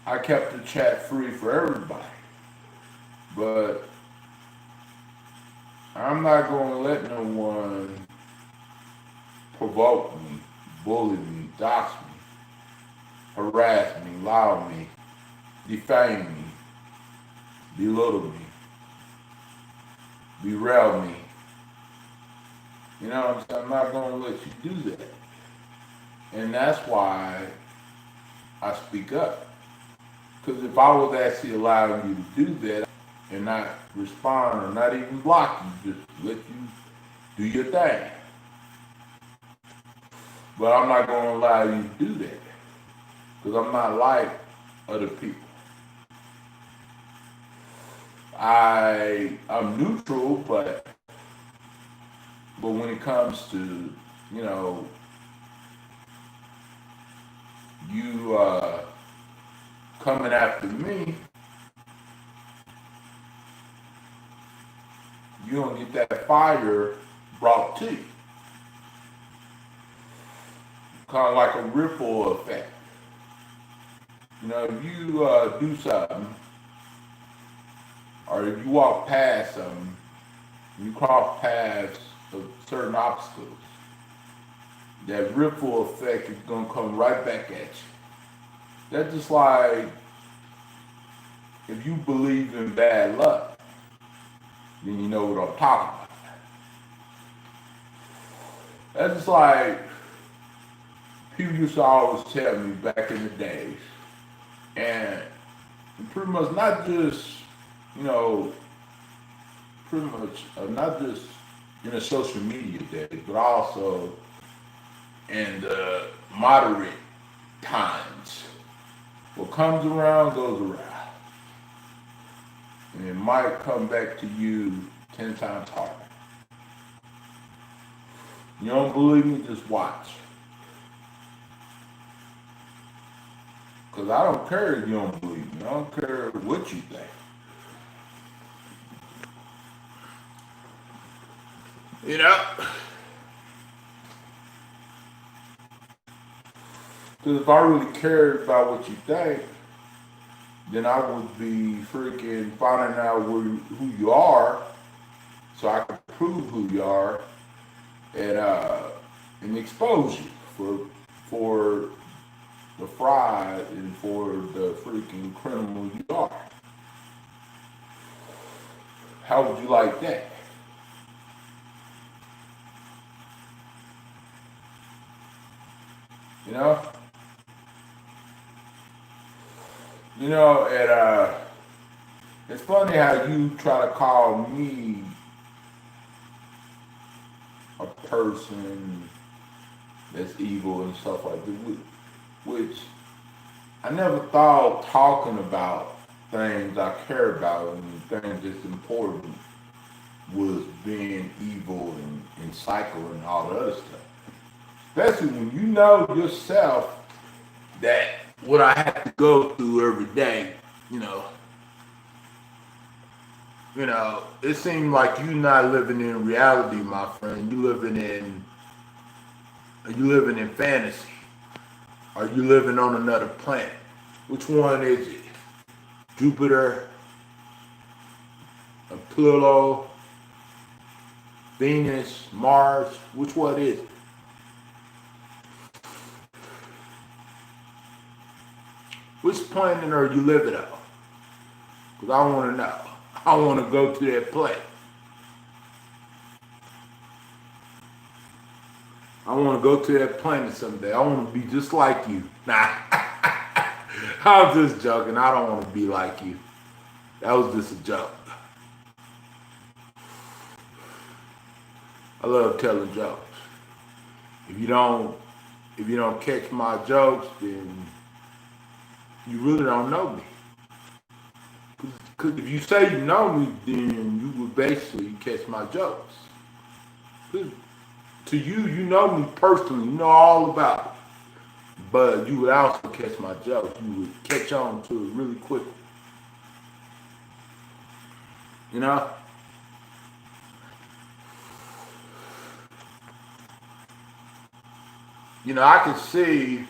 I kept the chat free for everybody, but I'm not going to let no one provoke me, bully me, dox me, harass me, lie on me, defame me, belittle me, derail me. You know what I'm saying? I'm not going to let you do that. And that's why I speak up. Because if I was actually allowing you to do that and not respond or not even block you, just let you do your thing. But I'm not going to allow you to do that. Because I'm not like other people. I'm neutral, but when it comes to, you know, you coming after me, you don't get that fire brought to you. Kind of like a ripple effect. You know, if you do something, or if you walk past something, you cross paths of certain obstacles, that ripple effect is going to come right back at you. That's just like if you believe in bad luck, then you know what I'm talking about. That's just like people used to always tell me back in the days, and pretty much not just, you know, pretty much not just in the social media days, but also in the moderate times. What comes around goes around. And it might come back to you 10 times harder. You don't believe me? Just watch. Because I don't care if you don't believe me. I don't care what you think. You know? Because if I really cared about what you think, then I would be freaking finding out who you are, so I can prove who you are and expose you for for the fraud and for the freaking criminal you are. How would you like that? You know? You know, it's funny how you try to call me a person that's evil and stuff like that, which I never thought talking about things I care about and things that's important was being evil and psycho and all the other stuff. Especially when you know yourself that what I have to go through every day, you know, it seems like you're not living in reality, my friend. You living in fantasy. Are you living on another planet? Which one is it? Jupiter, Pluto, Venus, Mars? Which one is it? Which planet are you living on? Because I want to know. I want to go to that planet. I want to go to that planet someday. I want to be just like you. Nah, I'm just joking. I don't want to be like you. That was just a joke. I love telling jokes. If you don't catch my jokes, then you really don't know me. Because if you say you know me, then you would basically catch my jokes. To you, you know me personally, you know all about it. But you would also catch my jokes. You would catch on to it really quickly. You know? You know, I can see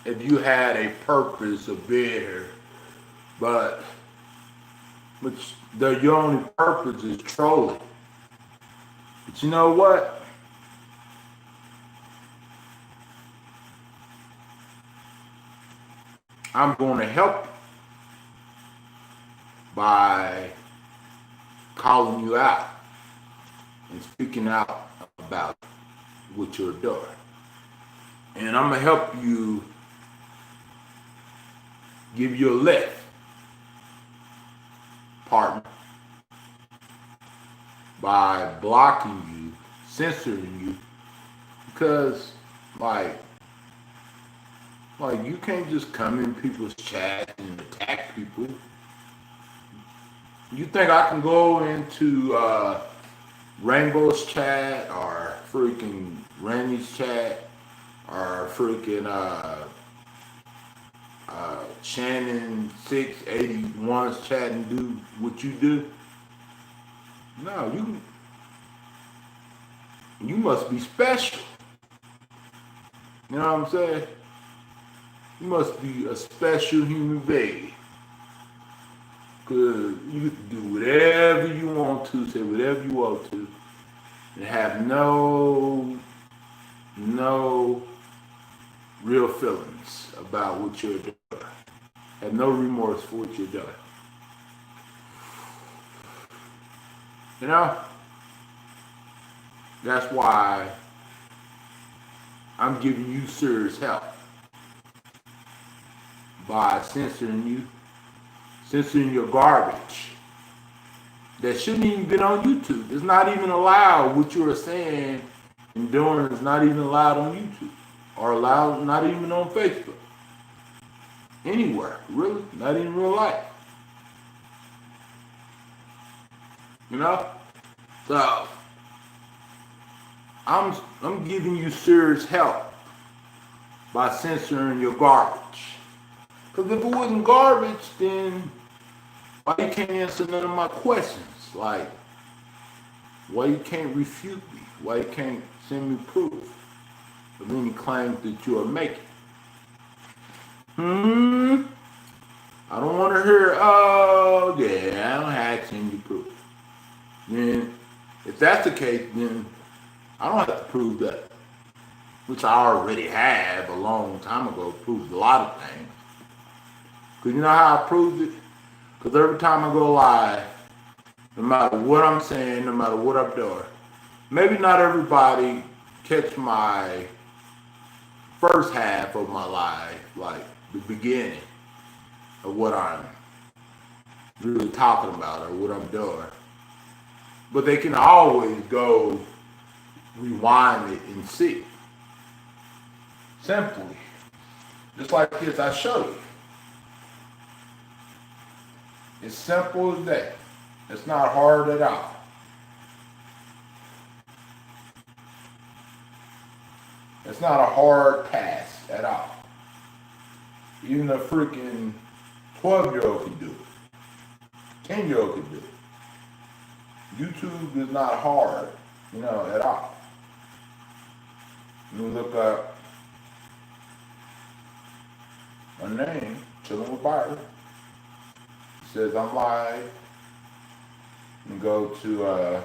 if you had a purpose of being here, but your only purpose is trolling. But you know what? I'm going to help you by calling you out and speaking out about what you're doing. And I'm going to help you, give you a lift, partner, by blocking you, censoring you, because like you can't just come in people's chats and attack people. You think I can go into Rainbow's chat or freaking Randy's chat or freaking Shannon 681's chat and do what you do? No, you must be special. You know what I'm saying? You must be a special human being. Because you can do whatever you want to, say whatever you want to, and have no real feelings about what you're doing. Have no remorse for what you're doing. You know? That's why I'm giving you serious help by censoring you, censoring your garbage that shouldn't even been on YouTube. It's not even allowed. What you are saying and doing is not even allowed on YouTube or allowed, not even on Facebook. Anywhere, really, not in real life. You know? So I'm giving you serious help by censoring your garbage. Because if it wasn't garbage, then why you can't answer none of my questions? Like, why you can't refute me? Why you can't send me proof of any claims that you are making? I don't want to hear, oh, yeah, I don't have to send you proof. Then, if that's the case, then I don't have to prove that. which I already have a long time ago, proved a lot of things. Because you know how I proved it? Because every time I go live, no matter what I'm saying, no matter what I'm doing, maybe not everybody catch my first half of my life, like the beginning of what I'm really talking about or what I'm doing. But they can always go rewind it and see. Simply. Just like this I showed you. It's simple as that. It's not hard at all. It's not a hard task at all. Even a freaking 12-year-old can do it. 10-year-old can do it. YouTube is not hard, at all. You look up my name, Chillin with Byron. It says I'm live. And go to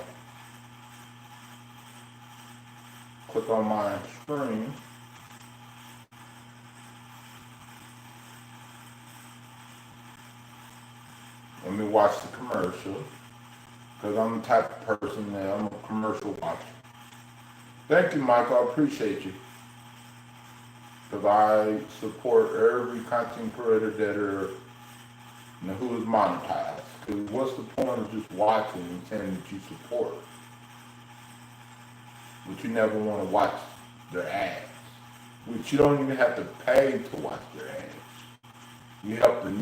click on my screen. Let me watch the commercial. Because I'm the type of person that I'm a commercial watcher. Thank you, Michael. I appreciate you. Because I support every content creator that are, who is monetized. Because what's the point of just watching and saying that you support? But you never want to watch their ads. Which you don't even have to pay to watch their ads. You help them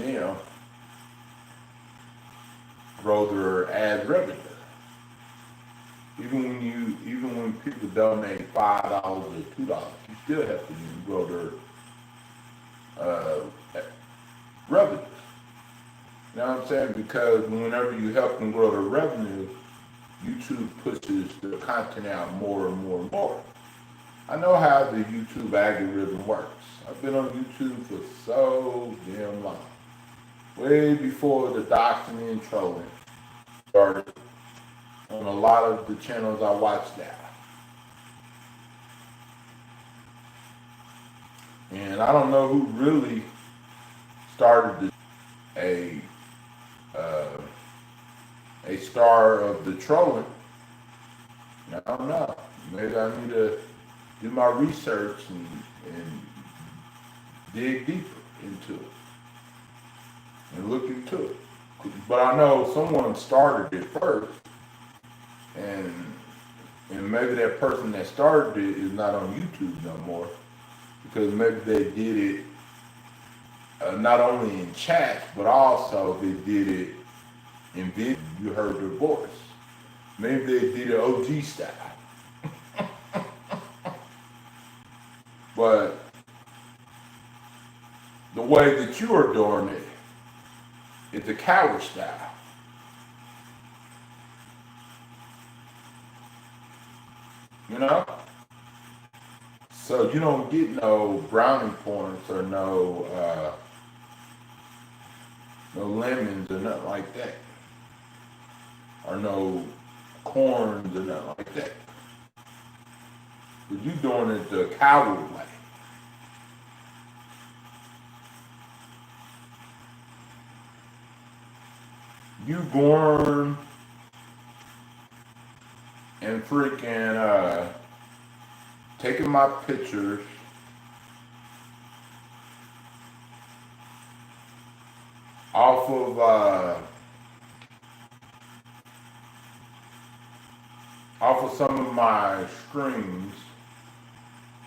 grow their ad revenue. Even when people donate $5 or $2, you still have to grow their revenue. You know what I'm saying? Because whenever you help them grow their revenue, YouTube pushes the content out more and more and more. I know how the YouTube algorithm works. I've been on YouTube for so damn long. Way before the doxing and trolling started on a lot of the channels I watch now. And I don't know who really started a star of the trolling. I don't know. Maybe I need to do my research and dig deeper into it and look into it. But I know someone started it first, and maybe that person that started it is not on YouTube no more, because maybe they did it not only in chat, but also they did it in video. You heard their voice. Maybe they did it OG style. But the way that you are doing it is the coward style. So you don't get no brownie points or no lemons or nothing like that. Or no corns or nothing like that. But you doing it the coward way. You going and freaking taking my pictures off of some of my screens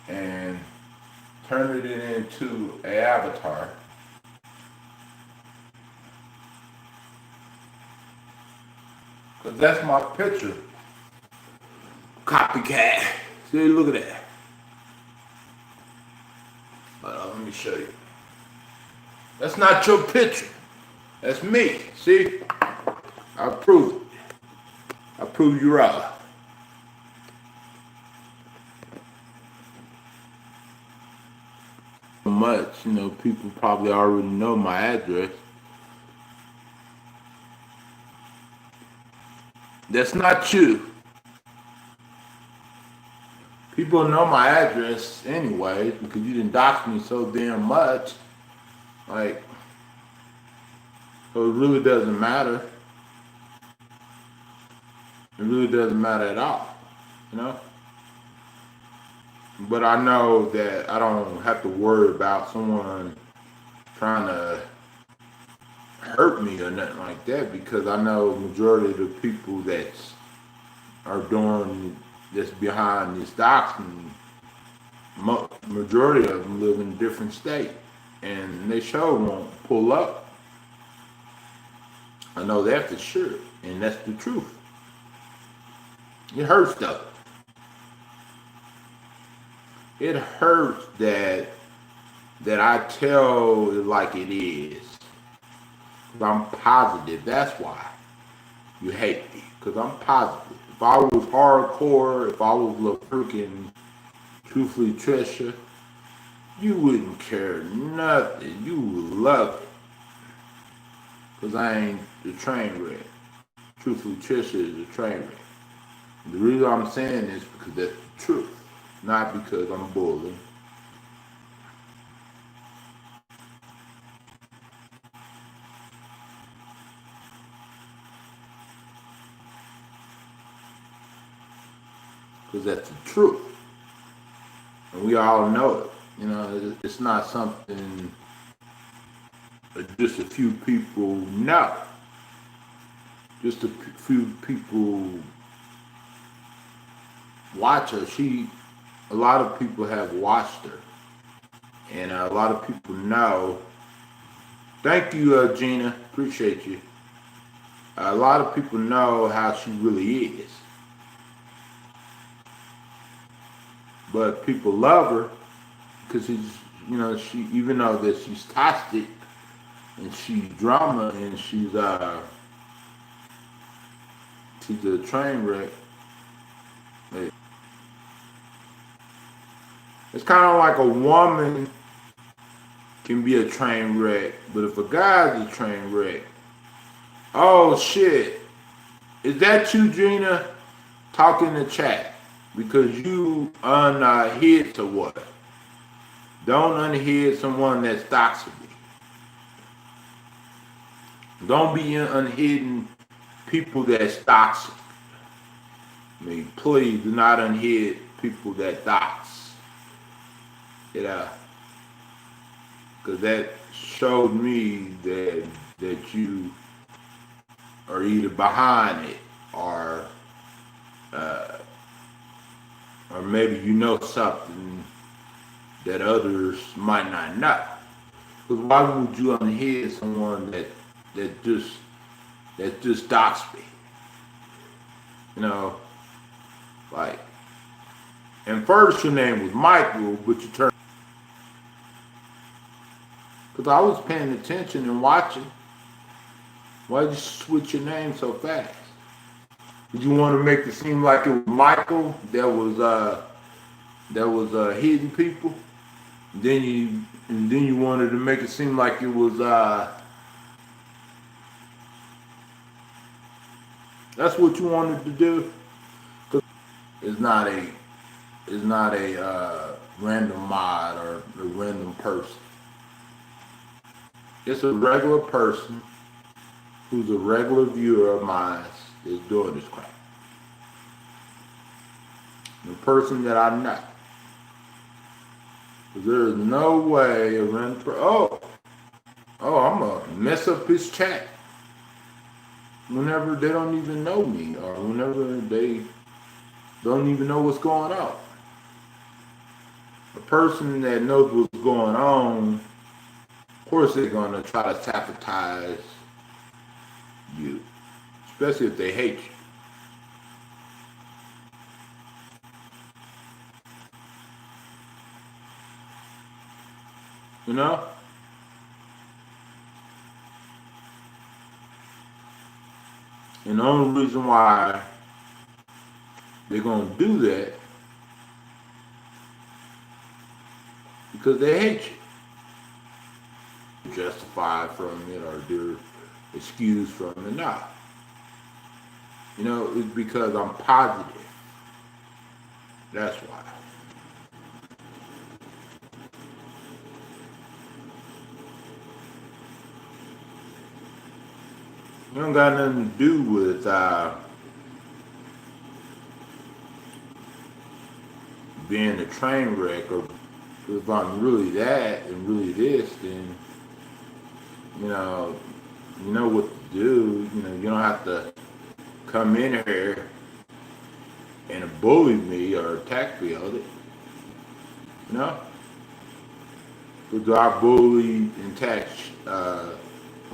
and turning it into an avatar. Cause that's my picture. Copycat. See, look at that. Let me show you. That's not your picture. That's me. See? I proved it. I proved you right. Much, people probably already know my address. That's not you. People know my address anyway because you didn't dox me so damn much. Like, so it really doesn't matter. It really doesn't matter at all, you know? But I know that I don't have to worry about someone trying to hurt me or nothing like that because I know the majority of the people that's behind this doxing, majority of them live in a different state and they sure won't pull up. I know that for sure, and that's the truth. It hurts though. It hurts that I tell it like it is. I'm positive. That's why you hate me. Because I'm positive. If I was hardcore, if I was a little freaking truthfully Trisha, you wouldn't care nothing. You would love it. Because I ain't the train wreck. Truthfully Trisha is a train wreck. The reason I'm saying this is because that's the truth. Not because I'm bullying. Because that's the truth. And we all know it. You know, it's not something just a few people know. Just a few people watch her. A lot of people have watched her. And a lot of people know. Thank you, Gina. Appreciate you. A lot of people know how she really is. But people love her because she, even though that she's toxic and she's drama and she's a train wreck. It's kind of like a woman can be a train wreck, but if a guy's a train wreck, oh shit, is that you, Gina? Talk in the chat. Because you unhid to what? Don't unhid someone that's toxic. Don't be unhidden people that's toxic. I mean, please do not unhid people that dox. You know, because that showed me that you are either behind it or maybe you know something that others might not know. Because why would you unhear someone that just dox me? You know, like, and first your name was Michael, but you turned. Because I was paying attention and watching. Why did you switch your name so fast? Did you want to make it seem like it was Michael that was hitting people? Then you wanted to make it seem like it was that's what you wanted to do. It's not a random mod or a random person. It's a regular person who's a regular viewer of mine is doing this crap. The person that I know. There is no way a random I'm gonna mess up his chat. Whenever they don't even know me or whenever they don't even know what's going on. A person that knows what's going on, of course they're gonna try to sabotage you. Especially if they hate you. You know? And the only reason why they're going to do that because they hate you. Justified from it or they're excused from it. Nah. You know, it's because I'm positive. That's why. It don't got nothing to do with being a train wreck, or if I'm really that and really this, then you know what to do. You know, you don't have to come in here and bully me or attack me on it. You know? Because I bully and attack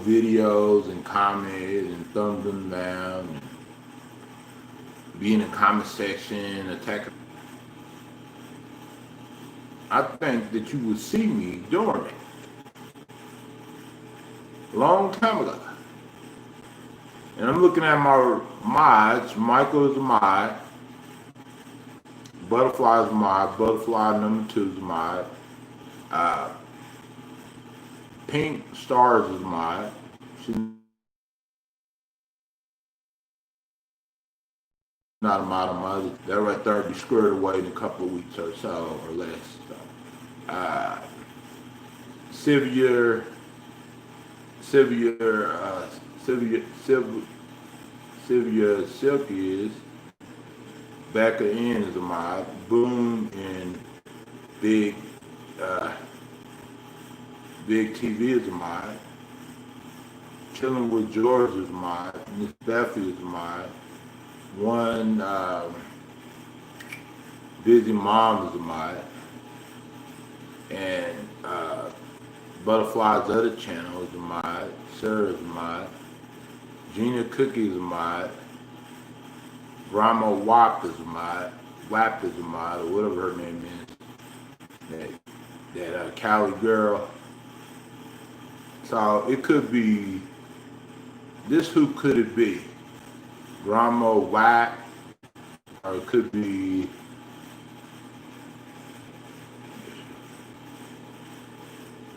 videos and comments and thumb them down and be in the comment section, attack. I think that you would see me doing it a long time ago. And I'm looking at my mods. Michael is a mod. Butterfly is a mod. Butterfly number 2 is a mod. Pink Stars is a mod. She's not a mod of mine. That right there will be squared away in a couple of weeks or so, or less. So, Sylvia Silky is. Becca N is a mod. Boom and Big TV is a mod. Chillin with George is a mod. Miss Beffy is a mod. One Busy Mom is a mod. And Butterfly's other channel is a mod. Sarah is a mod. Gina Cookie is a mod. Grandma Wap is a mod. Wap is a mod, or whatever her name is. That Cali girl. So it could be, this who could it be? Grandma Wap, or it could be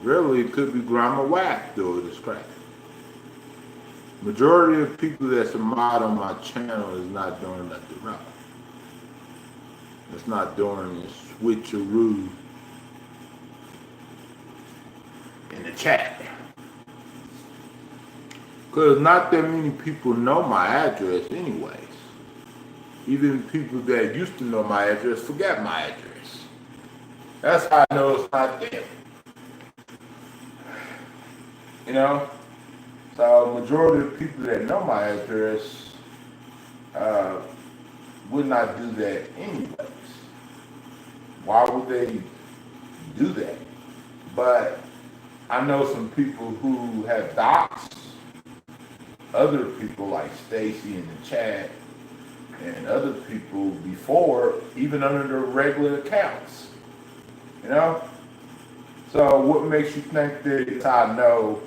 really, it could be Grandma Whack doing this crap. Majority of people that's a mod on my channel is not doing nothing wrong. It's not doing this switcheroo in the chat. Because not that many people know my address anyways. Even people that used to know my address forget my address. That's how I know it's not them. You know? So majority of people that know my address would not do that anyways. Why would they do that? But I know some people who have doxed other people like Stacy in the chat and other people before, even under their regular accounts. You know? So what makes you think that I know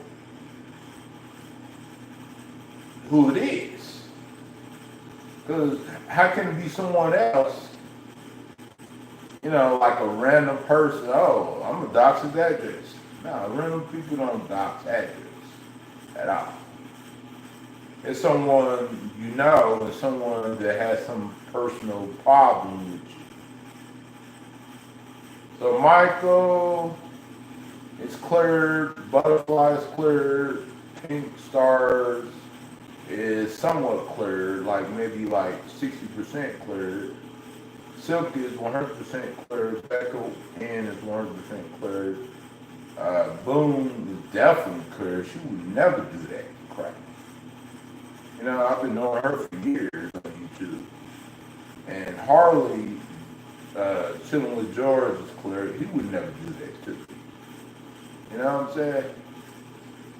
who it is? Because how can it be someone else, you know, like a random person? Oh, I'm gonna dox his address. No, random people don't dox address at all. It's someone you know, and someone that has some personal problem with you. So Michael, it's cleared. Butterfly is cleared. Pink Stars is somewhat cleared, like maybe like 60% cleared. Silk is 100% cleared. Becca N is 100% cleared. Boom is definitely cleared. She would never do that crap. You know, I've been knowing her for years on YouTube. And Harley, Chillin with George is cleared. He would never do that to me. You know what I'm saying?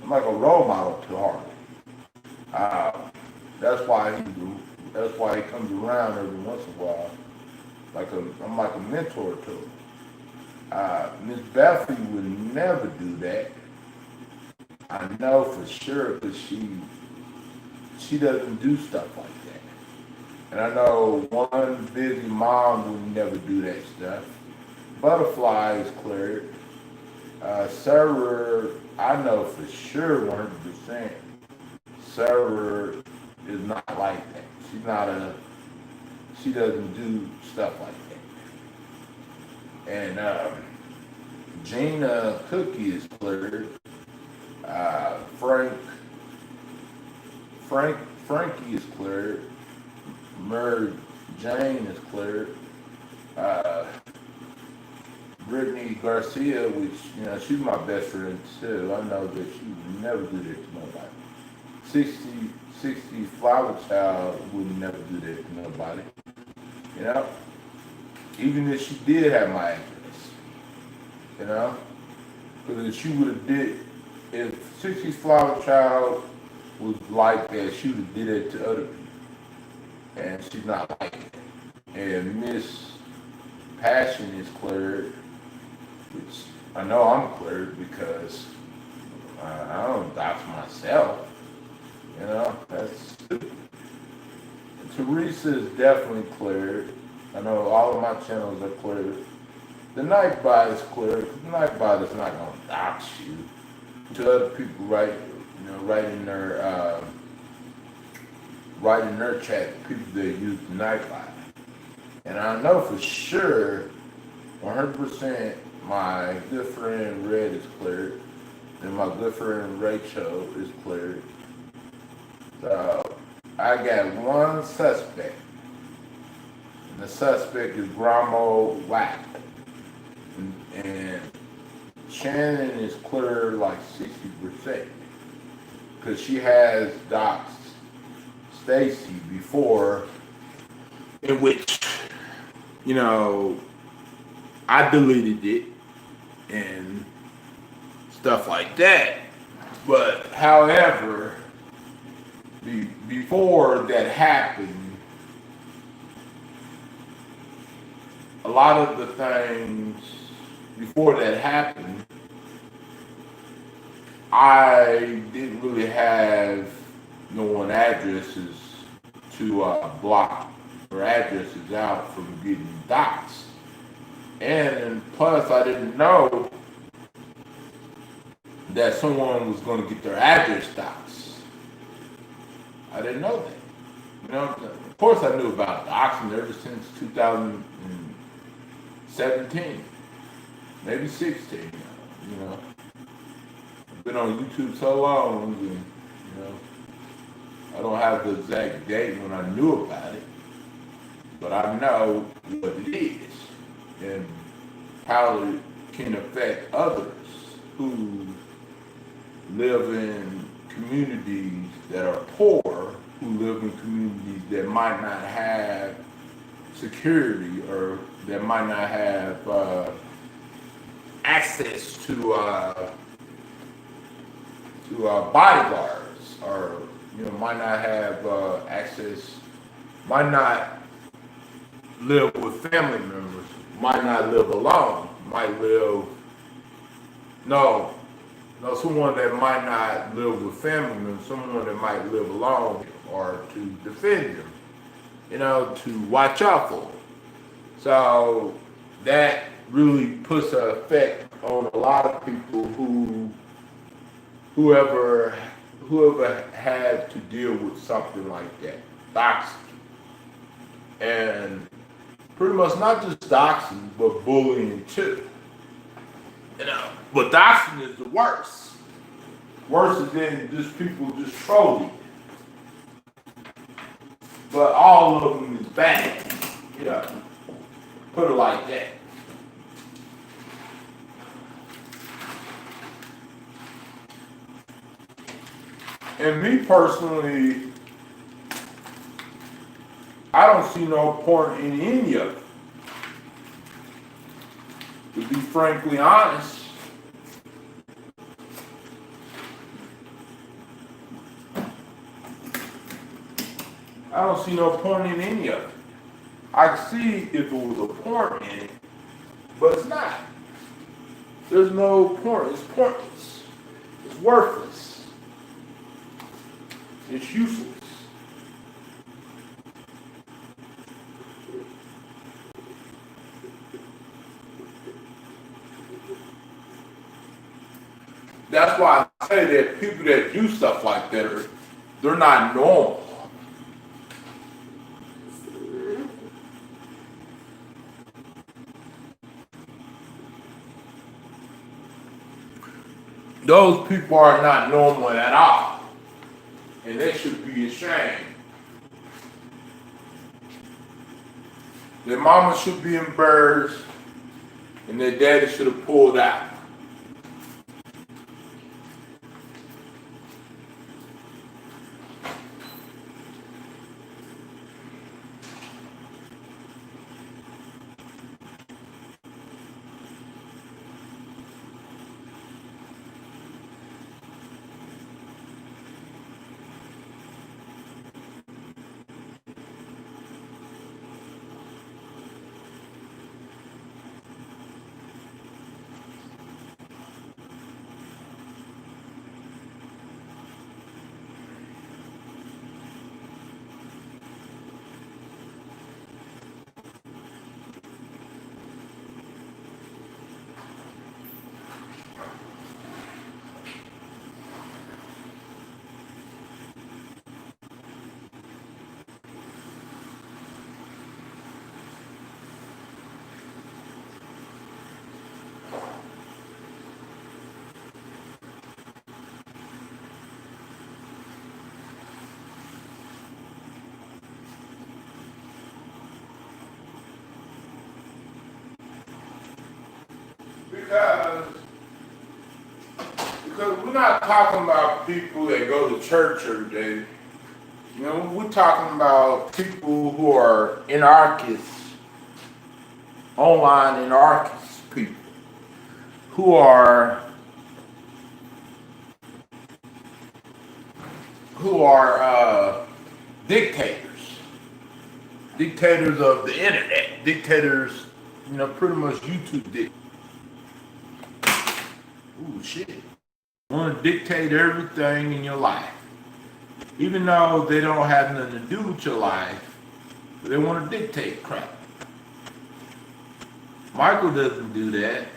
I'm like a role model to Harley. That's why he comes around every once in a while. I'm like a mentor to him. Miss Beffy would never do that. I know for sure because she doesn't do stuff like that. And I know one Busy Mom would never do that stuff. Butterfly is cleared. Sarah, I know for sure 100%. Sarah is not like that. She doesn't do stuff like that. And Gina Frankie is cleared. Mary Jane is cleared. Brittany Garcia, which, you know, she's my best friend too. I know that she would never do that to nobody. 60 Flower Child would never do that to nobody. You know? Even if she did have my address. You know? Because if she would have if 60 Flower Child was like that, she would have did it to other people. And she's not like it. And Miss Passion is cleared, which I know I'm cleared because I don't dox myself. You know, that's stupid. Teresa is definitely cleared. I know all of my channels are cleared. The Nightbot is cleared. The Nightbot is not gonna dox you. To other people, right in their chat, people that use the Nightbot. And I know for sure, 100%, my good friend Red is cleared, and my good friend Rachel is cleared. So I got one suspect, and the suspect is Gramo Whack. And Shannon is cleared like 60%, because she has doxed Stacy before, in which, you know, I deleted it and stuff like that. But however, before that happened, a lot of the things before that happened, I didn't really have no one addresses to block or addresses out from getting doxxed. And plus, I didn't know that someone was going to get their address doxxed. I didn't know that. You know, of course I knew about doxing ever since 2017, maybe 16. You know, I've been on YouTube so long, and you know, I don't have the exact date when I knew about it, but I know what it is and how it can affect others who live in communities that are poor, who live in communities that might not have security or that might not have access to bodyguards, or you know, might not have access, might not live with family members, might not live alone, might live, someone that might not live with family members, someone that might live alone, or to defend them, you know, to watch out for them. So that really puts an effect on a lot of people whoever had to deal with something like that, doxing. And pretty much not just doxing, but bullying too. You know, but doxing is the worst. Worse than just people just trolling. But all of them is bad. You know, put it like that. And me personally, I don't see no point in any of it. To be frankly honest, I don't see no point in any of it. I could see if it was a point in it, but it's not. There's no point. It's pointless. It's worthless. It's useless. That's why I say that people that do stuff like that they're not normal. Those people are not normal at all. And they should be ashamed. Their mama should be embarrassed, and their daddy should have pulled out. Because we're not talking about people that go to church every day. You know, we're talking about people who are anarchists, online anarchist people, who are dictators of the internet, dictators, you know, pretty much YouTube dictators. Ooh, shit. Want to dictate everything in your life. Even though they don't have nothing to do with your life, but they want to dictate crap. Michael doesn't do that.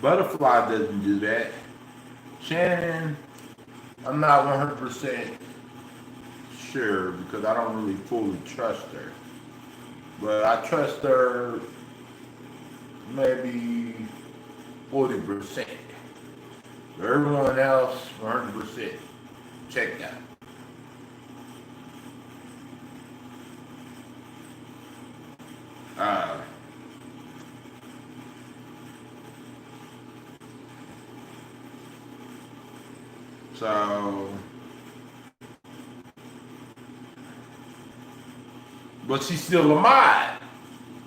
Butterfly doesn't do that. Shannon, I'm not 100% sure because I don't really fully trust her. But I trust her maybe 40%. But everyone else, 100%. Check that. So, but she's still a mod.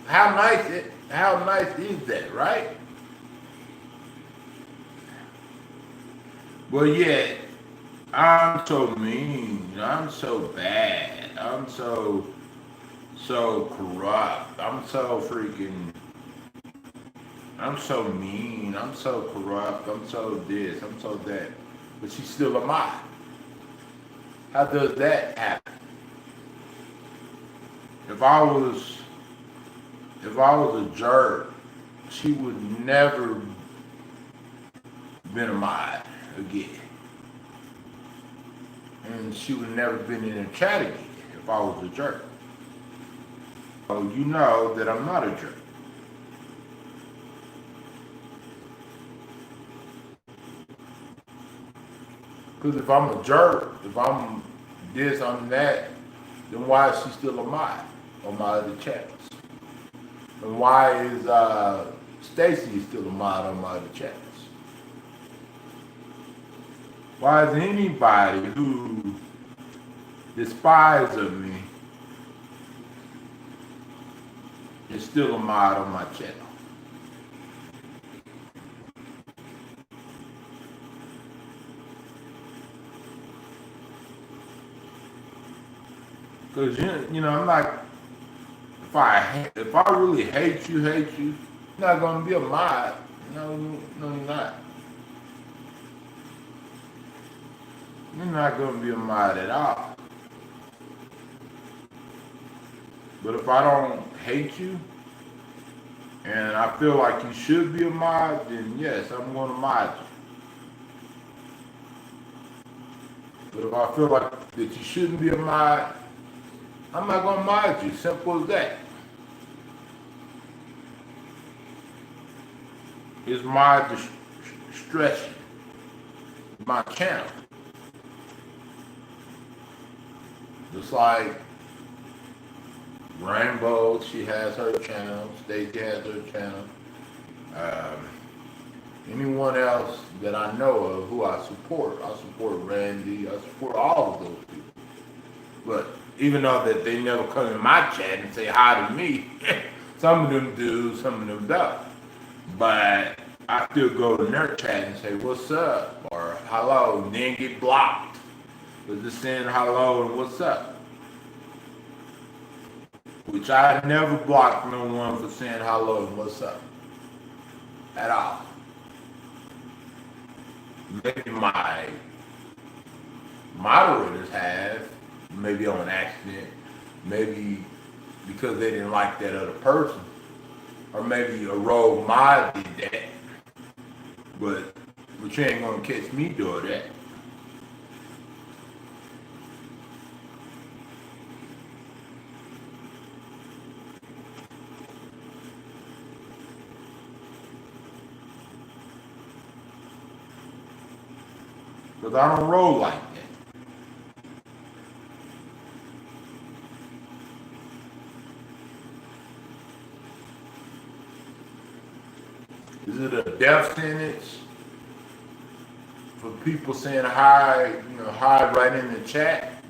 How nice is that, right? But yet, I'm so mean. I'm so bad. I'm so corrupt. I'm so mean. I'm so corrupt. I'm so this. I'm so that. But she's still a mod. How does that happen? If I was a jerk, she would never been a mod again. And she would never been in a chat again if I was a jerk. So you know that I'm not a jerk. Because if I'm a jerk, if I'm this, I'm that, then why is she still a mod on my other chats? And why is Stacy still a mod on my other chats? Why is anybody who despises me is still a mod on my channel? Because you know, I'm not. If I really hate you, you're not gonna be a mod. No, you're not. You're not gonna be a mod at all. But if I don't hate you, and I feel like you should be a mod, then yes, I'm gonna mod you. But if I feel like that you shouldn't be a mod, I'm not gonna mod you. Simple as that. It's my discretion, my channel. Just like Rainbow, she has her channel. Stacey has her channel. Anyone else that I know of who I support Randy. I support all of those people. But even though that they never come in my chat and say hi to me, some of them do, some of them don't. But I still go to their chat and say, what's up? Or hello, and then get blocked. But just saying hello and what's up. Which I never blocked no one for saying hello and what's up. At all. Maybe my moderators have, maybe on accident, maybe because they didn't like that other person, or maybe a rogue mod did that. But you ain't gonna catch me doing that. Because I don't roll like that. Is it a death sentence for people saying hi, hi right in the chat?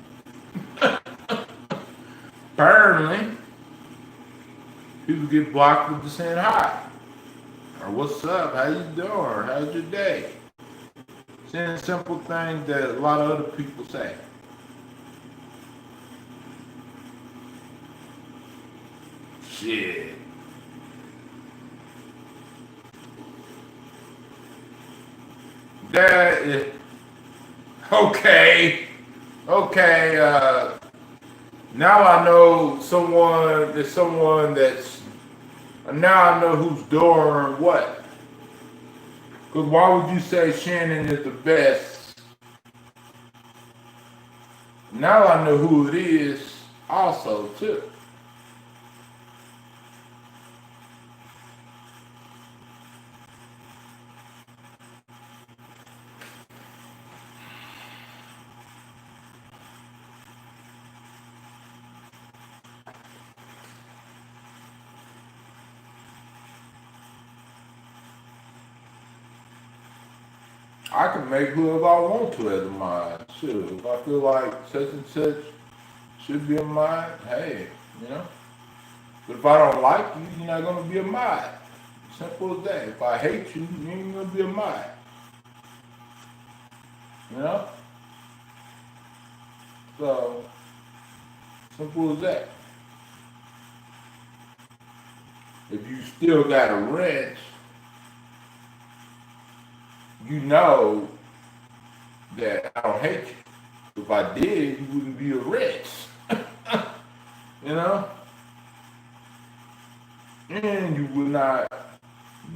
Apparently, people get blocked for just saying hi. Or what's up, how you doing, or how's your day? Saying simple things that a lot of other people say. Shit. That is okay. Now I know someone that's. Now I know who's doing what. Because why would you say Shannon is the best? Now I know who it is also, too. I can make whoever I want to as a mod. Sure, if I feel like such and such should be a mod, hey, But if I don't like you, you're not gonna be a mod. Simple as that. If I hate you, you ain't gonna be a mod. So, simple as that. If you still got a wrench, you know that I don't hate you. If I did, you wouldn't be a wretch. And you would not,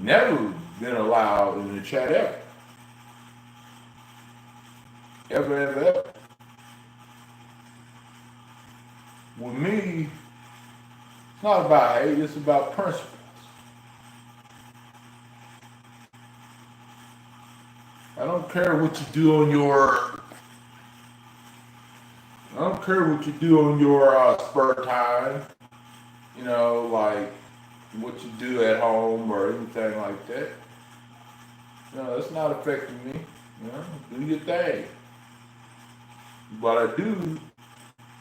never been allowed in the chat ever. Ever. With me, it's not about hate, it's about principles. I don't care what you do on your spare time, like what you do at home or anything like that. It's not affecting me. Do your thing. But I do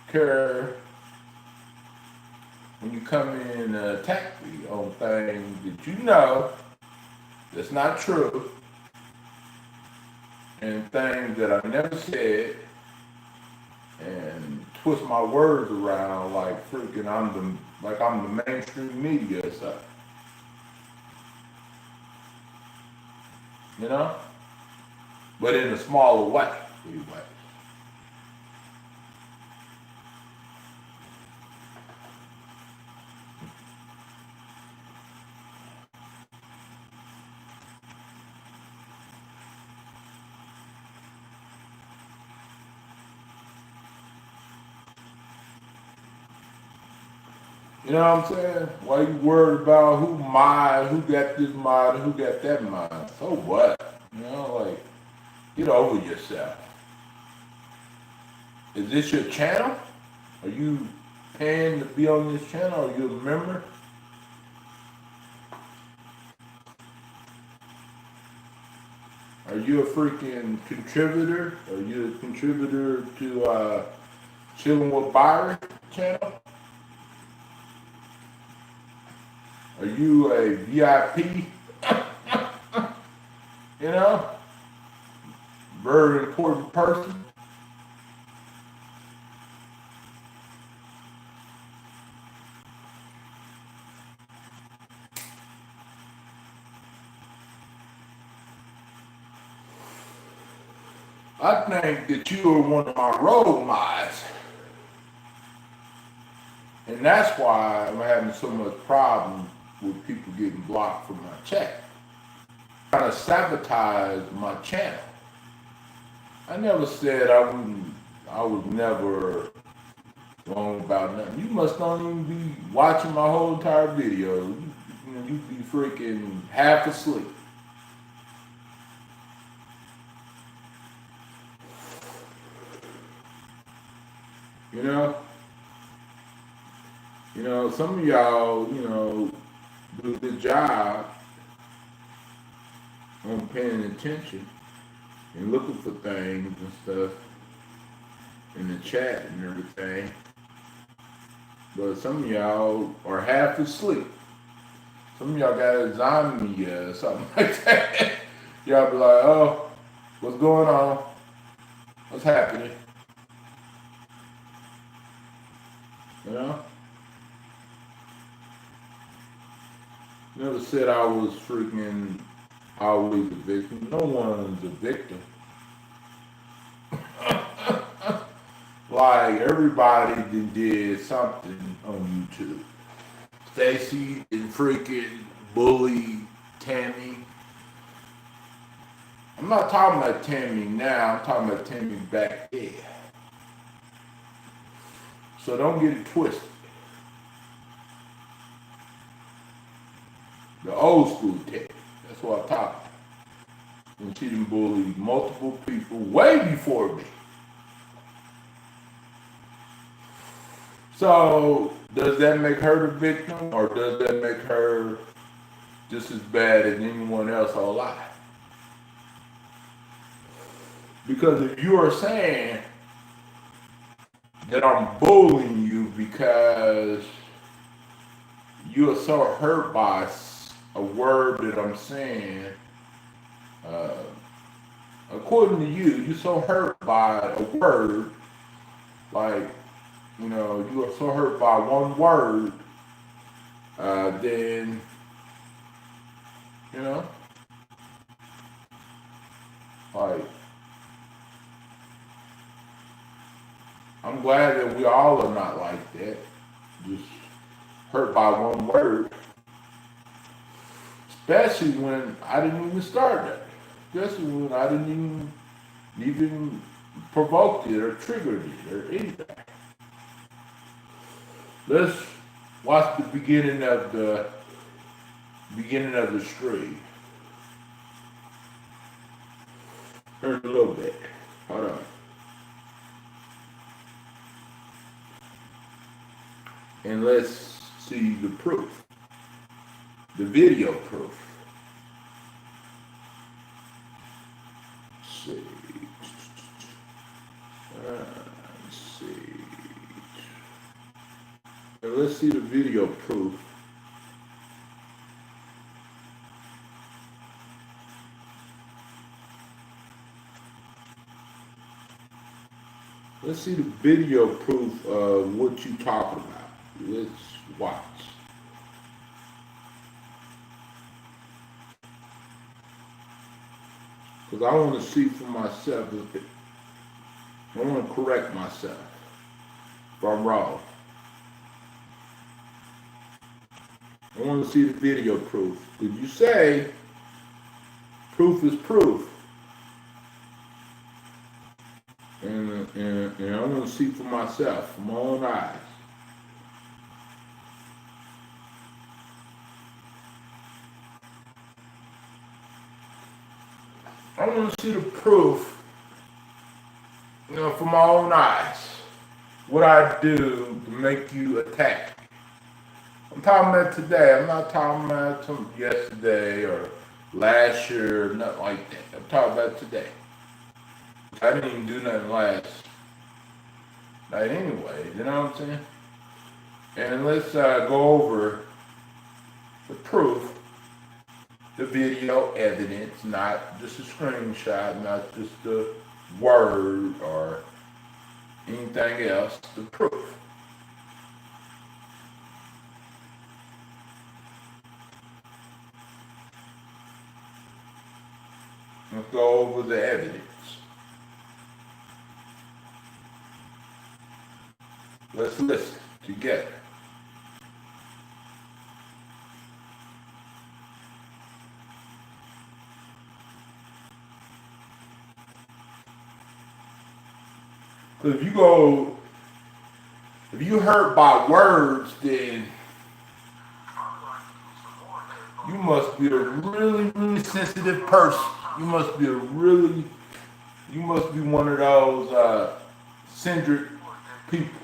care when you come in and attack me on things that that's not true, and things that I never said, and twist my words around like freaking I'm the mainstream media or something. But in a smaller way, anyway. You know what I'm saying? Why you worried about who got this mod, who got that mod? So what? Get over yourself. Is this your channel? Are you paying to be on this channel? Are you a member? Are you a freaking contributor? Are you a contributor to Chillin with Byron channel? Are you a VIP? You know? Very important person. I think that you are one of my role models. And that's why I'm having so much problem with people getting blocked from my chat. Trying to sabotage my channel. I never said I was never wrong about nothing. You must not even be watching my whole entire video. You be freaking half asleep. You know, some of y'all, do a good job on paying attention and looking for things and stuff in the chat and everything. But some of y'all are half asleep. Some of y'all got insomnia or something like that. Y'all be like, oh, what's going on? What's happening? You know? Never said I was freaking always a victim. No one's a victim. Like everybody did something on YouTube. Stacy and freaking bully Tammy. I'm not talking about Tammy now, I'm talking about Tammy back there. So don't get it twisted. The old school Tammy, that's what I'm talking about. And she done bullied multiple people way before me. So, does that make her the victim, or does that make her just as bad as anyone else alive? Because if you are saying that I'm bullying you because you are so hurt by a word that I'm saying, according to you, you're so hurt by a word, like, you are so hurt by one word, then, like, I'm glad that we all are not like that, just hurt by one word, especially when I didn't even start that, especially when I didn't even provoke it or triggered it or anything. Let's watch the beginning of the stream. Turn a little bit. Hold on. And let's see the proof. The video proof. Let's see. Let's see. And let's see the video proof. Let's see the video proof of what you talking about. Let's watch. Because I want to see for myself. I want to correct myself if I'm wrong. I want to see the video proof. Did you say proof is proof? And I want to see for myself, from my own eyes. I want to see the proof, from my own eyes. what I do to make you attack. I'm talking about today. I'm not talking about some yesterday or last year, nothing like that. I'm talking about today. I didn't even do nothing last night anyway, you know what I'm saying? And let's go over the proof, the video evidence, not just a screenshot, not just a word or anything else, the proof. Let's go over the evidence. Let's listen together. Because if you hurt by words, then you must be a really, really sensitive person. You must be one of those centric people.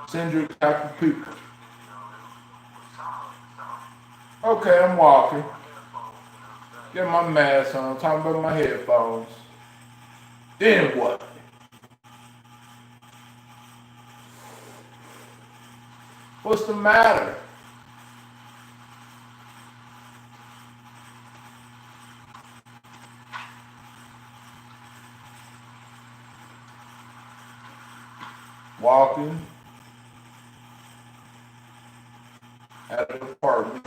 Centric type of people. Okay, I'm walking. Get my mask on, talking about my headphones. Then what? What's the matter? Walking at an apartment.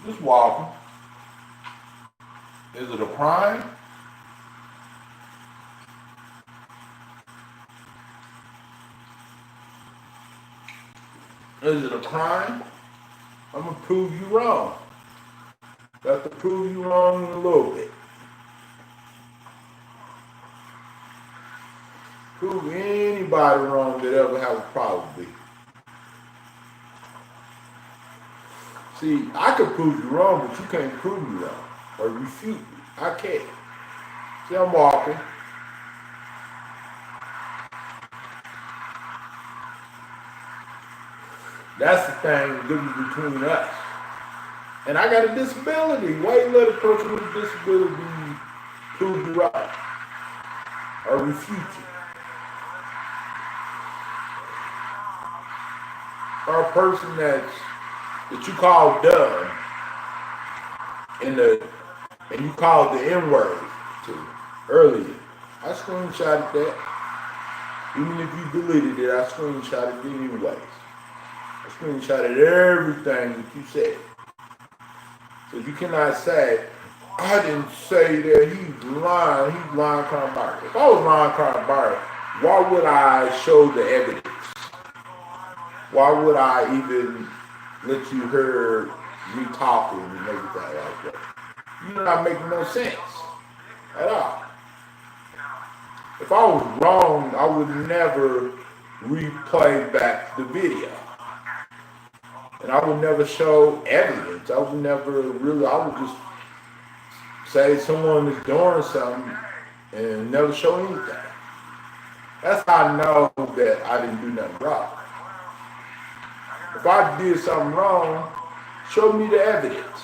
Just walking. Is it a crime? Is it a crime? I'm gonna prove you wrong. Got to prove you wrong in a little bit. Prove anybody wrong that ever have a problem with you. See, I could prove you wrong, but you can't prove me wrong or refute me. I can't. See, I'm walking. That's the thing, the difference between us. And I got a disability. Why you let a person with a disability prove you right or refute you? Or a person that you call dumb and you called the N-word to earlier. I screenshotted that. Even if you deleted it, I screenshotted it anyways. I screenshotted everything that you said. So you cannot say, I didn't say that, he's lying crying Byron. If I was lying crying Byron, why would I show the evidence? Why would I even let you hear me talking and everything like that? You're not making no sense at all. If I was wrong, I would never replay back the video. And I would never show evidence. I would just say someone is doing something and never show anything. That's how I know that I didn't do nothing wrong. If I did something wrong, show me the evidence.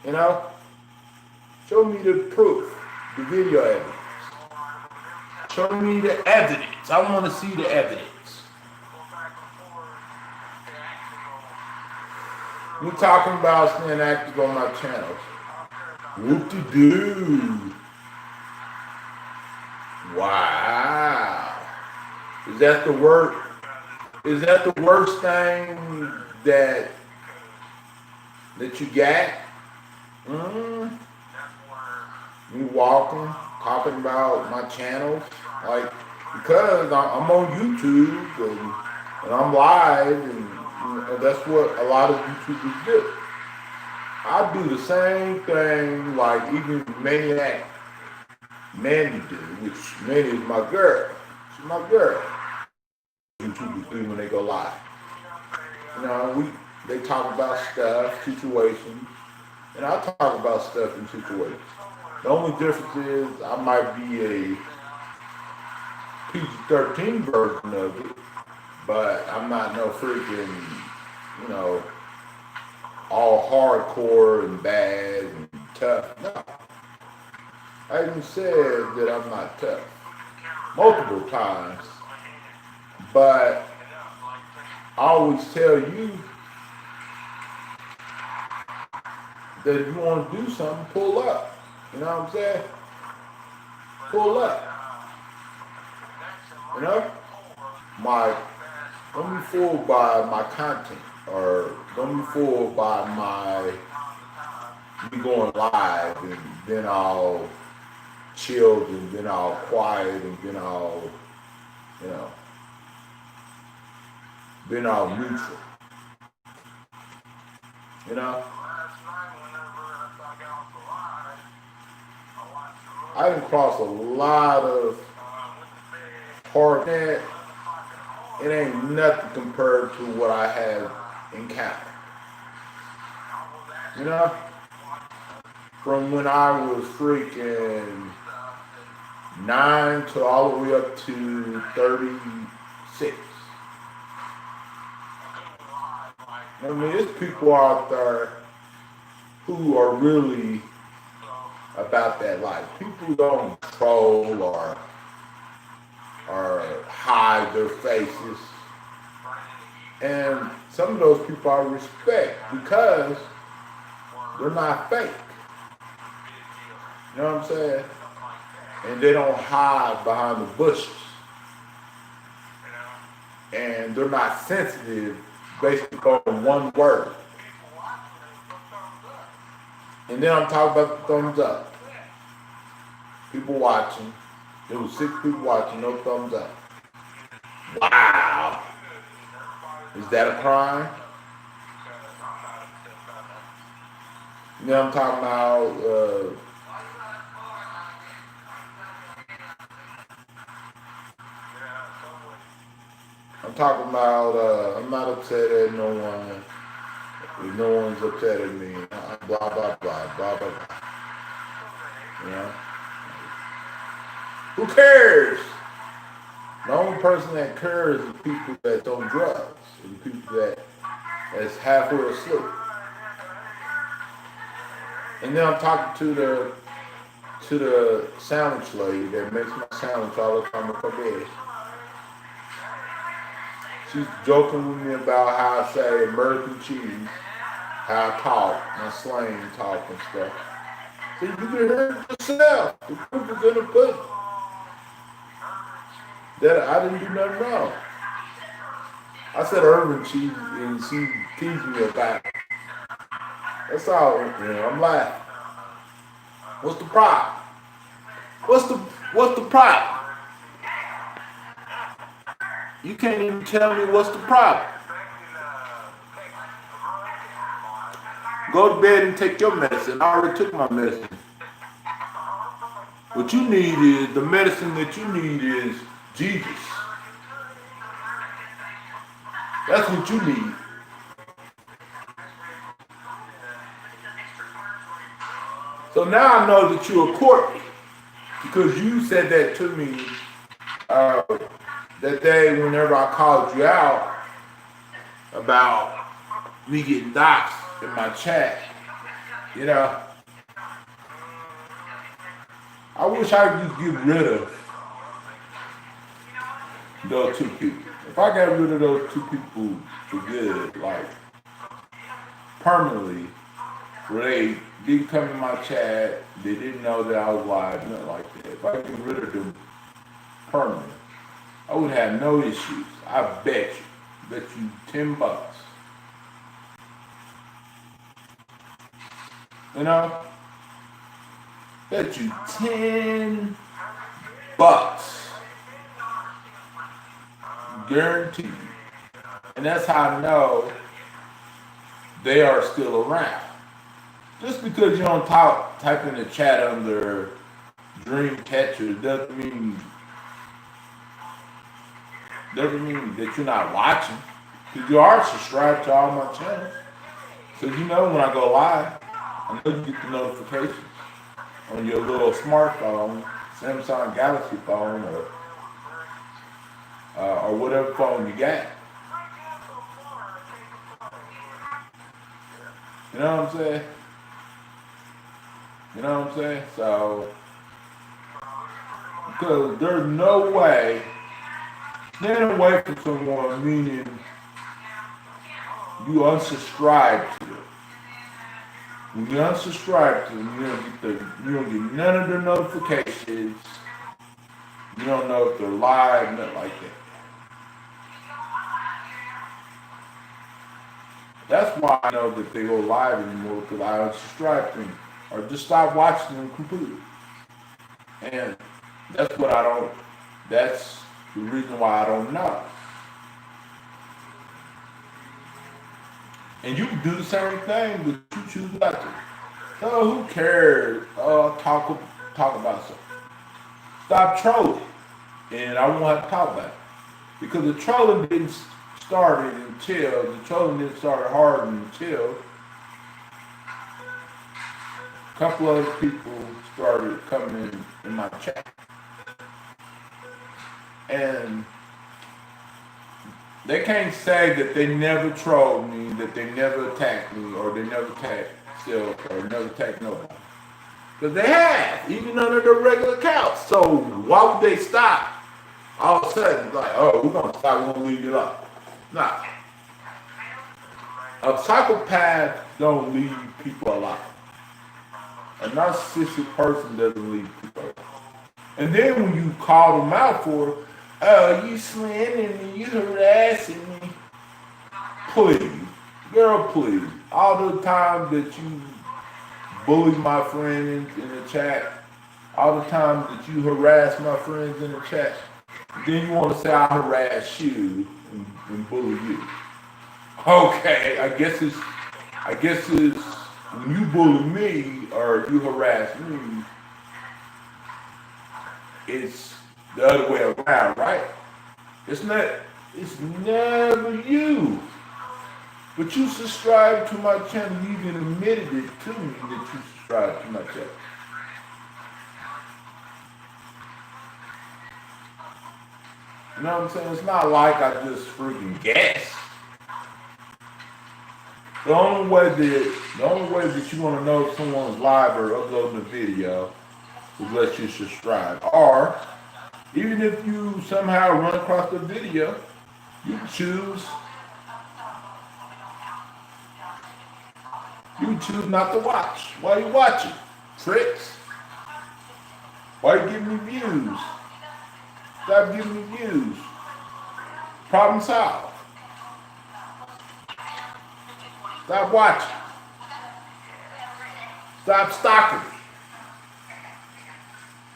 You know? Show me the proof, the video evidence. Show me the evidence. I want to see the evidence. We're talking about staying active on my channels. Whoop-de-doo. Wow. Is that the worst thing that you got? Me walking, talking about my channels, like, because I'm on YouTube and I'm live, and that's what a lot of YouTubers do. I do the same thing like even Mandy do, which Mandy is my girl. She's my girl. YouTubers do when they go live. You know, they talk about stuff, situations, and I talk about stuff and situations. The only difference is I might be a PG-13 version of it, but I'm not no freaking, you know, all hardcore and bad and tough. No. I even said that I'm not tough multiple times, but I always tell you that if you want to do something, pull up. You know what I'm saying? Pull up. You know? Don't be fooled by my content, or don't be fooled by me going live and then all chilled and then all quiet and then all, you know, been all neutral. You know? I done crossed a lot of hard net. It ain't nothing compared to what I have encountered. You know? From when I was freaking 9 to all the way up to 36. I mean, there's people out there who are really about that life. People who don't troll or hide their faces. And some of those people I respect because they're not fake. You know what I'm saying? And they don't hide behind the bushes. And they're not sensitive based on one word. And then I'm talking about the thumbs up. People watching. There was 6 people watching, no thumbs up. Wow. Is that a crime? You know what I'm talking about? I'm talking about, I'm not upset at no one. If no one's upset at me, blah, blah, blah, blah, blah, blah. You know? Who cares? The only person that cares is people that don't drugs and people that's halfway asleep. And then I'm talking to the sandwich lady that makes my sandwich all the time before bed. She's joking with me about how I say American cheese, how I talk, my slang talk and stuff. So you can hear it yourself. The proof is in the pudding. That I didn't do nothing wrong. I said urban cheese and she teased me about it. That's all, you know, I'm laughing. What's the problem? What's the problem? You can't even tell me what's the problem. Go to bed and take your medicine. I already took my medicine. What you need is, the medicine that you need is Jesus. That's what you need. So now I know that you're a Courtney, because you said that to me that day whenever I called you out about me getting doxxed in my chat. You know, I wish I could just get rid of those 2 people. If I got rid of those 2 people for good, like permanently, where they didn't come in my chat, they didn't know that I was live, nothing like that. If I get rid of them permanently, I would have no issues. I bet you $10. You know? Bet you $10. Guaranteed. And that's how I know they are still around. Just because you don't type in the chat under Dream Catcher doesn't mean that you're not watching. Because you are subscribed to all my channels. So you know when I go live, I know you get the notifications on your little smartphone, Samsung Galaxy phone, or whatever phone you got. You know what I'm saying? You know what I'm saying? So, because there's no way, staying away from someone meaning you unsubscribe to them. When you unsubscribe to them, you don't get none of their notifications. You don't know if they're live, nothing like that. That's why I know that they go live anymore, because I unsubscribe to them or just stop watching them completely. And that's what I don't. That's the reason why I don't know. And you can do the same thing, but you choose not to. So who cares? Talk about something. Stop trolling, and I won't have to talk about it, because the trolling didn't start hard until a couple other people started coming in my chat, and they can't say that they never trolled me, that they never attacked me, or they never attacked Silk, or never attacked nobody. Because they have, even under their regular accounts. So why would they stop? All of a sudden, like, oh, we're going to stop, we're going to leave it up. Nah. A psychopath don't leave people alive. A narcissistic person doesn't leave people alive. And then when you call them out for it, oh, you slandering me, you harassing me. Please, girl, please. All the time that you bully my friends in the chat, all the time that you harass my friends in the chat, then you want to say I harass you and bully you. Okay, I guess it's when you bully me or you harass me, it's the other way around, right? It's never you. But you subscribe to my channel, you even admitted it to me that you subscribe to my channel. You know what I'm saying? It's not like I just freaking guess. The only way that you want to know if someone's live or uploading a video is let you subscribe. Or even if you somehow run across the video, you can choose not to watch. Why are you watching? Tricks? Why are you giving me views? Stop giving me views. Problem solved. Stop watching. Stop stalking me.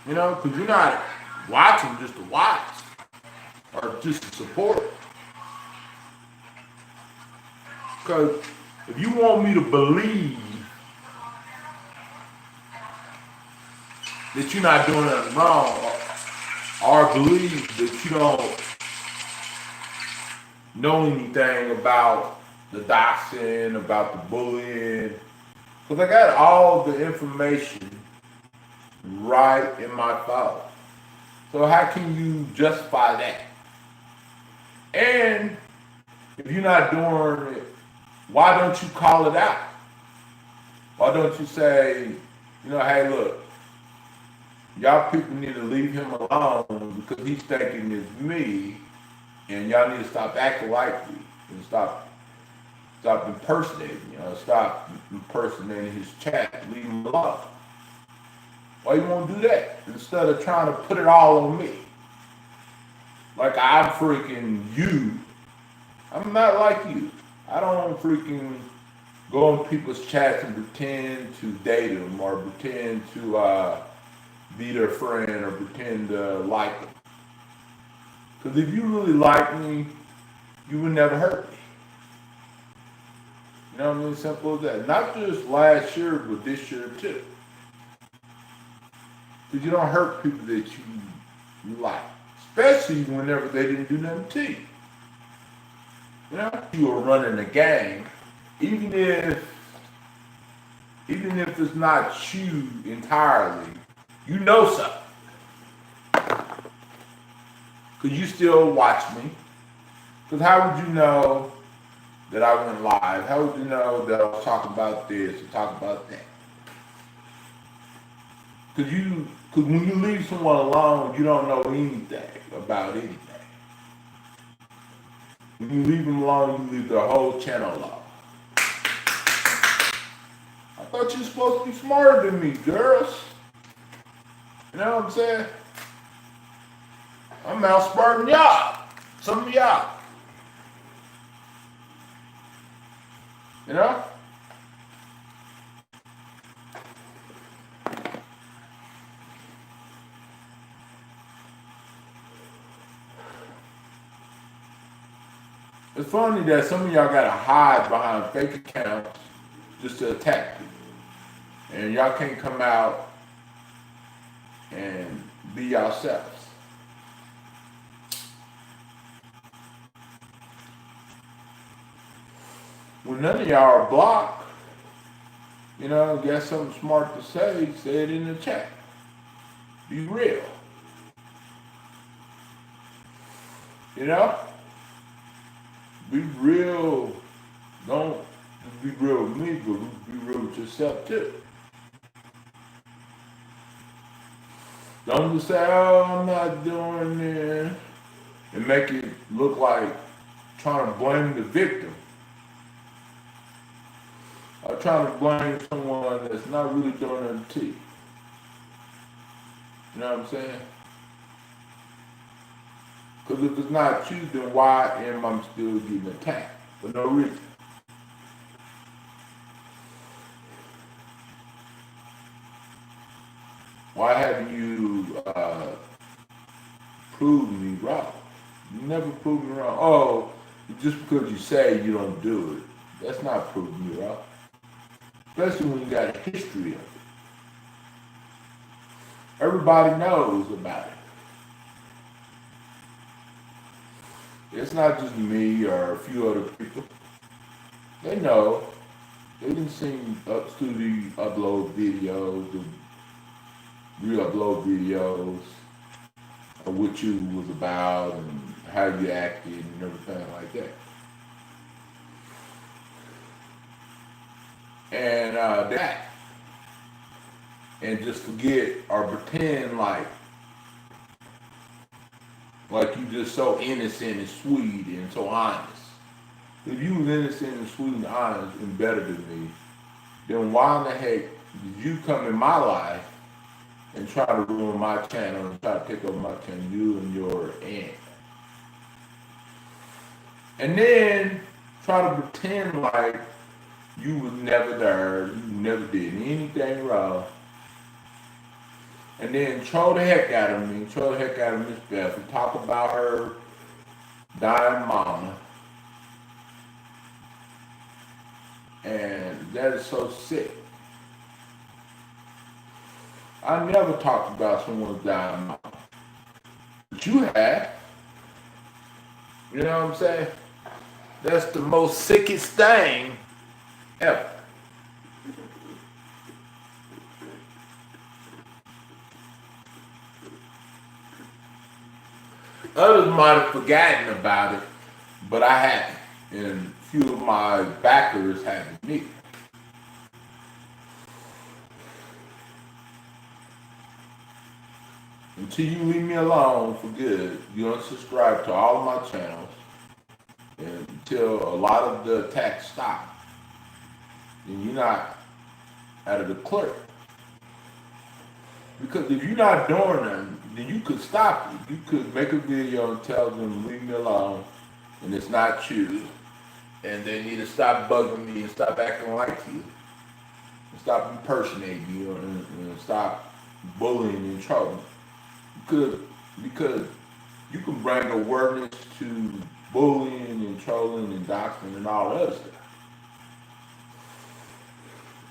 You know, because you're not watching just to watch or just to support. Because if you want me to believe that you're not doing nothing wrong, or believe that you don't know anything about the doxing, about the bullying, because I got all the information right in my phone. So how can you justify that? And if you're not doing it, why don't you call it out? Why don't you say, you know, hey, look, y'all people need to leave him alone because he's thinking it's me, and y'all need to stop acting like me and stop impersonating, stop impersonating his chat, leave him alone. Why you won't do that instead of trying to put it all on me? Like I'm freaking you. I'm not like you. I don't freaking go on people's chats and pretend to date them or pretend to be their friend or pretend to like them. Because if you really like me, you would never hurt me. You know what I mean? Simple as that. Not just last year, but this year too. Because you don't hurt people that you like. Especially whenever they didn't do nothing to you. You know, you are running a gang, even if it's not you entirely, you know something. Cause you still watch me. Cause how would you know that I went live? How would you know that I was talking about this or talking about that? Cause when you leave someone alone, you don't know anything about anything. When you leave them alone, you leave their whole channel alone. I thought you were supposed to be smarter than me, girls. You know what I'm saying? I'm outsmarting y'all. Some of y'all. You know? It's funny that some of y'all gotta hide behind fake accounts just to attack people. And y'all can't come out and be yourselves. When none of y'all are blocked, you know, got something smart to say it in the chat. Be real. You know? Be real. Don't just be real with me, but be real with yourself too. Don't just say, oh, I'm not doing this, and make it look like trying to blame the victim. Or trying to blame someone that's not really doing nothing to you. You know what I'm saying? Because if it's not you, then why am I still getting attacked? For no reason. Why haven't you proved me wrong? You never proved me wrong. Oh, just because you say you don't do it, that's not proving me wrong. Especially when you got a history of it. Everybody knows about it. It's not just me or a few other people. They know. They didn't see up to the upload videos, the re-upload videos of what you was about and how you acted and everything like that. And that, and just forget or pretend like you just so innocent and sweet and so honest. If you was innocent and sweet and honest and better than me, then why in the heck did you come in my life and try to ruin my channel and try to take over my channel, you and your aunt? And then try to pretend like you was never there, you never did anything wrong. And then troll the heck out of me, troll the heck out of Miss Beth, and talk about her dying mama. And that is so sick. I never talked about someone's dying mama. But you have. You know what I'm saying? That's the most sickest thing ever. Others might have forgotten about it, but I haven't. And a few of my backers haven't either. Until you leave me alone for good, you unsubscribe to all of my channels, and until a lot of the attacks stop, then you're not out of the clear. Because if you're not doing nothing, then you could stop it. You could make a video and tell them, leave me alone, and it's not you. And they need to stop bugging me and stop acting like you. And stop impersonating you and stop bullying and trolling. Because you can bring awareness to bullying and trolling and doxing and all that other stuff.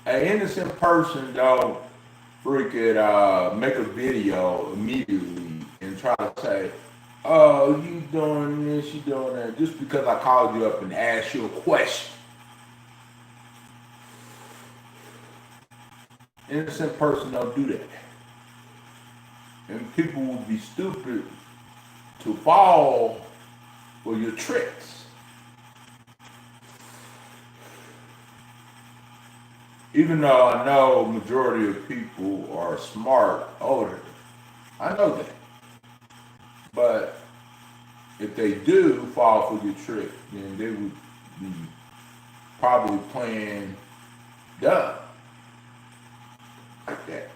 An innocent person don't freaking make a video immediately and try to say, oh, you doing this, you doing that, just because I called you up and asked you a question. Innocent person don't do that. And people will be stupid to fall for your tricks. Even though I know majority of people are smart, older, I know that. But if they do fall for your trick, then they would be probably playing dumb like that.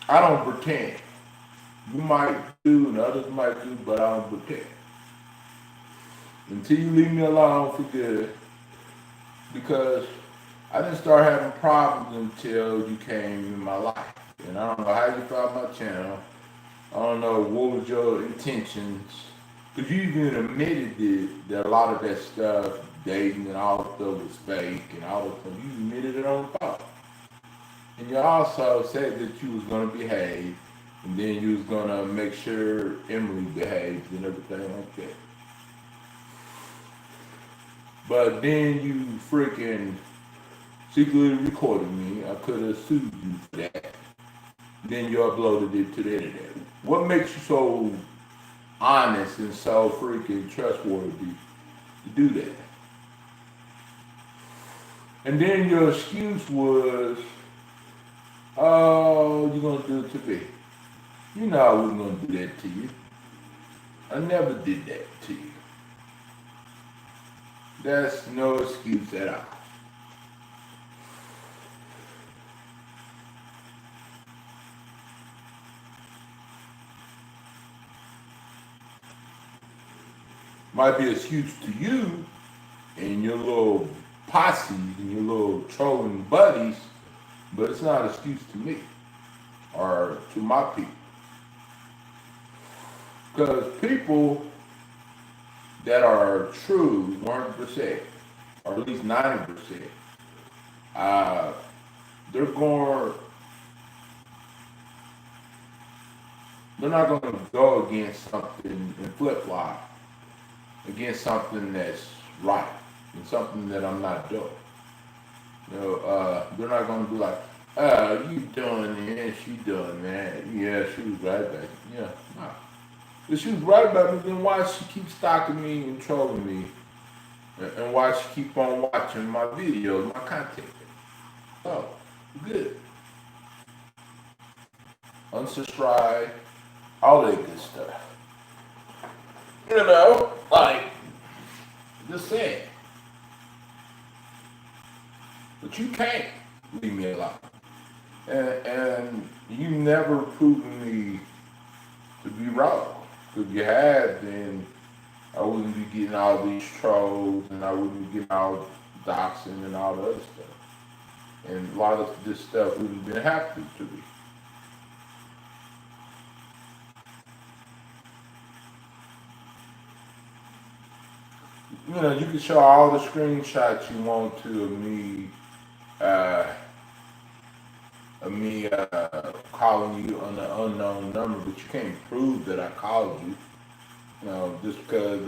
I don't pretend. You might do and others might do, but I don't pretend. Until you leave me alone for good, because I didn't start having problems until you came in my life. And I don't know how you found my channel. I don't know what was your intentions. Because you even admitted that a lot of that stuff, dating and all that stuff was fake and all that stuff. You admitted it on the phone. And you also said that you was going to behave. And then you was going to make sure Emily behaves and everything like that. But then you freaking secretly recorded me. I could have sued you for that. Then you uploaded it to the internet. What makes you so honest and so freaking trustworthy to do that? And then your excuse was, oh, you're going to do it to me. You know I wasn't going to do that to you. I never did that to you. That's no excuse at all. Might be an excuse to you and your little posse and your little trolling buddies, but it's not an excuse to me or to my people. Because people that are true 100%, or at least 90%, they're not going to go against something and flip-flop against something that's right and something that I'm not doing. You know, they're not going to be like, oh, you doing this, you doing that. Yeah, she was right back. Yeah, no. If she was right about me, then why she keep stalking me and trolling me? And why she keep on watching my videos, my content? Oh, good. Unsubscribe, all that good stuff. You know, like, just saying. But you can't leave me alone. And you never proven me to be wrong. If you had, then I wouldn't be getting all these trolls and I wouldn't be getting all doxing and all the other stuff. And a lot of this stuff wouldn't have been happening to me. You know, you can show all the screenshots you want to of me calling you on an unknown number, but you can't prove that I called you. You know, just because,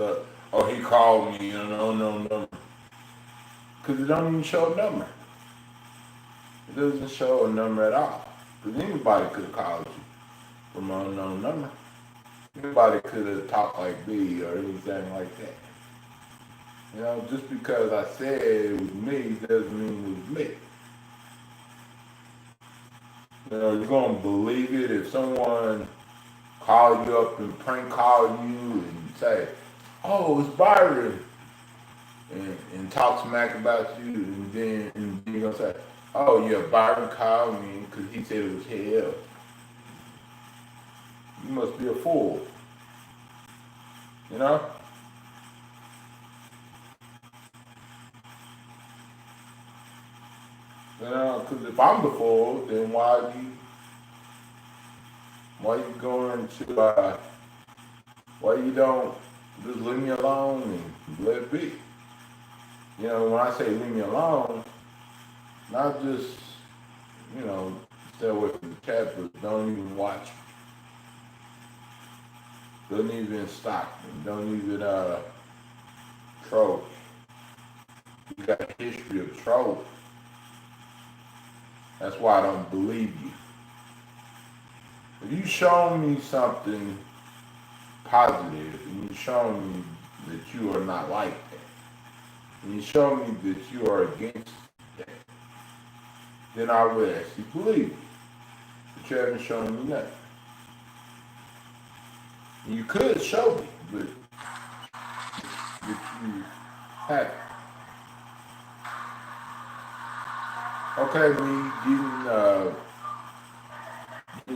he called me on an unknown number. Because it don't even show a number. It doesn't show a number at all. Because anybody could have called you from an unknown number. Anybody could have talked like me or anything like that. You know, just because I said it was me doesn't mean it was me. You know, you're going to believe it if someone call you up and prank call you and say, oh, it's Byron, and talk smack about you, and then you're going to say, oh, yeah, Byron called me because he said it was hell. You must be a fool. You know? You know, because if I'm the fool, then why you going to, why you don't just leave me alone and let it be? You know, when I say leave me alone, not just, you know, stay away from the chat, but don't even watch Doesn't even stop me. Don't even troll. You got a history of trolling. That's why I don't believe you. If you show me something positive, and you show me that you are not like that, and you show me that you are against that, then I will actually believe you. But you haven't shown me nothing. You could show me, but you haven't. Okay, me getting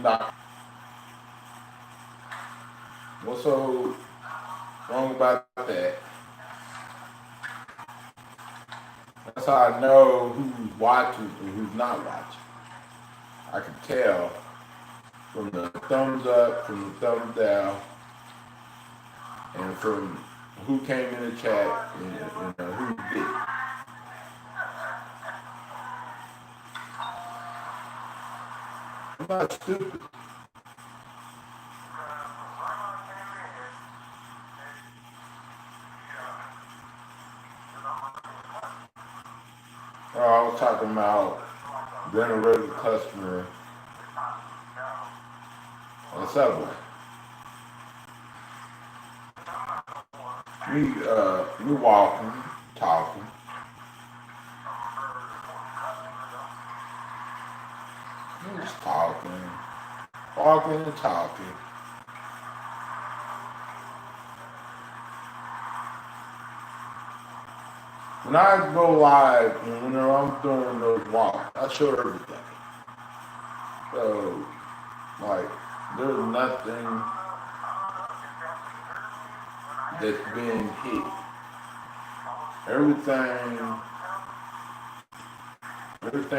knocked. What's so wrong about that? That's how I know who's watching and who's not watching. I can tell from the thumbs up, from the thumbs down, and from who came in the chat and who did. I'm not stupid. Oh, I was talking about being a regular customer on Subway. We walking, talking. We just talking, walking and talking. When I go live and when I'm doing those walks, I show everything. So, like, there's nothing that's being hid. Everything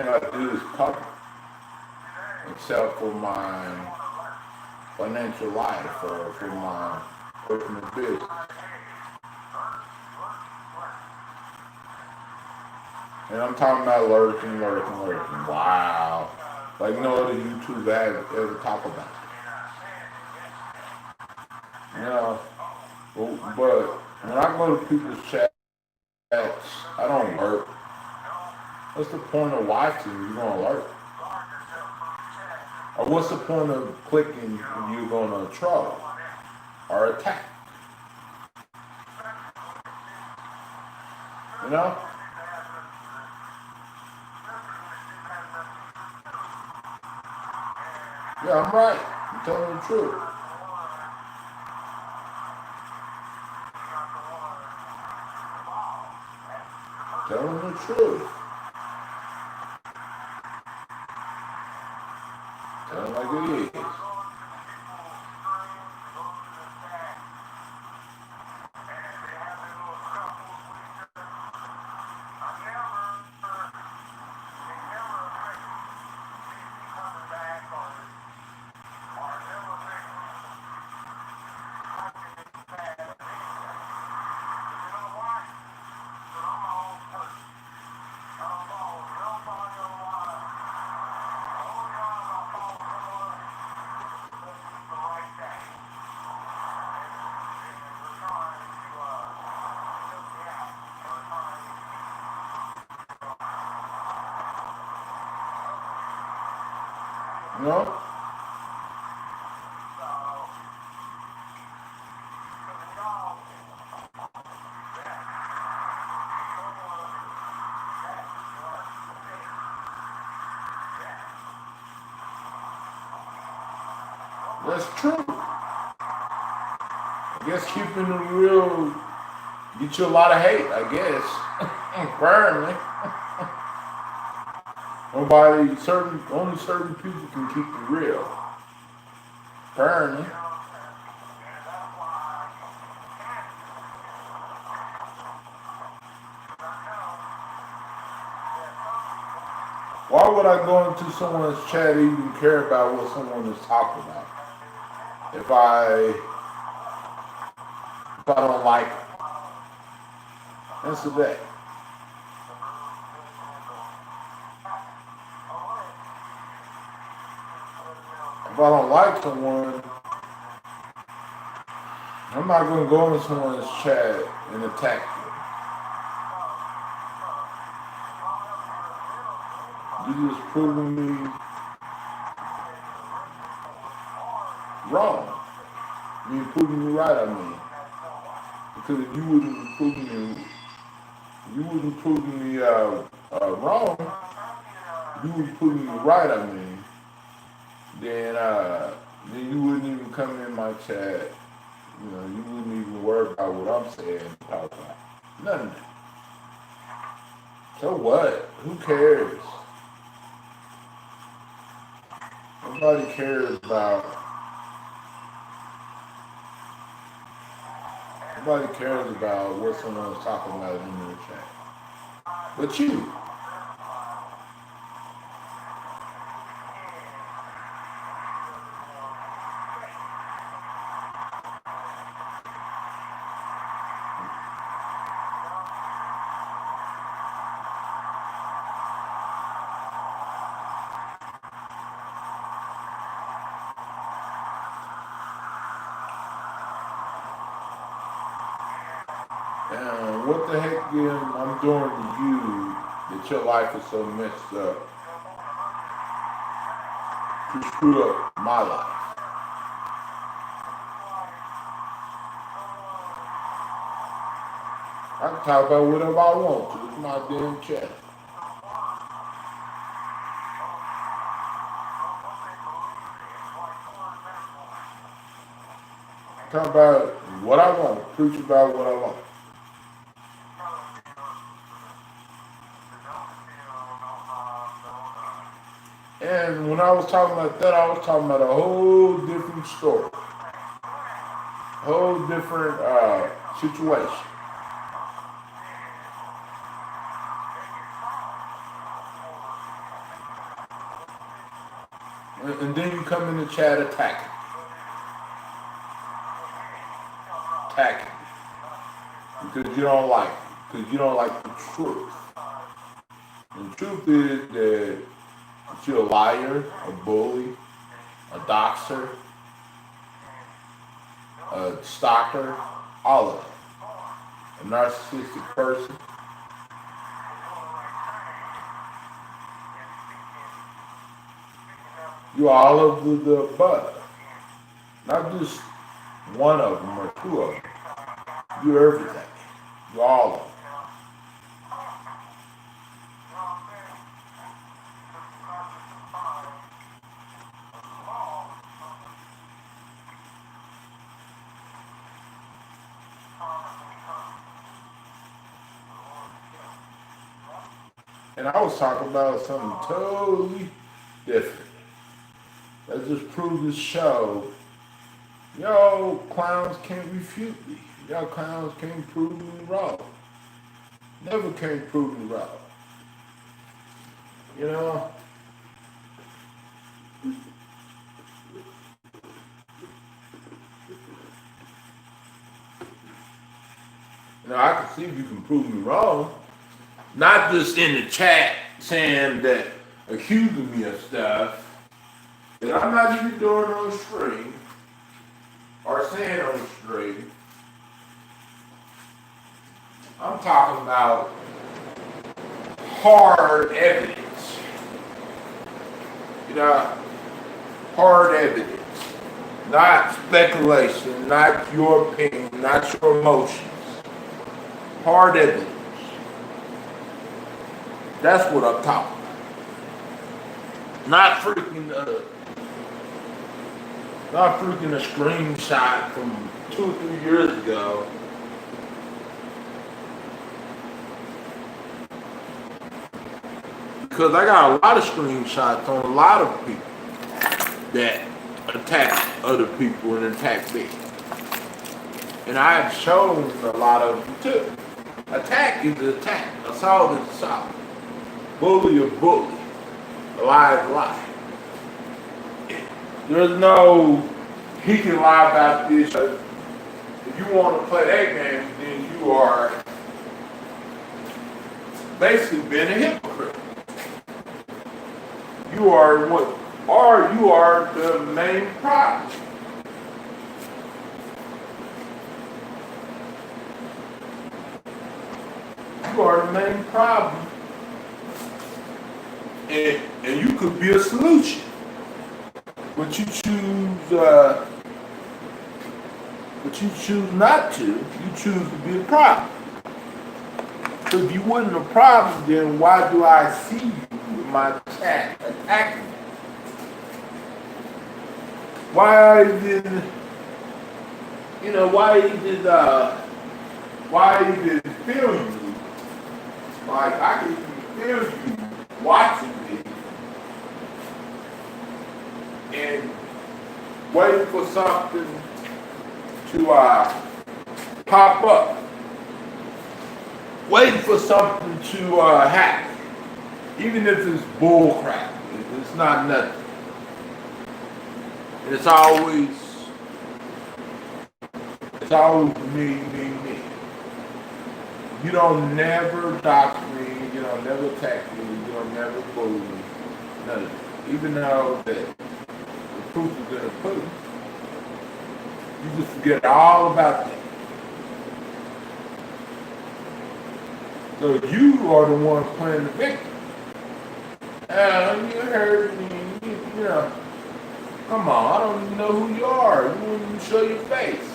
I do is public, except for my financial life or for my personal business. And I'm talking about lurking. Wow. Like no other YouTuber ever talk about it. You know, but when I go to people's chats, I don't lurk. What's the point of watching if you're gonna lurk? Or what's the point of clicking if you're gonna troll or attack? You know? Yeah, I'm right. I'm telling the truth. Telling the truth. Telling like it is. No? That's true. I guess keeping it real get you a lot of hate, I guess. Apparently. Only certain people can keep it real. Apparently. Why would I go into someone's chat and even care about what someone is talking about? If I don't like it. Answer that. If I don't like someone, I'm not gonna go in someone's chat and attack you. You just proving me wrong. You proving me right, I mean. Because if you wouldn't prove me wrong, you would prove me right, I mean, then you wouldn't even come in my chat. You know, you wouldn't even worry about what I'm saying and talk about. Nothing. So what? Who cares? Nobody cares about what someone's talking about in their chat. But you. And what the heck I'm doing to you that your life is so messed up to screw up my life? I can talk about whatever I want to. It's my damn chat. Talk about what I want. Preach about what I want. And when I was talking about that, I was talking about a whole different story. A whole different situation. And then you come in the chat attacking. Because you don't like it. Because you don't like the truth. And the truth is that you're a liar, a bully, a doxer, a stalker, all of it. A narcissistic person. You're all of the above. Not just one of them or two of them. You're everything. You're all of them. And I was talking about something totally different. Let's just prove this show. Yo, clowns can't refute me. Y'all clowns can't prove me wrong. Never can prove me wrong. You know? I can see if you can prove me wrong. Not just in the chat saying that, accusing me of stuff that I'm not even doing on the stream or saying on the stream. I'm talking about hard evidence. Hard evidence. Not speculation, not your opinion, not your emotions. Hard evidence. That's what I'm talking about. Not freaking a screenshot from 2 or 3 years ago. Because I got a lot of screenshots on a lot of people that attack other people and attack me. And I have shown a lot of them too. Attack is an attack. Assault is assault. Bully is bully. A lie is a lie. There's no, he can lie about this. If you want to play that game, then you are basically being a hypocrite. You are what? Or you are the main problem. you are the main problem. And you could be a solution. But you choose not to. You choose to be a problem. So if you wasn't a problem, then why do I see you with my chat attacking me? Why even feel you? Like I can even feel you watching me and waiting for something to pop up. Waiting for something to happen. Even if it's bull crap. It's not nothing. It's always me. You don't never dox me, you don't never attack me, you don't never bully me. None of it. Even though that the proof is in the pudding. You just forget all about that. So you are the one playing the victim. You heard me, you know. Come on, I don't even know who you are. You won't even show your face.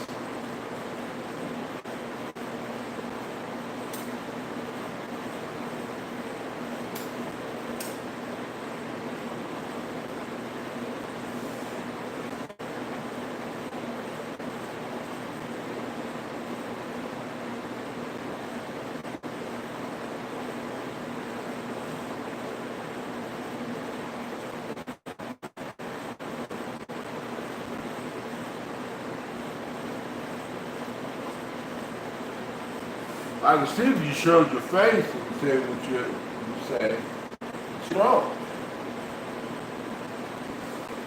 I can see if you showed your face and said what you say. But you don't.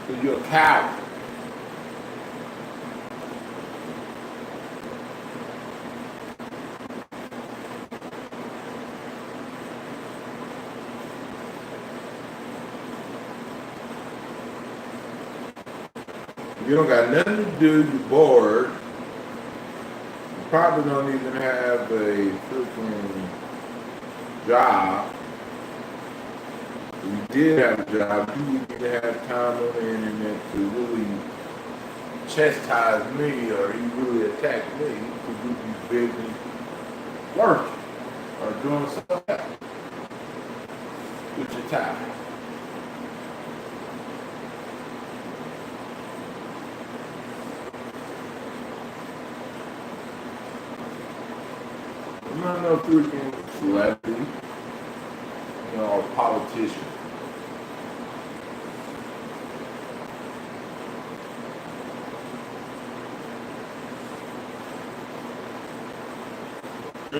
Because you're a coward. You don't got nothing to do, you're bored. You probably don't even have a freaking job. If you did have a job, you wouldn't even have time on the internet to really chastise me or you really attack me because you'd be busy working or doing something else with your time. I'm not no freaking celebrity, or politician.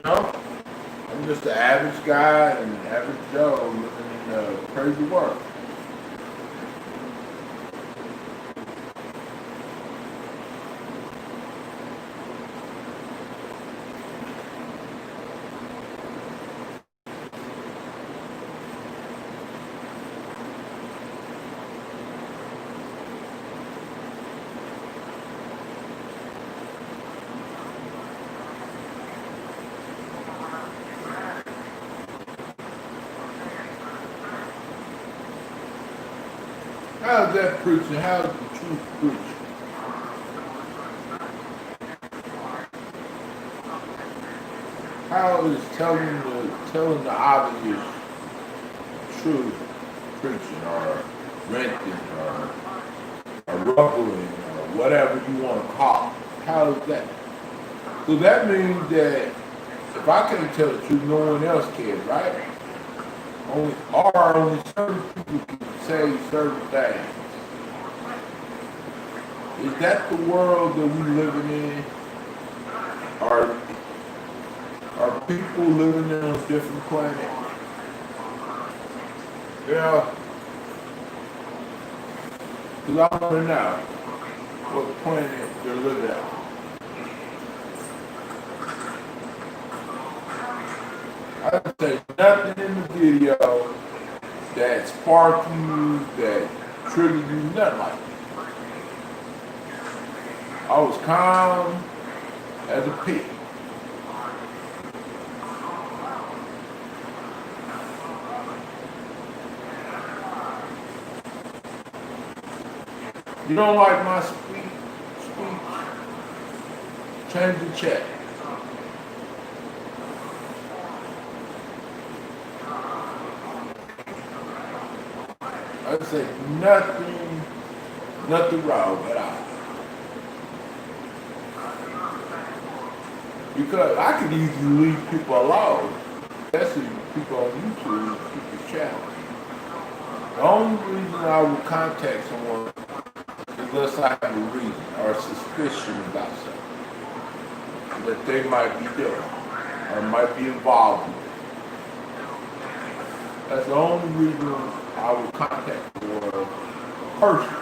I'm just an average guy and an average Joe living in a crazy world. How's that preaching? How's the truth preaching? How is telling the obvious truth preaching or renting or rubbling or whatever you want to call it? How is that? So that means that if I can't tell the truth, no one else can, right? Only certain people can say certain things. Is that the world that we living in? Are people living on a different planet? Yeah. Because I want to know what planet they're living on. I didn't say nothing in the video that sparked you, that triggered you, nothing like that. I was calm as a pig. You don't like my speech? Change the chat. I say nothing wrong at all. Because I could easily leave people alone, especially people on YouTube, people's channel. The only reason I would contact someone is unless I have a reason or a suspicion about something that they might be doing or might be involved with. That's the only reason I would contact a person.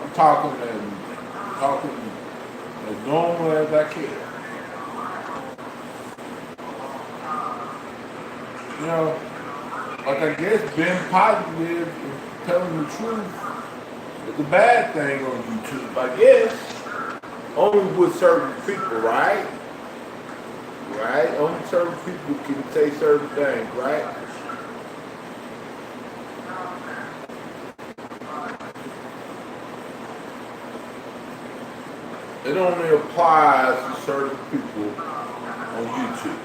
I'm talking as normal as I can. You know, like I guess being positive and telling the truth is a bad thing on YouTube, I guess. Only with certain people, right? Right? Only certain people can say certain things, right? It only applies to certain people on YouTube.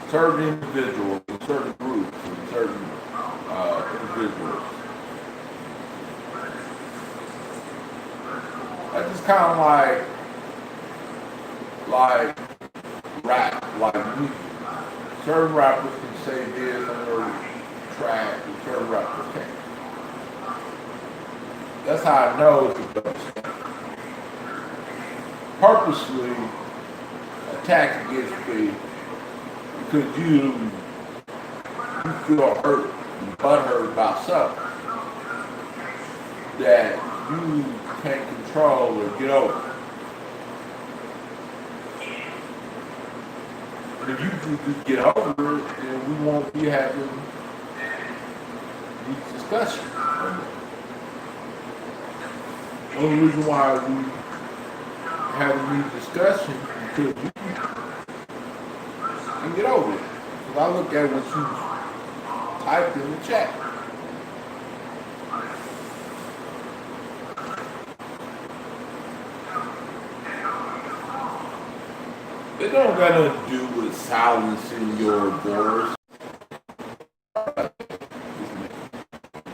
Certain individuals, certain groups, and certain individuals. That's just kind of like rap, like music. Certain rappers can say this on their track, and certain rappers can't. That's how I know it's a dope. Purposely attack against me because you feel hurt and butthurt about something that you can't control or get over. And if you can just get over it, then we won't be having these discussions. The only reason why we having these discussions because you can get over it. Because I look at what you typed in the chat. It don't got nothing to do with silencing your voice.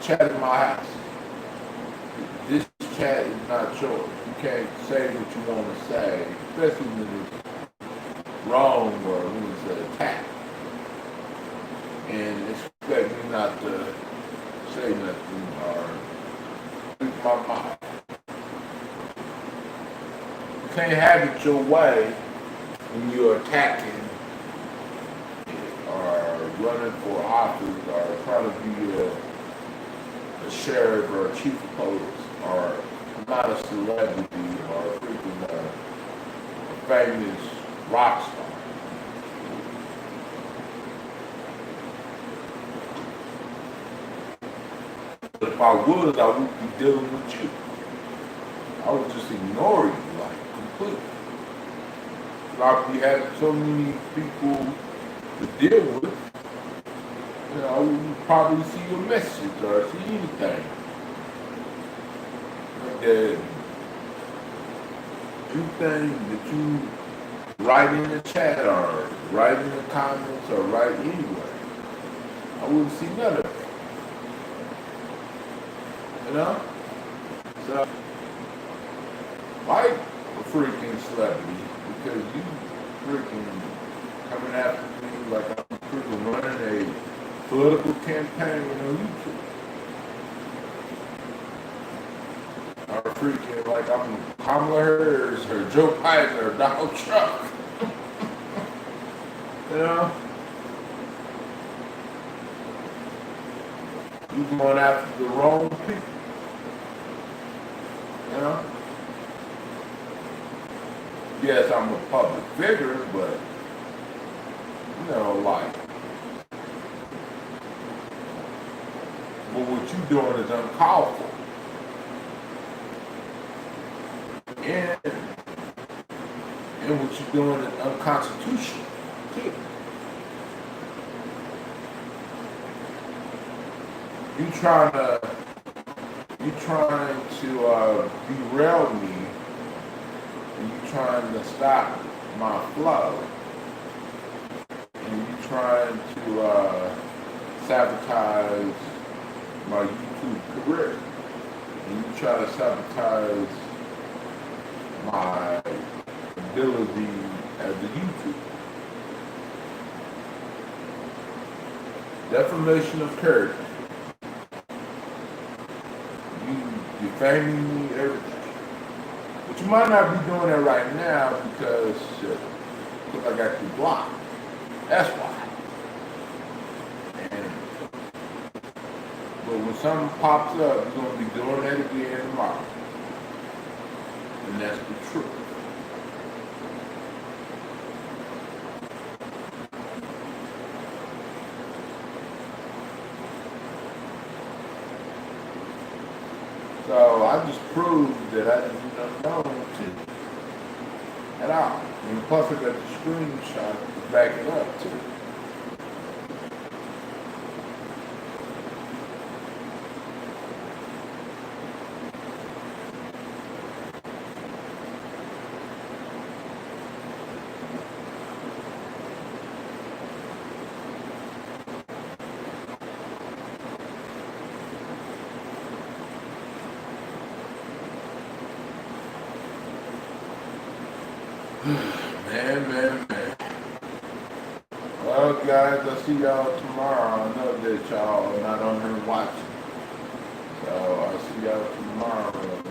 Chat in my house. This chat is not yours. You can't say what you want to say, especially when it's wrong or when it's an attack. And expect me not to say nothing or speak my mouth. You can't have it your way when you're attacking or running for office or trying to be a sheriff or a chief of police or not a celebrity or freaking a famous rock star. But if I would, I wouldn't be dealing with you. I would just ignore you, like, completely. I'd be having so many people to deal with, you know, I wouldn't probably see your message or see anything. Anything that you write in the chat or write in the comments or write anywhere, I wouldn't see none of it. You know? So, like a freaking celebrity, because you freaking coming after me like I'm freaking running a political campaign on YouTube. Or freaking like I'm Kamala Harris or Joe Biden or Donald Trump. You know? You going after the wrong people. You know? Yes, I'm a public figure, but, you know, like, but what you doing is uncalled for. And what you're doing is unconstitutional, too. you trying to derail me, and you trying to stop my flow, and you trying to sabotage my YouTube career, and you try to sabotage my ability as a YouTuber. Defamation of character. You defaming me, everything. But you might not be doing that right now because I got you blocked. That's why. But when something pops up, you're going to be doing that again tomorrow. And that's the truth. So I just proved that I didn't know to at all. And plus I got the screenshot to back it up too. Man. Well, guys, I'll see y'all tomorrow. I know that y'all are not on here watching. So I'll see y'all tomorrow.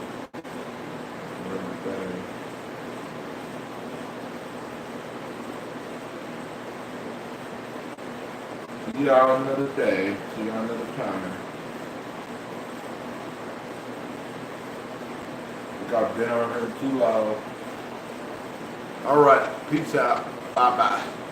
See y'all another day. See y'all another time. I think I've been on here too long. All right, peace out. Bye-bye.